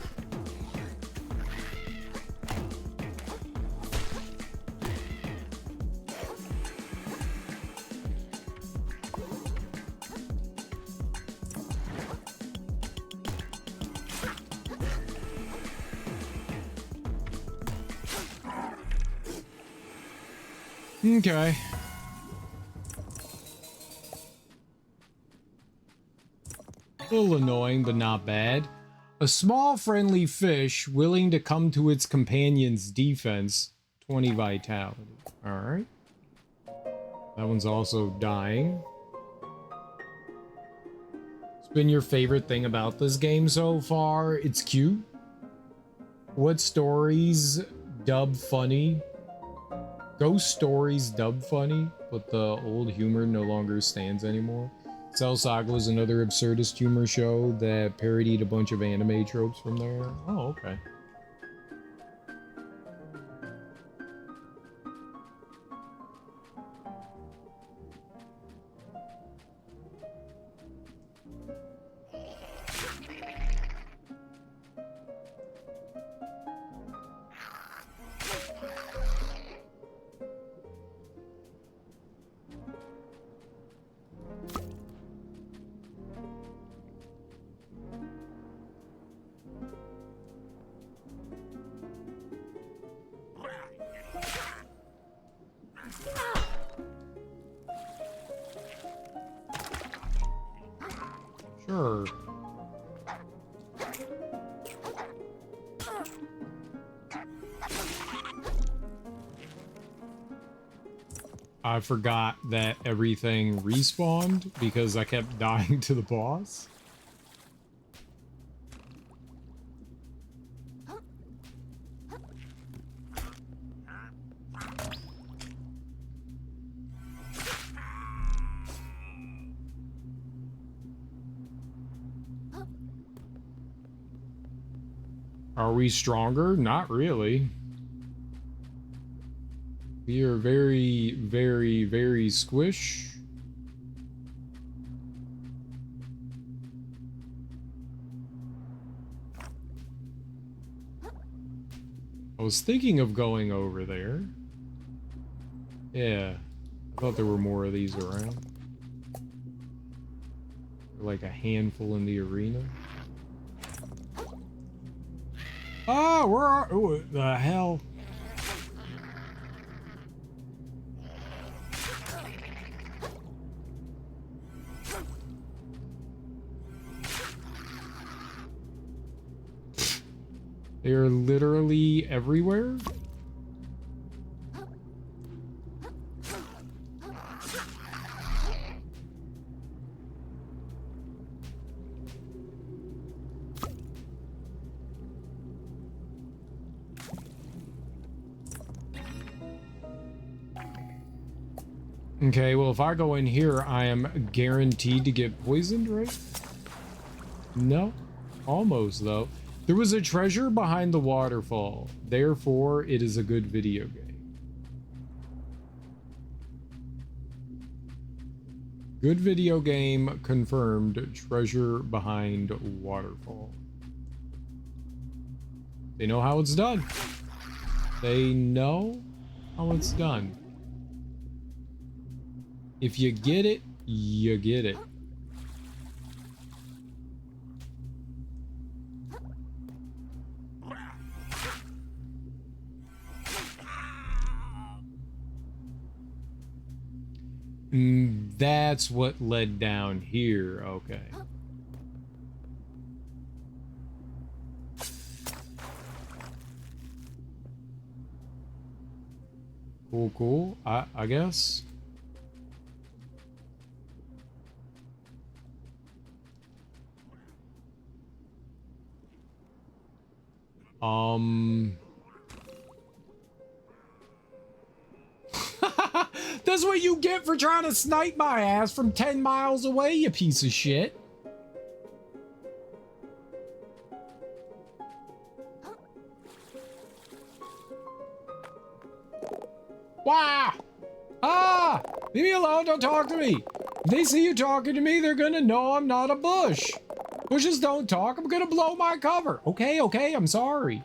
Okay. A little annoying, but not bad. A small friendly fish willing to come to its companion's defense. 20 vitality. Alright. That one's also dying. What's been your favorite thing about this game so far? It's cute. What stories dub funny? Ghost Stories dub funny, but the old humor no longer stands anymore. Cell Saga was another absurdist humor show that parodied a bunch of anime tropes from there. Oh, okay. Sure. I forgot that everything respawned because I kept dying to the boss. Are we stronger? Not really. We are very, very, very squish. I was thinking of going over there. Yeah. I thought there were more of these around. Like a handful in the arena. Oh, where are... What the hell? They are literally everywhere? Okay, well, if I go in here, I am guaranteed to get poisoned, right? No. Almost, though. There was a treasure behind the waterfall. Therefore, it is a good video game. Good video game confirmed. Treasure behind waterfall. They know how it's done. They know how it's done. If you get it, you get it. That's what led down here. Okay. Cool, cool. I guess. That's what you get for trying to snipe my ass from 10 miles away, you piece of shit. Wow! Ah! Leave me alone, don't talk to me. If they see you talking to me, they're gonna know I'm not a bush. Bushes don't talk. I'm gonna blow my cover. Okay, okay, I'm sorry.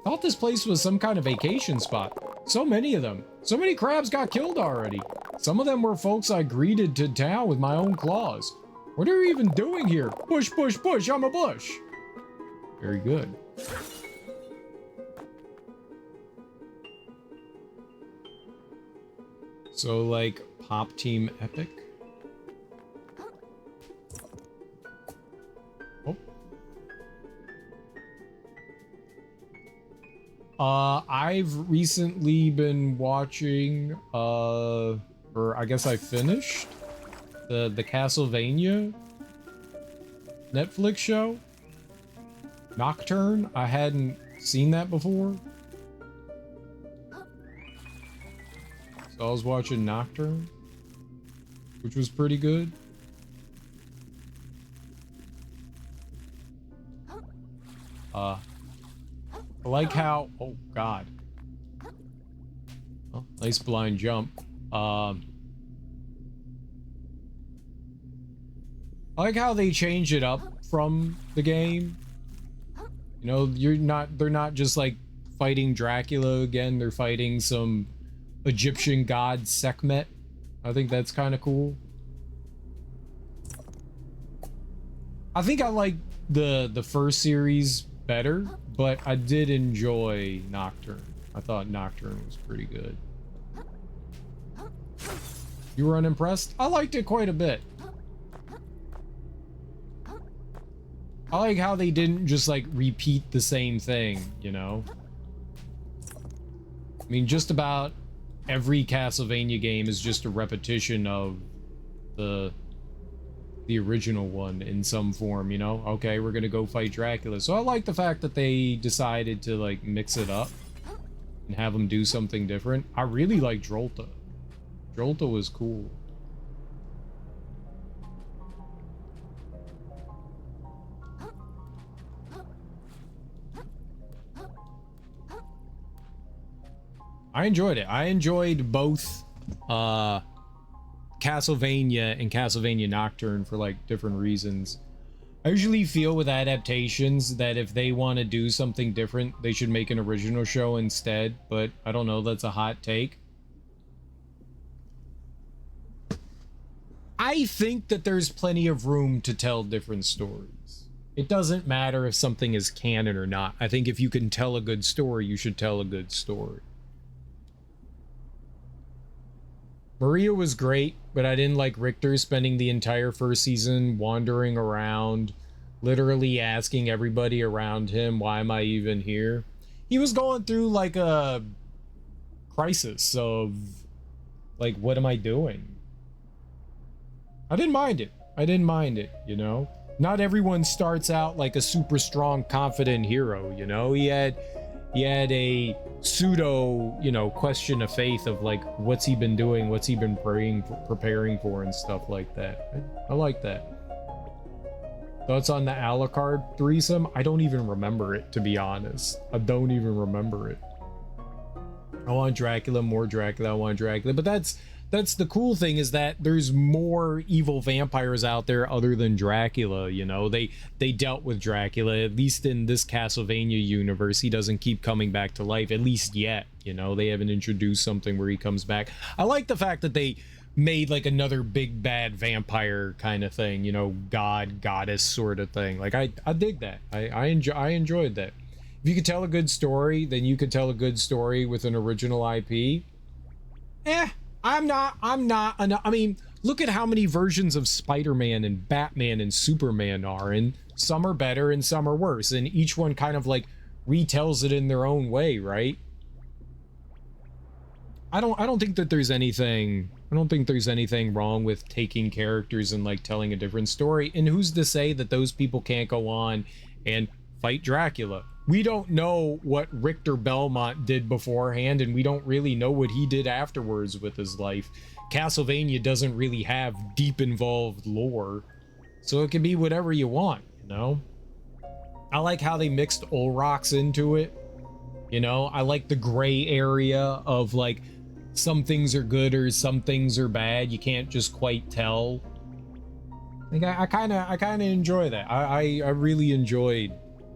Thought this place was some kind of vacation spot. So many of them. So many crabs got killed already. Some of them were folks I greeted to town with my own claws. What are you even doing here? Bush, bush, bush, I'm a bush. Very good. So, like, Pop Team Epic? I've recently been watching, or I guess I finished the Castlevania Netflix show, Nocturne. I hadn't seen that before. So I was watching Nocturne, which was pretty good. I like how, oh god. Oh, nice blind jump. I like how they change it up from the game. You know, they're not just like fighting Dracula again, they're fighting some Egyptian god Sekhmet. I think that's kind of cool. I think I like the first series better, but I did enjoy Nocturne. I thought Nocturne was pretty good. You were unimpressed? I liked it quite a bit. I like how they didn't just like repeat the same thing, you know? I mean, just about every Castlevania game is just a repetition of the original one in some form, you know? Okay, we're gonna go fight Dracula. So I like the fact that they decided to like mix it up and have them do something different. I really like Drolta. Drolta was cool. I enjoyed it. I enjoyed both Castlevania and Castlevania Nocturne for like different reasons. I usually feel with adaptations that if they want to do something different, they should make an original show instead, but I don't know, that's a hot take. I think that there's plenty of room to tell different stories. It doesn't matter if something is canon or not. I think if you can tell a good story, you should tell a good story. Maria was great, but I didn't like Richter spending the entire first season wandering around, literally asking everybody around him, why am I even here? He was going through like a crisis of like, what am I doing? I didn't mind it. I didn't mind it, you know? Not everyone starts out like a super strong, confident hero, you know? He had a pseudo, you know, question of faith of like, what's he been doing? What's he been preparing for and stuff like that. I like that. Thoughts on the Alucard threesome? I don't even remember it, to be honest. I don't even remember it. I want Dracula, more Dracula, I want Dracula. But that's the cool thing, is that there's more evil vampires out there other than Dracula, you know? They dealt with Dracula, at least in this Castlevania universe. He doesn't keep coming back to life, at least yet, you know? They haven't introduced something where he comes back. I like the fact that they made like another big bad vampire kind of thing, you know, god, goddess sort of thing. Like I dig that. I enjoyed that. If you could tell a good story, then you could tell a good story with an original IP. I mean, look at how many versions of Spider-Man and Batman and Superman are, and some are better and some are worse, and each one kind of like retells it in their own way, right? I don't think there's anything wrong with taking characters and like telling a different story. And who's to say that those people can't go on and fight Dracula? We don't know what Richter Belmont did beforehand, and we don't really know what he did afterwards with his life. Castlevania doesn't really have deep involved lore, so it can be whatever you want, you know? I like how they mixed Olrox into it, you know? I like the gray area of like some things are good or some things are bad. You can't just quite tell. Like I kind of enjoy that. I really enjoyed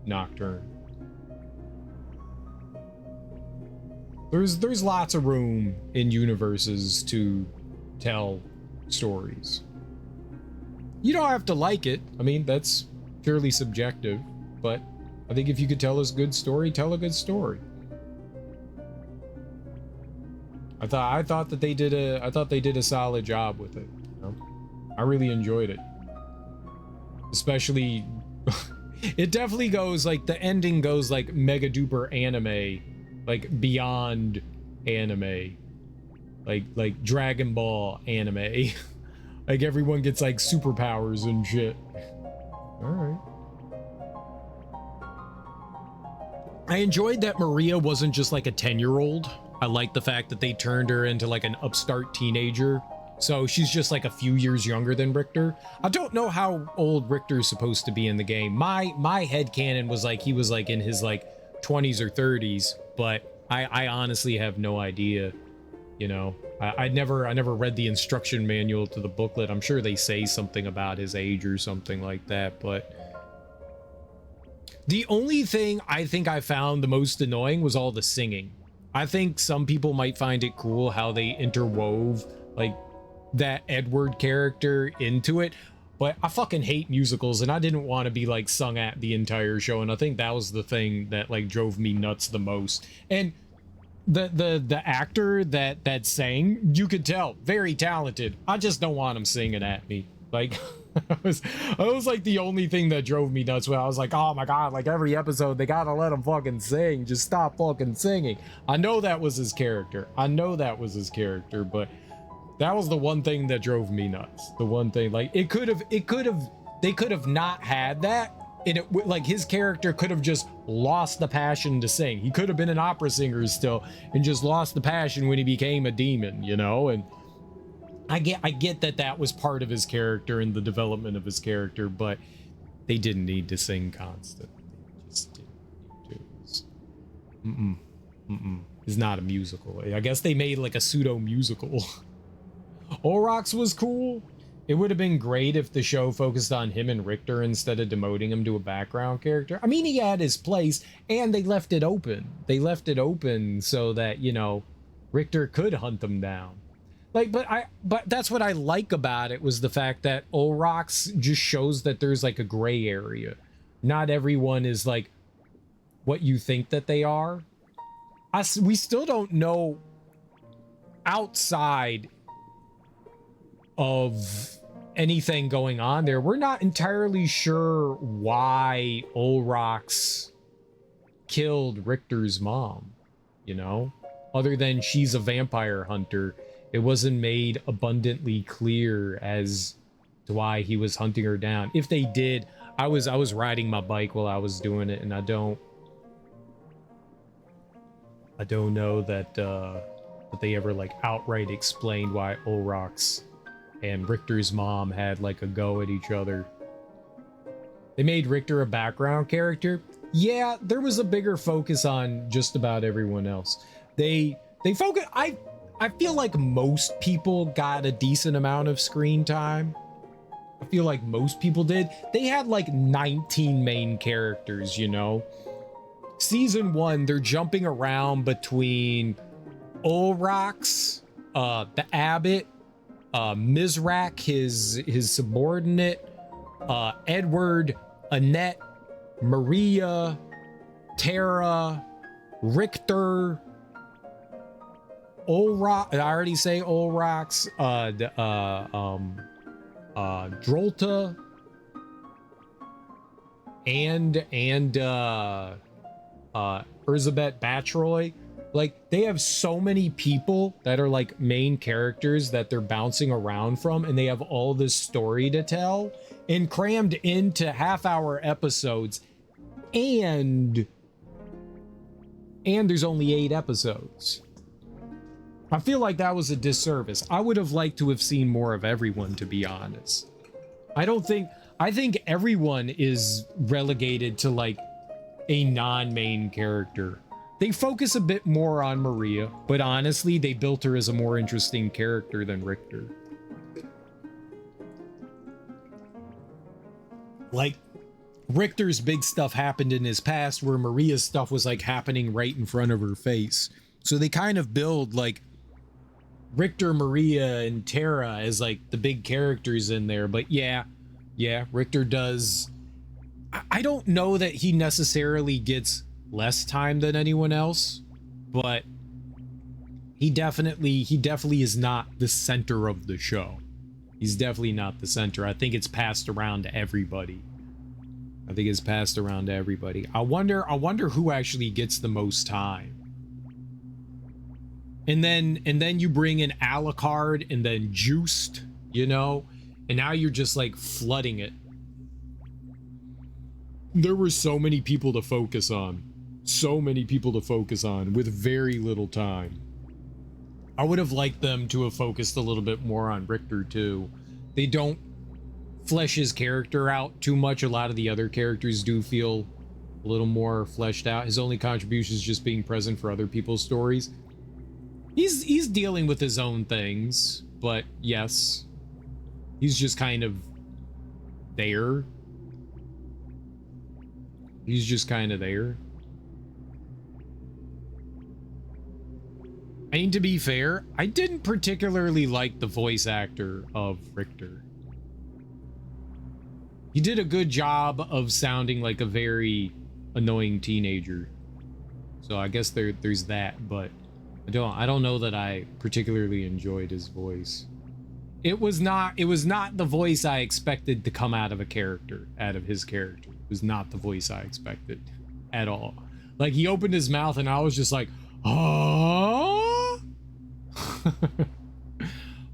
Nocturne. There's lots of room in universes to tell stories. You don't have to like it. I mean, that's purely subjective, but I think if you could tell us a good story, tell a good story. I thought that they did a solid job with it. You know? I really enjoyed it. Especially it definitely goes like the ending goes like mega duper anime, like beyond anime. Like Dragon Ball anime. Like everyone gets like superpowers and shit. All right. I enjoyed that Maria wasn't just like a 10-year-old. I like the fact that they turned her into like an upstart teenager. So she's just like a few years younger than Richter. I don't know how old Richter's supposed to be in the game. My headcanon was like he was like in his like 20s or 30s, but I honestly have no idea. You know, I never read the instruction manual to the booklet. I'm sure they say something about his age or something like that, but the only thing I think I found the most annoying was all the singing. I think some people might find it cool how they interwove like that Edward character into it, but I fucking hate musicals and I didn't want to be like sung at the entire show, and I think that was the thing that like drove me nuts the most. And the actor that sang, you could tell, very talented. I just don't want him singing at me. Like that was like the only thing that drove me nuts when I was like, oh my god, like every episode they gotta let him fucking sing. Just stop fucking singing. I know that was his character. But that was the one thing that drove me nuts. The one thing, like they could have not had that, and it like his character could have just lost the passion to sing. He could have been an opera singer still and just lost the passion when he became a demon, you know. And I get that was part of his character and the development of his character, but they didn't need to sing constantly. They just didn't need to. It's not a musical. I guess they made like a pseudo musical. Olrox was cool. It would have been great if the show focused on him and Richter instead of demoting him to a background character. I mean, he had his place, and they left it open. They left it open so that, you know, Richter could hunt them down. Like, but that's what I like about it, was the fact that Olrox just shows that there's like a gray area. Not everyone is like what you think that they are. We still don't know outside of anything going on there. We're not entirely sure why Olrox killed Richter's mom, you know, other than she's a vampire hunter. It wasn't made abundantly clear as to why he was hunting her down. If they did, I was riding my bike while I was doing it, and I don't know that that they ever like outright explained why Olrox and Richter's mom had like a go at each other. They made Richter a background character. Yeah, there was a bigger focus on just about everyone else. They focus. I feel like most people got a decent amount of screen time. I feel like most people did. They had like 19 main characters, you know. Season 1, they're jumping around between Olrox, the Abbot, Mizrak, his subordinate, Edward, Annette, Maria, Tara, Richter, Olrox. I already say Olrox. Drolta, and Elizabeth Batroy. Like, they have so many people that are like main characters that they're bouncing around from, and they have all this story to tell and crammed into half-hour episodes, and there's only 8 episodes. I feel like that was a disservice. I would have liked to have seen more of everyone, to be honest. I think everyone is relegated to like a non-main character. They focus a bit more on Maria, but honestly, they built her as a more interesting character than Richter. Like, Richter's big stuff happened in his past, where Maria's stuff was like happening right in front of her face. So they kind of build like Richter, Maria, and Tara as like the big characters in there. But yeah, Richter does. I don't know that he necessarily gets less time than anyone else, but he definitely is not the center of the show. He's definitely not the center. I think it's passed around to everybody. I wonder who actually gets the most time. And then you bring in Alucard and then Juiced, you know, and now you're just like flooding it. There were so many people to focus on. With very little time. I would have liked them to have focused a little bit more on Richter too. They don't flesh his character out too much. A lot of the other characters do feel a little more fleshed out. His only contribution is just being present for other people's stories. He's dealing with his own things, but yes, he's just kind of there. I mean, to be fair, I didn't particularly like the voice actor of Richter. He did a good job of sounding like a very annoying teenager. So I guess there's that, but I don't know that I particularly enjoyed his voice. It was not the voice I expected to come out of his character. It was not the voice I expected at all. Like, he opened his mouth and I was just like, oh.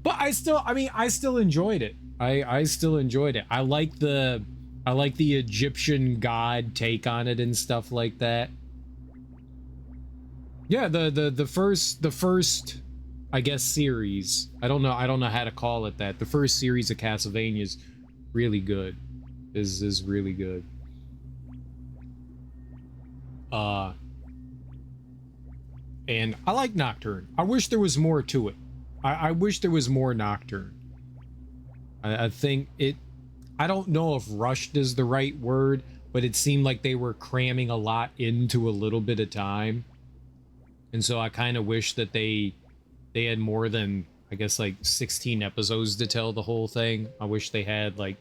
But I still enjoyed it. I still enjoyed it. I like the Egyptian god take on it and stuff like that. Yeah, the first I guess series. I don't know how to call it that. The first series of Castlevania is really good. Is really good. And I like Nocturne. I wish there was more to it. I wish there was more Nocturne. I think I don't know if rushed is the right word, but it seemed like they were cramming a lot into a little bit of time. And so I kind of wish that they had more than, I guess, like 16 episodes to tell the whole thing. I wish they had like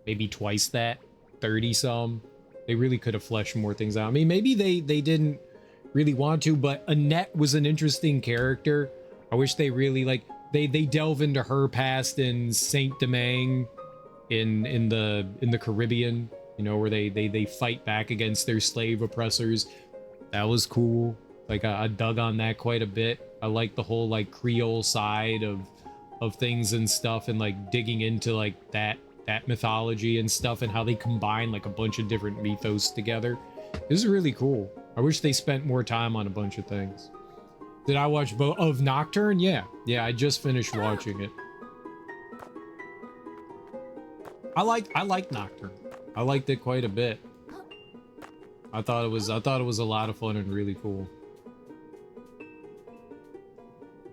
maybe twice that, 30 some. They really could have fleshed more things out. I mean, maybe they didn't really want to, but Annette was an interesting character. I wish they really they delve into her past in Saint Domingue in the Caribbean, you know, where they fight back against their slave oppressors. That was cool. Like, I dug on that quite a bit. I like the whole like Creole side of things and stuff, and like digging into like that mythology and stuff, and how they combine like a bunch of different mythos together. This is really cool. I wish they spent more time on a bunch of things. Did I watch both of Nocturne? Yeah, I just finished watching it. I like Nocturne. I liked it quite a bit. I thought it was a lot of fun and really cool.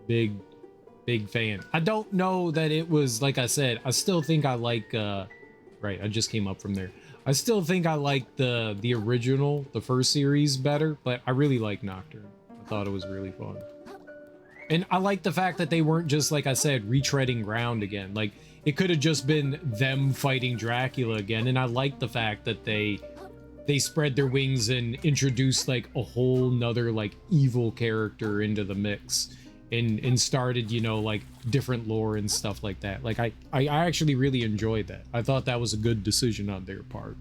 Big fan. I don't know that it was, like I said, I still think I like right, I just came up from there. I still think I like the original, the first series better, but I really like Nocturne. I thought it was really fun. And I like the fact that they weren't just, like I said, retreading ground again. Like, it could have just been them fighting Dracula again, and I like the fact that they spread their wings and introduced like a whole nother like evil character into the mix, and started, you know, like different lore and stuff like that. Like, I actually really enjoyed that. I thought that was a good decision on their part.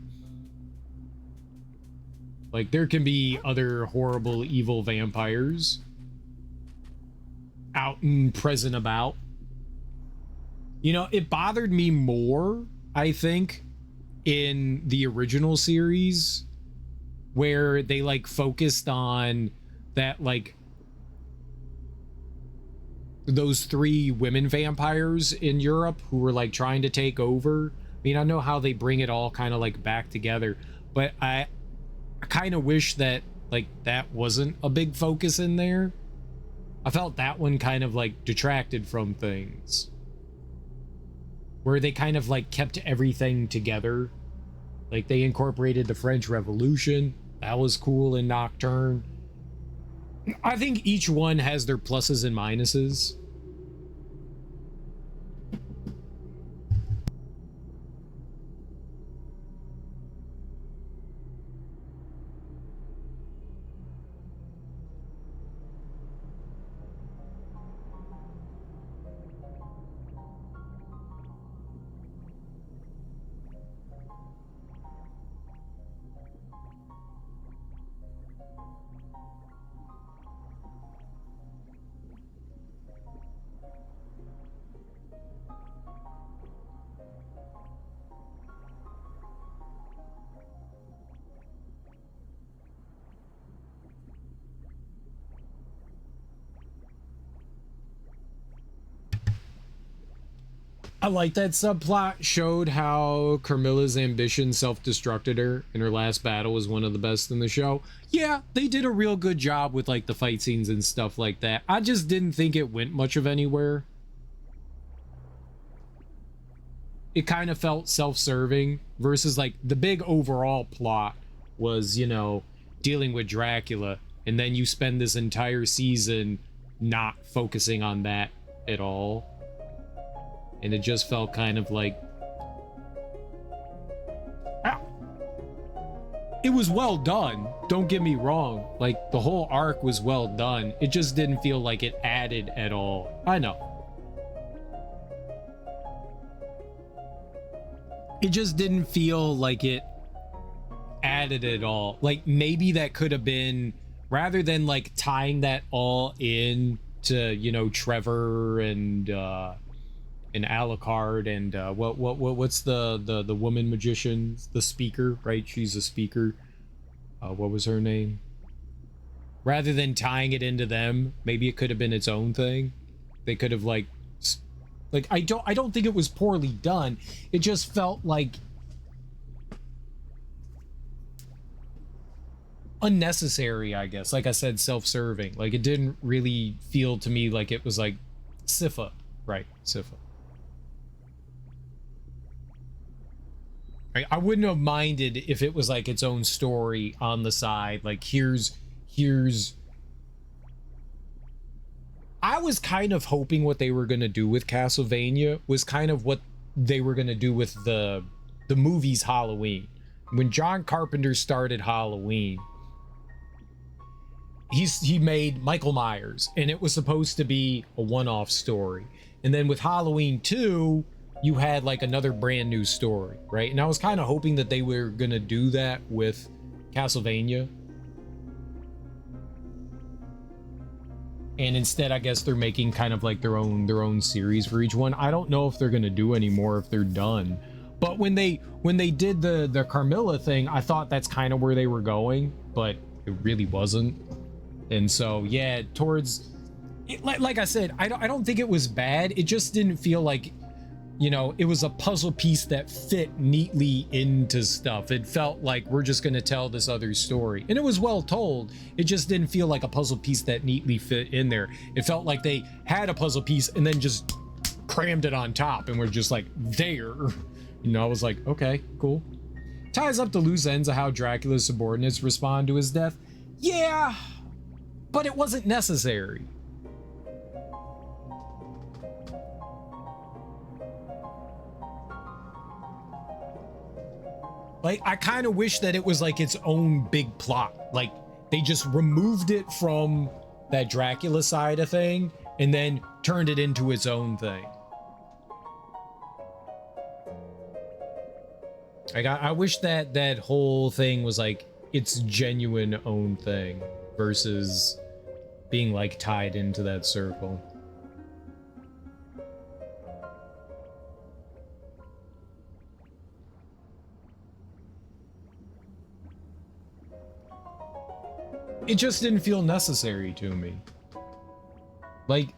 Like, there can be other horrible evil vampires out and present about. You know, it bothered me more, I think, in the original series, where they like focused on that, like those 3 women vampires in Europe who were like trying to take over. I mean, I know how they bring it all kind of like back together, but I kind of wish that like that wasn't a big focus in there. I felt that one kind of like detracted from things, where they kind of like kept everything together. Like they incorporated the French Revolution. That was cool in Nocturne. I think each one has their pluses and minuses. I like that subplot showed how Carmilla's ambition self-destructed her, and her last battle was one of the best in the show. Yeah, they did a real good job with like the fight scenes and stuff like that. I just didn't think it went much of anywhere. It kind of felt self-serving versus like the big overall plot was, you know, dealing with Dracula, and then you spend this entire season not focusing on that at all. And it just felt kind of like... It was well done, don't get me wrong. Like, the whole arc was well done. It just didn't feel like it added at all. I know. It just didn't feel like it added at all. Like, maybe that could have been... Rather than, like, tying that all in to, you know, Trevor and Alucard and what's the woman magician, the speaker, right? She's a speaker. What was her name? Rather than tying it into them, maybe it could have been its own thing. They could have like I don't think it was poorly done. It just felt like unnecessary, I guess. Like I said, self-serving. Like it didn't really feel to me like it was like Sypha, right? Sypha. I wouldn't have minded if it was like its own story on the side. Like here's I was kind of hoping what they were going to do with Castlevania was kind of what they were going to do with the movies Halloween. When John Carpenter started Halloween, he made Michael Myers, and it was supposed to be a one-off story. And then with Halloween 2, you had like another brand new story, right? And I was kind of hoping that they were gonna do that with Castlevania. And instead, I guess they're making kind of like their own series for each one. I don't know if they're gonna do anymore, if they're done. But when they did the Carmilla thing, I thought that's kind of where they were going, but it really wasn't. And so yeah, towards like I said, I don't think it was bad. It just didn't feel like, you know, it was a puzzle piece that fit neatly into stuff. It felt like we're just going to tell this other story. And it was well told. It just didn't feel like a puzzle piece that neatly fit in there. It felt like they had a puzzle piece and then just crammed it on top and we're just like, there. You know, I was like, okay, cool. Ties up the loose ends of how Dracula's subordinates respond to his death. Yeah, but it wasn't necessary. Like, I kind of wish that it was like its own big plot. Like, they just removed it from that Dracula side of thing and then turned it into its own thing. Like, I wish that that whole thing was like its genuine own thing versus being like tied into that circle. It just didn't feel necessary to me. Like,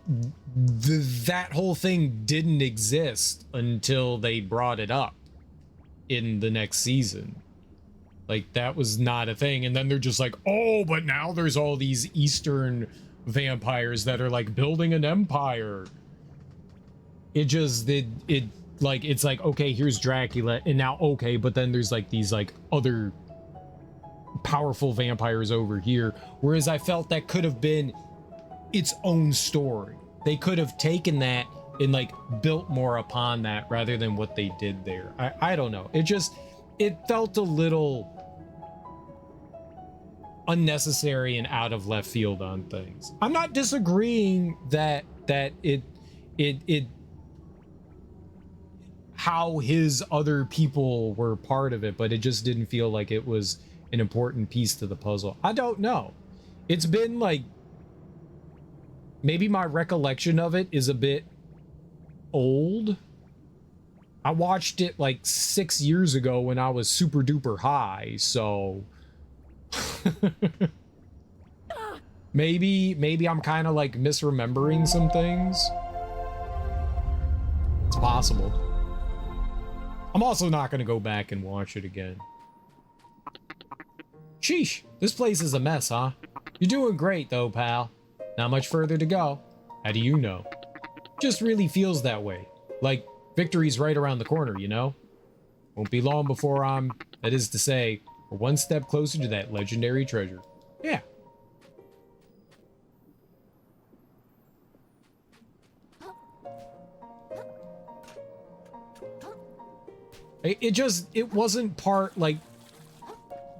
that whole thing didn't exist until they brought it up in the next season. Like, that was not a thing. And then they're just like, oh, but now there's all these Eastern vampires that are like building an empire. It just, it's like, okay, here's Dracula, and now, okay, but then there's like these like other powerful vampires over here. Whereas I felt that could have been its own story. They could have taken that and like built more upon that rather than what they did there. I don't know. It felt a little unnecessary and out of left field on things. I'm not disagreeing that it how his other people were part of it, but it just didn't feel like it was an important piece to the puzzle. I don't know. It's been like, maybe my recollection of it is a bit old. I watched it like 6 years ago when I was super duper high, so maybe I'm kind of like misremembering some things. It's possible. I'm also not going to go back and watch it again. Sheesh, this place is a mess, huh? You're doing great though, pal. Not much further to go. How do you know? Just really feels that way. Like victory's right around the corner, you know? Won't be long before that is to say, we're one step closer to that legendary treasure. Yeah. It wasn't part, like,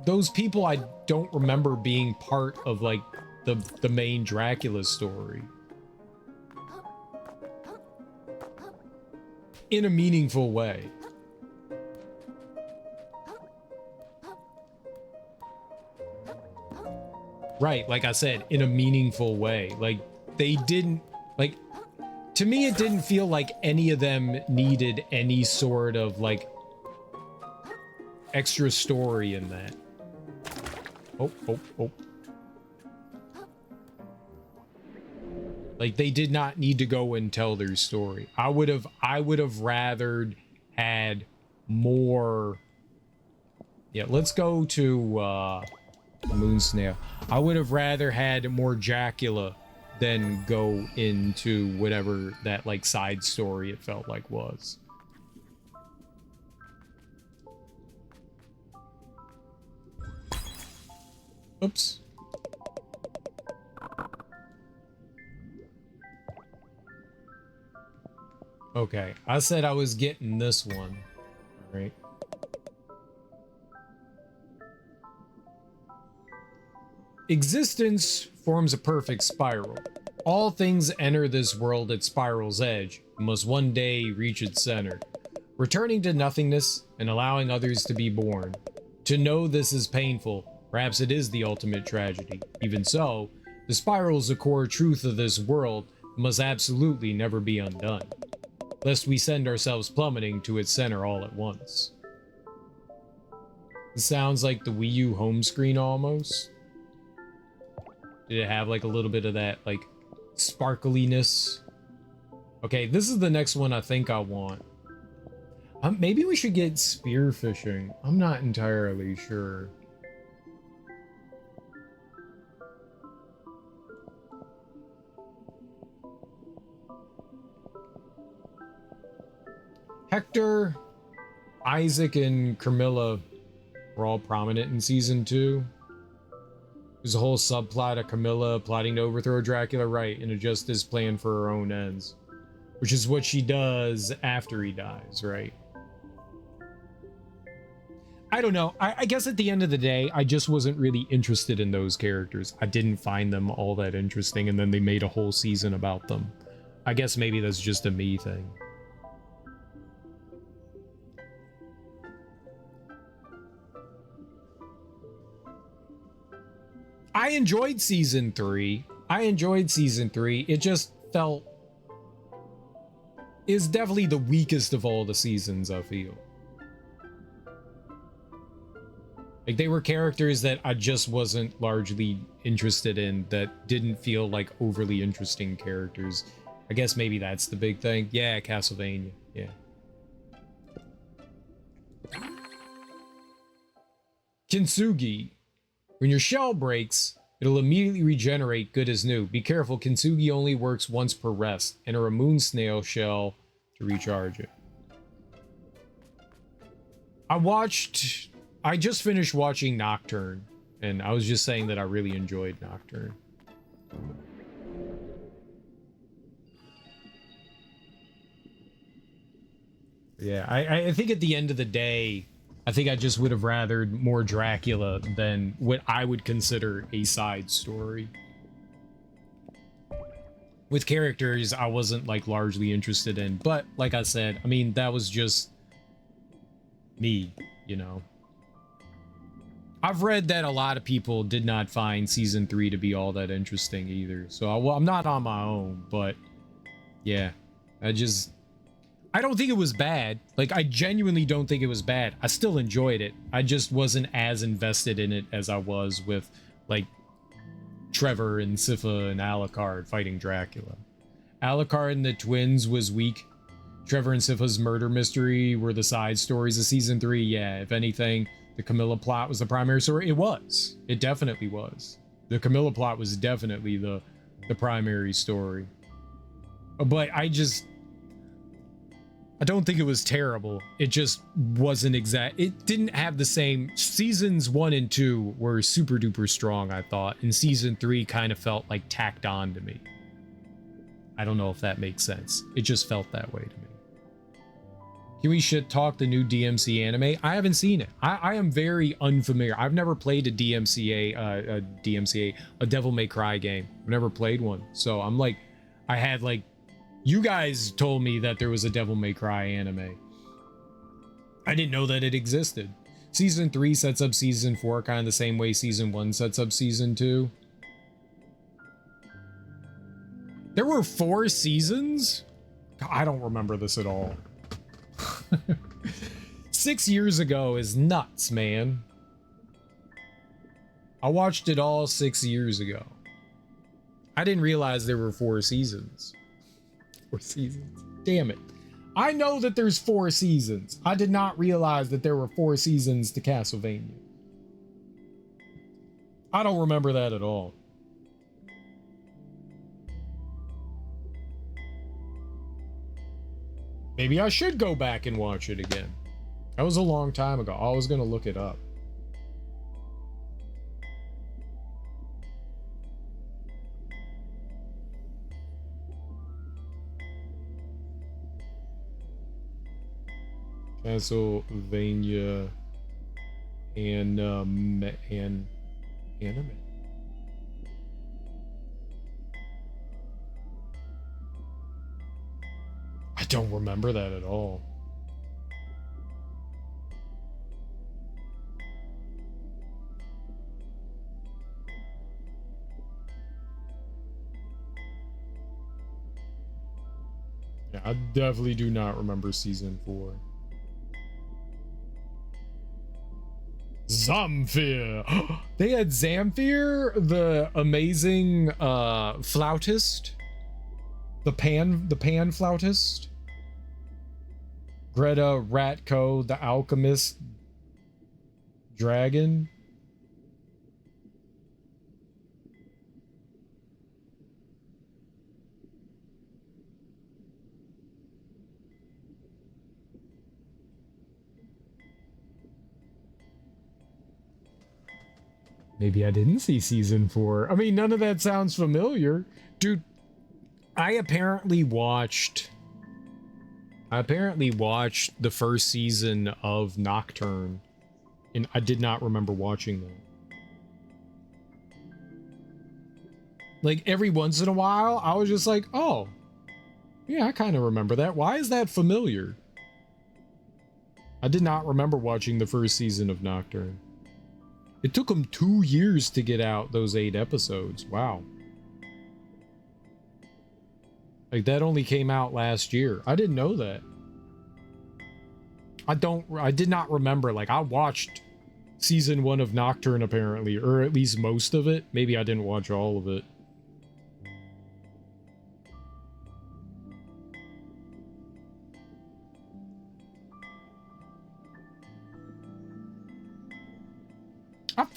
those people I don't remember being part of, like, the main Dracula story. In a meaningful way. Right, like I said, in a meaningful way. Like, they didn't, like, to me it didn't feel like any of them needed any sort of, like, extra story in that. Oh. Like, they did not need to go and tell their story. I would have rathered had more. Yeah, let's go to Moon Snail. I would have rather had more Dracula than go into whatever that like side story it felt like was. Oops. Okay, I said I was getting this one. All right. Existence forms a perfect spiral. All things enter this world at spiral's edge and must one day reach its center, returning to nothingness and allowing others to be born. To know this is painful. Perhaps it is the ultimate tragedy. Even so, the spiral is the core truth of this world and must absolutely never be undone, lest we send ourselves plummeting to its center all at once. It sounds like the Wii U home screen almost. Did it have like a little bit of that like sparkliness? Okay, this is the next one I think I want. Maybe we should get spearfishing. I'm not entirely sure. Hector, Isaac, and Carmilla were all prominent in season 2. There's a whole subplot of Camilla plotting to overthrow Dracula, right, and adjust his plan for her own ends. Which is what she does after he dies, right? I don't know. I guess at the end of the day, I just wasn't really interested in those characters. I didn't find them all that interesting, and then they made a whole season about them. I guess maybe that's just a me thing. I enjoyed season 3. It just felt is definitely the weakest of all the seasons, I feel. Like, they were characters that I just wasn't largely interested in, that didn't feel like overly interesting characters. I guess maybe that's the big thing. Yeah, Castlevania. Yeah. Kintsugi. When your shell breaks, it'll immediately regenerate good as new. Be careful, Kintsugi only works once per rest. Enter a moon snail shell to recharge it. I just finished watching Nocturne, and I was just saying that I really enjoyed Nocturne. Yeah, I think at the end of the day, I think I just would have rathered more Dracula than what I would consider a side story. With characters I wasn't like largely interested in, but like I said, I mean, that was just me, you know. I've read that a lot of people did not find season 3 to be all that interesting either. So I'm not on my own, but yeah, I don't think it was bad. Like, I genuinely don't think it was bad. I still enjoyed it. I just wasn't as invested in it as I was with, like, Trevor and Sypha and Alucard fighting Dracula. Alucard and the twins was weak. Trevor and Sypha's murder mystery were the side stories of season 3. Yeah, if anything, the Camilla plot was the primary story. It was. It definitely was. The Camilla plot was definitely the primary story. But I don't think it was terrible. It just wasn't exact. It didn't have the same. Seasons 1 and 2 were super duper strong, I thought. And season 3 kind of felt like tacked on to me. I don't know if that makes sense. It just felt that way to me. Can we shit talk the new DMC anime? I haven't seen it. I am very unfamiliar. I've never played a a Devil May Cry game. I've never played one. So I'm like, I had like, you guys told me that there was a Devil May Cry anime. I didn't know that it existed. Season 3 sets up season 4 kind of the same way season 1 sets up season 2. There were 4 seasons? I don't remember this at all. 6 years ago is nuts, man. I watched it all 6 years ago. I didn't realize there were 4 seasons. 4 seasons. Damn it. I know that there's 4 seasons. I did not realize that there were 4 seasons to Castlevania. I don't remember that at all. Maybe I should go back and watch it again. That was a long time ago. I was gonna look it up. Castlevania and anime. I don't remember that at all. Yeah, I definitely do not remember season 4. Zamfir! They had Zamfir, the amazing flautist. The pan flautist. Greta Ratko, the alchemist dragon. Maybe I didn't see season 4. I mean, none of that sounds familiar. Dude, I apparently watched the first season of Nocturne, and I did not remember watching that. Like, every once in a while, I was just like, oh, yeah, I kind of remember that. Why is that familiar? I did not remember watching the first season of Nocturne. It took them 2 years to get out those 8 episodes. Wow. Like, that only came out last year. I didn't know that. I did not remember. Like, I watched season 1 of Nocturne, apparently, or at least most of it. Maybe I didn't watch all of it.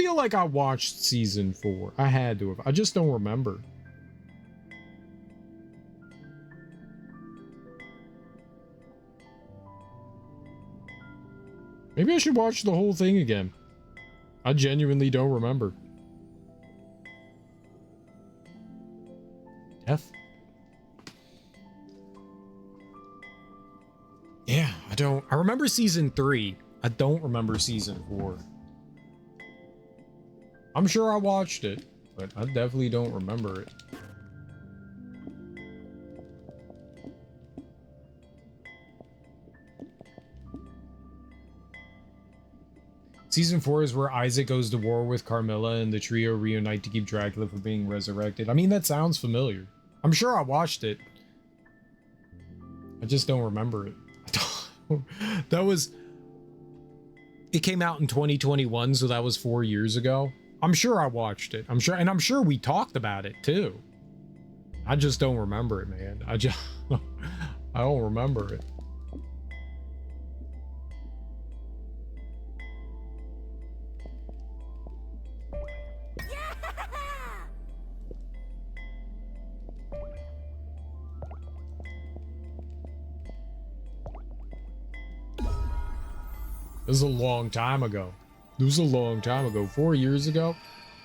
feel like I watched season 4. I had to have. I just don't remember. Maybe I should watch the whole thing again. I genuinely don't remember. Death? Yeah, I remember season 3. I don't remember season 4. I'm sure I watched it, but I definitely don't remember it. Season 4 is where Isaac goes to war with Carmilla and the trio reunite to keep Dracula from being resurrected. I mean, that sounds familiar. I'm sure I watched it. I just don't remember it. That was... It came out in 2021, so that was 4 years ago. I'm sure I watched it. I'm sure we talked about it too. I just don't remember it, man. I don't remember it. This is a long time ago. This was a long time ago. 4 years ago.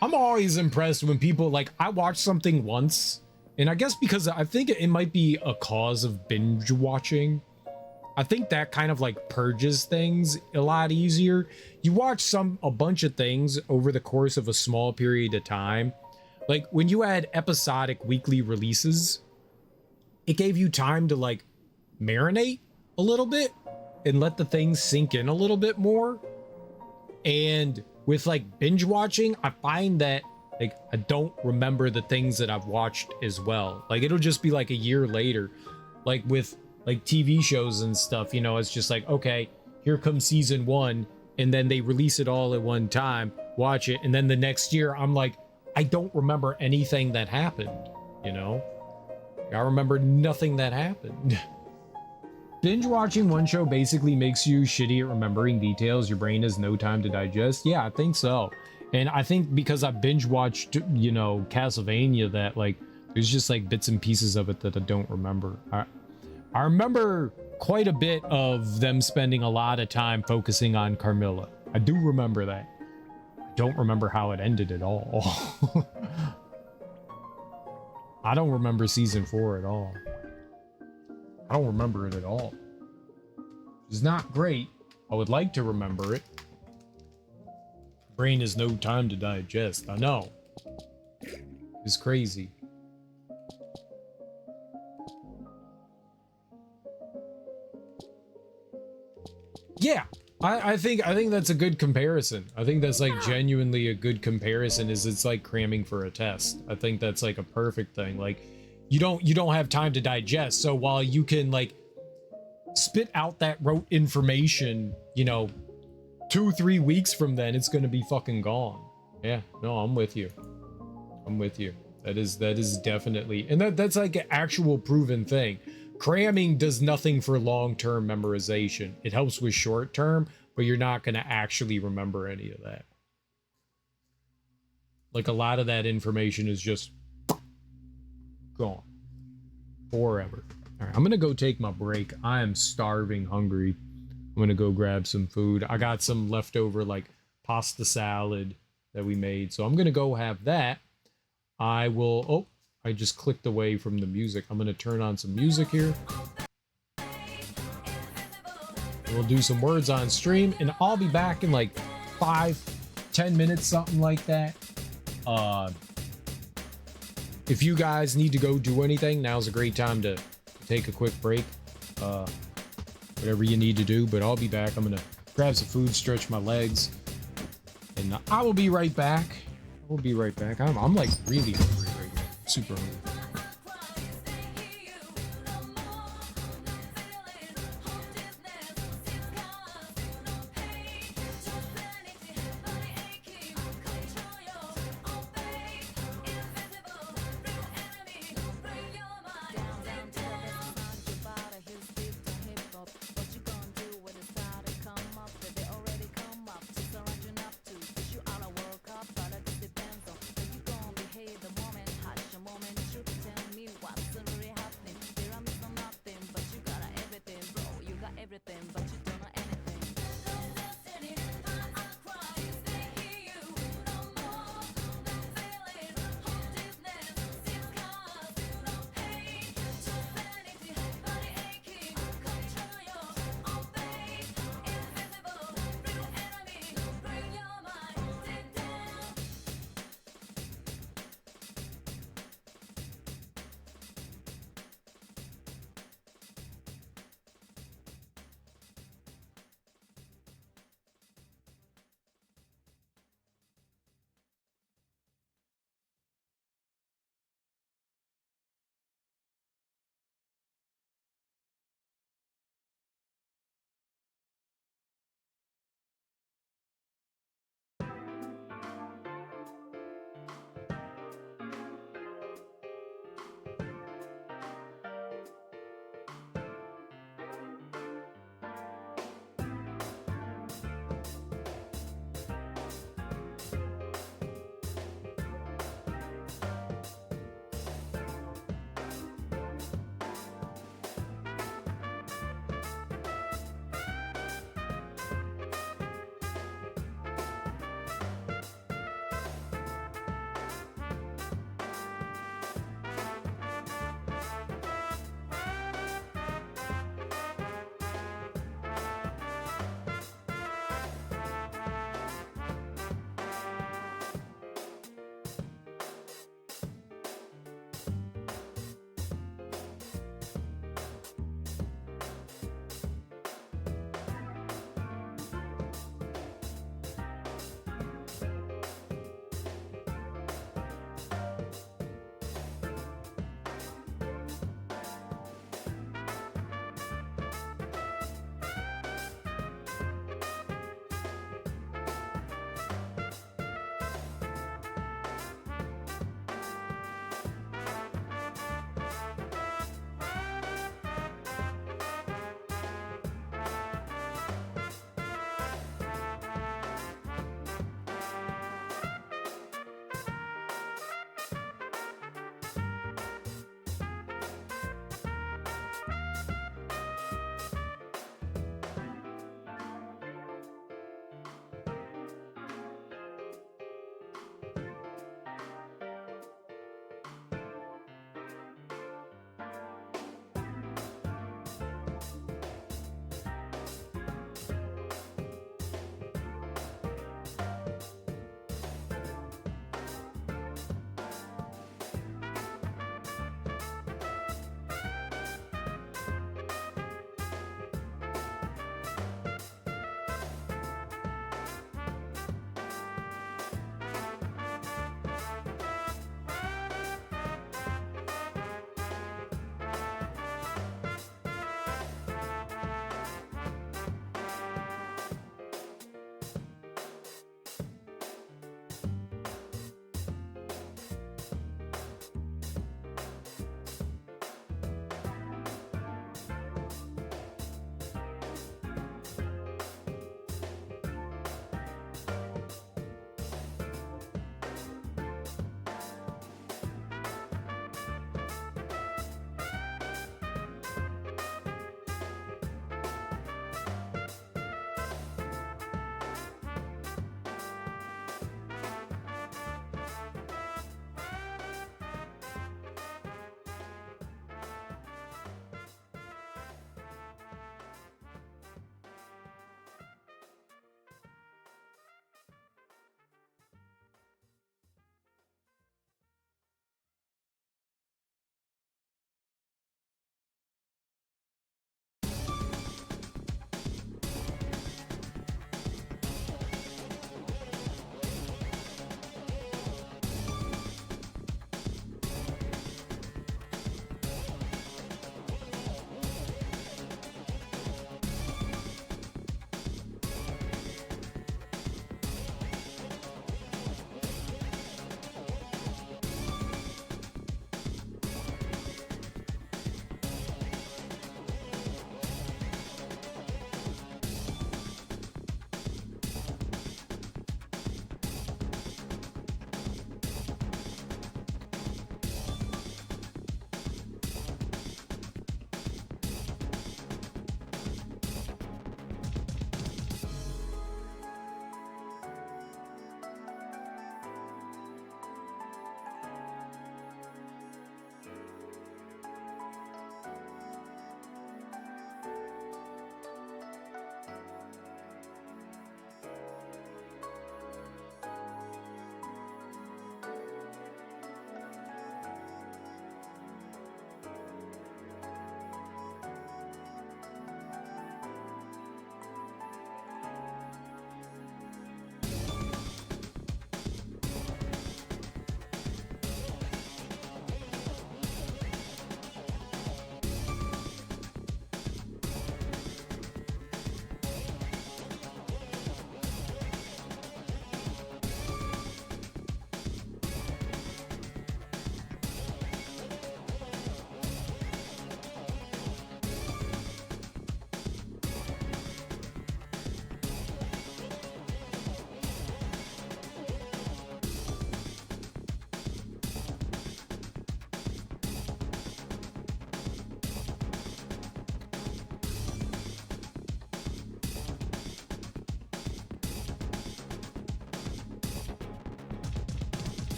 I'm always impressed when people, like, I watch something once, and I guess because I think it might be a cause of binge watching. I think that kind of like purges things a lot easier. You watch a bunch of things over the course of a small period of time. Like when you had episodic weekly releases, it gave you time to like marinate a little bit and let the things sink in a little bit more. And with like binge watching, I find that like I don't remember the things that I've watched as well. Like it'll just be like a year later. Like with like TV shows and stuff, you know, it's just like, okay, here comes season 1, and then they release it all at one time, watch it, and then the next year I'm like, I don't remember anything that happened, you know? I remember nothing that happened. Binge watching one show basically makes you shitty at remembering details. Your brain has no time to digest. Yeah, I think so. And I think because I binge watched, you know, Castlevania, that like there's just like bits and pieces of it that I don't remember. I remember quite a bit of them spending a lot of time focusing on Carmilla. I do remember that. I don't remember how it ended at all. I don't remember season 4 at all. I don't remember it at all. It's not great. I would like to remember it. Brain has no time to digest. I know. It's crazy. Yeah, I think that's a good comparison. I think that's like genuinely a good comparison. Is it's like cramming for a test. I think that's like a perfect thing. Like you don't have time to digest. So while you can like spit out that rote information, you know, 2-3 weeks from then, it's gonna be fucking gone. Yeah, no, I'm with you. I'm with you. That is definitely, and that's like an actual proven thing. Cramming does nothing for long-term memorization. It helps with short-term, but you're not going to actually remember any of that. Like a lot of that information is just gone forever. All right, I'm going to go take my break. I am starving hungry. I'm going to go grab some food. I got some leftover like pasta salad that we made, so I'm going to go have that. I will, oh, I just clicked away from the music. I'm going to turn on some music here. We'll do some words on stream, and I'll be back in like 5-10 minutes, something like that. If you guys need to go do anything, now's a great time to take a quick break. Whatever you need to do, but I'll be back. I'm going to grab some food, stretch my legs, and I will be right back. We'll be right back. I'm like really hungry right now. Super hungry.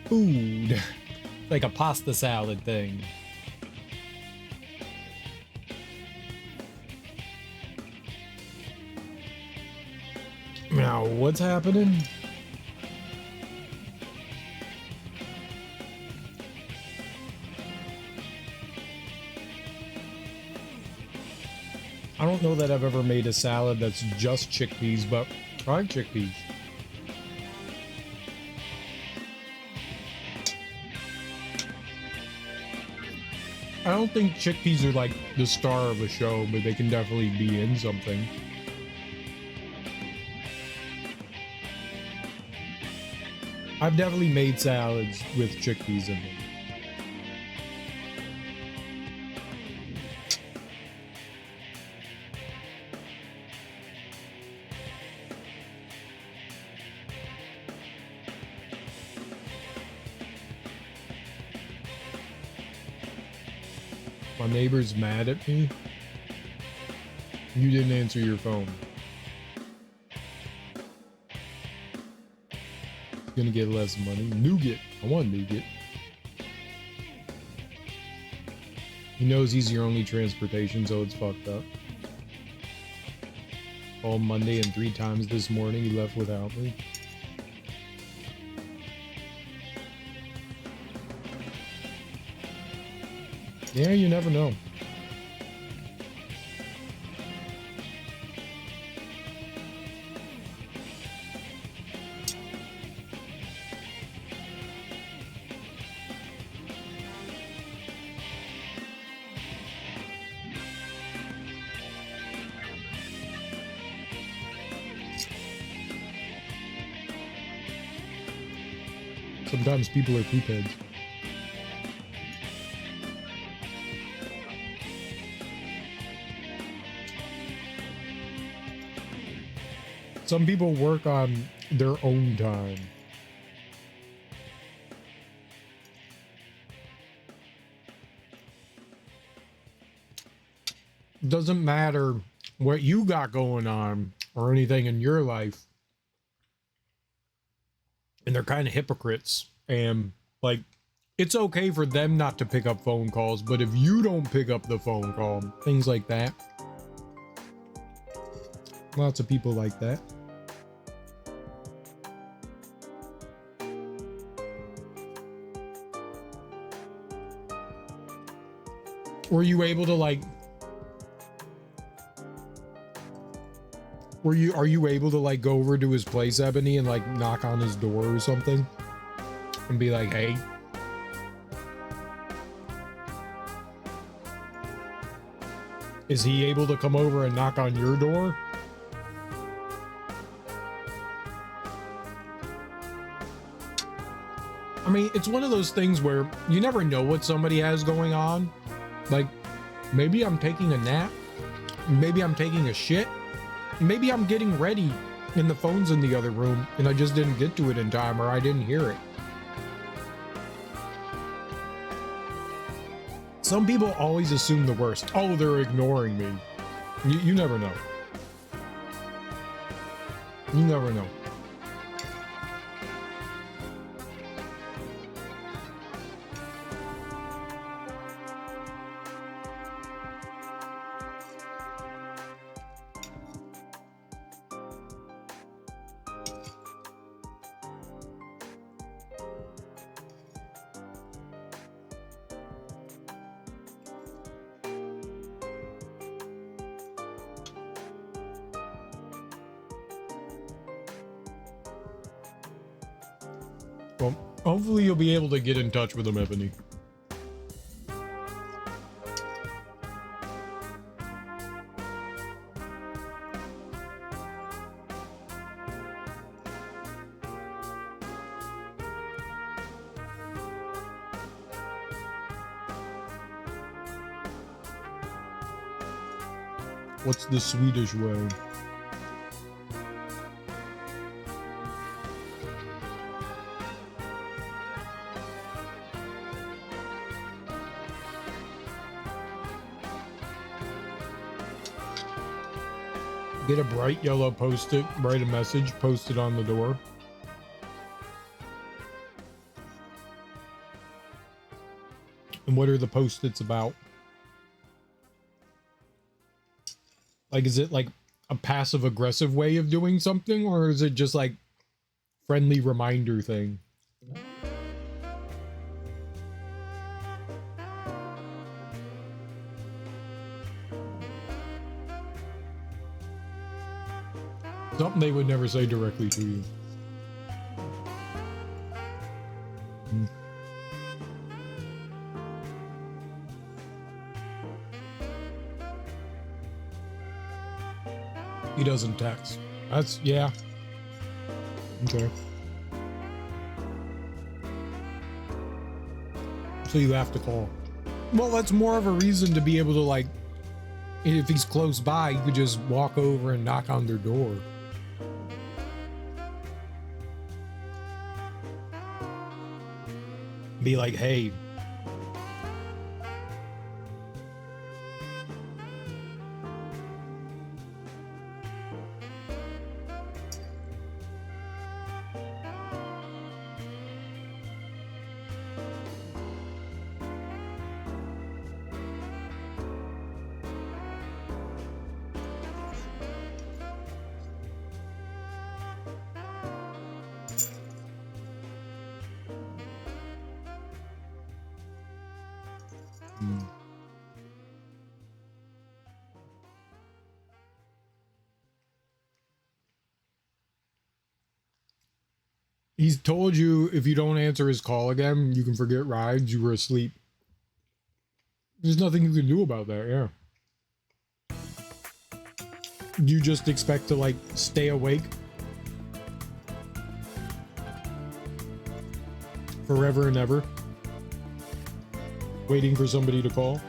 food. Like a pasta salad thing. Now, what's happening? I don't know that I've ever made a salad that's just chickpeas, but I like chickpeas. I don't think chickpeas are like the star of a show, but they can definitely be in something. I've definitely made salads with chickpeas in them. My neighbor's mad at me. You didn't answer your phone. Gonna get less money. Nougat. I want nougat. He knows he's your only transportation, so it's fucked up. All Monday and 3 times this morning he left without me. Yeah, you never know. Sometimes people are poopheads. Some people work on their own time. Doesn't matter what you got going on or anything in your life. And they're kind of hypocrites. And like, it's okay for them not to pick up phone calls, but if you don't pick up the phone call, things like that. Lots of people like that. Were you able to like, are you able to like go over to his place, Ebony, and like knock on his door or something? And be like, hey. Is he able to come over and knock on your door? I mean, it's one of those things where you never know what somebody has going on. Like, maybe I'm taking a nap. Maybe I'm taking a shit. Maybe I'm getting ready and the phone's in the other room and I just didn't get to it in time, or I didn't hear it. Some people always assume the worst. Oh, they're ignoring me. You never know. You never know. Well, hopefully you'll be able to get in touch with him, Ebony. What's the Swedish way? Get a bright yellow post-it, write a message, post it on the door. And what are the post-its about? Like, is it like a passive-aggressive way of doing something, or is it just like friendly reminder thing? Something they would never say directly to you. He doesn't text. That's, yeah. Okay. So you have to call. Well, that's more of a reason to be able to, like, if he's close by, you could just walk over and knock on their door. Be like, hey. He's told you if you don't answer his call again, you can forget rides. You were asleep. There's nothing you can do about that, yeah. You just expect to, like, stay awake forever and ever, waiting for somebody to call.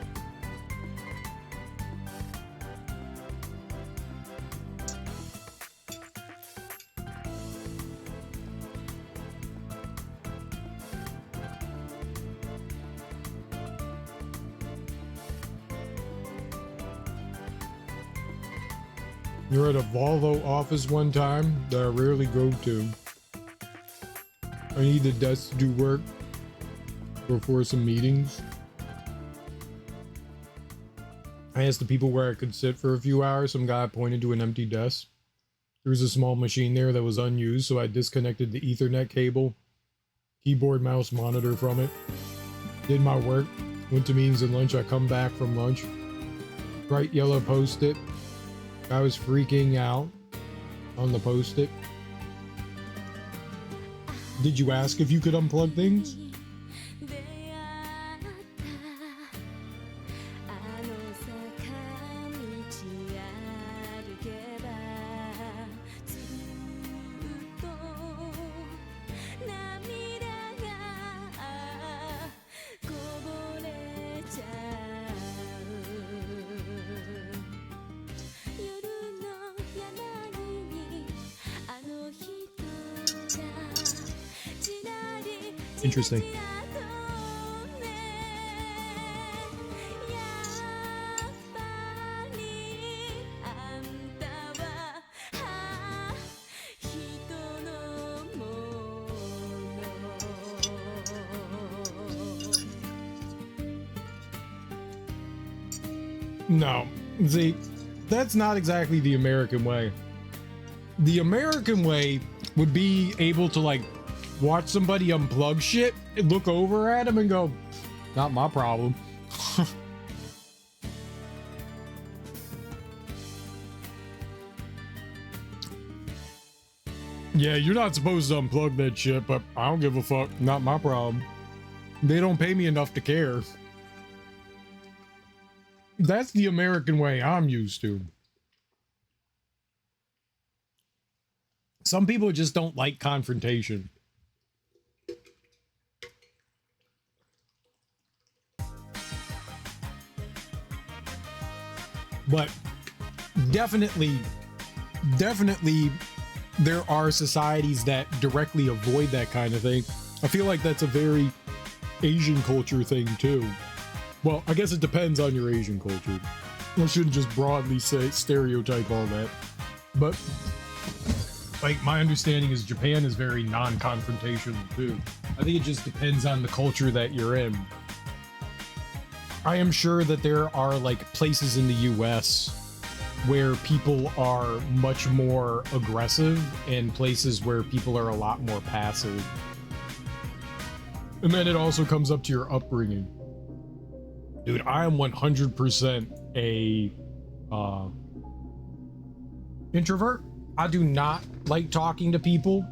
You're at a Volvo office one time that I rarely go to. I need the desk to do work before some meetings. I asked the people where I could sit for a few hours. Some guy pointed to an empty desk. There was a small machine there that was unused, so I disconnected the Ethernet cable, keyboard, mouse, monitor from it. Did my work, went to meetings and lunch. I come back from lunch. Bright yellow post-it. I was freaking out on the post-it. Did you ask if you could unplug things? Interesting. No, see, that's not exactly the American way. The American way would be able to, like, watch somebody unplug shit and look over at him and go, not my problem. Yeah, you're not supposed to unplug that shit, but I don't give a fuck. Not my problem. They don't pay me enough to care. That's the American way I'm used to. Some people just don't like confrontation. But definitely, there are societies that directly avoid that kind of thing. I feel like that's a very Asian culture thing too. Well, I guess it depends on your Asian culture. I shouldn't just broadly say stereotype all that. But like, my understanding is Japan is very non-confrontational too. I think it just depends on the culture that you're in. I am sure that there are like places in the US where people are much more aggressive and places where people are a lot more passive. And then it also comes up to your upbringing. Dude, I am 100% a introvert. I do not like talking to people.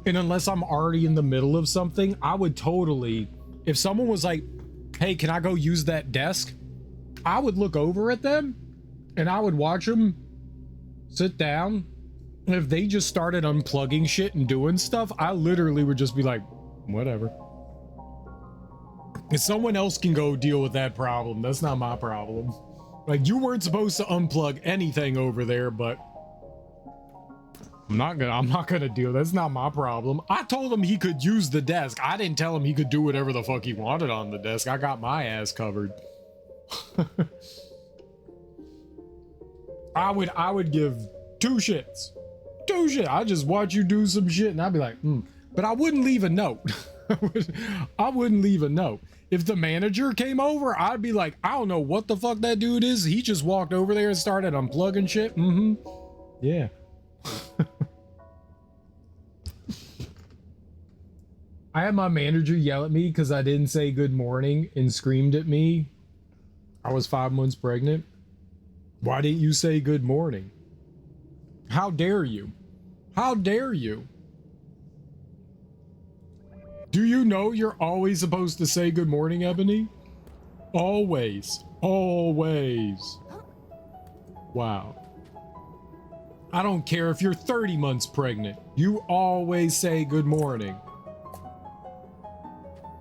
And unless I'm already in the middle of something, I would totally, if someone was like, hey, can I go use that desk? I would look over at them and I would watch them sit down. And if they just started unplugging shit and doing stuff, I literally would just be like, whatever. If someone else can go deal with that problem, that's not my problem. Like, you weren't supposed to unplug anything over there, but I'm not gonna deal. That's not my problem. I told him he could use the desk. I didn't tell him he could do whatever the fuck he wanted on the desk. I got my ass covered. I would give two shits. I'd just watch you do some shit and I'd be like, but I wouldn't leave a note. I wouldn't leave a note. If the manager came over, I'd be like, I don't know what the fuck that dude is. He just walked over there and started unplugging shit. Yeah. I had my manager yell at me because I didn't say good morning and screamed at me. I was 5 months pregnant. Why didn't you say good morning? How dare you? How dare you? Do you know you're always supposed to say good morning, Ebony? Always. Always. Wow. I don't care if you're 30 months pregnant. You always say good morning.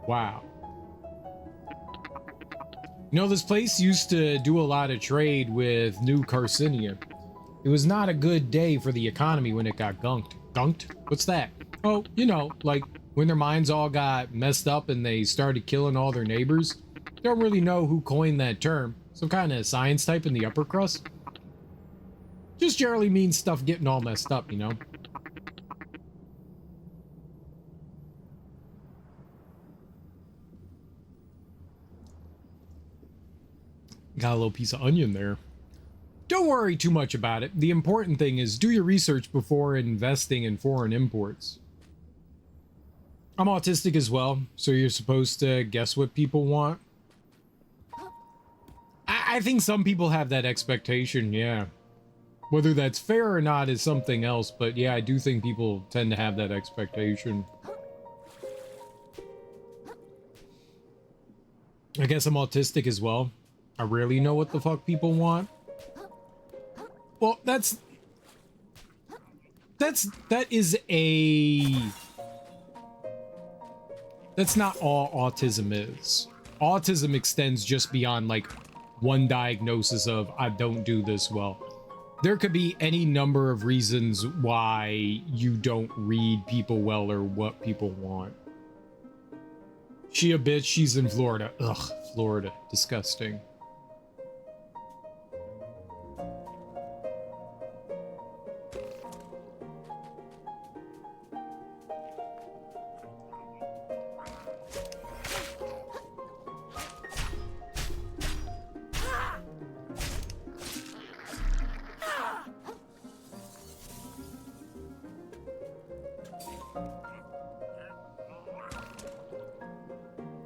Wow. You know, this place used to do a lot of trade with New Carcinia. It was not a good day for the economy when it got gunked. Gunked? What's that? Oh, you know, like when their minds all got messed up and they started killing all their neighbors. Don't really know who coined that term. Some kind of science type in the upper crust. Just generally means stuff getting all messed up, you know? Got a little piece of onion there. Don't worry too much about it. The important thing is do your research before investing in foreign imports. I'm autistic as well, so you're supposed to guess what people want. I think some people have that expectation, yeah. Whether that's fair or not is something else, but yeah, I do think people tend to have that expectation. I guess I'm autistic as well. I rarely know what the fuck people want. Well, that is that's not all autism is. Autism extends just beyond like one diagnosis of I don't do this well. There could be any number of reasons why you don't read people well or what people want. She a bitch, she's in Florida. Ugh, Florida, disgusting.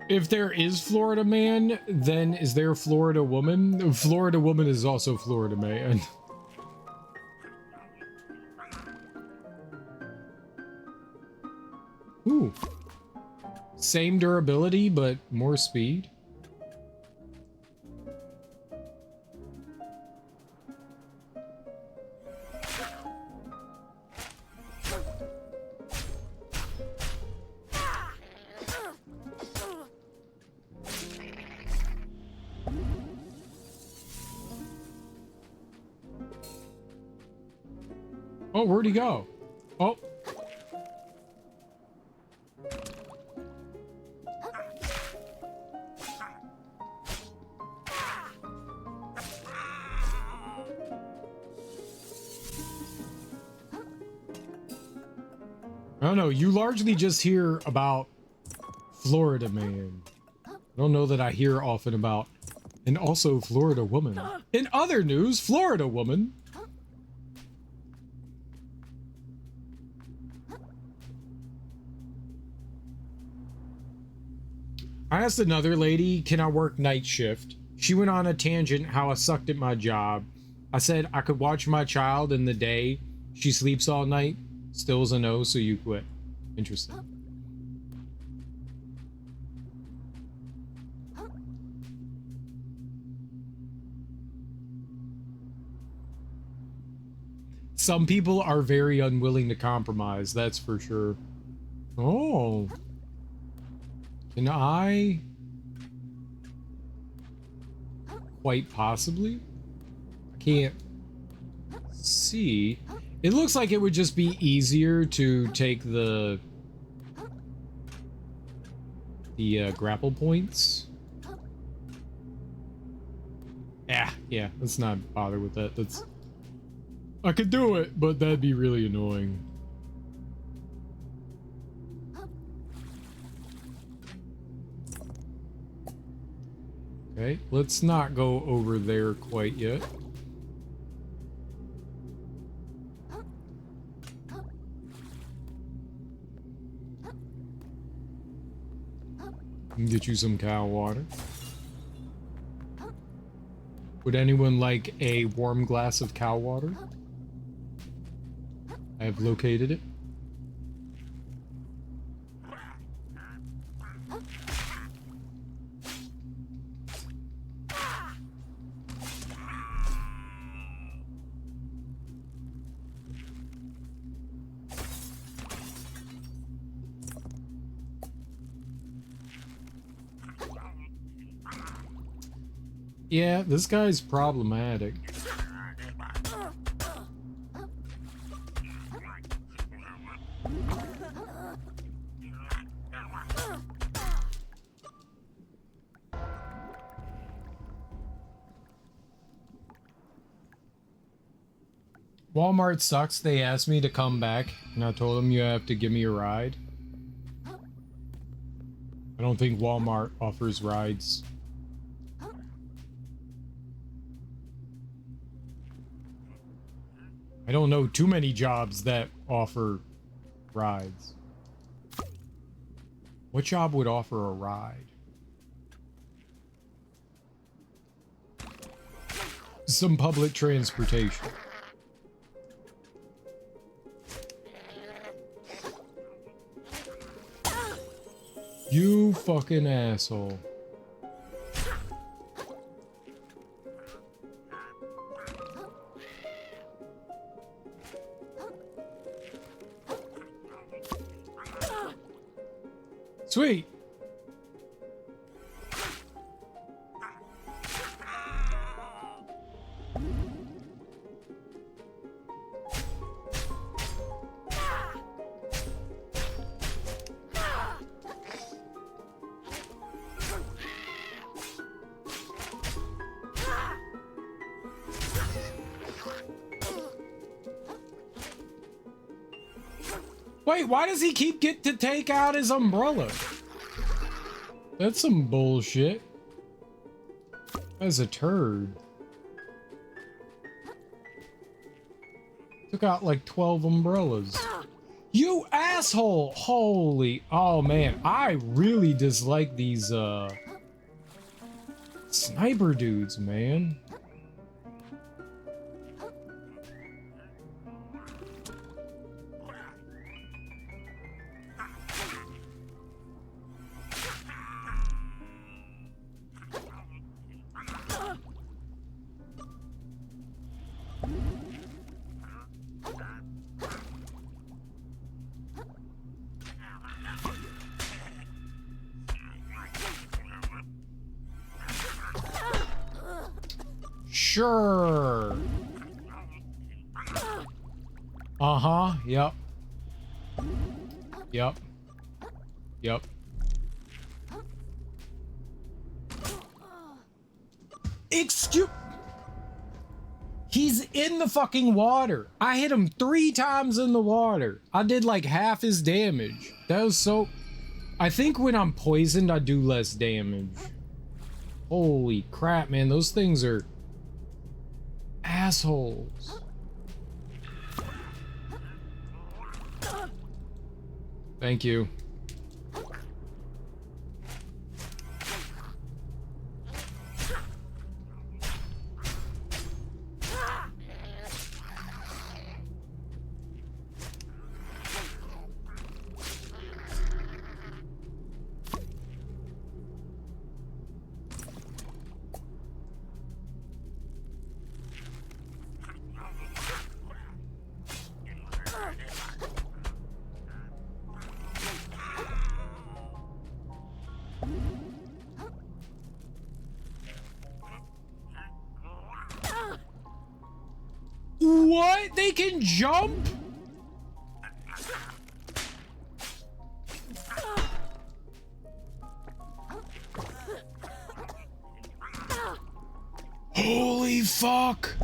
If there is Florida man, then is there Florida woman? Florida woman is also Florida man. Ooh. Same durability, but more speed. Oh, where'd he go? Oh. I don't know, you largely just hear about Florida man. I don't know that I hear often about. And also Florida woman. In other news, Florida woman. I asked another lady, can I work night shift? She went on a tangent how I sucked at my job. I said I could watch my child in the day. She sleeps all night. Still is a no, so you quit. Interesting. Some people are very unwilling to compromise, that's for sure. Oh. Can I? Quite possibly? I can't see. It looks like it would just be easier to take the grapple points. Yeah, let's not bother with that. That's, I could do it, but that'd be really annoying. Okay, let's not go over there quite yet. Get you some cow water. Would anyone like a warm glass of cow water? I have located it. Yeah, this guy's problematic. Walmart sucks. They asked me to come back, and I told them you have to give me a ride. I don't think Walmart offers rides. I don't know too many jobs that offer rides. What job would offer a ride? Some public transportation. You fucking asshole. Sweet. Wait, why does he keep get to take out his umbrella? That's some bullshit. That's a turd. Took out like 12 umbrellas. You asshole! Holy, oh man, I really dislike these sniper dudes, man. Sure. Uh-huh, yep. Yep. Yep. Excuse... He's in the fucking water. I hit him 3 times in the water. I did like half his damage. That was so... I think when I'm poisoned, I do less damage. Holy crap, man. Those things are assholes. Thank you. What? They can jump? Holy fuck.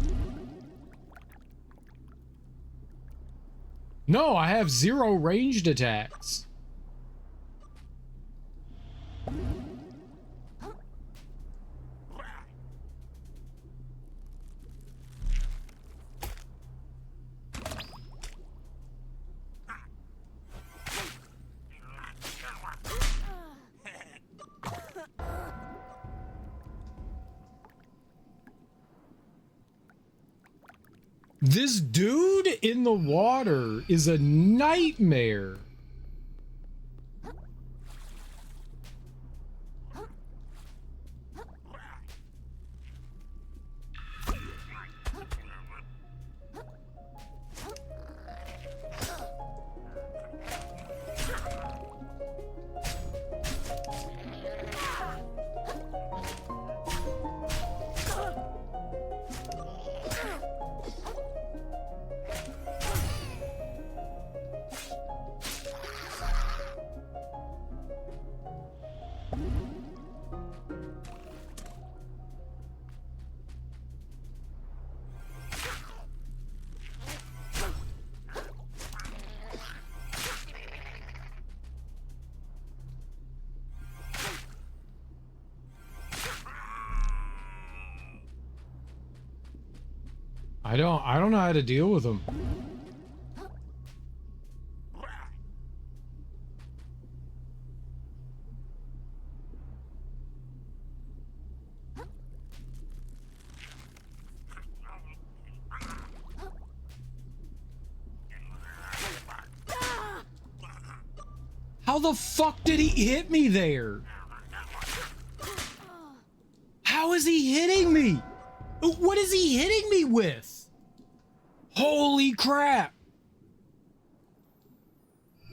No, I have 0 ranged attacks. This dude in the water is a nightmare. I don't know how to deal with them. How the fuck did he hit me there? How is he hitting me? What is he hitting me with? Holy crap.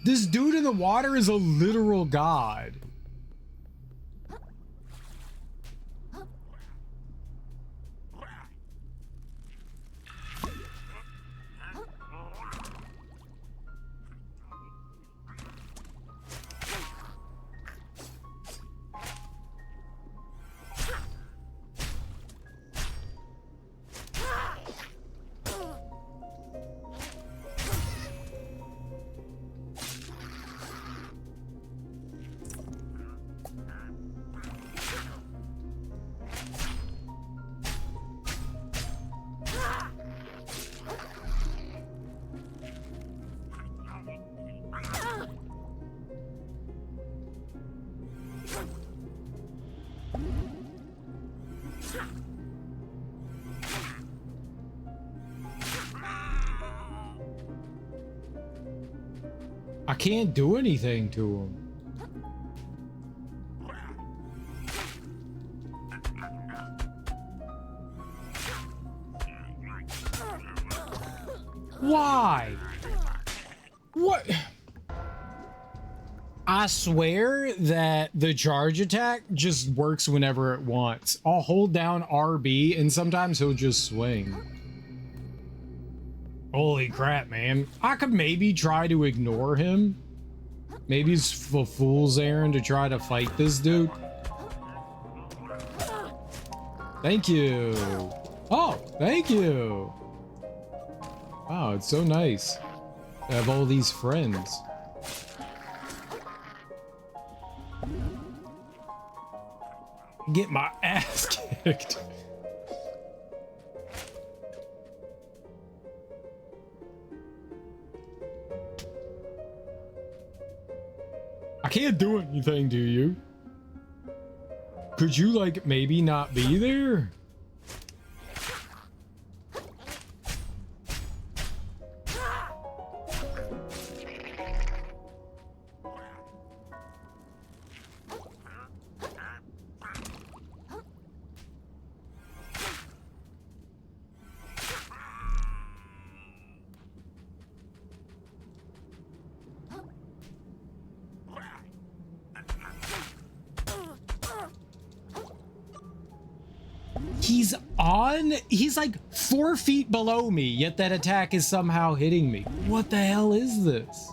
This dude in the water is a literal god. I can't do anything to him. Why? What? I swear that the charge attack just works whenever it wants. I'll hold down RB and sometimes he'll just swing. Holy crap, man. I could maybe try to ignore him. Maybe it's a fool's errand to try to fight this dude. Thank you. Oh, thank you. Wow, it's so nice to have all these friends. Get my ass kicked. I can't do anything to you. Could you, like, maybe not be there? He's like 4 feet below me, yet that attack is somehow hitting me. What the hell is this?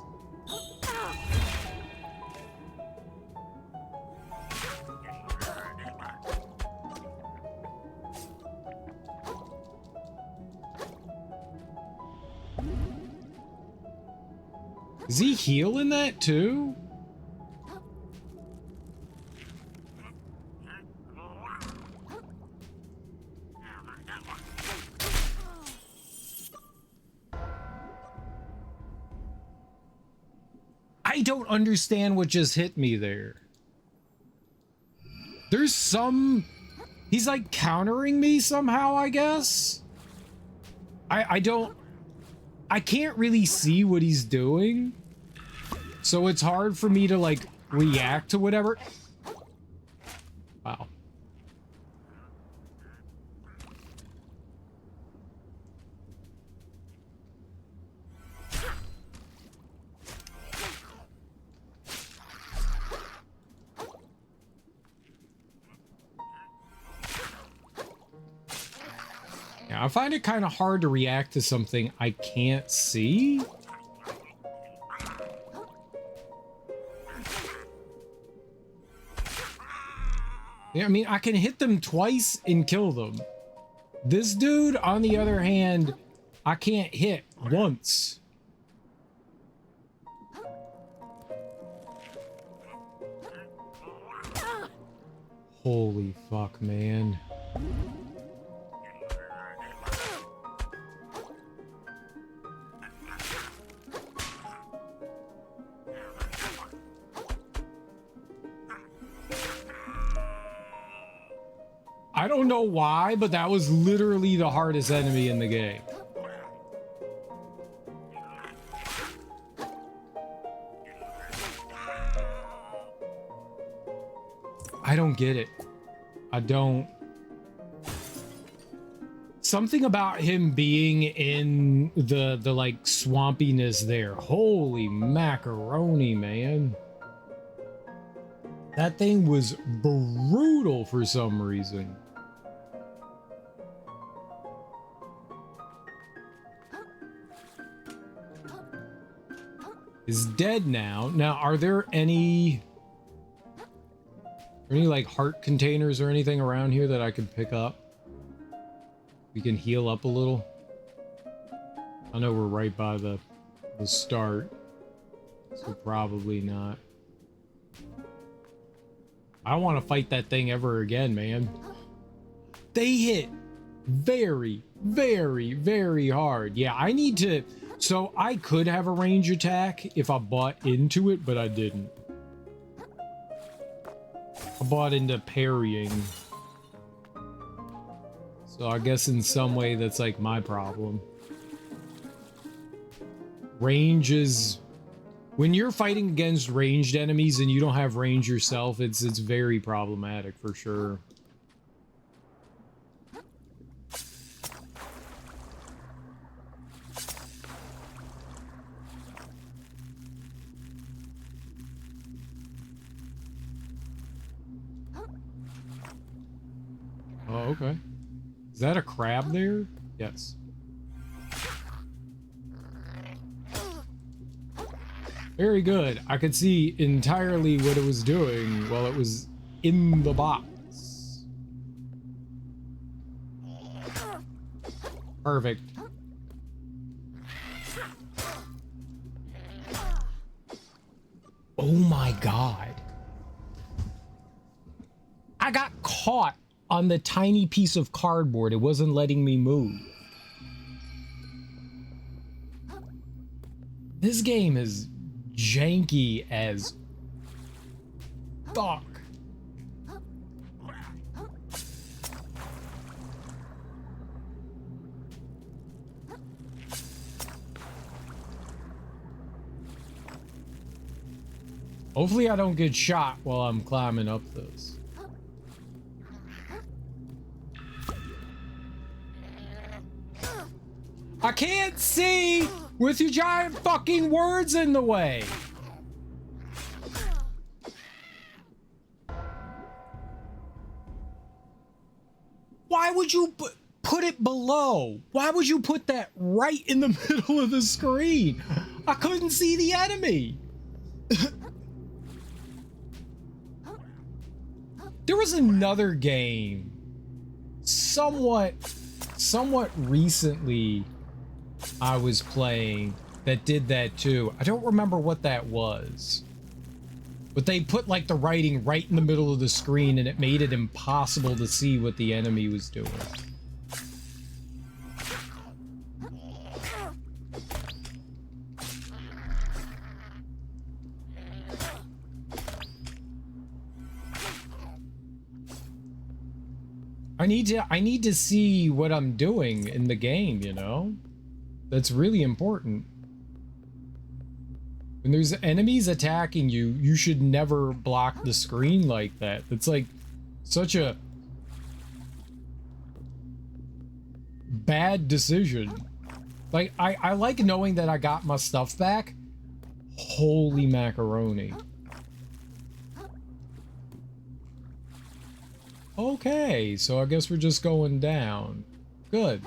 Is he healing that too? I don't understand what just hit me there. There's some... He's like countering me somehow, I guess? I can't really see what he's doing. So it's hard for me to like react to whatever. Wow. I find it kind of hard to react to something I can't see. Yeah, I mean, I can hit them twice and kill them. This dude, on the other hand, I can't hit once. Holy fuck, man. I don't know why, but that was literally the hardest enemy in the game. I don't get it. I don't. Something about him being in the like swampiness there. Holy macaroni, man. That thing was brutal for some reason. Is dead now. Now, are there any like heart containers or anything around here that I can pick up? We can heal up a little. I know we're right by the start, so probably not. I don't want to fight that thing ever again, man. They hit very, very, very hard. Yeah, I need to... So I could have a range attack if I bought into it, but I didn't. I bought into parrying. So I guess in some way that's like my problem. Range is... When you're fighting against ranged enemies and you don't have range yourself, it's very problematic for sure. Oh, okay. Is that a crab there? Yes. Very good. I could see entirely what it was doing while it was in the box. Perfect. Oh my god. I got caught on the tiny piece of cardboard. It wasn't letting me move. This game is janky as fuck. Hopefully I don't get shot while I'm climbing up this. I can't see with your giant fucking words in the way. Why would you put it below? Why would you put that right in the middle of the screen? I couldn't see the enemy. There was another game somewhat recently I was playing that did that too. I don't remember what that was. But they put like the writing right in the middle of the screen and it made it impossible to see what the enemy was doing. I need to see what I'm doing in the game, you know? That's really important. When there's enemies attacking you, you should never block the screen like that. It's like such a bad decision. Like, I like knowing that I got my stuff back. Holy macaroni. Okay, so I guess we're just going down. Good.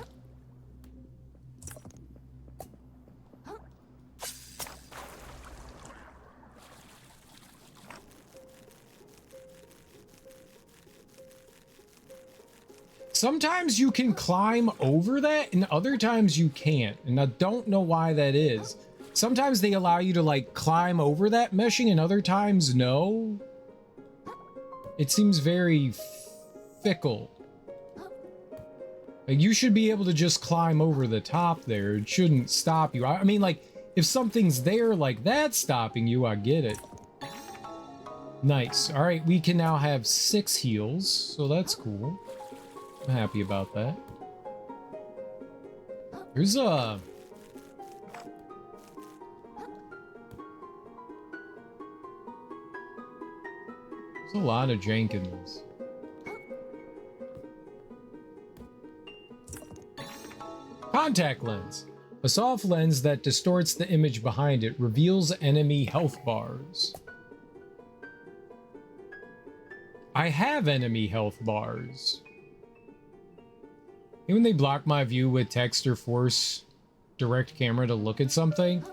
Sometimes you can climb over that, and other times you can't. And I don't know why that is. Sometimes they allow you to, like, climb over that meshing, and other times no. It seems very fickle. Like, you should be able to just climb over the top there. It shouldn't stop you. I mean, like, if something's there like that stopping you, I get it. Nice. All right, we can now have 6 heals, so that's cool. I'm happy about that. There's a... There's a lot of jank in this. Contact lens. A soft lens that distorts the image behind it reveals enemy health bars. I have enemy health bars. When they block my view with text or force direct camera to look at something.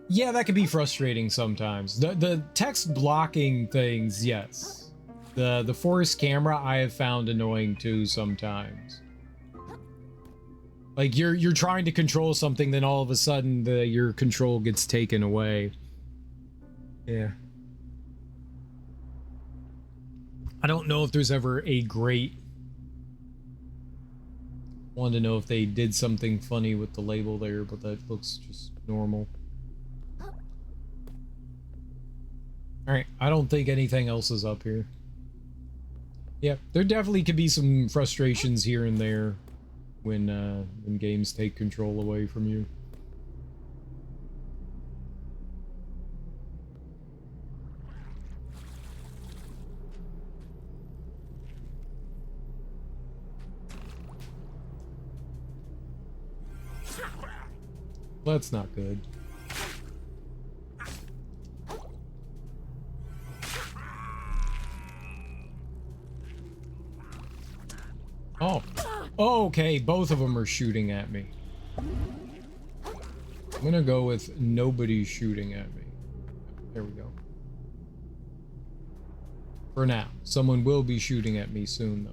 Yeah, that can be frustrating sometimes. The text blocking things, yes. The force camera I have found annoying too sometimes. Like you're trying to control something, then all of a sudden your control gets taken away. Yeah. I don't know if there's ever a great... Wanted to know if they did something funny with the label there, but that looks just normal. Alright, I don't think anything else is up here. Yeah, there definitely could be some frustrations here and there when games take control away from you. That's not good. Oh. Oh, okay, both of them are shooting at me. I'm gonna go with nobody shooting at me. There we go. For now. Someone will be shooting at me soon, though.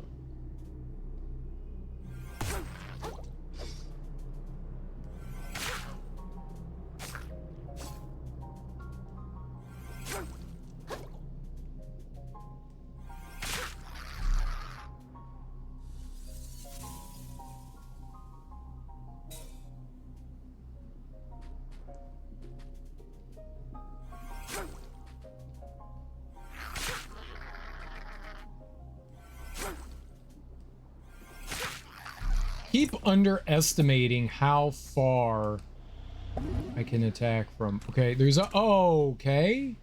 keep underestimating how far I can attack from. Okay, there's a... Oh, okay.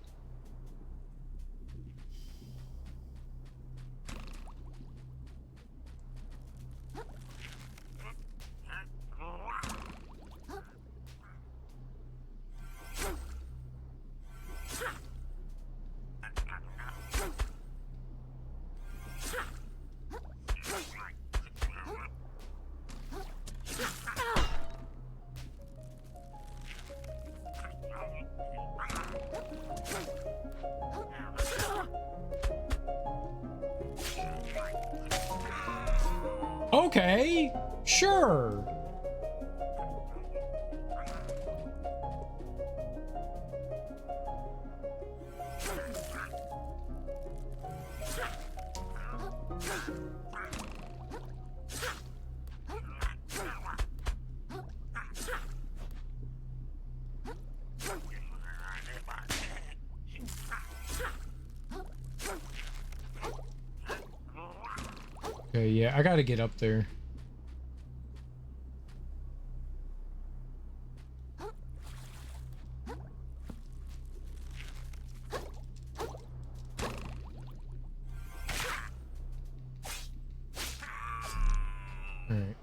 Okay, sure. Okay, yeah, I gotta get up there. Alright.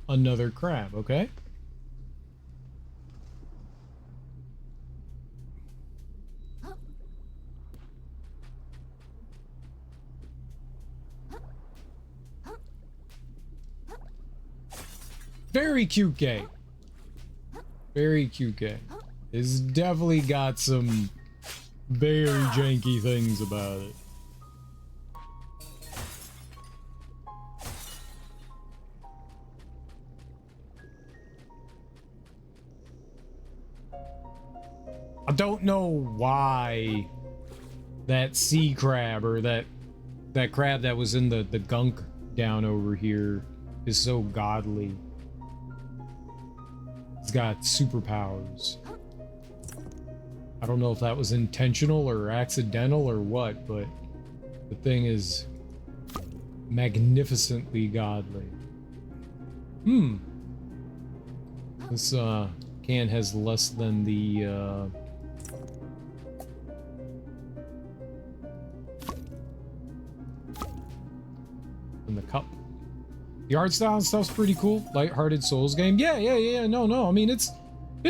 Another crab, okay. Very cute game. Very cute game. It's definitely got some very janky things about it. I don't know why that sea crab or that crab that was in the gunk down over here is so godly. It's got superpowers. I don't know if that was intentional or accidental or what, but the thing is magnificently godly. This can has less than the cup. The art style and stuff's pretty cool. Light-hearted Souls game. Yeah. No. I mean, it's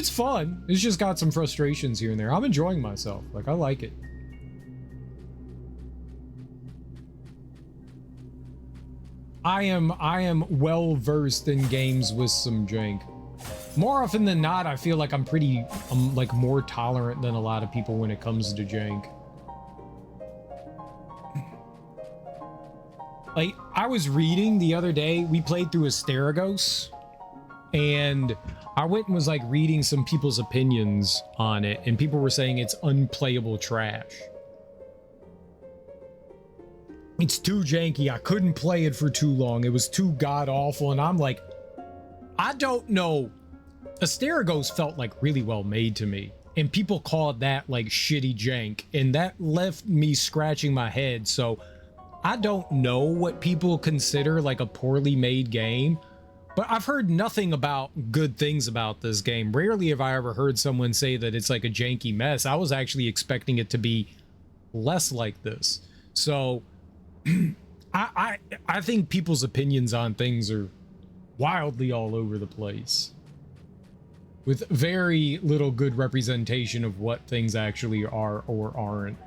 fun. It's just got some frustrations here and there. I'm enjoying myself. Like, I like it. I am well versed in games with some jank. More often than not, I feel like I'm like more tolerant than a lot of people when it comes to jank. Like, I was reading the other day, we played through Asterigos, and I went and was like reading some people's opinions on it, and people were saying it's unplayable trash. It's too janky, I couldn't play it for too long, it was too god-awful, and I'm like, I don't know. Asterigos felt like really well made to me, and people called that like shitty jank, and that left me scratching my head, so I don't know what people consider like a poorly made game, but I've heard nothing about good things about this game. Rarely have I ever heard someone say that it's like a janky mess. I was actually expecting it to be less like this. So I think people's opinions on things are wildly all over the place, with very little good representation of what things actually are or aren't.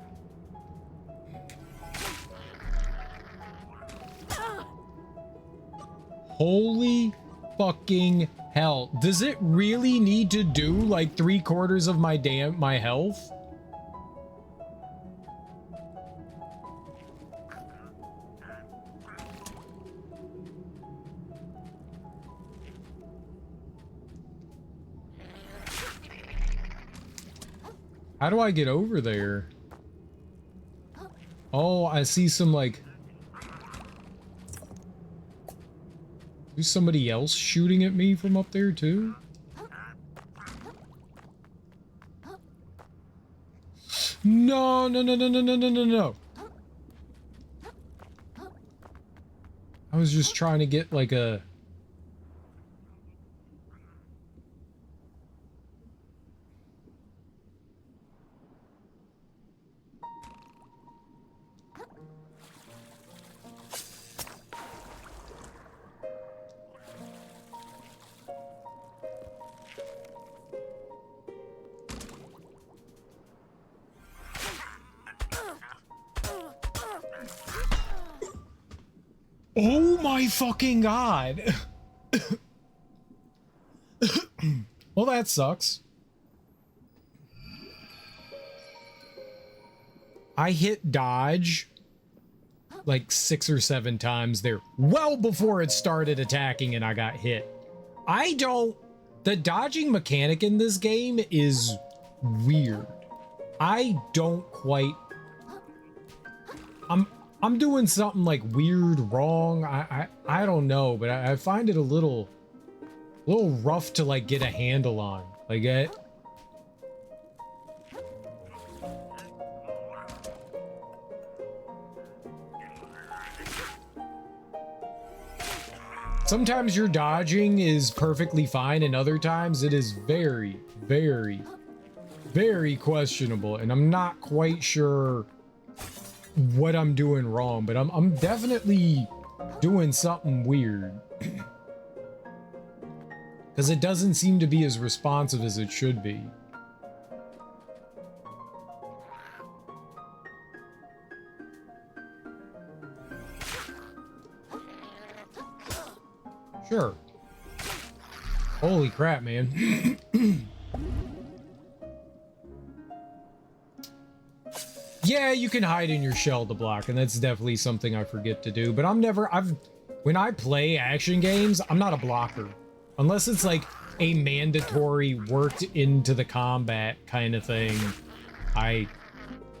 Holy fucking hell. Does it really need to do like 3/4 of my health? How do I get over there? Oh, I see some like... Is somebody else shooting at me from up there too? No. was just trying to get like a... Oh my fucking god. Well, that sucks. I hit dodge like 6 or 7 times there well before it started attacking and I got hit. The dodging mechanic in this game is weird. I don't quite... I'm doing something like weird wrong. I don't know, but I find it a little rough to like get a handle on. Like sometimes your dodging is perfectly fine and other times it is very, very, very questionable, and I'm not quite sure what I'm doing wrong, but I'm definitely doing something weird. Because it doesn't seem to be as responsive as it should be. Sure. Holy crap, man. Yeah, you can hide in your shell to block, and that's definitely something I forget to do, but when I play action games, I'm not a blocker. Unless it's like a mandatory worked into the combat kind of thing. I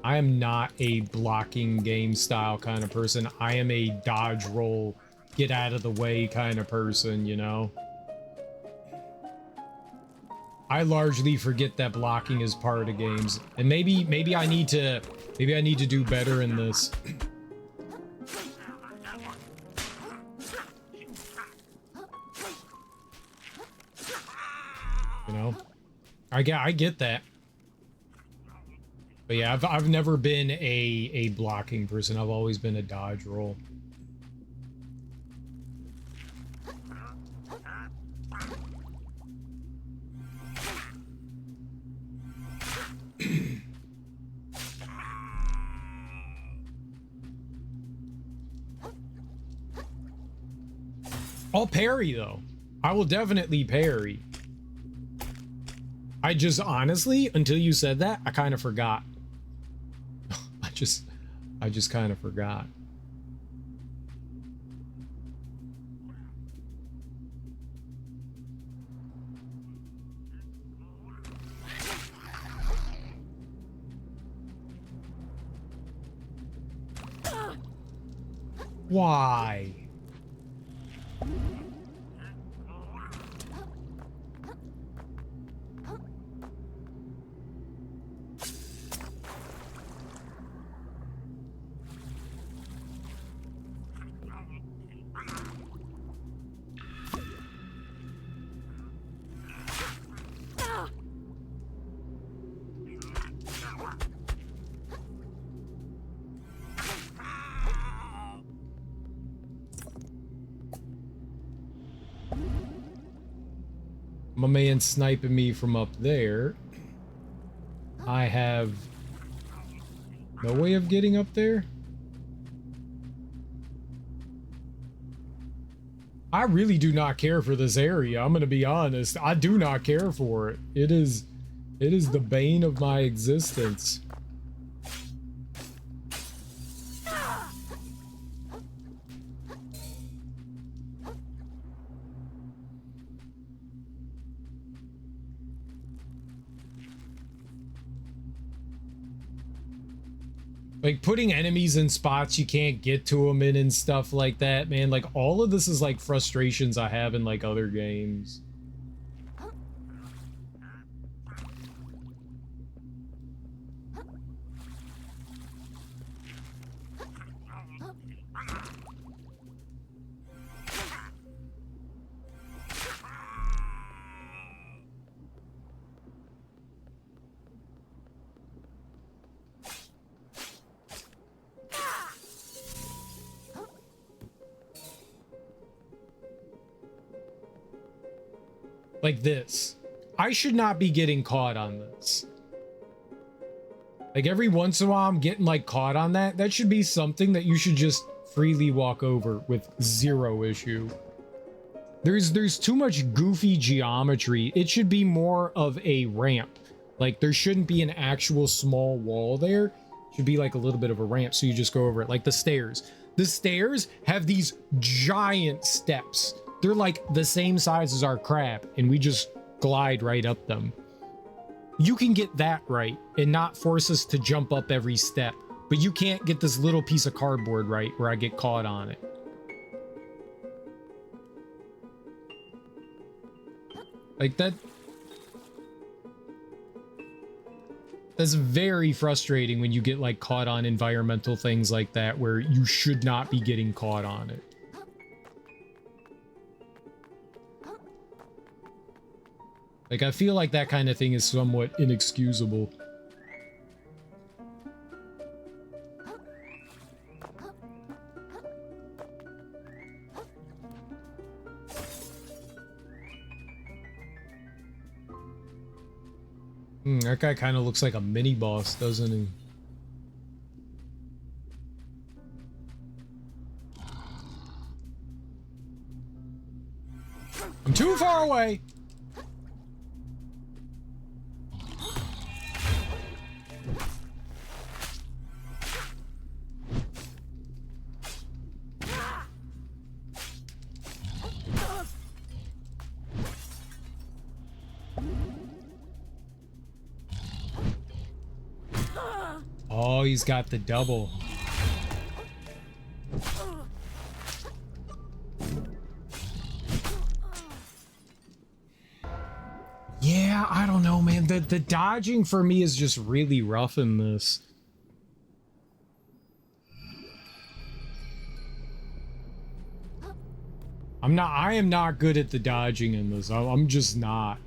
am not a blocking game style kind of person. I am a dodge roll, get out of the way kind of person, you know? I largely forget that blocking is part of games, and maybe I need to do better in this. You know, I get that, but yeah, I've never been a blocking person. I've always been a dodge roll. I'll parry though. I will definitely parry. I just honestly, until you said that, I kind of forgot. I just kind of forgot. Why? My man sniping me from up there. I have no way of getting up there. I really do not care for this area. I'm gonna be honest. I do not care for it. It is the bane of my existence. Like, putting enemies in spots you can't get to them in and stuff like that, man. Like, all of this is, like, frustrations I have in, like, other games. Like this. I should not be getting caught on this. Like every once in a while I'm getting like caught on that. That should be something that you should just freely walk over with zero issue. There's too much goofy geometry. It should be more of a ramp. Like there shouldn't be an actual small wall there. It should be like a little bit of a ramp so you just go over it. Like the stairs. The stairs have these giant steps. They're like the same size as our crab and we just glide right up them. You can get that right and not force us to jump up every step, but you can't get this little piece of cardboard right where I get caught on it. Like that's very frustrating when you get like caught on environmental things like that where you should not be getting caught on it. Like I feel like that kind of thing is somewhat inexcusable. That guy kind of looks like a mini boss, doesn't he? I'm too far away. Oh, he's got the double. Yeah, I don't know, man. The dodging for me is just really rough in this. I am not good at the dodging in this. I'm just not.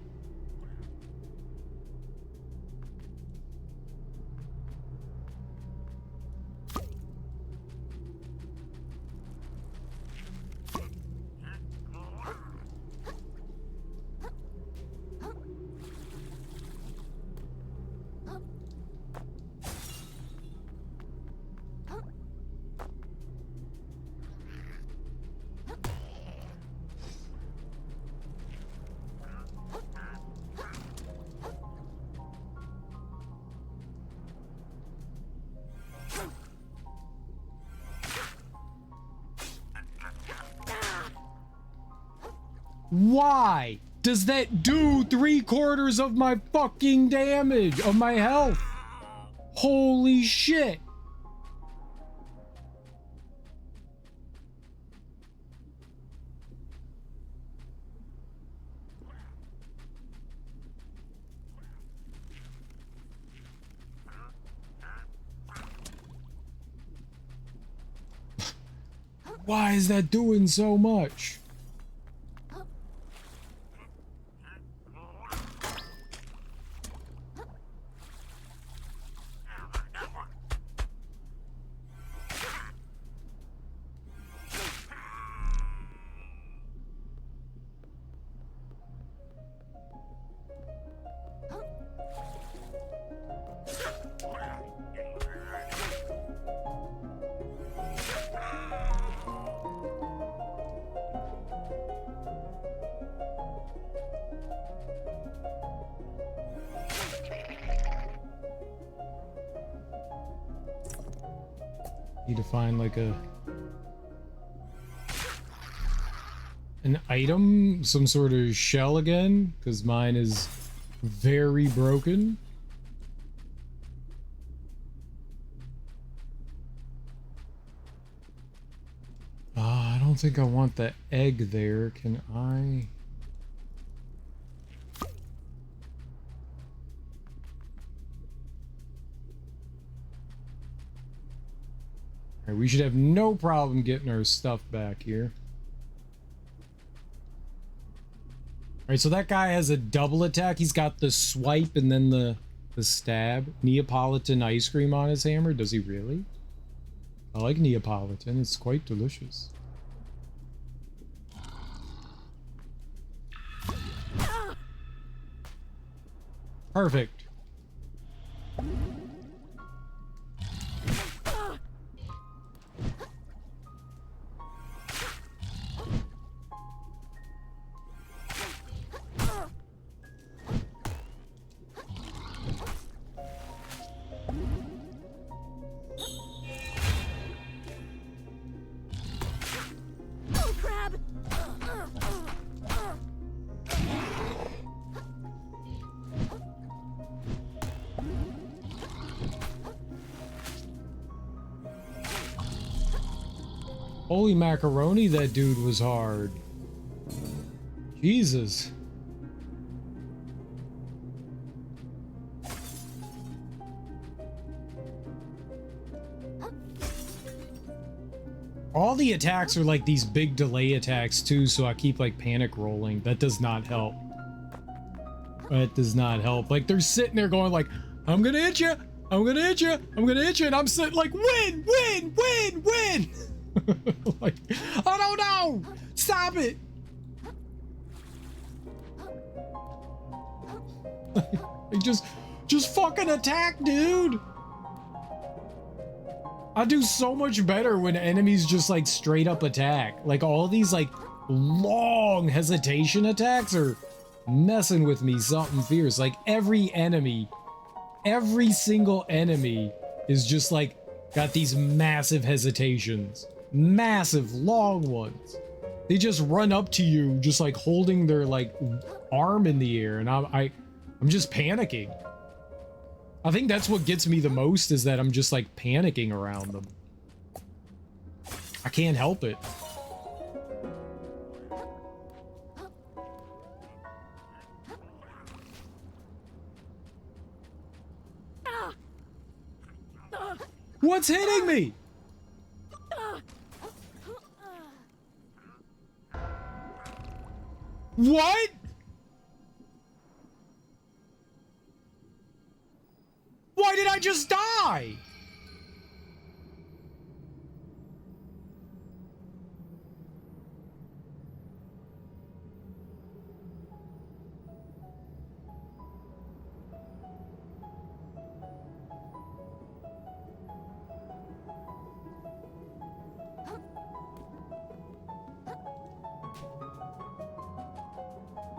Why does that do 3/4 of my fucking damage, of my health? Holy shit. Why is that doing so much? Need to find like an item, some sort of shell again, because mine is very broken. I don't think I want the egg there. Can I? Alright, we should have no problem getting our stuff back here. Alright, so that guy has a double attack. He's got the swipe and then the stab. Neapolitan ice cream on his hammer. Does he really? I like Neapolitan. It's quite delicious. Perfect. Oh, crab! Holy macaroni, that dude was hard. Jesus. All the attacks are like these big delay attacks too, so I keep like panic rolling. That does not help. That does not help. Like they're sitting there going like, I'm gonna hit you, I'm gonna hit you, I'm gonna hit you, and I'm sitting like, win, win, win, win. Like, I don't know. Stop it. Like, just fucking attack, dude. I do so much better when enemies just like straight up attack. Like all these like long hesitation attacks are messing with me something fierce. Like every single enemy is just like got these massive hesitations. Massive long ones. They just run up to you just like holding their like arm in the air, and I'm just panicking. I think that's what gets me the most, is that I'm just like panicking around them. I can't help it. What's hitting me? What? Why did I just die?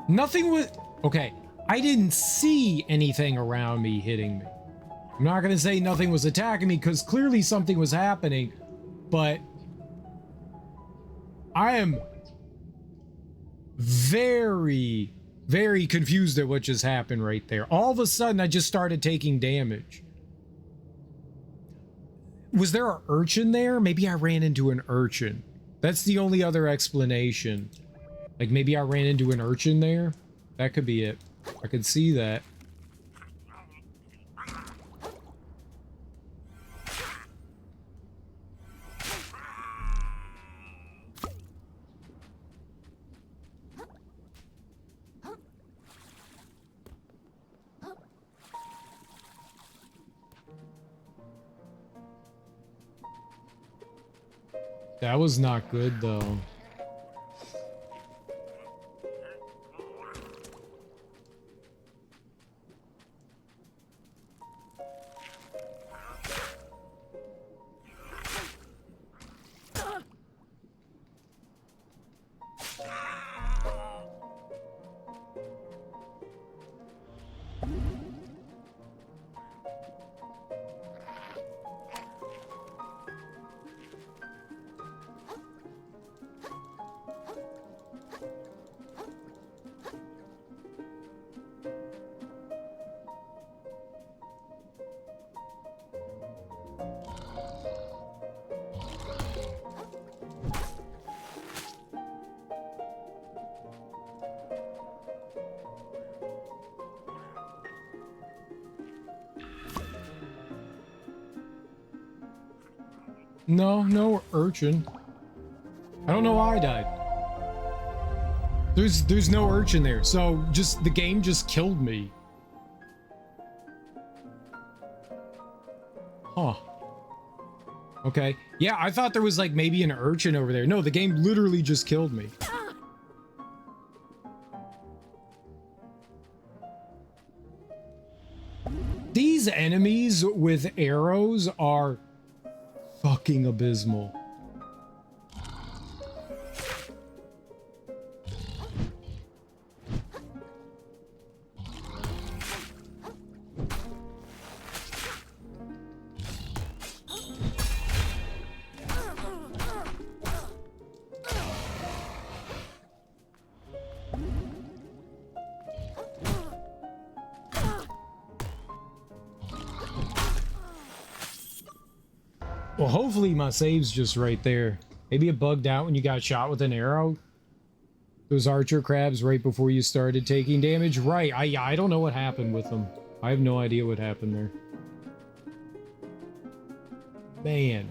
Nothing was... Okay, I didn't see anything around me hitting me. I'm not gonna say nothing was attacking me, because clearly something was happening, but I am very, very confused at what just happened right there. All of a sudden, I just started taking damage. Was there an urchin there? Maybe I ran into an urchin. That's the only other explanation. Like, maybe I ran into an urchin there? That could be it. I could see that. That was not good, though. No urchin. I don't know why I died. There's no urchin there, so just the game just killed me. Huh. Okay. Yeah, I thought there was like maybe an urchin over there. No, the game literally just killed me. These enemies with arrows are fucking abysmal. Well, hopefully my save's just right there. Maybe it bugged out when you got shot with an arrow. Those archer crabs right before you started taking damage. Right, I don't know what happened with them. I have no idea what happened there. Man.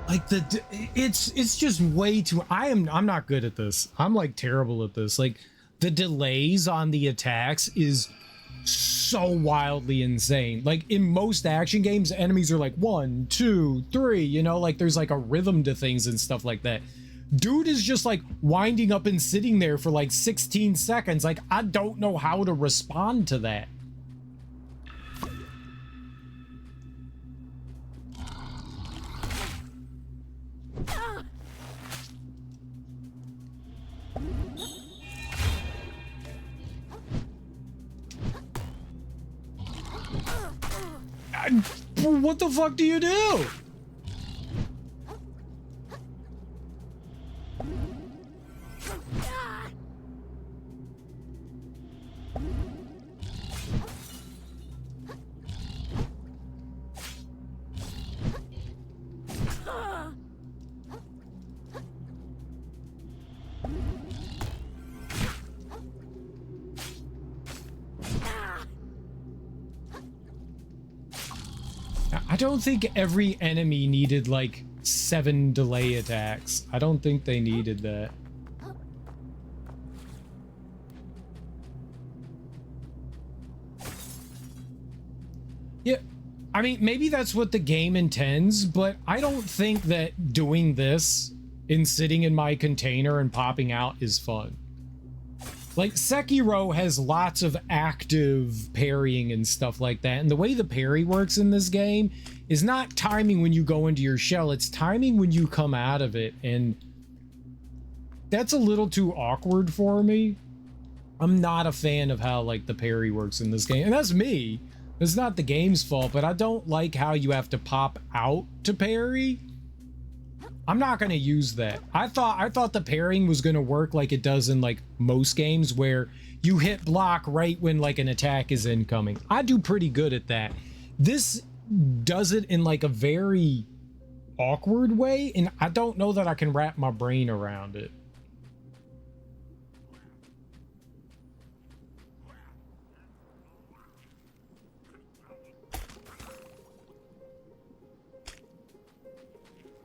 Like it's just way too. I'm not good at this. I'm like terrible at this. Like the delays on the attacks is so wildly insane. Like in most action games, enemies are like 1, 2, 3. You know, like there's like a rhythm to things and stuff like that. Dude is just like winding up and sitting there for like 16 seconds. Like I don't know how to respond to that. What the fuck do you do? I don't think every enemy needed like 7 delay attacks. I don't think they needed that. Yeah, I mean, maybe that's what the game intends, but I don't think that doing this and sitting in my container and popping out is fun. Like, Sekiro has lots of active parrying and stuff like that, and the way the parry works in this game is not timing when you go into your shell, it's timing when you come out of it, and that's a little too awkward for me. I'm not a fan of how, like, the parry works in this game, and that's me. It's not the game's fault, but I don't like how you have to pop out to parry. I'm not going to use that. I thought the parrying was going to work like it does in like most games where you hit block right when like an attack is incoming. I do pretty good at that. This does it in like a very awkward way, and I don't know that I can wrap my brain around it.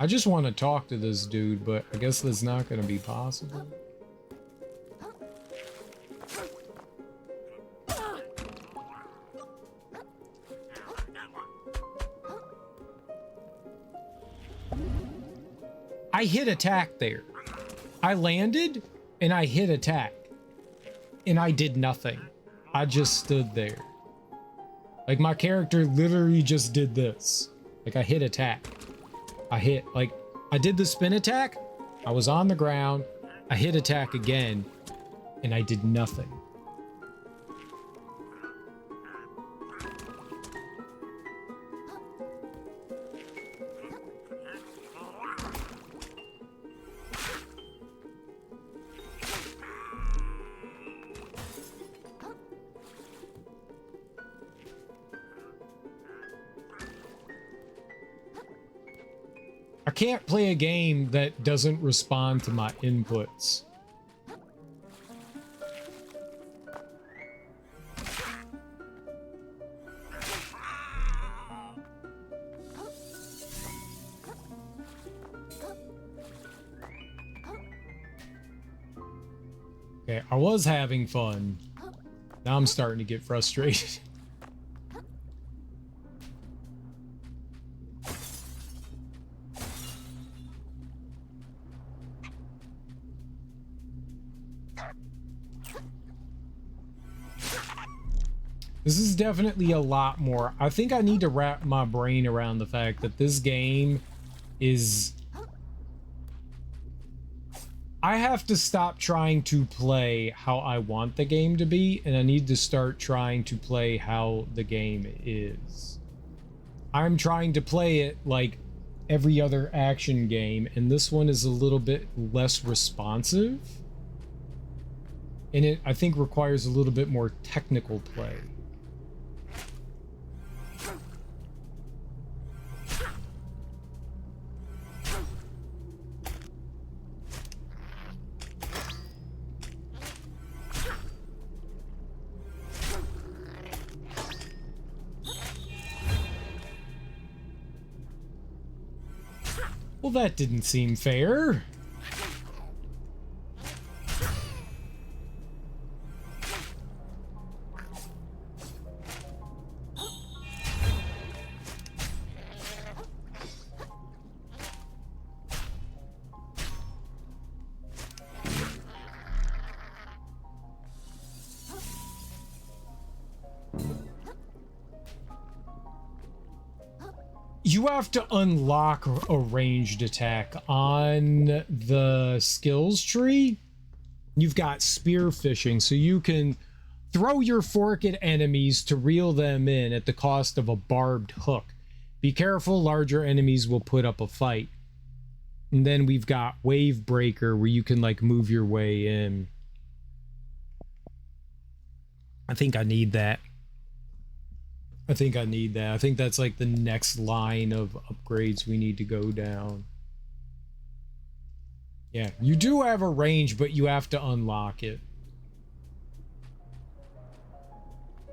I just want to talk to this dude, but I guess that's not going to be possible. I hit attack there. I landed and I hit attack. And I did nothing. I just stood there. Like my character literally just did this. Like I hit attack. I did the spin attack, I was on the ground, I hit attack again, and I did nothing. I can't play a game that doesn't respond to my inputs. Okay, I was having fun. Now I'm starting to get frustrated. This is definitely a lot more. I think I need to wrap my brain around the fact that this game is... I have to stop trying to play how I want the game to be, and I need to start trying to play how the game is. I'm trying to play it like every other action game, and this one is a little bit less responsive. And it, I think, requires a little bit more technical play. Well, that didn't seem fair. You have to unlock a ranged attack on the skills tree. You've got spear fishing, so you can throw your fork at enemies to reel them in at the cost of a barbed hook. Be careful, larger enemies will put up a fight. And then we've got wave breaker, where you can like move your way in. I think I need that. I think that's like the next line of upgrades we need to go down. Yeah, you do have a range, but you have to unlock it.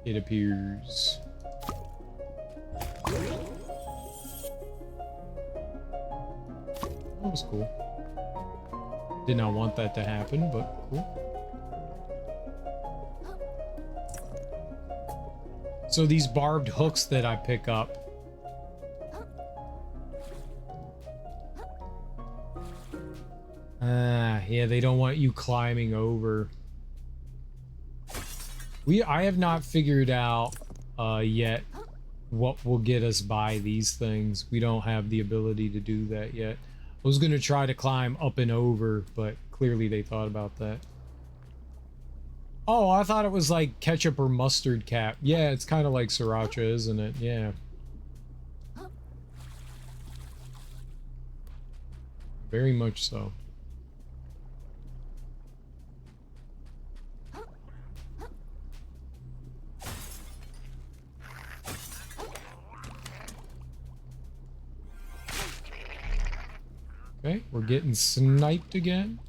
It appears. That was cool. Did not want that to happen, but cool. So these barbed hooks that I pick up. Yeah, they don't want you climbing over. I have not figured out yet what will get us by these things. We don't have the ability to do that yet. I was gonna try to climb up and over, but clearly they thought about that. Oh, I thought it was like ketchup or mustard cap. Yeah, it's kind of like sriracha, isn't it? Yeah. Very much so. Okay, we're getting sniped again.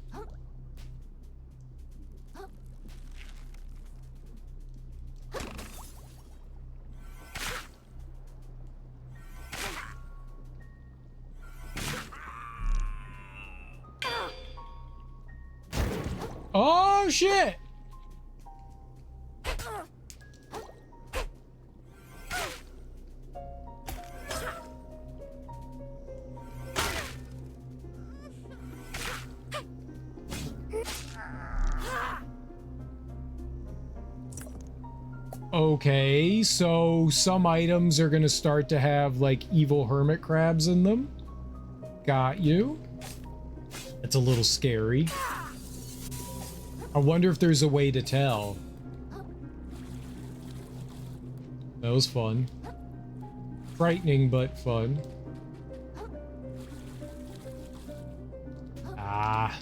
Oh shit! Okay, so some items are gonna start to have like evil hermit crabs in them. Got you. That's a little scary. I wonder if there's a way to tell. That was fun. Frightening, but fun. Ah.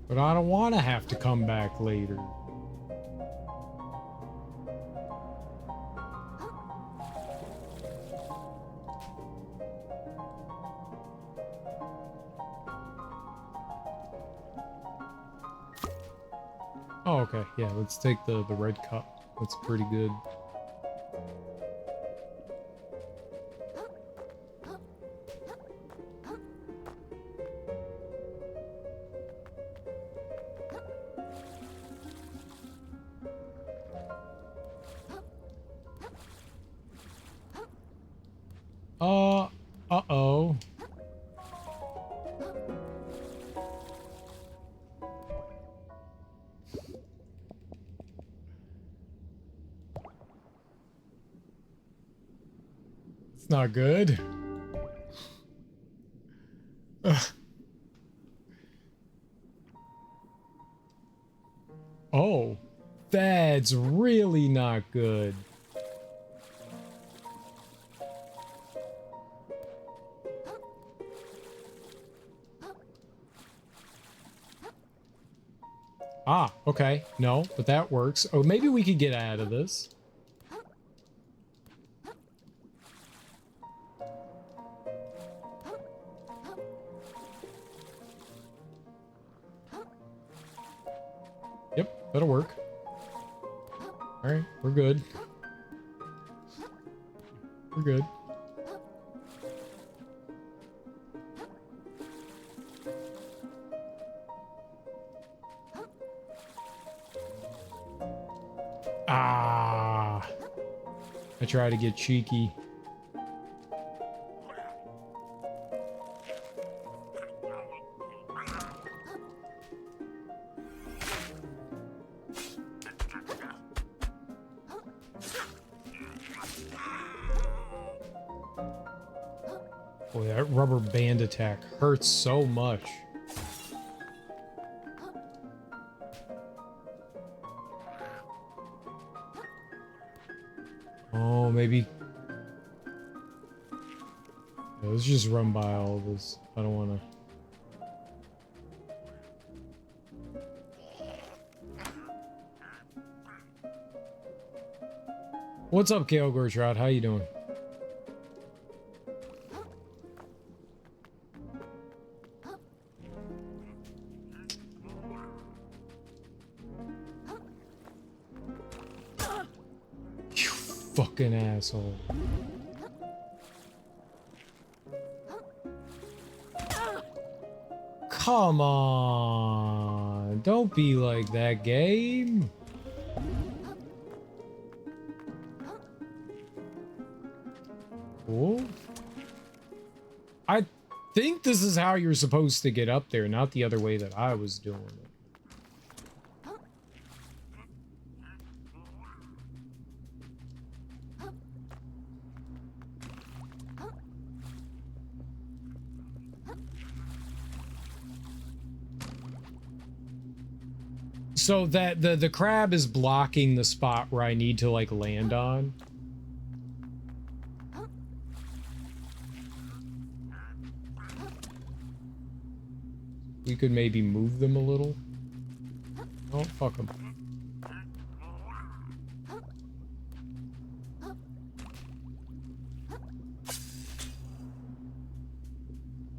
But I don't want to have to come back later. Oh, okay. Yeah, let's take the red cup. That's pretty good. Uh-oh. It's not good. Ugh. Oh, that's really not good. Ah, okay. No, but that works. Oh, maybe we could get out of this. Yep, that'll work. All right, we're good. We're good. Ah, I try to get cheeky. Boy, that rubber band attack hurts so much. Oh, maybe. Yeah, let's just run by all of this. I don't want to. What's up, Kale Gortrout? How you doing? You fucking asshole. Come on. Don't be like that, game. Cool. I think this is how you're supposed to get up there, not the other way that I was doing it. So that the crab is blocking the spot where I need to like land on. We could maybe move them a little. Oh, fuck them.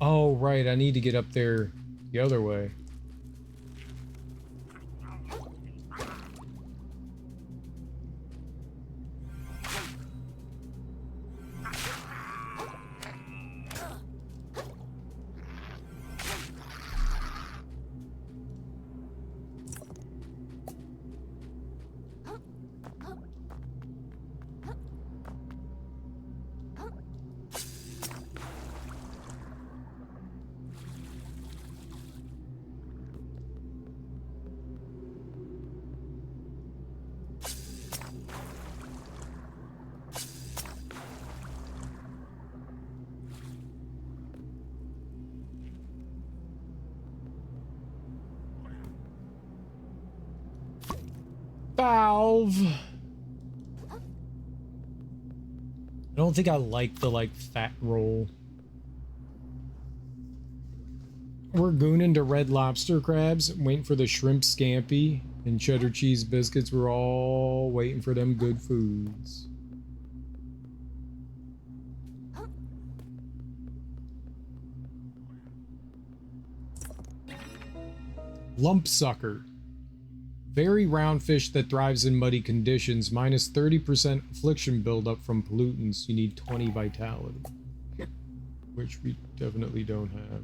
Oh, right. I need to get up there the other way. Valve. I don't think I like the fat roll. We're gooning to Red Lobster crabs, waiting for the shrimp scampi and cheddar cheese biscuits. We're all waiting for them good foods. Lump sucker. Very round fish that thrives in muddy conditions. Minus 30% affliction buildup from pollutants. You need 20 vitality. Which we definitely don't have.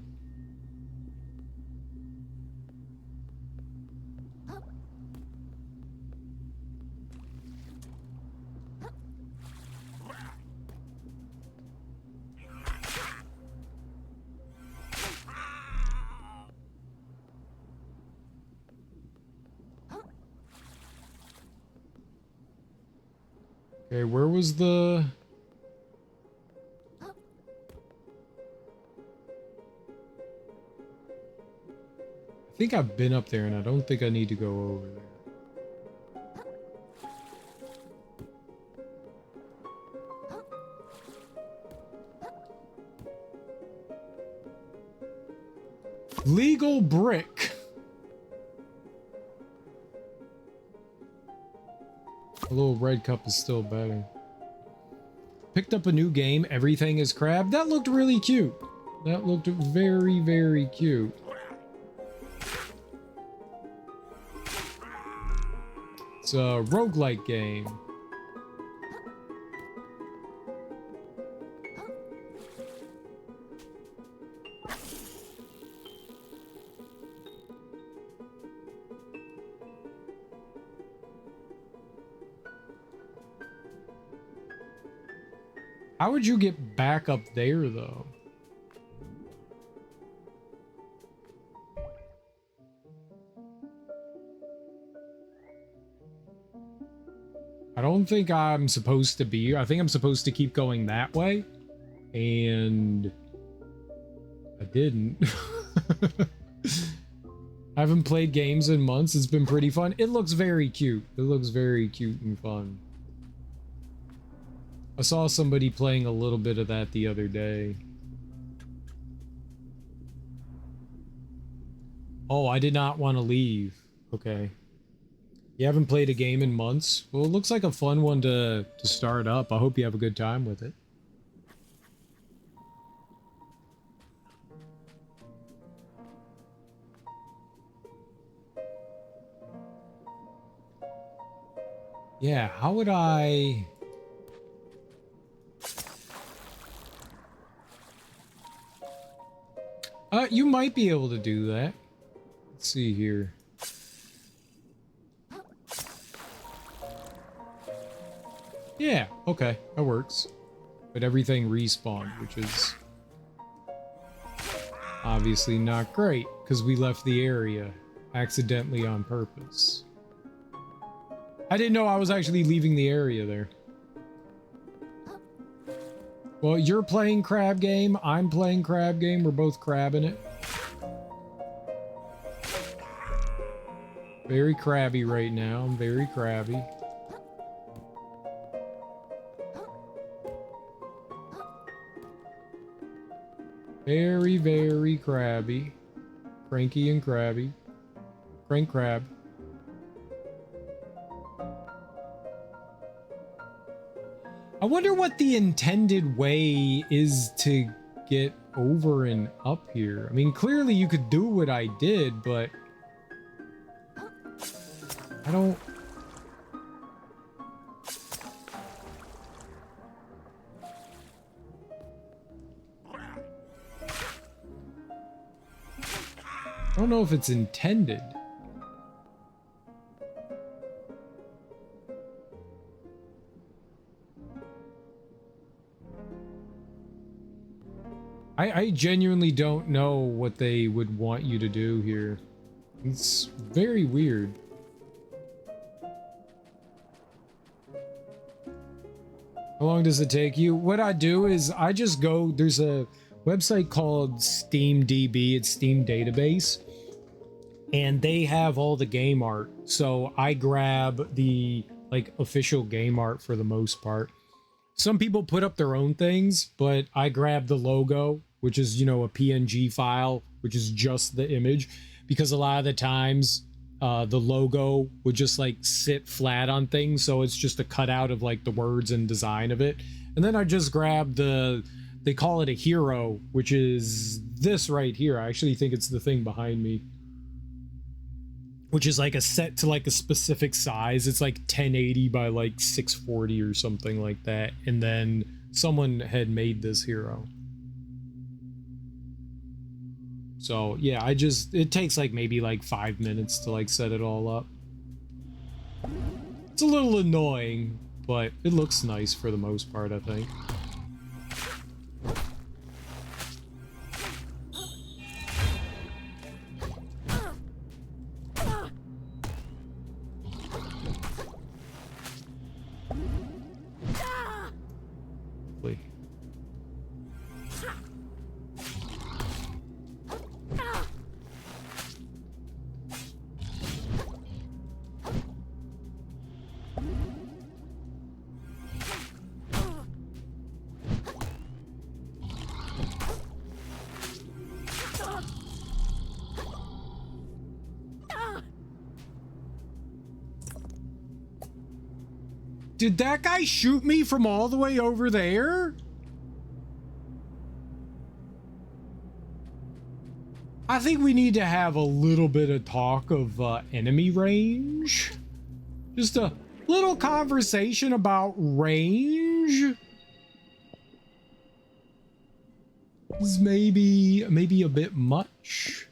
Okay, where was the... I think I've been up there and I don't think I need to go over there. Legal brick. A little red cup is still better. Picked up a new game, Everything is Crab. That looked really cute. That looked very, very cute. It's a roguelike game. How would you get back up there, though? I don't think I'm supposed to be. I think I'm supposed to keep going that way. And I didn't. I haven't played games in months. It's been pretty fun. It looks very cute. It looks very cute and fun. I saw somebody playing a little bit of that the other day. Oh, I did not want to leave. Okay. You haven't played a game in months? Well, it looks like a fun one to start up. I hope you have a good time with it. Yeah, how would I... You might be able to do that. Let's see here. Yeah, okay, that works. But everything respawned, which is obviously not great, because we left the area accidentally on purpose. I didn't know I was actually leaving the area there. Well, you're playing crab game, I'm playing crab game, we're both crabbing it. Very crabby right now, I'm very crabby. Very, very crabby. Cranky and crabby. Crank crab. I wonder what the intended way is to get over and up here. I mean, clearly you could do what I did, but I don't... I don't know if it's intended. I genuinely don't know what they would want you to do here. It's very weird. How long does it take you? What I do is I just go, there's a website called SteamDB, it's Steam Database, and they have all the game art. So I grab the like official game art for the most part. Some people put up their own things, but I grab the logo, which is, you know, a PNG file, which is just the image, because a lot of the times the logo would just like sit flat on things. So it's just a cutout of like the words and design of it. And then I just grab the, they call it a hero, which is this right here. I actually think it's the thing behind me, which is like a set to like a specific size. It's like 1080 by like 640 or something like that. And then someone had made this hero. So yeah, it takes like maybe like 5 minutes to like set it all up. It's a little annoying, but it looks nice for the most part, I think. Wait. Did that guy shoot me from all the way over there? I think we need to have a little bit of talk of enemy range. Just a little conversation about range. Is maybe a bit much.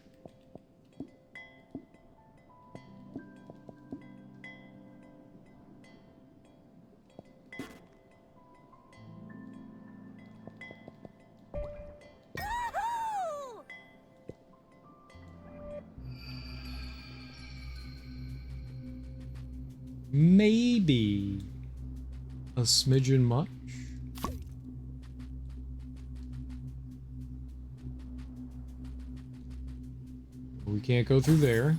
Maybe a smidgen much. We can't go through there.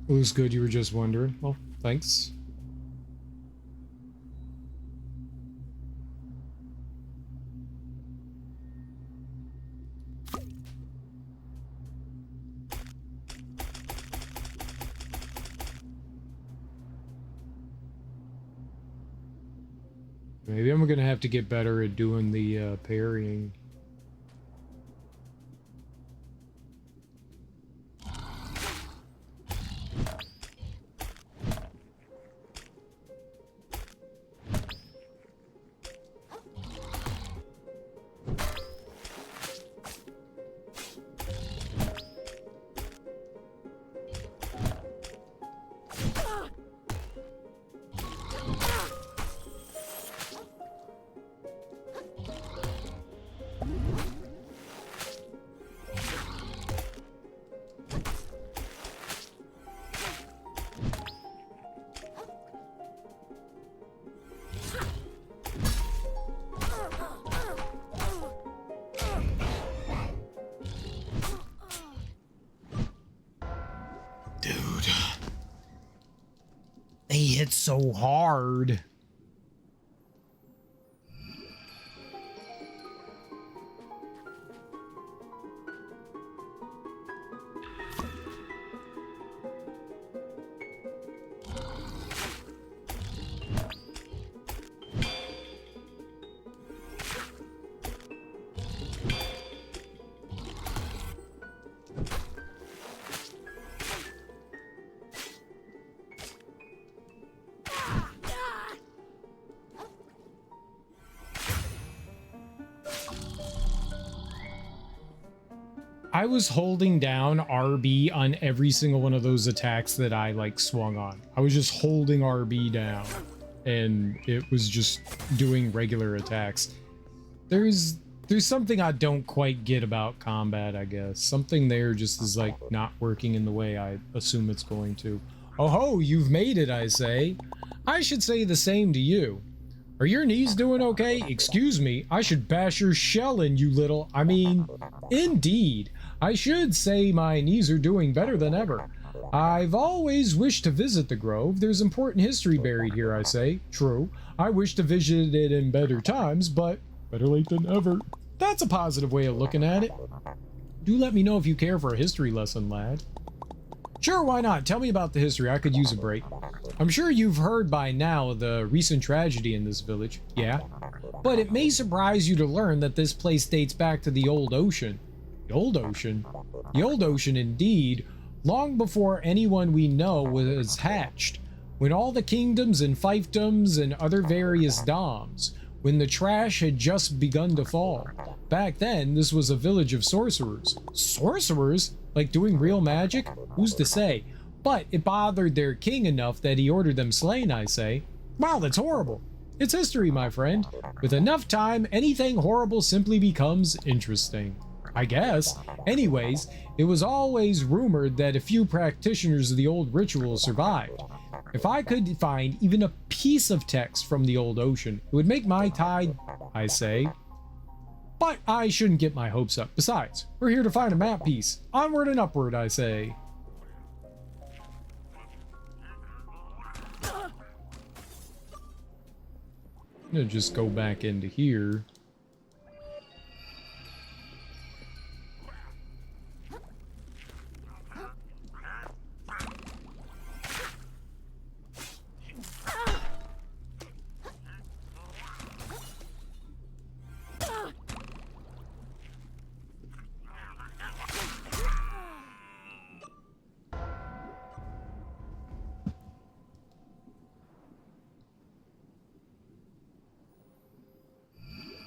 It was good you were just wondering. Well, thanks. Maybe I'm gonna have to get better at doing the parrying. They hit so hard. I was holding down RB on every single one of those attacks that I like swung on. I was just holding RB down and it was just doing regular attacks. There's something I don't quite get about combat, I guess. Something there just is like not working in the way I assume it's going to. Oh ho, you've made it, I say. I should say the same to you. Are your knees doing okay? Excuse me, I should bash your shell in, you little... I mean, indeed. I should say my knees are doing better than ever. I've always wished to visit the Grove. There's important history buried here, I say. True. I wish to visit it in better times, but better late than never. That's a positive way of looking at it. Do let me know if you care for a history lesson, lad. Sure, why not? Tell me about the history. I could use a break. I'm sure you've heard by now the recent tragedy in this village. Yeah? but it may surprise you to learn that this place dates back to the Old Ocean. The Old Ocean? The Old Ocean, indeed, long before anyone we know was hatched, when all the kingdoms and fiefdoms and other various doms, when the trash had just begun to fall. Back then, this was a village of sorcerers. Sorcerers? Like doing real magic? Who's to say? But it bothered their king enough that he ordered them slain, I say. Wow, that's horrible. It's history, my friend. With enough time, anything horrible simply becomes interesting. I guess. Anyways, it was always rumored that a few practitioners of the old ritual survived. If I could find even a piece of text from the Old Ocean, it would make my tide, I say. But I shouldn't get my hopes up. Besides, we're here to find a map piece. Onward and upward, I say. I'm gonna just go back into here.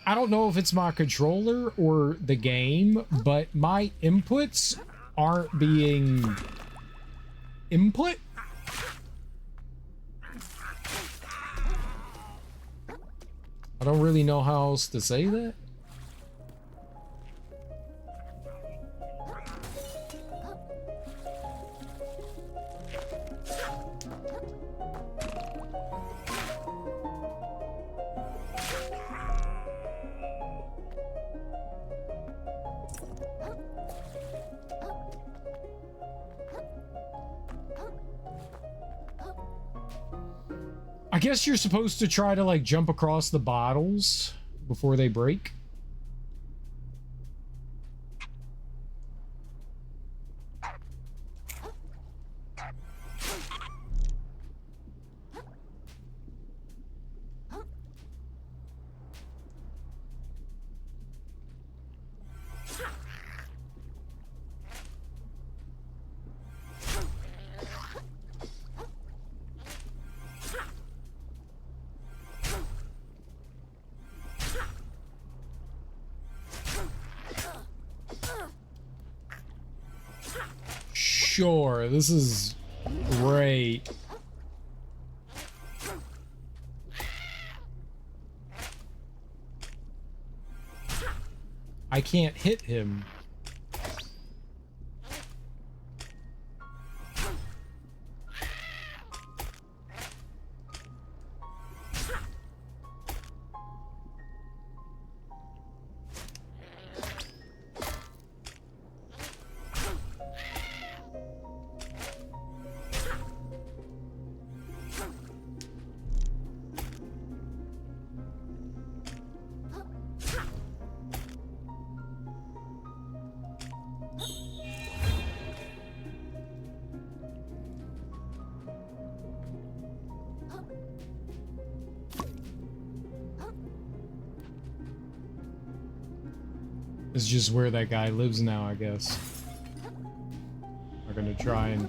I don't know if it's my controller or the game, but my inputs aren't being input. I don't really know how else to say that. I guess you're supposed to try to like jump across the bottles before they break. Sure, this is great. I can't hit him. It's just where that guy lives now, I guess. I'm gonna try and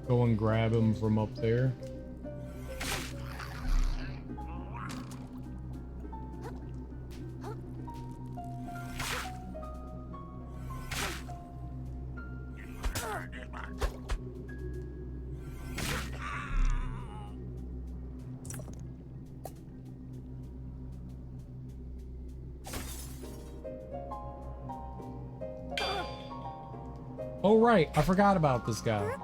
go and grab him from up there. Oh right, I forgot about this guy.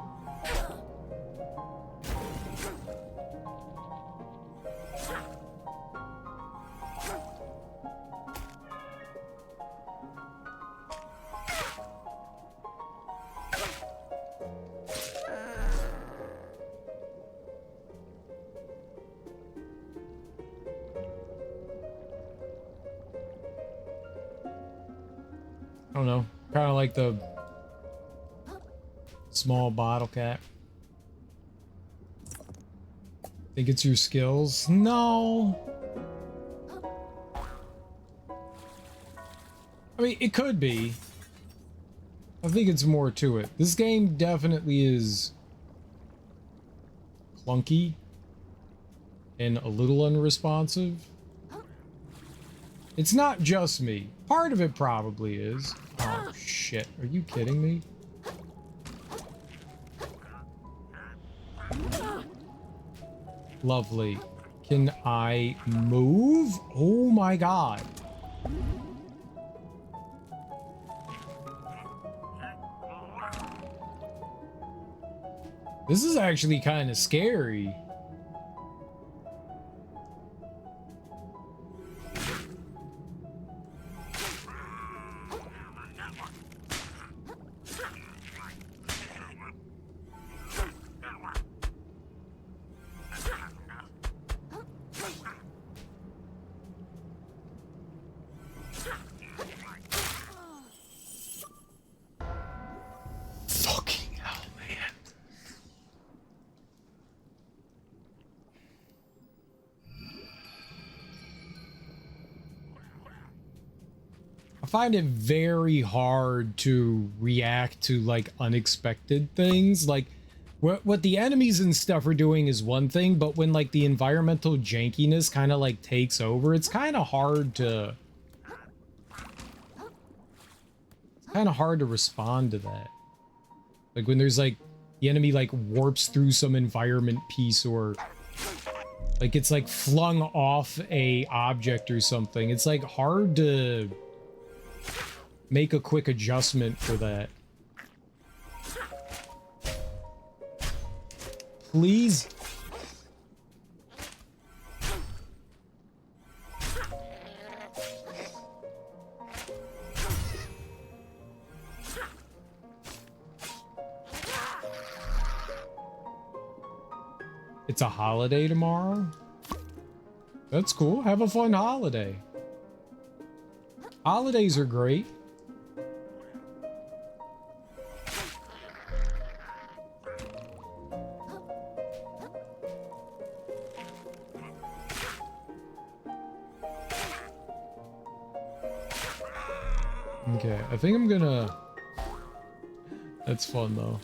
I don't know, kind of like the small bottle cap. Think it's your skills? No. mean, it could be. I think it's more to it. This game definitely is clunky and a little unresponsive. It's not just me. Part of it probably is. Oh, shit. Are you kidding me? Lovely. Can I move? Oh my god. This is actually kind of scary. Fucking hell, man. I find it very hard to react to like unexpected things. Like what the enemies and stuff are doing is one thing, but when like the environmental jankiness kind of like takes over, it's kind of hard to respond to that. Like when there's like the enemy like warps through some environment piece, or like it's like flung off a object or something. It's like hard to make a quick adjustment for that. Please. It's a holiday tomorrow? That's cool. Have a fun holiday. Holidays are great. Okay, I think I'm gonna... That's fun though.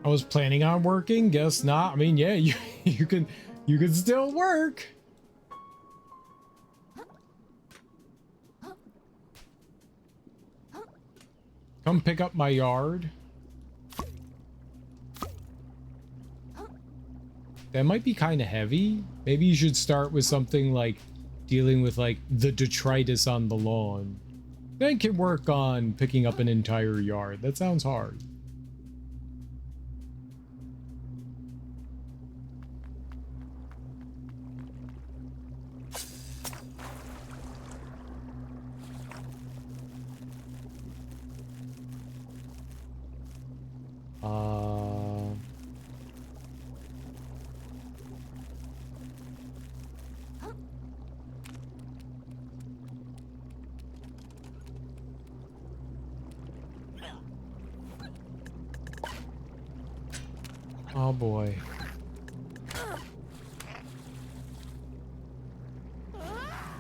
I was planning on working, guess not. I mean, yeah, you can still work. Come pick up my yard. That might be kind of heavy. Maybe you should start with something like dealing with like the detritus on the lawn. Then can work on picking up an entire yard. That sounds hard. Oh boy.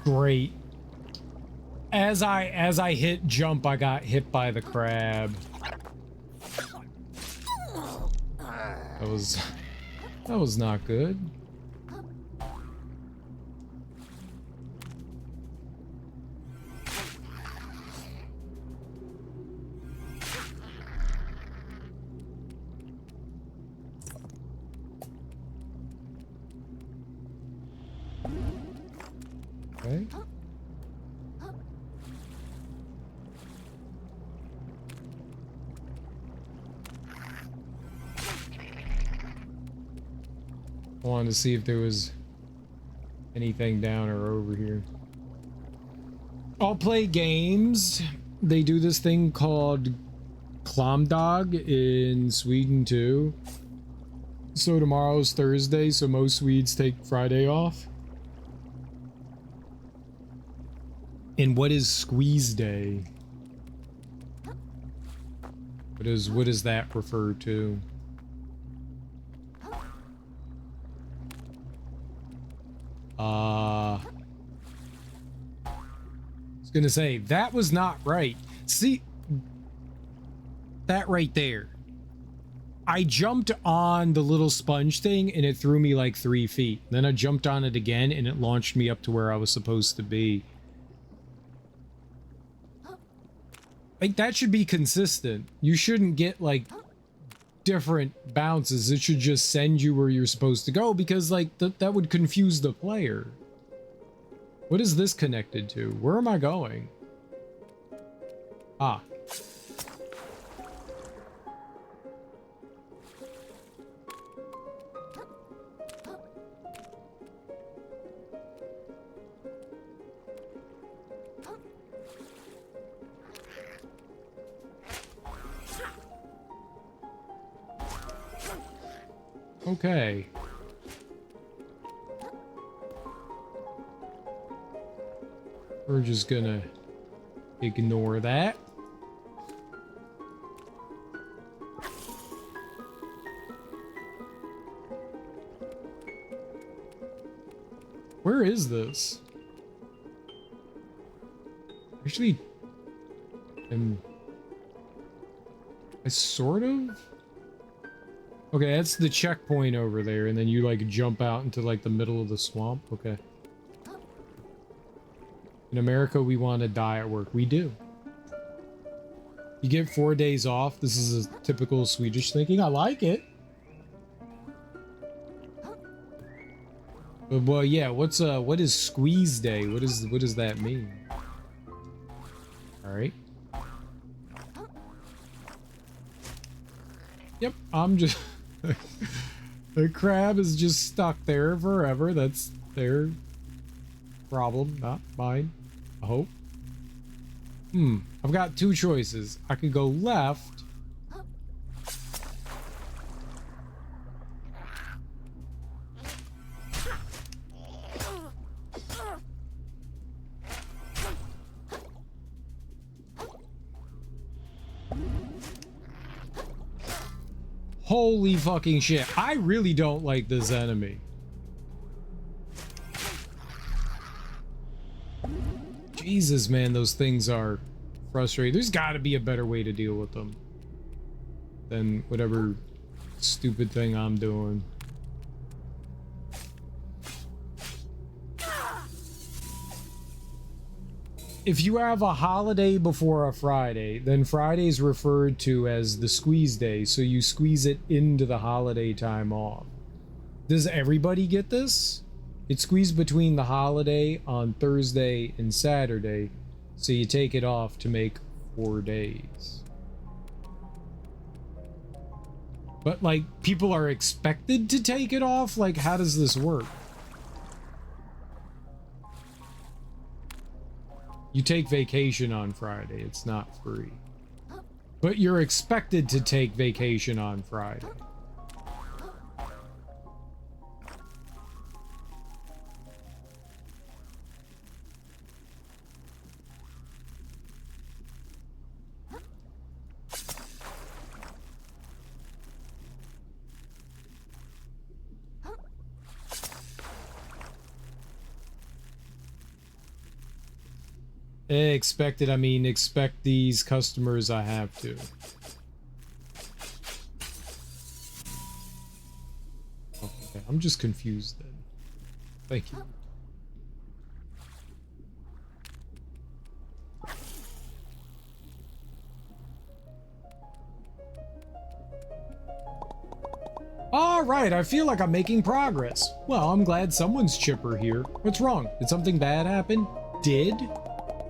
Great. As I hit jump, I got hit by the crab. That was not good. Okay. I wanted to see if there was anything down or over here. I'll play games. They do this thing called Klamdag in Sweden too. So tomorrow's Thursday, so most Swedes take Friday off. And what is Squeeze Day? What does that refer to? I was gonna say, that was not right. See, that right there. I jumped on the little sponge thing and it threw me like 3 feet. Then I jumped on it again and it launched me up to where I was supposed to be. Like, that should be consistent. You shouldn't get like different bounces. It should just send you where you're supposed to go, because like that would confuse the player. What is this connected to? Where am I going? Ah. Okay. We're just gonna ignore that. Where is this? Actually, I sort of... Okay, that's the checkpoint over there, and then you like jump out into like the middle of the swamp. Okay. In America, we want to die at work. We do. You get 4 days off. This is a typical Swedish thinking. I like it. But well, yeah. What is Squeeze Day? What does that mean? All right. Yep. I'm just. The crab is just stuck there forever. That's their problem, not mine. I hope. I've got two choices. I could go left. Holy fucking shit. I really don't like this enemy. Jesus, man, those things are frustrating. There's got to be a better way to deal with them than whatever stupid thing I'm doing. If you have a holiday before a Friday, then Friday is referred to as the squeeze day, so you squeeze it into the holiday time off. Does everybody get this? It's squeezed between the holiday on Thursday and Saturday, so you take it off to make 4 days. But, like, people are expected to take it off? Like, how does this work? You take vacation on Friday, it's not free. But you're expected to take vacation on Friday. Expected, I mean, expect these customers I have to. Okay, I'm just confused then. Thank you. All right, I feel like I'm making progress. Well, I'm glad someone's chipper here. What's wrong? Did something bad happen? Did?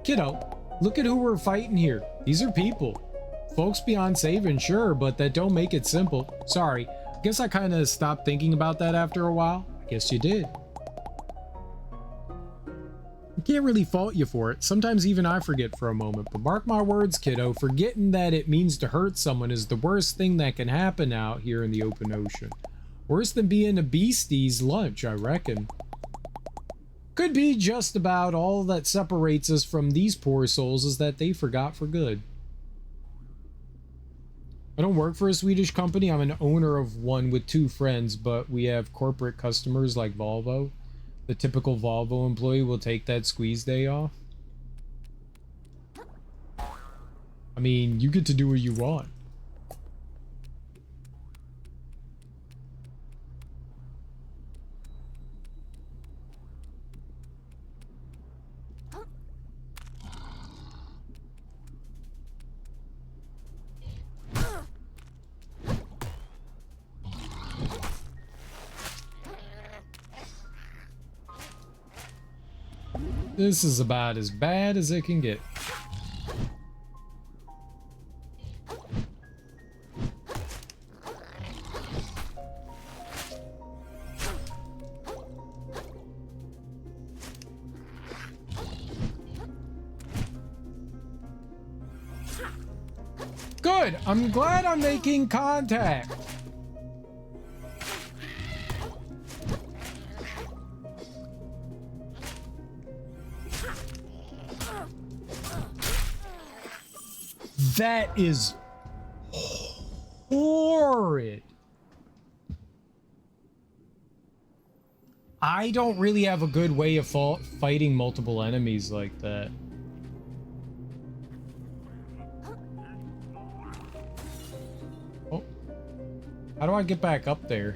Kiddo, look at who we're fighting here. These are people. Folks beyond saving, sure, but that don't make it simple. Sorry, guess I kind of stopped thinking about that after a while. I guess you did. I can't really fault you for it. Sometimes even I forget for a moment, but mark my words, kiddo, forgetting that it means to hurt someone is the worst thing that can happen out here in the open ocean. Worse than being a beastie's lunch, I reckon. Could be just about all that separates us from these poor souls is that they forgot for good. I don't work for a Swedish company. I'm an owner of one with 2 friends, but we have corporate customers like Volvo. The typical Volvo employee will take that squeeze day off. I mean, you get to do what you want. This is about as bad as it can get. Good! I'm glad I'm making contact! That is horrid. I don't really have a good way of fighting multiple enemies like that. Oh. How do I get back up there?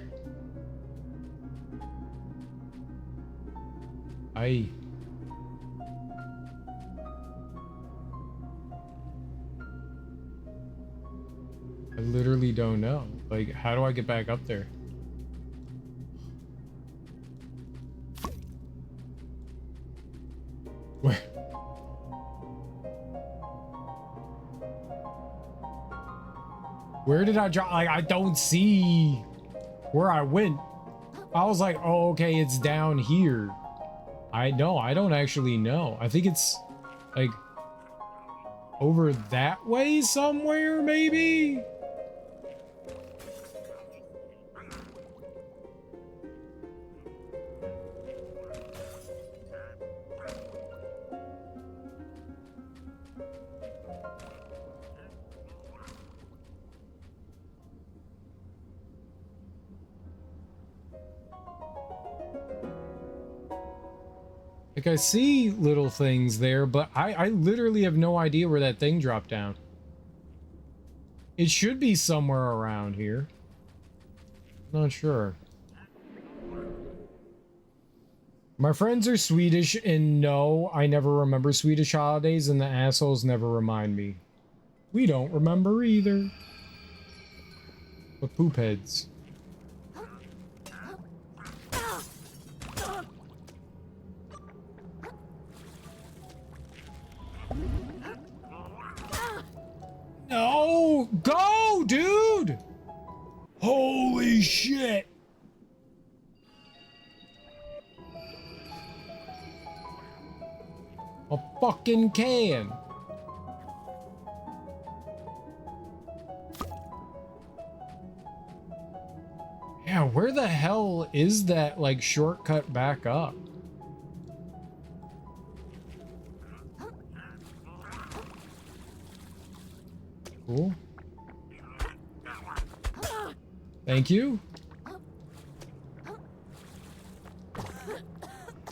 I literally don't know. Like, how do I get back up there? Where? Where did I drop? Like, I don't see where I went. I was like, oh, okay, it's down here. I don't actually know. I think it's like over that way somewhere, maybe? Like, I see little things there, but I literally have no idea where that thing dropped down. It should be somewhere around here. Not sure. My friends are Swedish, and no, I never remember Swedish holidays, and the assholes never remind me. We don't remember either. But poop heads. No! Go, dude! Holy shit! A fucking can! Yeah, where the hell is that, like, shortcut back up? Cool. Thank you.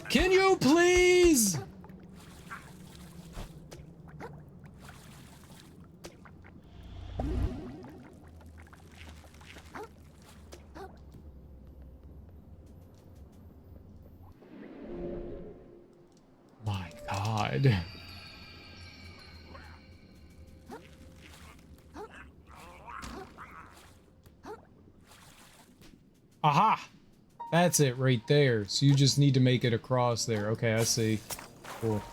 Can you please? My God. Aha! That's it right there. So you just need to make it across there. Okay, I see. Cool.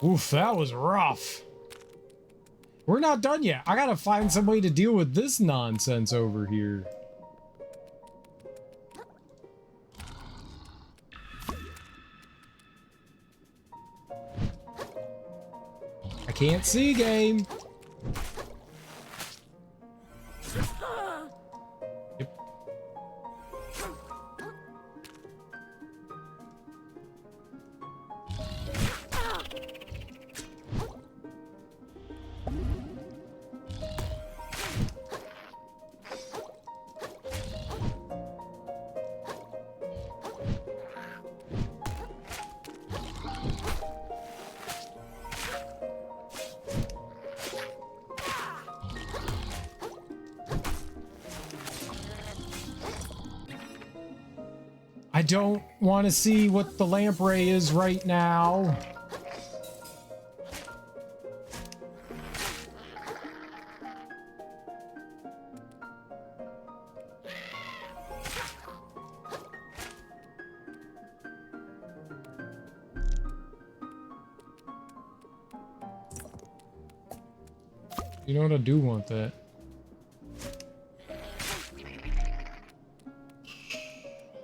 Oof, that was rough. We're not done yet. I gotta find some way to deal with this nonsense over here. I can't see, game. Yep. I don't want to see what the lamprey is right now. You know what? I do want that.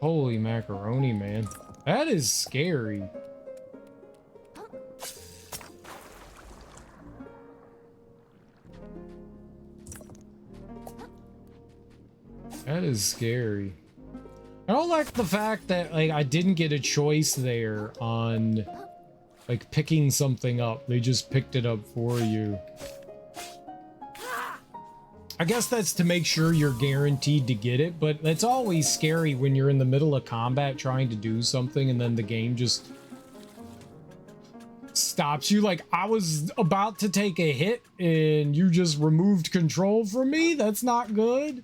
Holy macaroni, man. That is scary. That is scary. I don't like the fact that, like, I didn't get a choice there on, like, picking something up. They just picked it up for you. I guess that's to make sure you're guaranteed to get it, but it's always scary when you're in the middle of combat trying to do something and then the game just stops you. Like, I was about to take a hit and you just removed control from me? That's not good.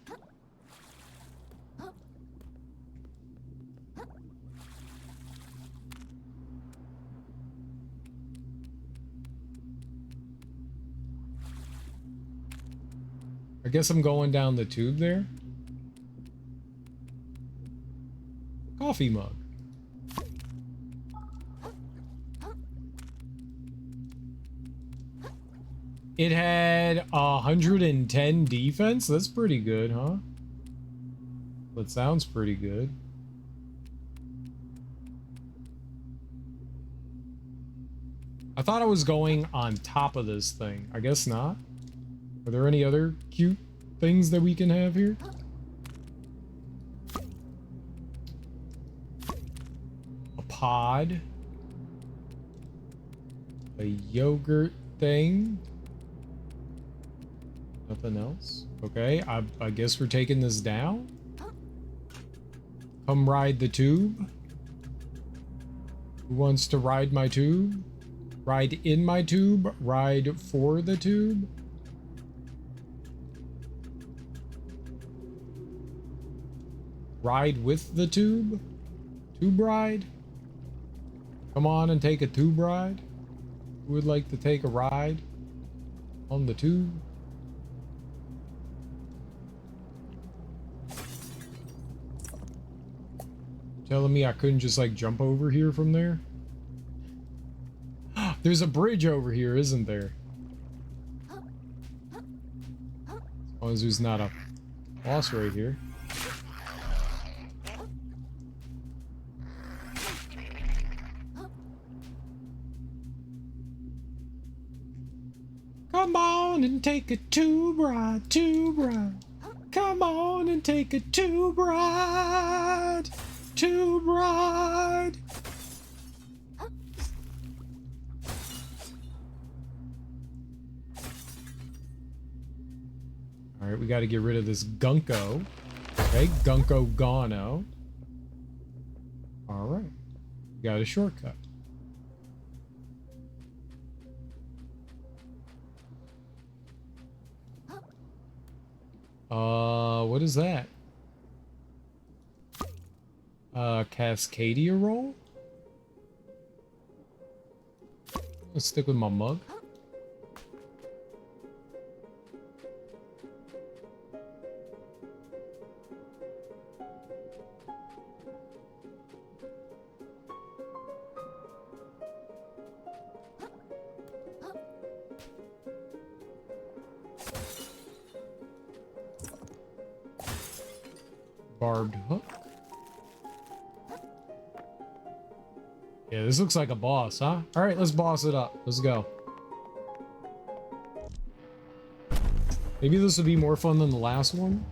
I guess I'm going down the tube there. Coffee mug. It had 110 defense. That's pretty good, huh? That sounds pretty good. I thought I was going on top of this thing. I guess not. Are there any other cute things that we can have here? A pod. A yogurt thing. Nothing else. Okay, I guess we're taking this down. Come ride the tube. Who wants to ride my tube? Ride in my tube? Ride for the tube? Ride with the tube? Tube ride? Come on and take a tube ride? Who would like to take a ride on the tube? Telling me I couldn't just like jump over here from there? There's a bridge over here, isn't there? As long as there's not a boss right here. Come on and take a tube ride, tube ride. Come on and take a tube ride, tube ride. All right, we got to get rid of this Gunko. Okay, Gunko Gano. All right, got a shortcut. What is that? Cascadia roll? Let's stick with my mug. Barbed hook. Yeah, this looks like a boss, huh? All right, let's boss it up. Let's go. Maybe this will be more fun than the last one.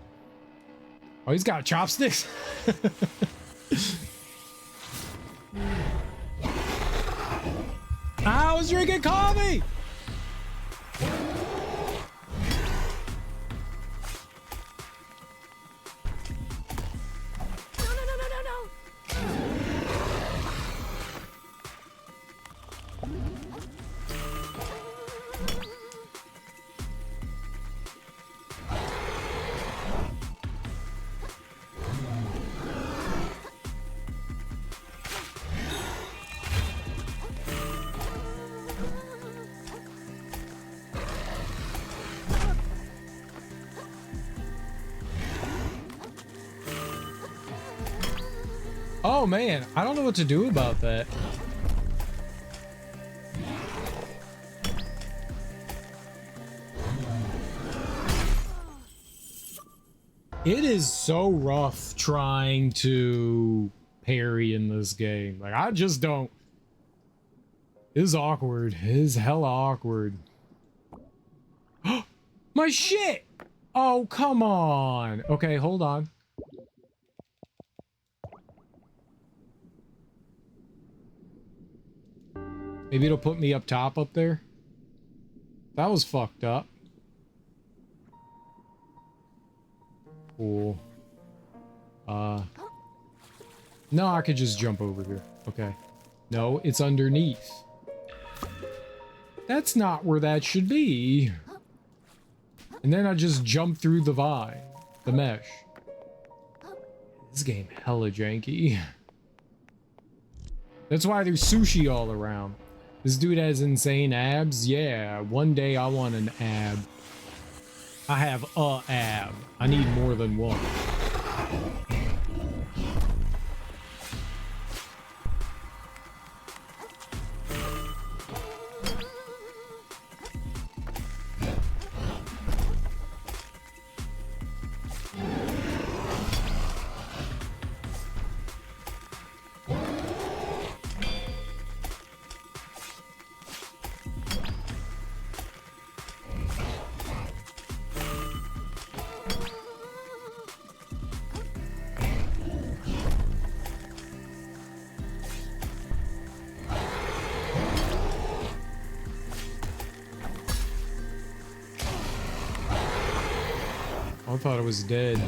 Oh, he's got chopsticks. I was drinking coffee. Oh man, I don't know what to do about that. It is so rough trying to parry in this game. Like, I just don't. It is awkward. It is hella awkward. My shit! Oh, come on. Okay, hold on. Maybe it'll put me up top up there. That was fucked up. Cool. No, I could just jump over here. Okay. No, it's underneath. That's not where that should be. And then I just jump through the vine. The mesh. This game hella janky. That's why there's sushi all around. This dude has insane abs. Yeah, one day I want an ab. I have a ab. I need more than one. I thought it was dead.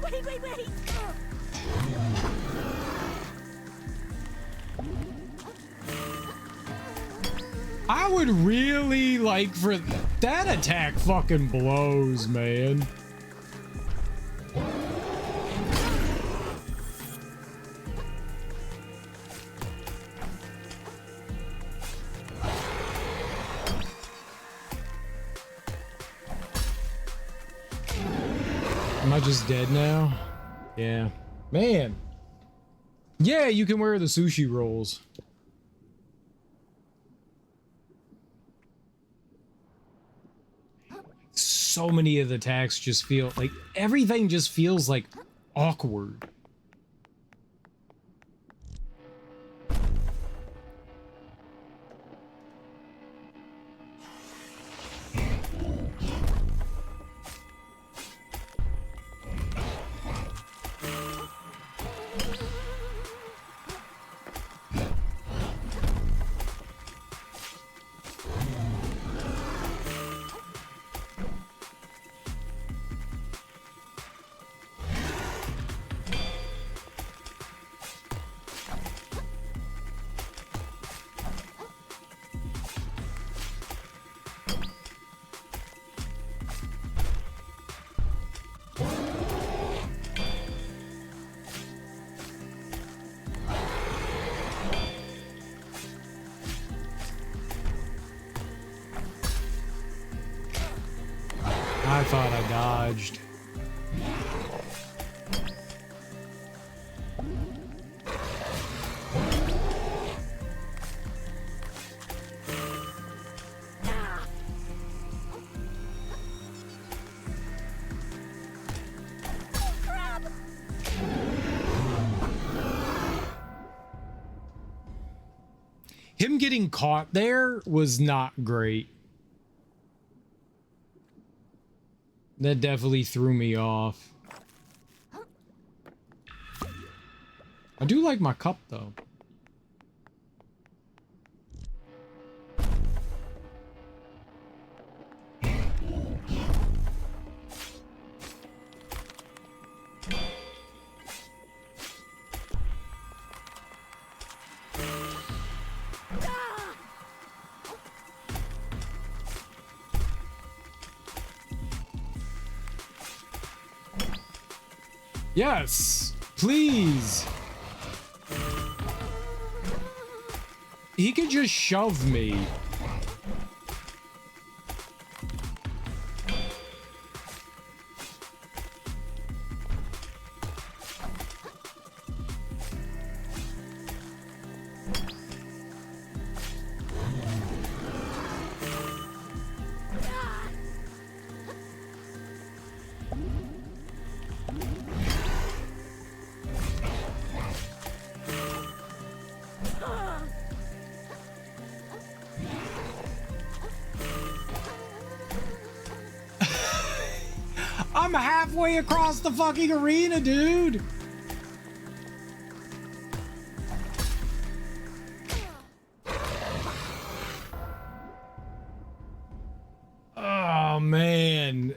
Wait. I would really like for that attack fucking blows, man. Am I just dead now? Yeah. Man. Yeah, you can wear the sushi rolls. So many of the attacks just feel like everything just feels like awkward. I thought I dodged. him getting caught there was not great. That definitely threw me off. I do like my cup though. Yes, please. He could just shove me. I'm halfway across the fucking arena, dude. Oh, man.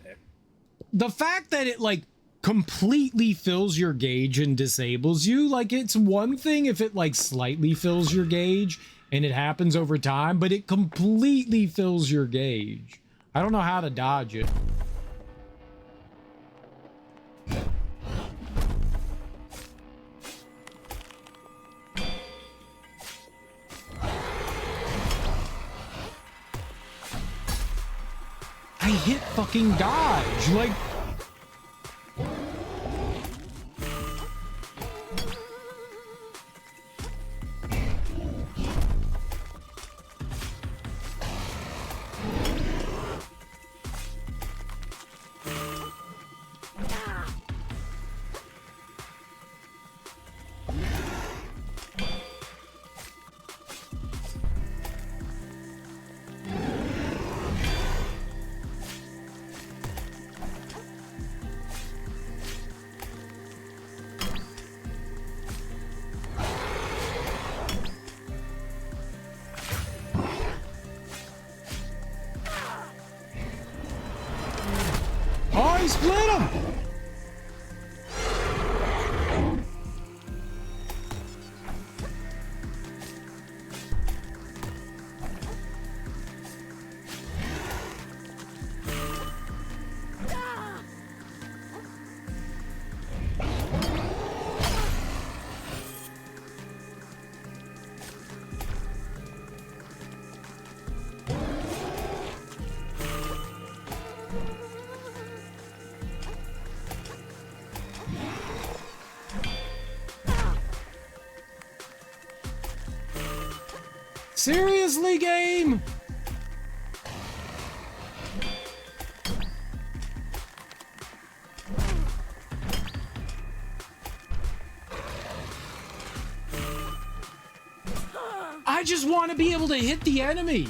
The fact that it, like, completely fills your gauge and disables you, like, it's one thing if it, like, slightly fills your gauge and it happens over time, but it completely fills your gauge. I don't know how to dodge it. I hit fucking dodge, like... Oh, he split him! Seriously, game? I just want to be able to hit the enemy.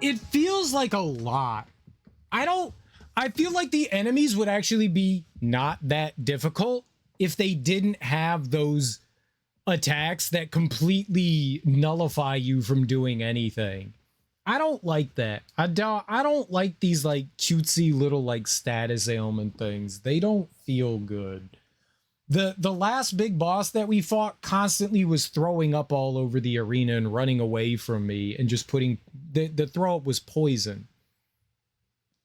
it feels like a lot. I feel like the enemies would actually be not that difficult if they didn't have those attacks that completely nullify you from doing anything. I don't like that. I don't like these like cutesy little like status ailment things. They don't feel good. The last big boss that we fought constantly was throwing up all over the arena and running away from me and just putting the throw up was poison.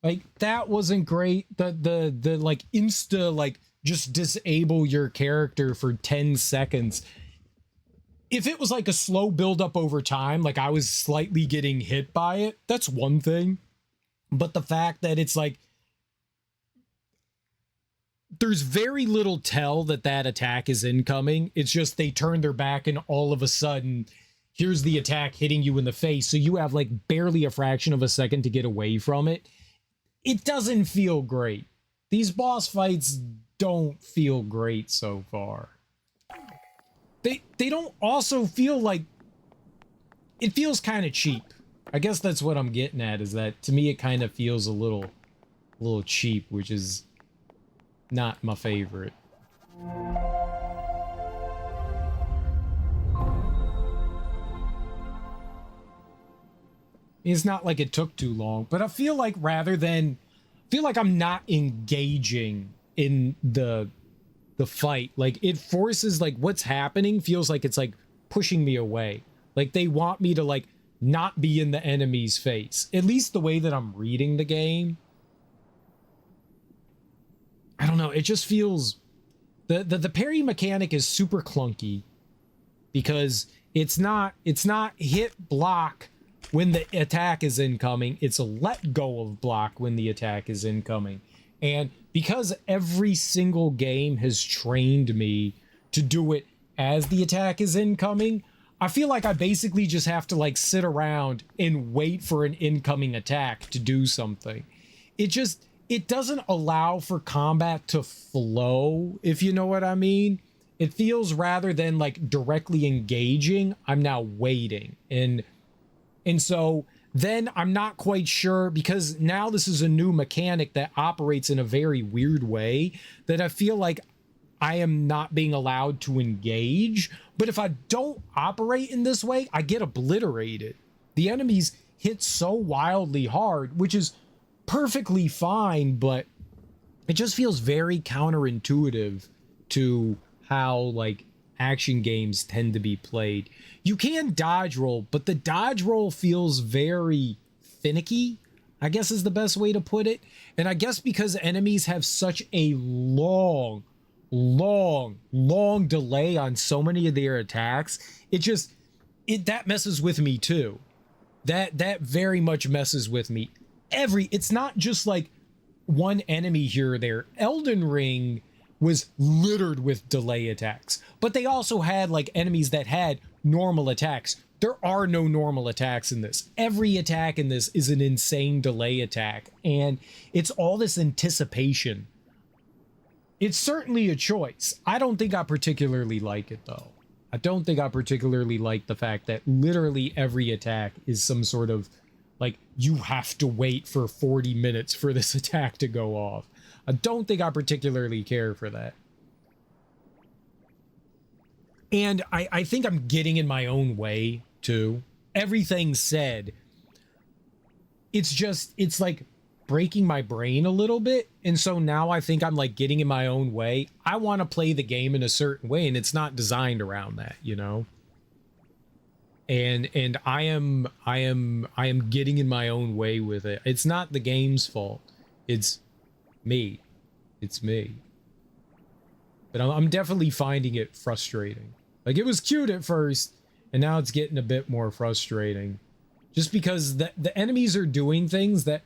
Like that wasn't great. The like insta like just disable your character for 10 seconds. If it was like a slow build up over time, like I was slightly getting hit by it, that's one thing. But the fact that it's like there's very little tell that that attack is incoming. It's just they turn their back and all of a sudden here's the attack hitting you in the face. So you have like barely a fraction of a second to get away from it. It doesn't feel great. These boss fights don't feel great so far. They don't also feel like, it feels kind of cheap. I guess that's what I'm getting at, is that to me it kind of feels a little cheap, which is not my favorite. It's not like it took too long, but I feel like I'm not engaging in the fight. Like it forces, like what's happening feels like it's like pushing me away. Like they want me to like not be in the enemy's face. At least the way that I'm reading the game. I don't know, it just feels the parry mechanic is super clunky because it's not hit block when the attack is incoming. It's a let go of block when the attack is incoming. And because every single game has trained me to do it as the attack is incoming, I feel like I basically just have to like sit around and wait for an incoming attack to do something. It doesn't allow for combat to flow, if you know what I mean. It feels, rather than like directly engaging, I'm now waiting. And so then I'm not quite sure, because now this is a new mechanic that operates in a very weird way, that I feel like I am not being allowed to engage. But if I don't operate in this way, I get obliterated. The enemies hit so wildly hard, which is perfectly fine, but it just feels very counterintuitive to how like action games tend to be played. You can dodge roll, but the dodge roll feels very finicky, I guess is the best way to put it. And I guess because enemies have such a long delay on so many of their attacks, that messes with me too. That very much messes with me. It's not just like one enemy here or there. Elden Ring was littered with delay attacks, but they also had like enemies that had normal attacks. There are no normal attacks in this. Every attack in this is an insane delay attack, and it's all this anticipation. It's certainly a choice. I don't think I particularly like it though. I don't think I particularly like the fact that literally every attack is some sort of like, you have to wait for 40 minutes for this attack to go off. I don't think I particularly care for that. And I think I'm getting in my own way too. Everything said, it's like breaking my brain a little bit. And so now I think I'm like getting in my own way. I want to play the game in a certain way, and it's not designed around that, you know? And I am getting in my own way with it. It's not the game's fault. It's me. It's me. But I'm definitely finding it frustrating. Like, it was cute at first, and now it's getting a bit more frustrating. Just because the enemies are doing things that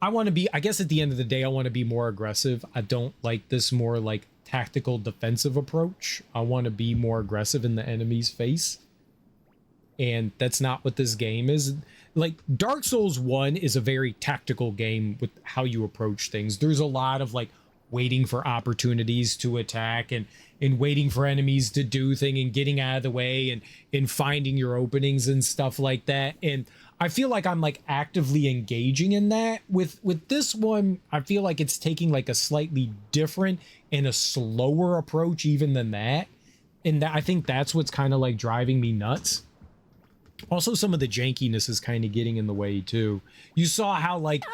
I want to be, I guess at the end of the day, I want to be more aggressive. I don't like this more like tactical defensive approach. I want to be more aggressive in the enemy's face. And that's not what this game is. Like, Dark Souls 1 is a very tactical game with how you approach things. There's a lot of like waiting for opportunities to attack and waiting for enemies to do thing and getting out of the way and finding your openings and stuff like that. And I feel like I'm like actively engaging in that. With this one, I feel like it's taking like a slightly different and a slower approach even than that. And I think that's what's kind of like driving me nuts. Also, some of the jankiness is kind of getting in the way too. You saw how like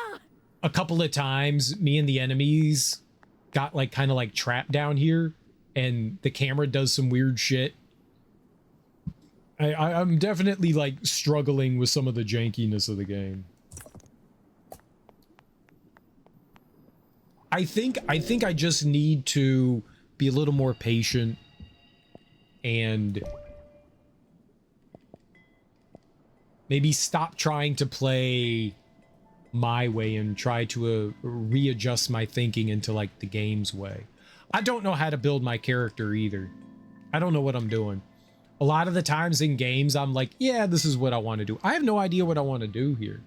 a couple of times me and the enemies got like kind of like trapped down here, and the camera does some weird shit. I'm definitely like struggling with some of the jankiness of the game. I think I just need to be a little more patient and maybe stop trying to play my way and try to readjust my thinking into like the game's way. I don't know how to build my character either. I don't know what I'm doing. A lot of the times in games, I'm like, yeah, this is what I want to do. I have no idea what I want to do here.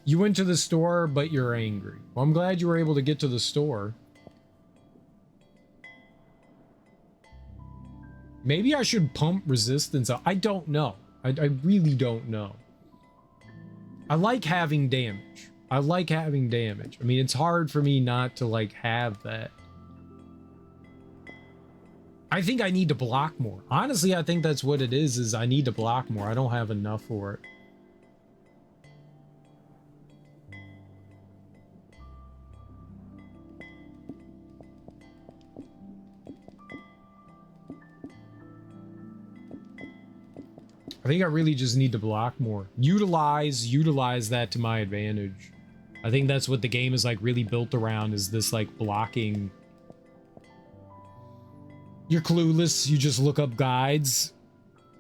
You went to the store, but you're angry. Well, I'm glad you were able to get to the store. Maybe I should pump resistance up. I don't know. I really don't know. I like having damage. I like having damage. I mean, it's hard for me not to like have that. I think I need to block more. Honestly, I think that's what it is I need to block more. I don't have enough for it. I think I really just need to block more. Utilize that to my advantage. I think that's what the game is like really built around, is this like blocking. You're clueless, you just look up guides.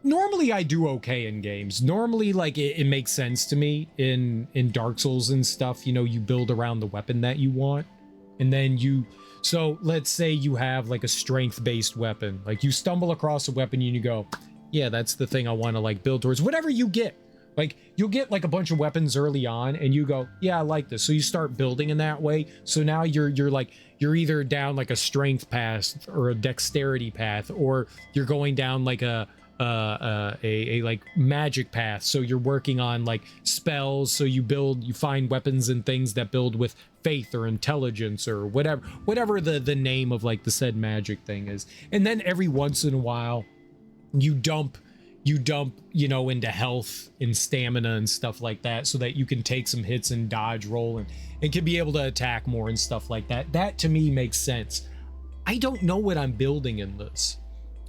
Normally I do okay in games. Normally like it makes sense to me in Dark Souls and stuff. You know, you build around the weapon that you want. And then so let's say you have like a strength-based weapon. Like you stumble across a weapon and you go, yeah, that's the thing I want to like build towards. Whatever you get. Like you'll get like a bunch of weapons early on and you go, yeah, I like this. So you start building in that way. So now you're either down like a strength path or a dexterity path, or you're going down like a like magic path. So you're working on like spells. So you find weapons and things that build with faith or intelligence or whatever the name of like the said magic thing is. And then every once in a while you dump, you know, into health and stamina and stuff like that, so that you can take some hits and dodge roll and can be able to attack more and stuff like that. That to me makes sense. I don't know what I'm building in this.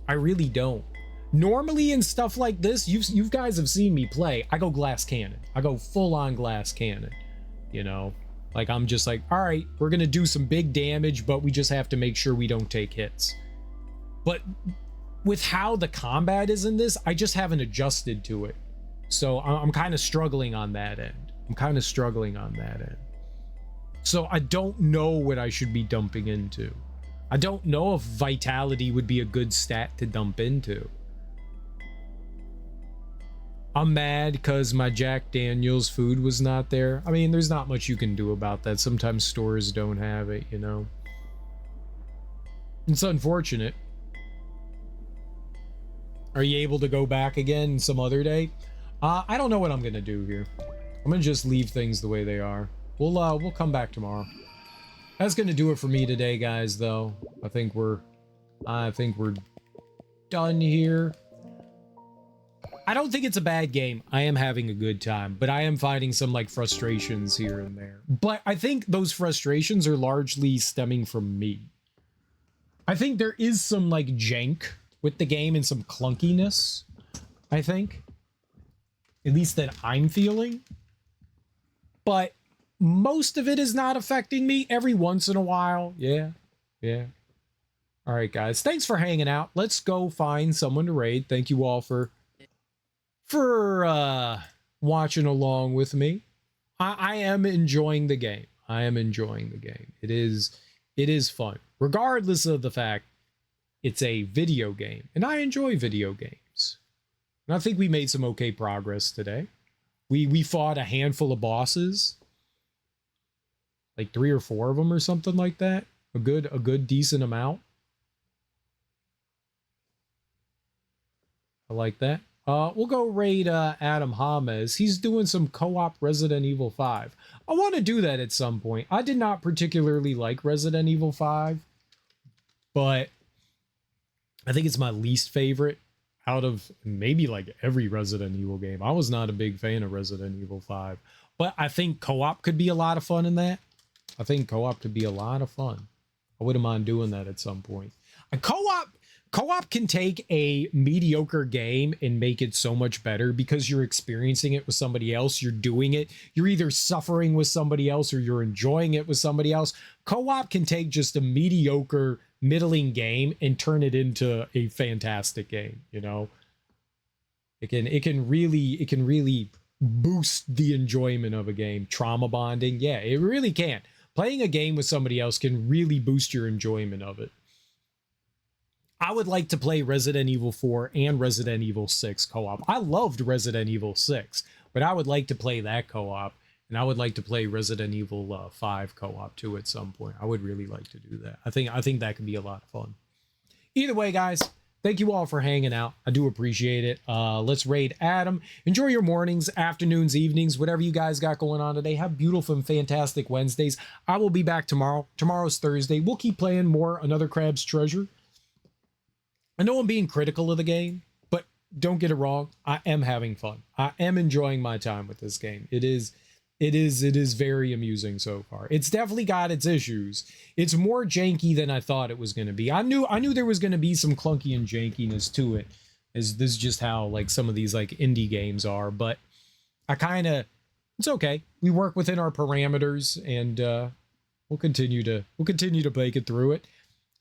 I really don't. Normally in stuff like this, you guys have seen me play. I go glass cannon. I go full on glass cannon. You know, like I'm just like, all right, we're gonna do some big damage, but we just have to make sure we don't take hits. But with how the combat is in this, I just haven't adjusted to it. So I'm kind of struggling on that end. So I don't know what I should be dumping into. I don't know if vitality would be a good stat to dump into. I'm mad because my Jack Daniels food was not there. I mean, there's not much you can do about that. Sometimes stores don't have it, you know. It's unfortunate. Are you able to go back again some other day? I don't know what I'm gonna do here. I'm gonna just leave things the way they are. We'll come back tomorrow. That's gonna do it for me today, guys, though. I think we're done here. I don't think it's a bad game. I am having a good time, but I am finding some like frustrations here and there. But I think those frustrations are largely stemming from me. I think there is some like jank with the game and some clunkiness, I think. At least that I'm feeling. But most of it is not affecting me. Every once in a while. Yeah. All right, guys. Thanks for hanging out. Let's go find someone to raid. Thank you all for watching along with me. I am enjoying the game. It is fun. Regardless of the fact it's a video game, and I enjoy video games. And I think we made some okay progress today. We fought a handful of bosses, like 3 or 4 of them or something like that. A good decent amount. I like that. We'll go raid Adam James. He's doing some co-op Resident Evil 5. I want to do that at some point. I did not particularly like Resident Evil 5, but I think it's my least favorite out of maybe like every Resident Evil game. I was not a big fan of Resident Evil 5, but I think co-op could be a lot of fun in that. I think co-op could be a lot of fun. I wouldn't mind doing that at some point. A co-op can take a mediocre game and make it so much better because you're experiencing it with somebody else. You're doing it. You're either suffering with somebody else or you're enjoying it with somebody else. Co-op can take just a mediocre, middling game and turn it into a fantastic game. You know, it can really boost the enjoyment of a game. Trauma bonding, yeah, it really can. Playing a game with somebody else can really boost your enjoyment of it. I would like to play Resident Evil 4 and Resident Evil 6 co-op. I loved Resident Evil 6, but I would like to play that co-op, and I would like to play Resident Evil 5 co-op too at some point. I would really like to do that. I think that could be a lot of fun. Either way, guys, thank you all for hanging out. I do appreciate it. Let's raid Adam. Enjoy your mornings, afternoons, evenings, whatever you guys got going on today. Have beautiful and fantastic Wednesdays. I will be back tomorrow. Tomorrow's Thursday. We'll keep playing more Another Crab's Treasure. I know I'm being critical of the game, but don't get it wrong. I am having fun. I am enjoying my time with this game. It is very amusing so far. It's definitely got its issues. It's more janky than I thought it was going to be. I knew there was going to be some clunky and jankiness to it. This is just how like some of these like indie games are, but it's okay. We work within our parameters, and we'll continue to make it through it.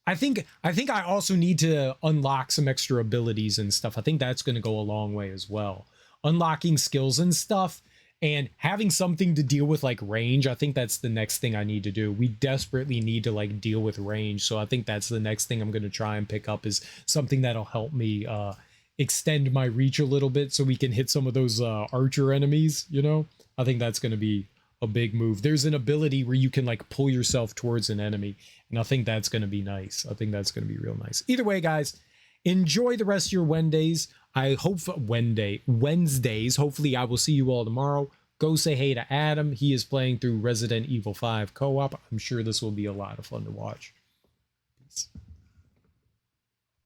I think I also need to unlock some extra abilities and stuff. I think that's going to go a long way as well. Unlocking skills and stuff and having something to deal with like range. I think that's the next thing I need to do. We desperately need to like deal with range. So I think that's the next thing I'm going to try and pick up, is something that'll help me extend my reach a little bit so we can hit some of those archer enemies, you know? I think that's going to be a big move. There's an ability where you can like pull yourself towards an enemy, and I think that's going to be nice. I think that's going to be real nice. Either way, guys, enjoy the rest of your Wednesdays. I hope Wednesdays. Hopefully I will see you all tomorrow. Go say hey to Adam. He is playing through Resident Evil 5 co-op. I'm sure this will be a lot of fun to watch. Peace.